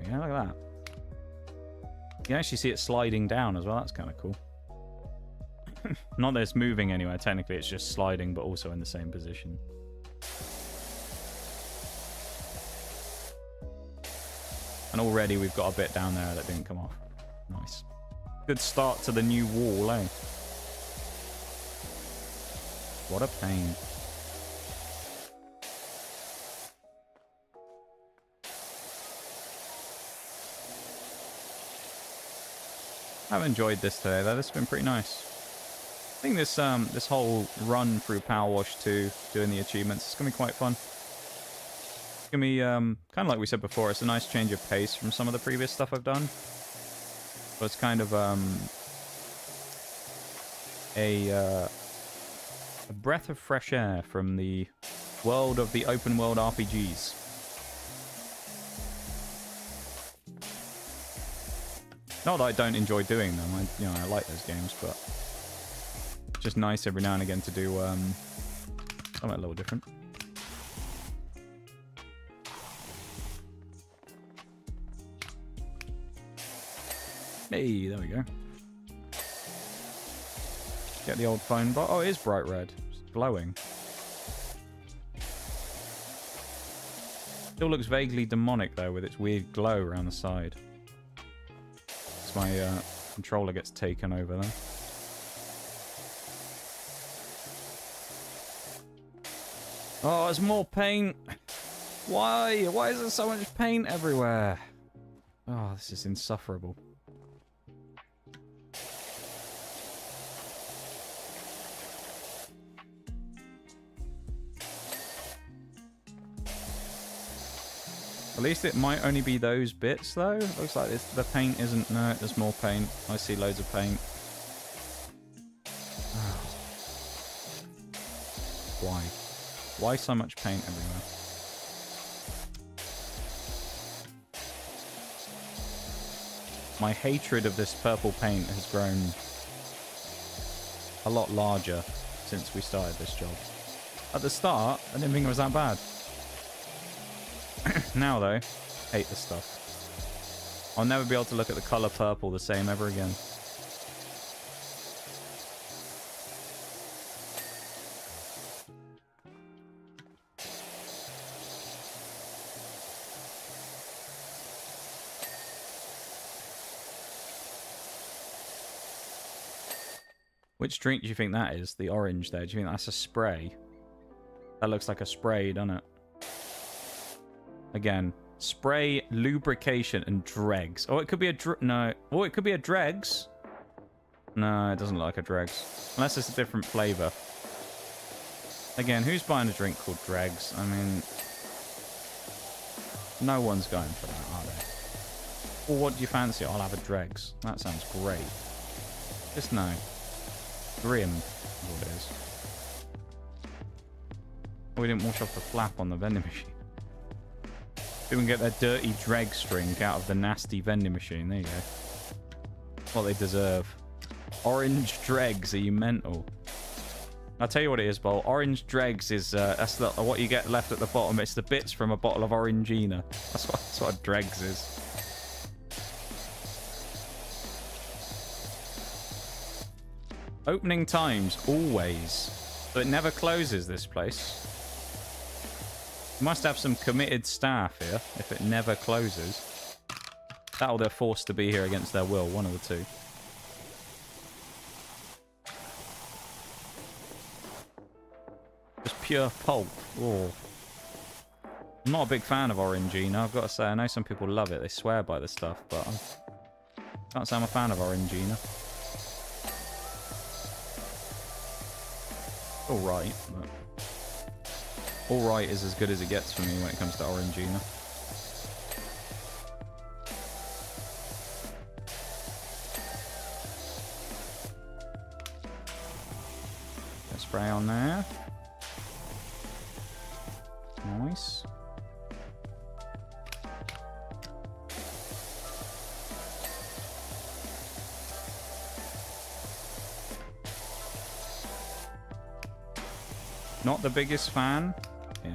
S2: Yeah, look at that. You can actually see it sliding down as well. That's kind of cool. Not that it's moving anywhere, technically it's just sliding, but also in the same position. And already we've got a bit down there that didn't come off. Nice. Good start to the new wall, eh? What a pain. I've enjoyed this today, though. This has been pretty nice. I think this this whole run through Power Wash 2, doing the achievements, is going to be quite fun. It's going to be, kind of like we said before, it's a nice change of pace from some of the previous stuff I've done. But it's kind of a breath of fresh air from the world of the open world RPGs. Not that I don't enjoy doing them. I like those games, but it's just nice every now and again to do something a little different. Hey, there we go. Get the old phone box. Oh, it is bright red. It's glowing. Still looks vaguely demonic, though, with its weird glow around the side. As my controller gets taken over there. Oh, there's more paint. Why? Why is there so much paint everywhere? Oh, this is insufferable. At least it might only be those bits, though. Looks like the paint isn't... No, there's more paint. I see loads of paint. Why? Why so much paint everywhere? My hatred of this purple paint has grown a lot larger since we started this job. At the start, I didn't think it was that bad. Now, though, hate this stuff. I'll never be able to look at the colour purple the same ever again. Which drink do you think that is? The orange there. Do you think that's a spray? That looks like a spray, doesn't it? Again, spray, lubrication, and dregs. Oh, it could be a no. Oh, it could be a dregs. No, it doesn't look like a dregs. Unless it's a different flavour. Again, who's buying a drink called dregs? I mean, no one's going for that, are they? Or what do you fancy? I'll have a dregs. That sounds great. Just no. Grim is what it is. Oh, we didn't wash off the flap on the vending machine. People can get their dirty dregs drink out of the nasty vending machine. There you go. What they deserve. Orange dregs. Are you mental? I'll tell you what it is, Bolt. Orange dregs is that's what you get left at the bottom. It's the bits from a bottle of Orangina. That's what a dregs is. Opening times, always. So it never closes, this place. You must have some committed staff here, if it never closes. That or they're forced to be here against their will, one of the two. Just pure pulp. Oh. I'm not a big fan of Orangina, I've got to say. I know some people love it, they swear by the stuff, but I can't say I'm a fan of Orangina. Alright, but alright is as good as it gets for me when it comes to Orangina. Get spray on there. Nice. Not the biggest fan. Yeah,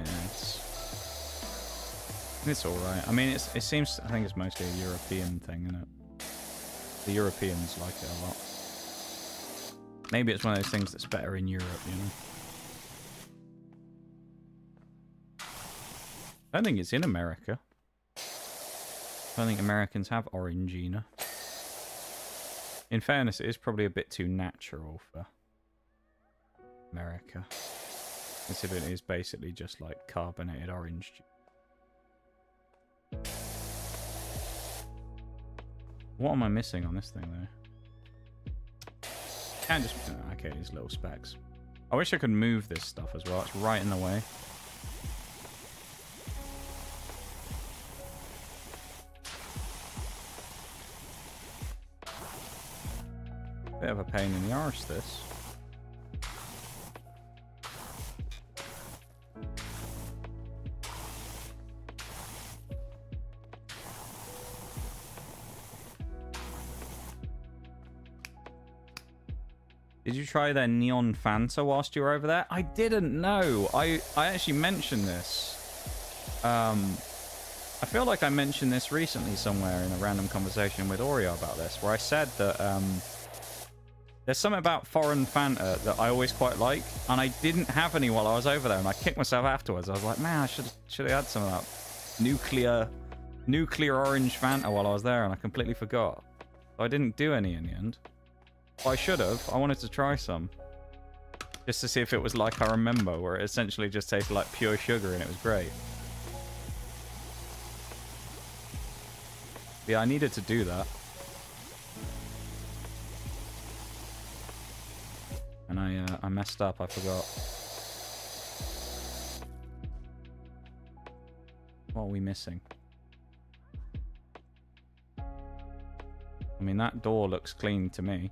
S2: it's alright. I mean, it seems... I think it's mostly a European thing, isn't it? The Europeans like it a lot. Maybe it's one of those things that's better in Europe, you know? I don't think it's in America. I don't think Americans have Orangina. In fairness, it is probably a bit too natural for America. Considering it is basically just like carbonated orange juice. What am I missing on this thing, though? Can't just... Okay, these little specks. I wish I could move this stuff as well. It's right in the way. Bit of a pain in the arse, this. Did you try their neon Fanta whilst you were over there? I didn't know. I actually mentioned this. I feel like I mentioned this recently somewhere in a random conversation with Oreo about this, where I said that there's something about foreign Fanta that I always quite like, and I didn't have any while I was over there, and I kicked myself afterwards. I was like, man, I should have had some of that nuclear orange Fanta while I was there, and I completely forgot. So I didn't do any in the end. But I should have. I wanted to try some. Just to see if it was like I remember, where it essentially just tasted like pure sugar and it was great. Yeah, I needed to do that. And I messed up, I forgot. What are we missing? I mean, that door looks clean to me.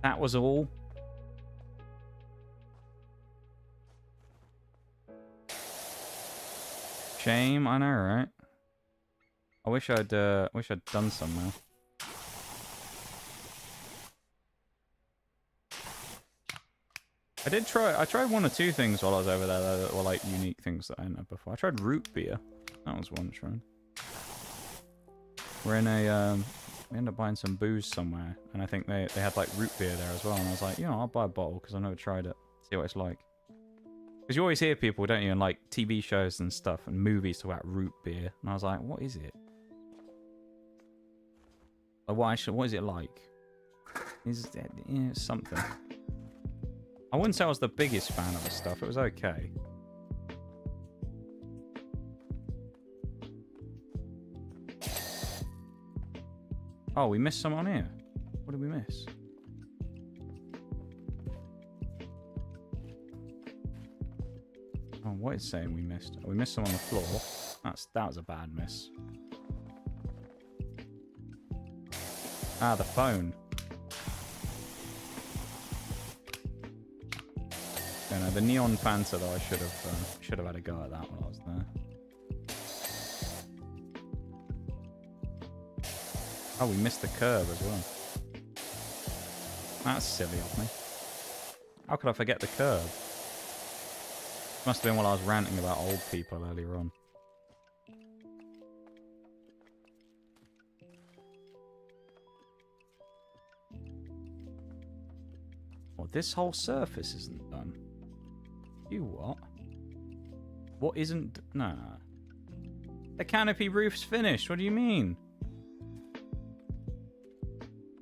S2: That was all. Shame, I know, right? I wish I'd done some now. I tried one or two things while I was over there that were like unique things that I hadn't had before. I tried root beer. That was one try. We're in a we ended up buying some booze somewhere, and I think they had like root beer there as well, and I was like, you know, I'll buy a bottle because I've never tried it. See what it's like. Because you always hear people, don't you, in like TV shows and stuff and movies talk about root beer, and I was like, what is it? Like, what is it like? Is it, yeah, something. I wouldn't say I was the biggest fan of the stuff. It was okay. Oh, we missed some on here. What did we miss? Oh, what is saying we missed? Oh, we missed some on the floor. That was a bad miss. Ah, the phone. Yeah, no, the neon Fanta though, I should have had a go at that while I was there. Oh, we missed the curb as well. That's silly of me. How could I forget the curb? Must have been while I was ranting about old people earlier on. Well, this whole surface isn't done. You what? What isn't... Nah. The canopy roof's finished. What do you mean?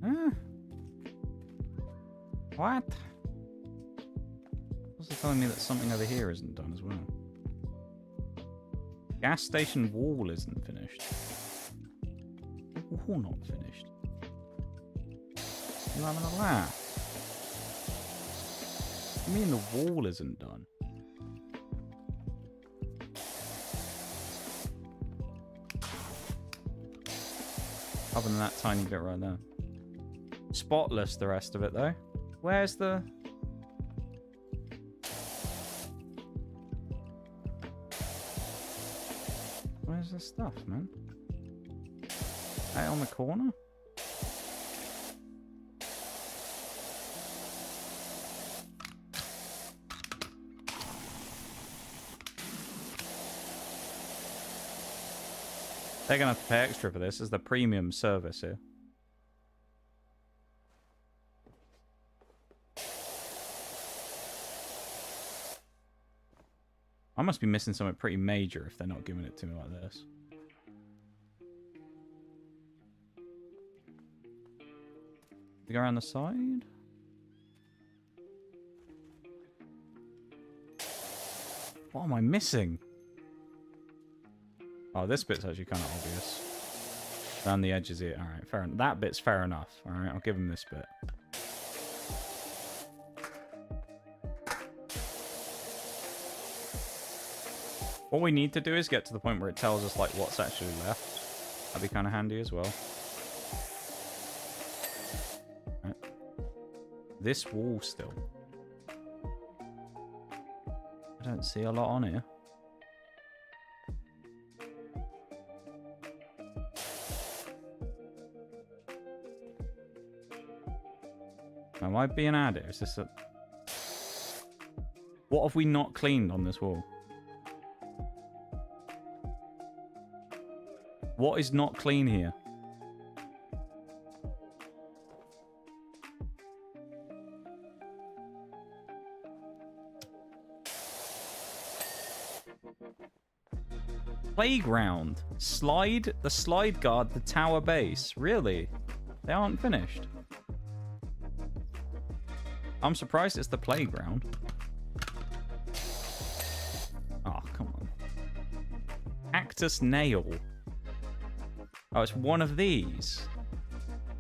S2: Huh? What? Also telling me that something over here isn't done as well. Gas station wall isn't finished. Wall not finished. You're having a laugh. What do you mean the wall isn't done? Other than that tiny bit right there. Spotless, the rest of it, though. Where's the... Where's the stuff, man? Out on the corner? They're going to have to pay extra for this as the premium service here.
S1: must be missing something pretty major if they're not giving it to me like this. We go around the side? What am I missing? Oh, this bit's actually kind of obvious. Around the edges here. Alright, fair enough. That bit's fair enough. Alright, I'll give him this bit. What we need to do is get to the point where it tells us, like, what's actually left. That'd be kind of handy as well. Right. This wall still. I don't see a lot on here. Am I being added? Is this a... What have we not cleaned on this wall? What is not clean here? Playground. Slide. The slide guard the tower base. Really? They aren't finished. I'm surprised it's the playground. Oh, come on. Cactus nail. Oh, it's one of these.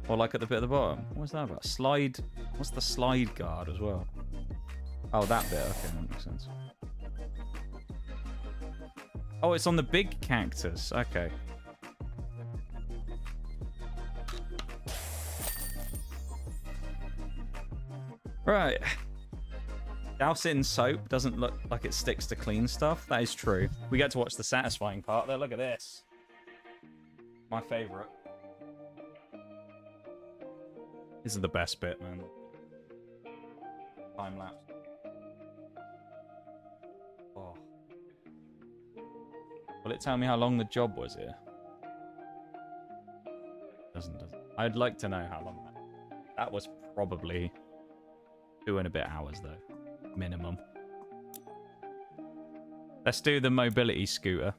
S1: Or like at the bit at the bottom. What's that about? Slide. What's the slide guard as well? Oh, that bit. Okay, that makes sense. Oh, it's on the big cactus. Okay. Right. Douse it in soap doesn't look like it sticks to clean stuff. That is true. We get to watch the satisfying part there. Look at this. My favorite. This is the best bit, man. Time lapse. Oh. Will it tell me how long the job was here? Doesn't. I'd like to know how long that was. Probably 2 and a bit hours though, minimum. Let's do the mobility scooter.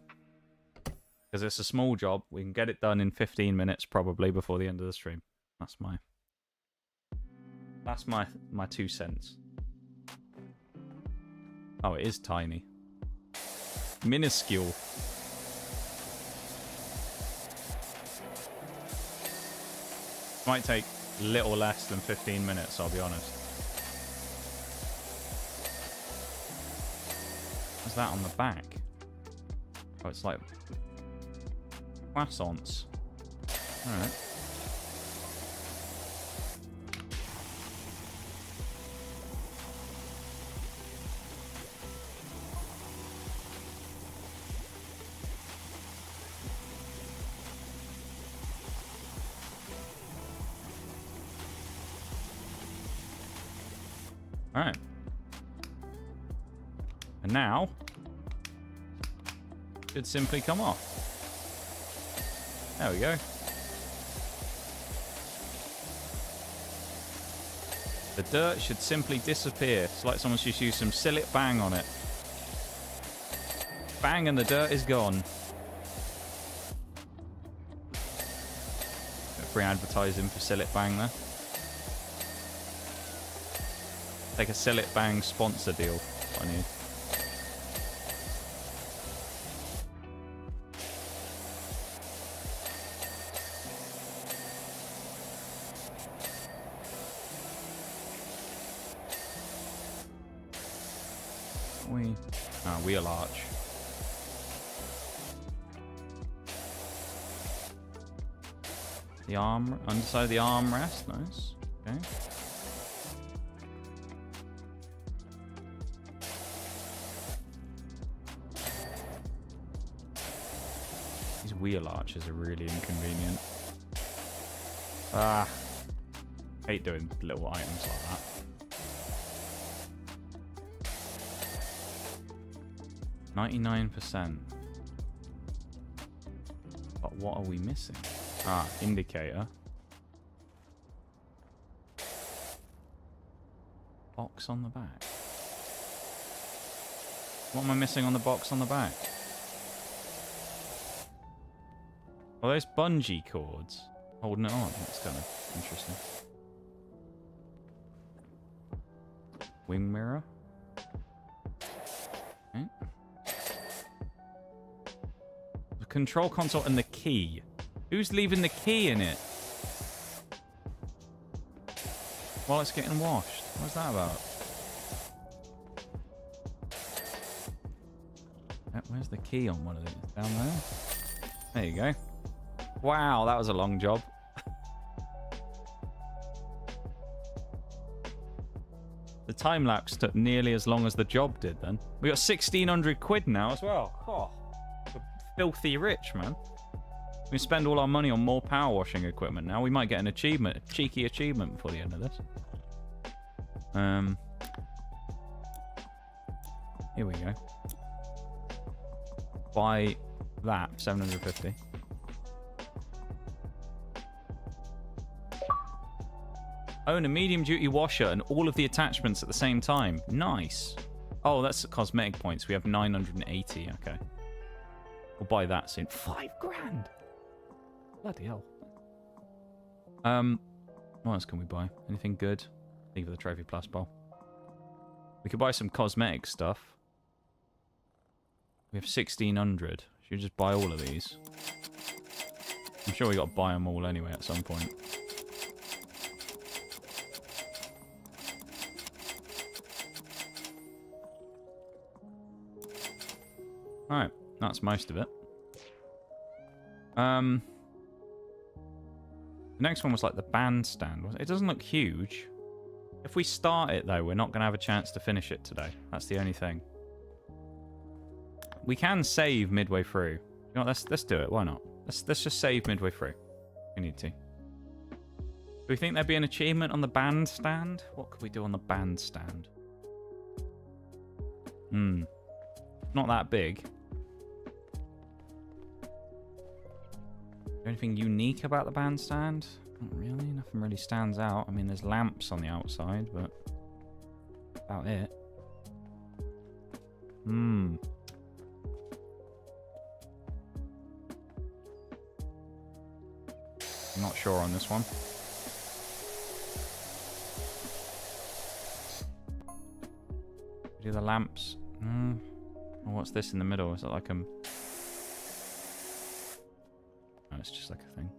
S1: Because it's a small job. We can get it done in 15 minutes probably before the end of the stream. That's my 2 cents. Oh, it is tiny. Minuscule. Might take little less than 15 minutes, I'll be honest. What's that on the back? Oh, it's like croissants. Alright. Alright. And now, it should simply come off. There we go. The dirt should simply disappear. It's like someone's just used some Sillet Bang on it. Bang and the dirt is gone. Free advertising for Sillet Bang there. Take a Sillet Bang sponsor deal. That's what I need. Wheel arch. The arm, underside of the armrest, nice. Okay. These wheel arches are really inconvenient. Ah, hate doing little items like that. 99%. But what are we missing? Ah, indicator. Box on the back.
S2: What am I missing on the box on the back? Oh, those bungee cords holding it on. That's kind of interesting. Wing mirror. Okay. The control console and the key. Who's leaving the key in it? While it's getting washed. What's that about? Where's the key on one of these? Down there? There you go. Wow, that was a long job. The time lapse took nearly as long as the job did then. We got 1,600 quid now as well. Oh, we're filthy rich, man. We spend all our money on more power washing equipment now. We might get an achievement, a cheeky achievement before the end of this. Here we go. Buy that, 750. Own a medium-duty washer and all of the attachments at the same time. Nice. Oh, that's cosmetic points. We have 980. Okay. We'll buy that soon. 5 grand. Bloody hell. What else can we buy? Anything good? Leave the trophy plus bowl. We could buy some cosmetic stuff. We have 1,600. Should we just buy all of these? I'm sure we got to buy them all anyway at some point. Alright, that's most of it. The next one was like the bandstand. It doesn't look huge. If we start it though, we're not going to have a chance to finish it today. That's the only thing. We can save midway through. You know what, let's do it. Why not? Let's just save midway through. We need to. Do we think there'd be an achievement on the bandstand? What could we do on the bandstand? Not that big. Anything unique about the bandstand? Not really. Nothing really stands out. I mean, there's lamps on the outside, but about it. I'm not sure on this one. Do the lamps? Oh, what's this in the middle? Is it like No, it's just like a thing.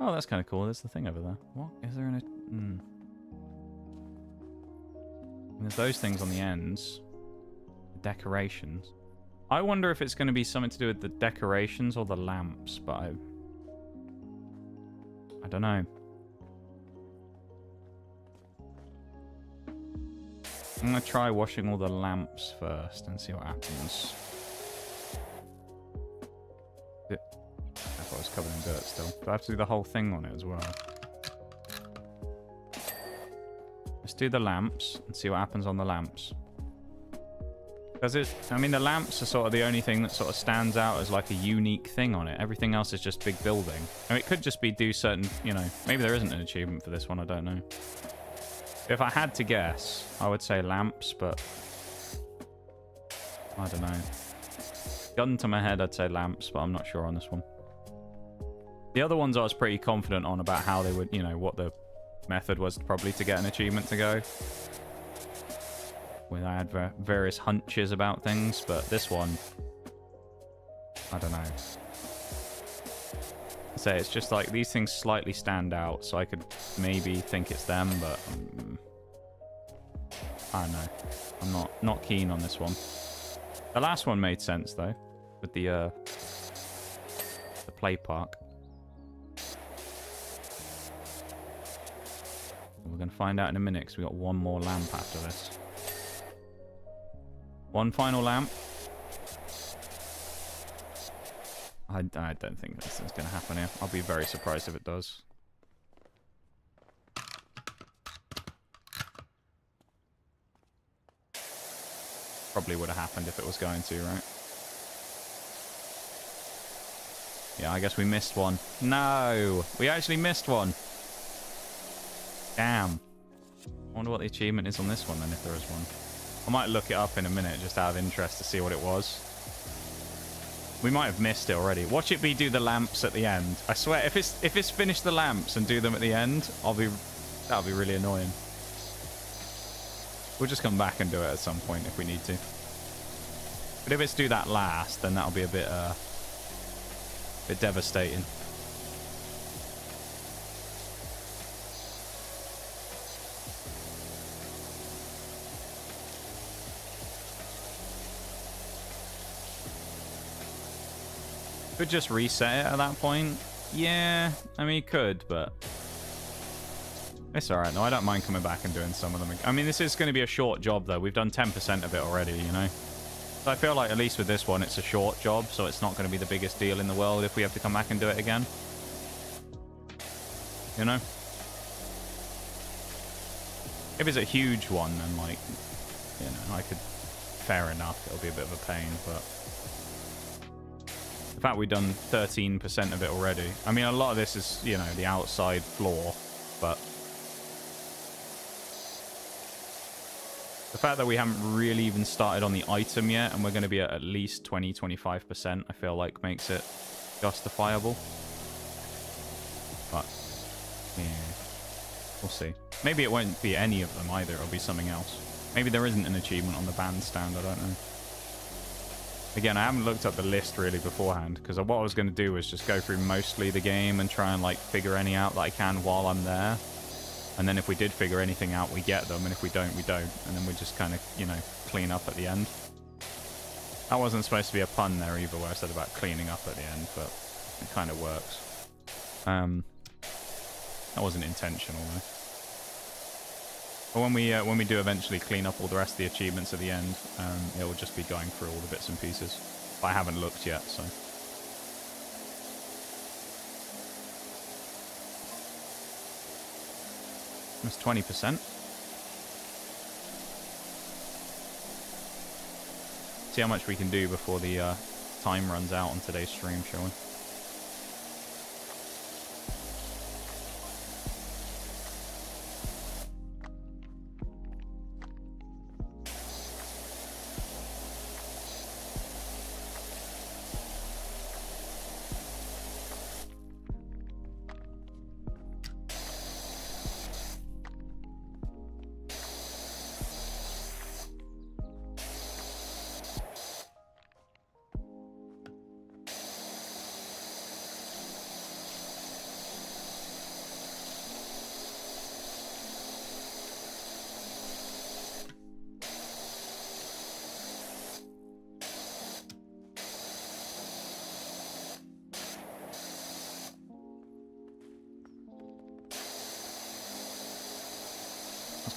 S2: Oh, that's kind of cool. There's the thing over there. What? Is there an... There's those things on the ends. The decorations. I wonder if it's going to be something to do with the decorations or the lamps, but I don't know. I'm going to try washing all the lamps first and see what happens. I thought it was covered in dirt still. Do I have to do the whole thing on it as well? Let's do the lamps and see what happens on the lamps. Because I mean, the lamps are sort of the only thing that sort of stands out as like a unique thing on it. Everything else is just big building. I mean, it could just be do certain, you know, maybe there isn't an achievement for this one, I don't know. If I had to guess, I would say lamps, but I don't know. Gun to my head, I'd say lamps, but I'm not sure on this one. The other ones I was pretty confident on about how they would, you know, what the method was probably to get an achievement to go. Where I had various hunches about things, but this one, I don't know. Say it's just like these things slightly stand out, so I could maybe think it's them, but I don't know. I'm not keen on this one. The last one made sense though, with the play park. We're gonna find out in a minute because we got one more lamp after this. One final lamp. I don't think this is going to happen here. I'll be very surprised if it does. Probably would have happened if it was going to, right? Yeah, I guess we missed one. No! We actually missed one. Damn. I wonder what the achievement is on this one then, if there is one. I might look it up in a minute just out of interest to see what it was. We might have missed it already. Watch it be do the lamps at the end. I swear, if it's finish the lamps and do them at the end, that'll be really annoying. We'll just come back and do it at some point if we need to. But if it's do that last, then that'll be a bit devastating. Could just reset it at that point. Yeah, I mean, you could, but it's alright. No, I don't mind coming back and doing some of them. I mean, this is going to be a short job, though. We've done 10% of it already, you know? So I feel like, at least with this one, it's a short job, so it's not going to be the biggest deal in the world if we have to come back and do it again. You know? If it's a huge one, then, like, you know, I could... Fair enough, it'll be a bit of a pain, but... The fact we've done 13% of it already. I mean, a lot of this is, you know, the outside floor, but... The fact that we haven't really even started on the item yet, and we're going to be at least 20-25%, I feel like makes it justifiable. But, yeah, we'll see. Maybe it won't be any of them either, it'll be something else. Maybe there isn't an achievement on the bandstand, I don't know. Again, I haven't looked up the list really beforehand, because what I was going to do was just go through mostly the game and try and, like, figure any out that I can while I'm there. And then if we did figure anything out, we get them, and if we don't, we don't. And then we just kind of, you know, clean up at the end. That wasn't supposed to be a pun there either, where I said about cleaning up at the end, but it kind of works. That wasn't intentional, though. But when we do eventually clean up all the rest of the achievements at the end, it will just be going through all the bits and pieces. But I haven't looked yet, so... That's 20%. See how much we can do before the time runs out on today's stream, shall we?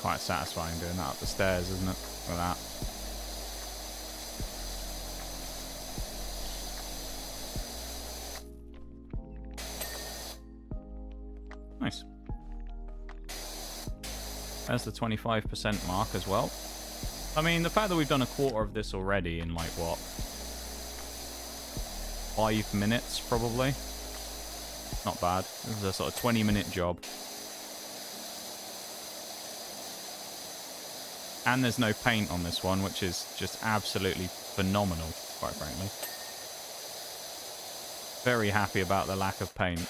S2: Quite satisfying doing that up the stairs, isn't it? With that. Nice. There's the 25% mark as well. I mean, the fact that we've done a quarter of this already in, like, what? 5 minutes, probably? Not bad. This is a sort of 20-minute job. And there's no paint on this one, which is just absolutely phenomenal, quite frankly. Very happy about the lack of paint.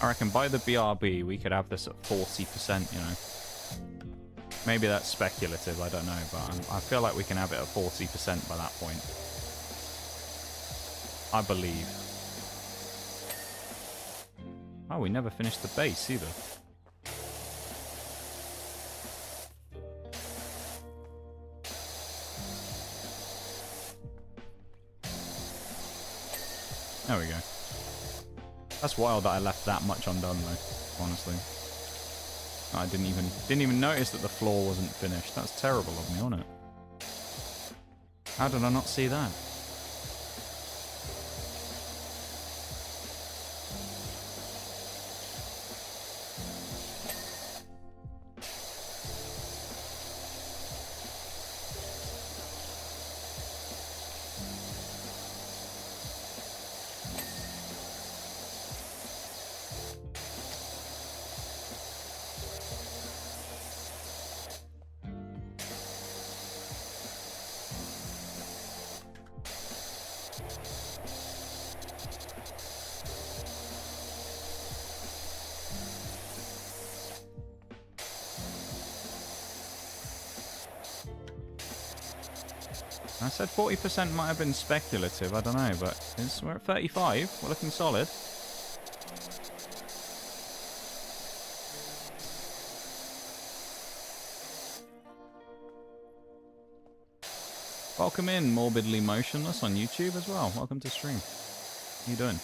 S2: I reckon by the BRB we could have this at 40%, you know. Maybe that's speculative, I don't know, but I feel like we can have it at 40% by that point. I believe. Oh, we never finished the base either. There we go. That's wild that I left that much undone, though, honestly. I didn't even notice that the floor wasn't finished. That's terrible of me, wasn't it? How did I not see that? I said 40% might have been speculative, I don't know, but we're at 35. We're looking solid. Welcome in, Morbidly Motionless on YouTube as well. Welcome to stream. How you doing?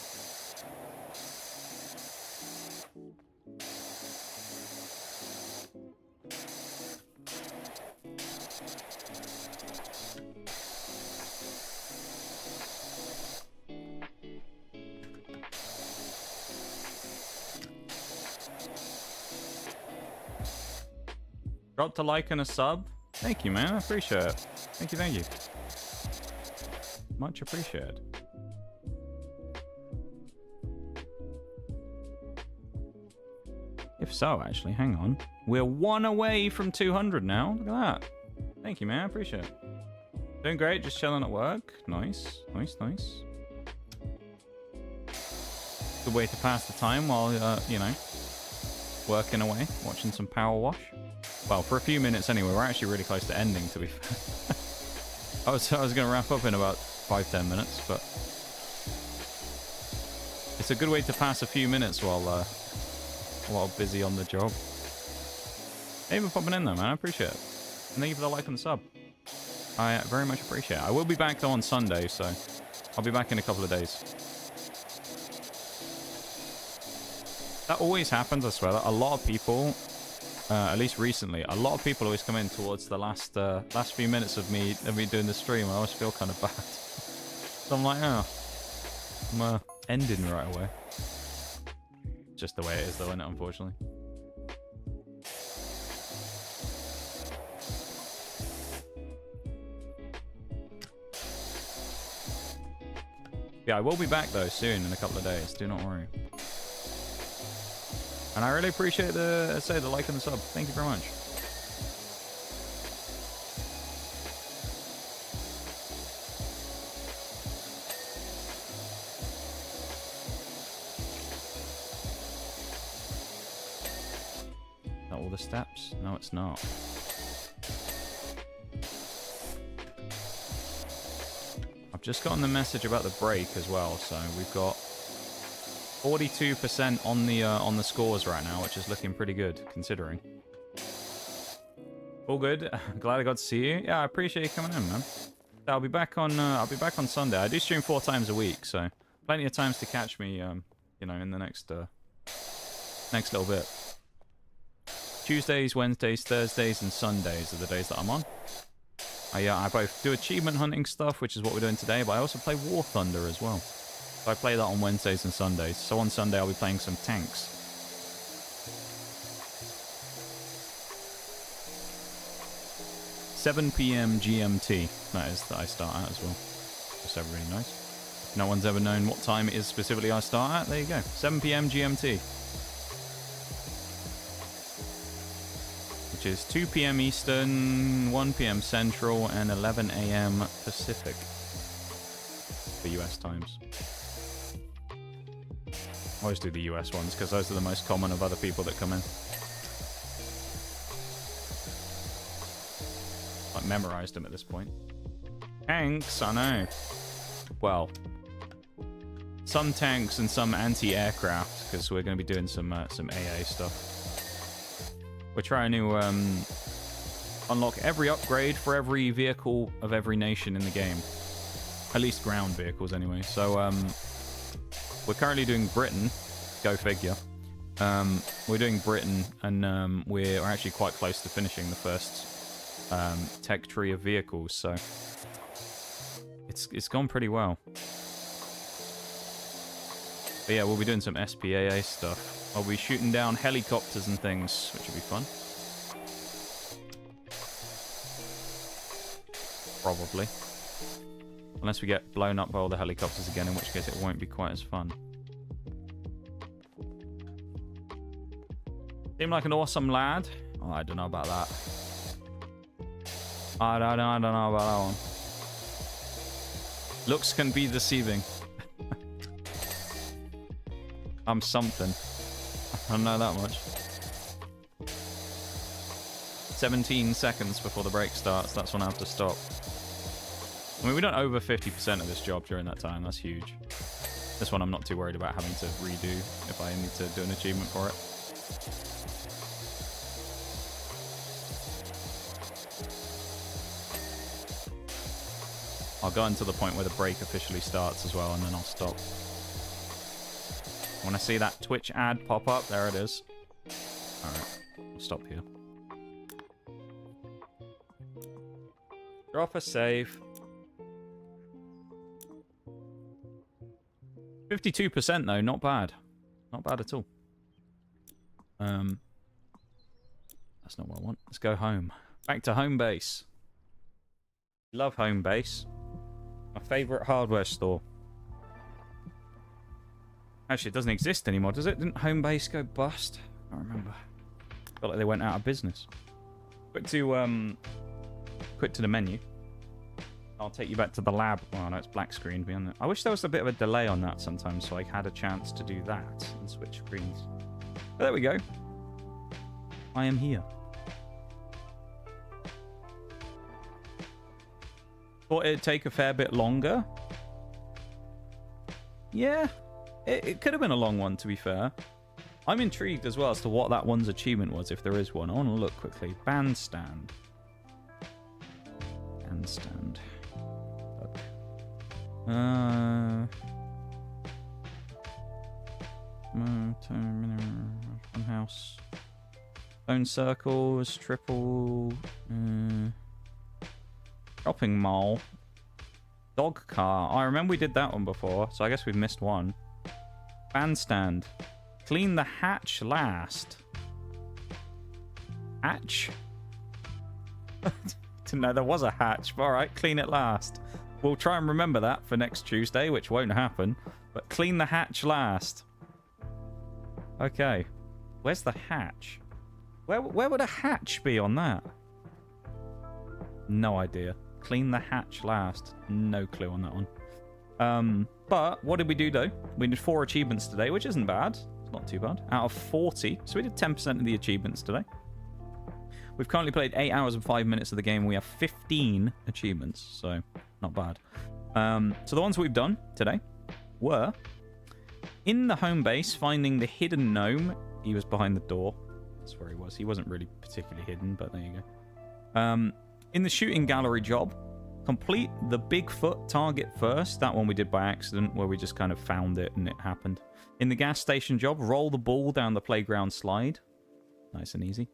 S2: Dropped a like and a sub. Thank you, man. I appreciate it. Thank you, thank you. Much appreciated. If so, actually, hang on. We're 1 away from 200 now. Look at that. Thank you, man. I appreciate it. Doing great. Just chilling at work. Nice. Nice, nice. Good way to pass the time while, you know, working away. Watching some Power Wash. Well, for a few minutes anyway. We're actually really close to ending, to be fair. I was going to wrap up in about 5-10 minutes, but it's a good way to pass a few minutes while busy on the job. Thank you for popping in though, man. I appreciate it. And thank you for the like and the sub. I very much appreciate it. I will be back though on Sunday, so I'll be back in a couple of days. That always happens, I swear. A lot of people, at least recently, a lot of people always come in towards the last few minutes of me doing the stream. I always feel kind of bad. So I'm like, oh, I'm ending right away. Just the way it is, though, isn't it? Unfortunately. Yeah, I will be back though soon in a couple of days. Do not worry. And I really appreciate the like and the sub. Thank you very much. Is that all the steps? No, it's not. I've just gotten the message about the break as well, so we've got 42% on the scores right now, which is looking pretty good considering. All good. Glad I got to see you. Yeah, I appreciate you coming in, man. I'll be back on Sunday. I do stream 4 times a week, so plenty of times to catch me. You know, in the next little bit. Tuesdays, Wednesdays, Thursdays, and Sundays are the days that I'm on. I both do achievement hunting stuff, which is what we're doing today, but I also play War Thunder as well. So I play that on Wednesdays and Sundays. So on Sunday I'll be playing some tanks. (7 p.m. GMT). That is that I start at as well. Just so everybody knows. No one's ever known what time it is specifically I start at. There you go. 7 p.m. GMT. Which is 2 p.m. Eastern, 1 p.m. Central, and 11 a.m. Pacific. For US times. I always do the US ones because those are the most common of other people that come in. I've memorized them at this point. Tanks, I know. Well, some tanks and some anti-aircraft because we're going to be doing some AA stuff. We're trying to unlock every upgrade for every vehicle of every nation in the game. At least ground vehicles, anyway. So, we're currently doing Britain, Go figure. We're doing Britain, and we're actually quite close to finishing the first tech tree of vehicles, so it's gone pretty well. But yeah, we'll be doing some SPAA stuff. I'll be shooting down helicopters and things, which will be fun. Probably. Unless we get blown up by all the helicopters again, in which case it won't be quite as fun. Seemed like an awesome lad. Oh, I don't know about that. I don't know about that one. Looks can be deceiving. I'm something. I don't know that much. 17 seconds before the break starts. That's when I have to stop. I mean, we done over 50% of this job during that time. That's huge. This one I'm not too worried about having to redo if I need to do an achievement for it. I'll go until the point where the break officially starts as well, and then I'll stop. When I see that Twitch ad pop up, there it is. Alright, I'll stop here. Drop a save. 52% though, not bad. Not bad at all. That's not what I want. Let's go home. Back to home base. Love home base. My favourite hardware store. Actually, it doesn't exist anymore, does it? Didn't home base go bust? I don't remember. Felt like they went out of business. Quick to the menu. I'll take you back to the lab. Oh no, it's black screen beyond it. I wish there was a bit of a delay on that sometimes, so I had a chance to do that and switch screens. But there we go. I am here. Thought it'd take a fair bit longer. Yeah, it could have been a long one, to be fair. I'm intrigued as well as to what that one's achievement was, if there is one. I want to look quickly. Bandstand. Bandstand. Look. House. Bone circles. Triple. Shopping mall. Dog car. I remember we did that one before, so I guess we've missed one. Bandstand. Clean the hatch last. Hatch? Didn't know there was a hatch, but alright, clean it last. We'll try and remember that for next Tuesday, which won't happen. But clean the hatch last. Okay. Where's the hatch? Where would a hatch be on that? No idea. Clean the hatch last. No clue on that one. But what did we do though? We did 4 achievements today, which isn't bad. It's not too bad. Out of 40. So we did 10% of the achievements today. We've currently played 8 hours and 5 minutes of the game. We have 15 achievements, so not bad. So the ones we've done today were in the home base, finding the hidden gnome. He was behind the door. That's where he was. He wasn't really particularly hidden, but there you go. In the shooting gallery job, complete the Bigfoot target first. That one we did by accident, where we just kind of found it and it happened. In the gas station job, roll the ball down the playground slide. Nice and easy.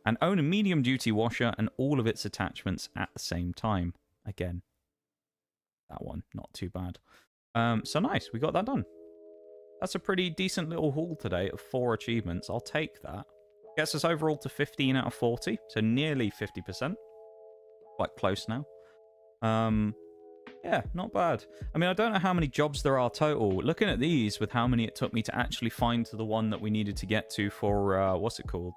S2: And own a medium-duty washer and all of its attachments at the same time. Again, that one, not too bad. So nice, we got that done. That's a pretty decent little haul today of 4 achievements. I'll take that. Gets us overall to 15 out of 40, so nearly 50%. Quite close now. Yeah, not bad. I mean, I don't know how many jobs there are total. Looking at these with how many it took me to actually find to the one that we needed to get to for, what's it called?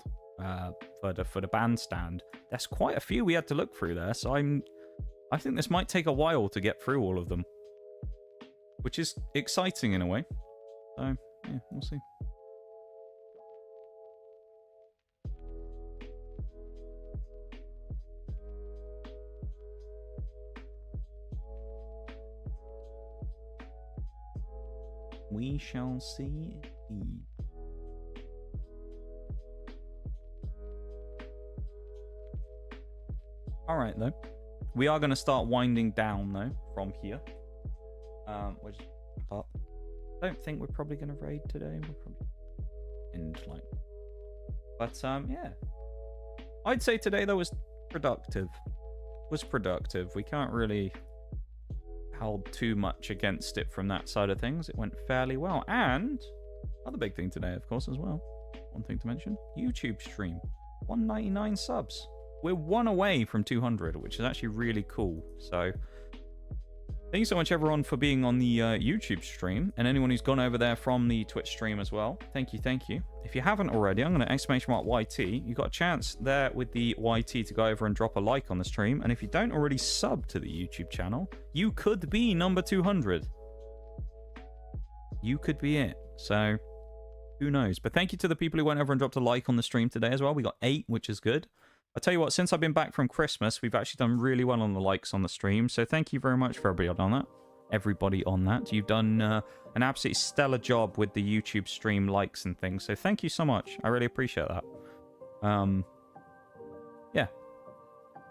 S2: For the bandstand. There's quite a few we had to look through there, so I think this might take a while to get through all of them. Which is exciting in a way. So, yeah, we'll see. We shall see. Alright, though. We are going to start winding down, though, from here. Which, but I don't think we're probably going to raid today.
S1: end like. But yeah, I'd say today though was productive. We can't really hold too much against it from that side of things. It went fairly well. And another big thing today, of course, as well. One thing to mention: YouTube stream, 199 subs. We're one away from 200, which is actually really cool. So thank you so much, everyone, for being on the YouTube stream, and anyone who's gone over there from the Twitch stream as well. Thank you. If you haven't already, I'm going to exclamation mark YT. You've got a chance there with the YT to go over and drop a like on the stream. And if you don't already sub to the YouTube channel, you could be number 200. You could be it. So who knows? But thank you to the people who went over and dropped a like on the stream today as well. We got 8, which is good. I'll tell you what, since I've been back from Christmas, we've actually done really well on the likes on the stream. So thank you very much for everybody on that. You've done an absolutely stellar job with the YouTube stream likes and things. So thank you so much. I really appreciate that. Yeah.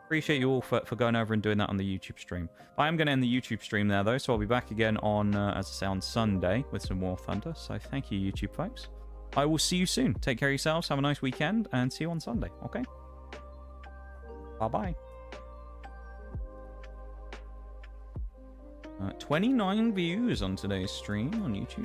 S1: Appreciate you all for going over and doing that on the YouTube stream. I am going to end the YouTube stream there, though. So I'll be back again on, as I say, on Sunday with some more Thunder. So thank you, YouTube folks. I will see you soon. Take care of yourselves. Have a nice weekend. And see you on Sunday. Okay? Bye-bye. 29 views on today's stream on YouTube.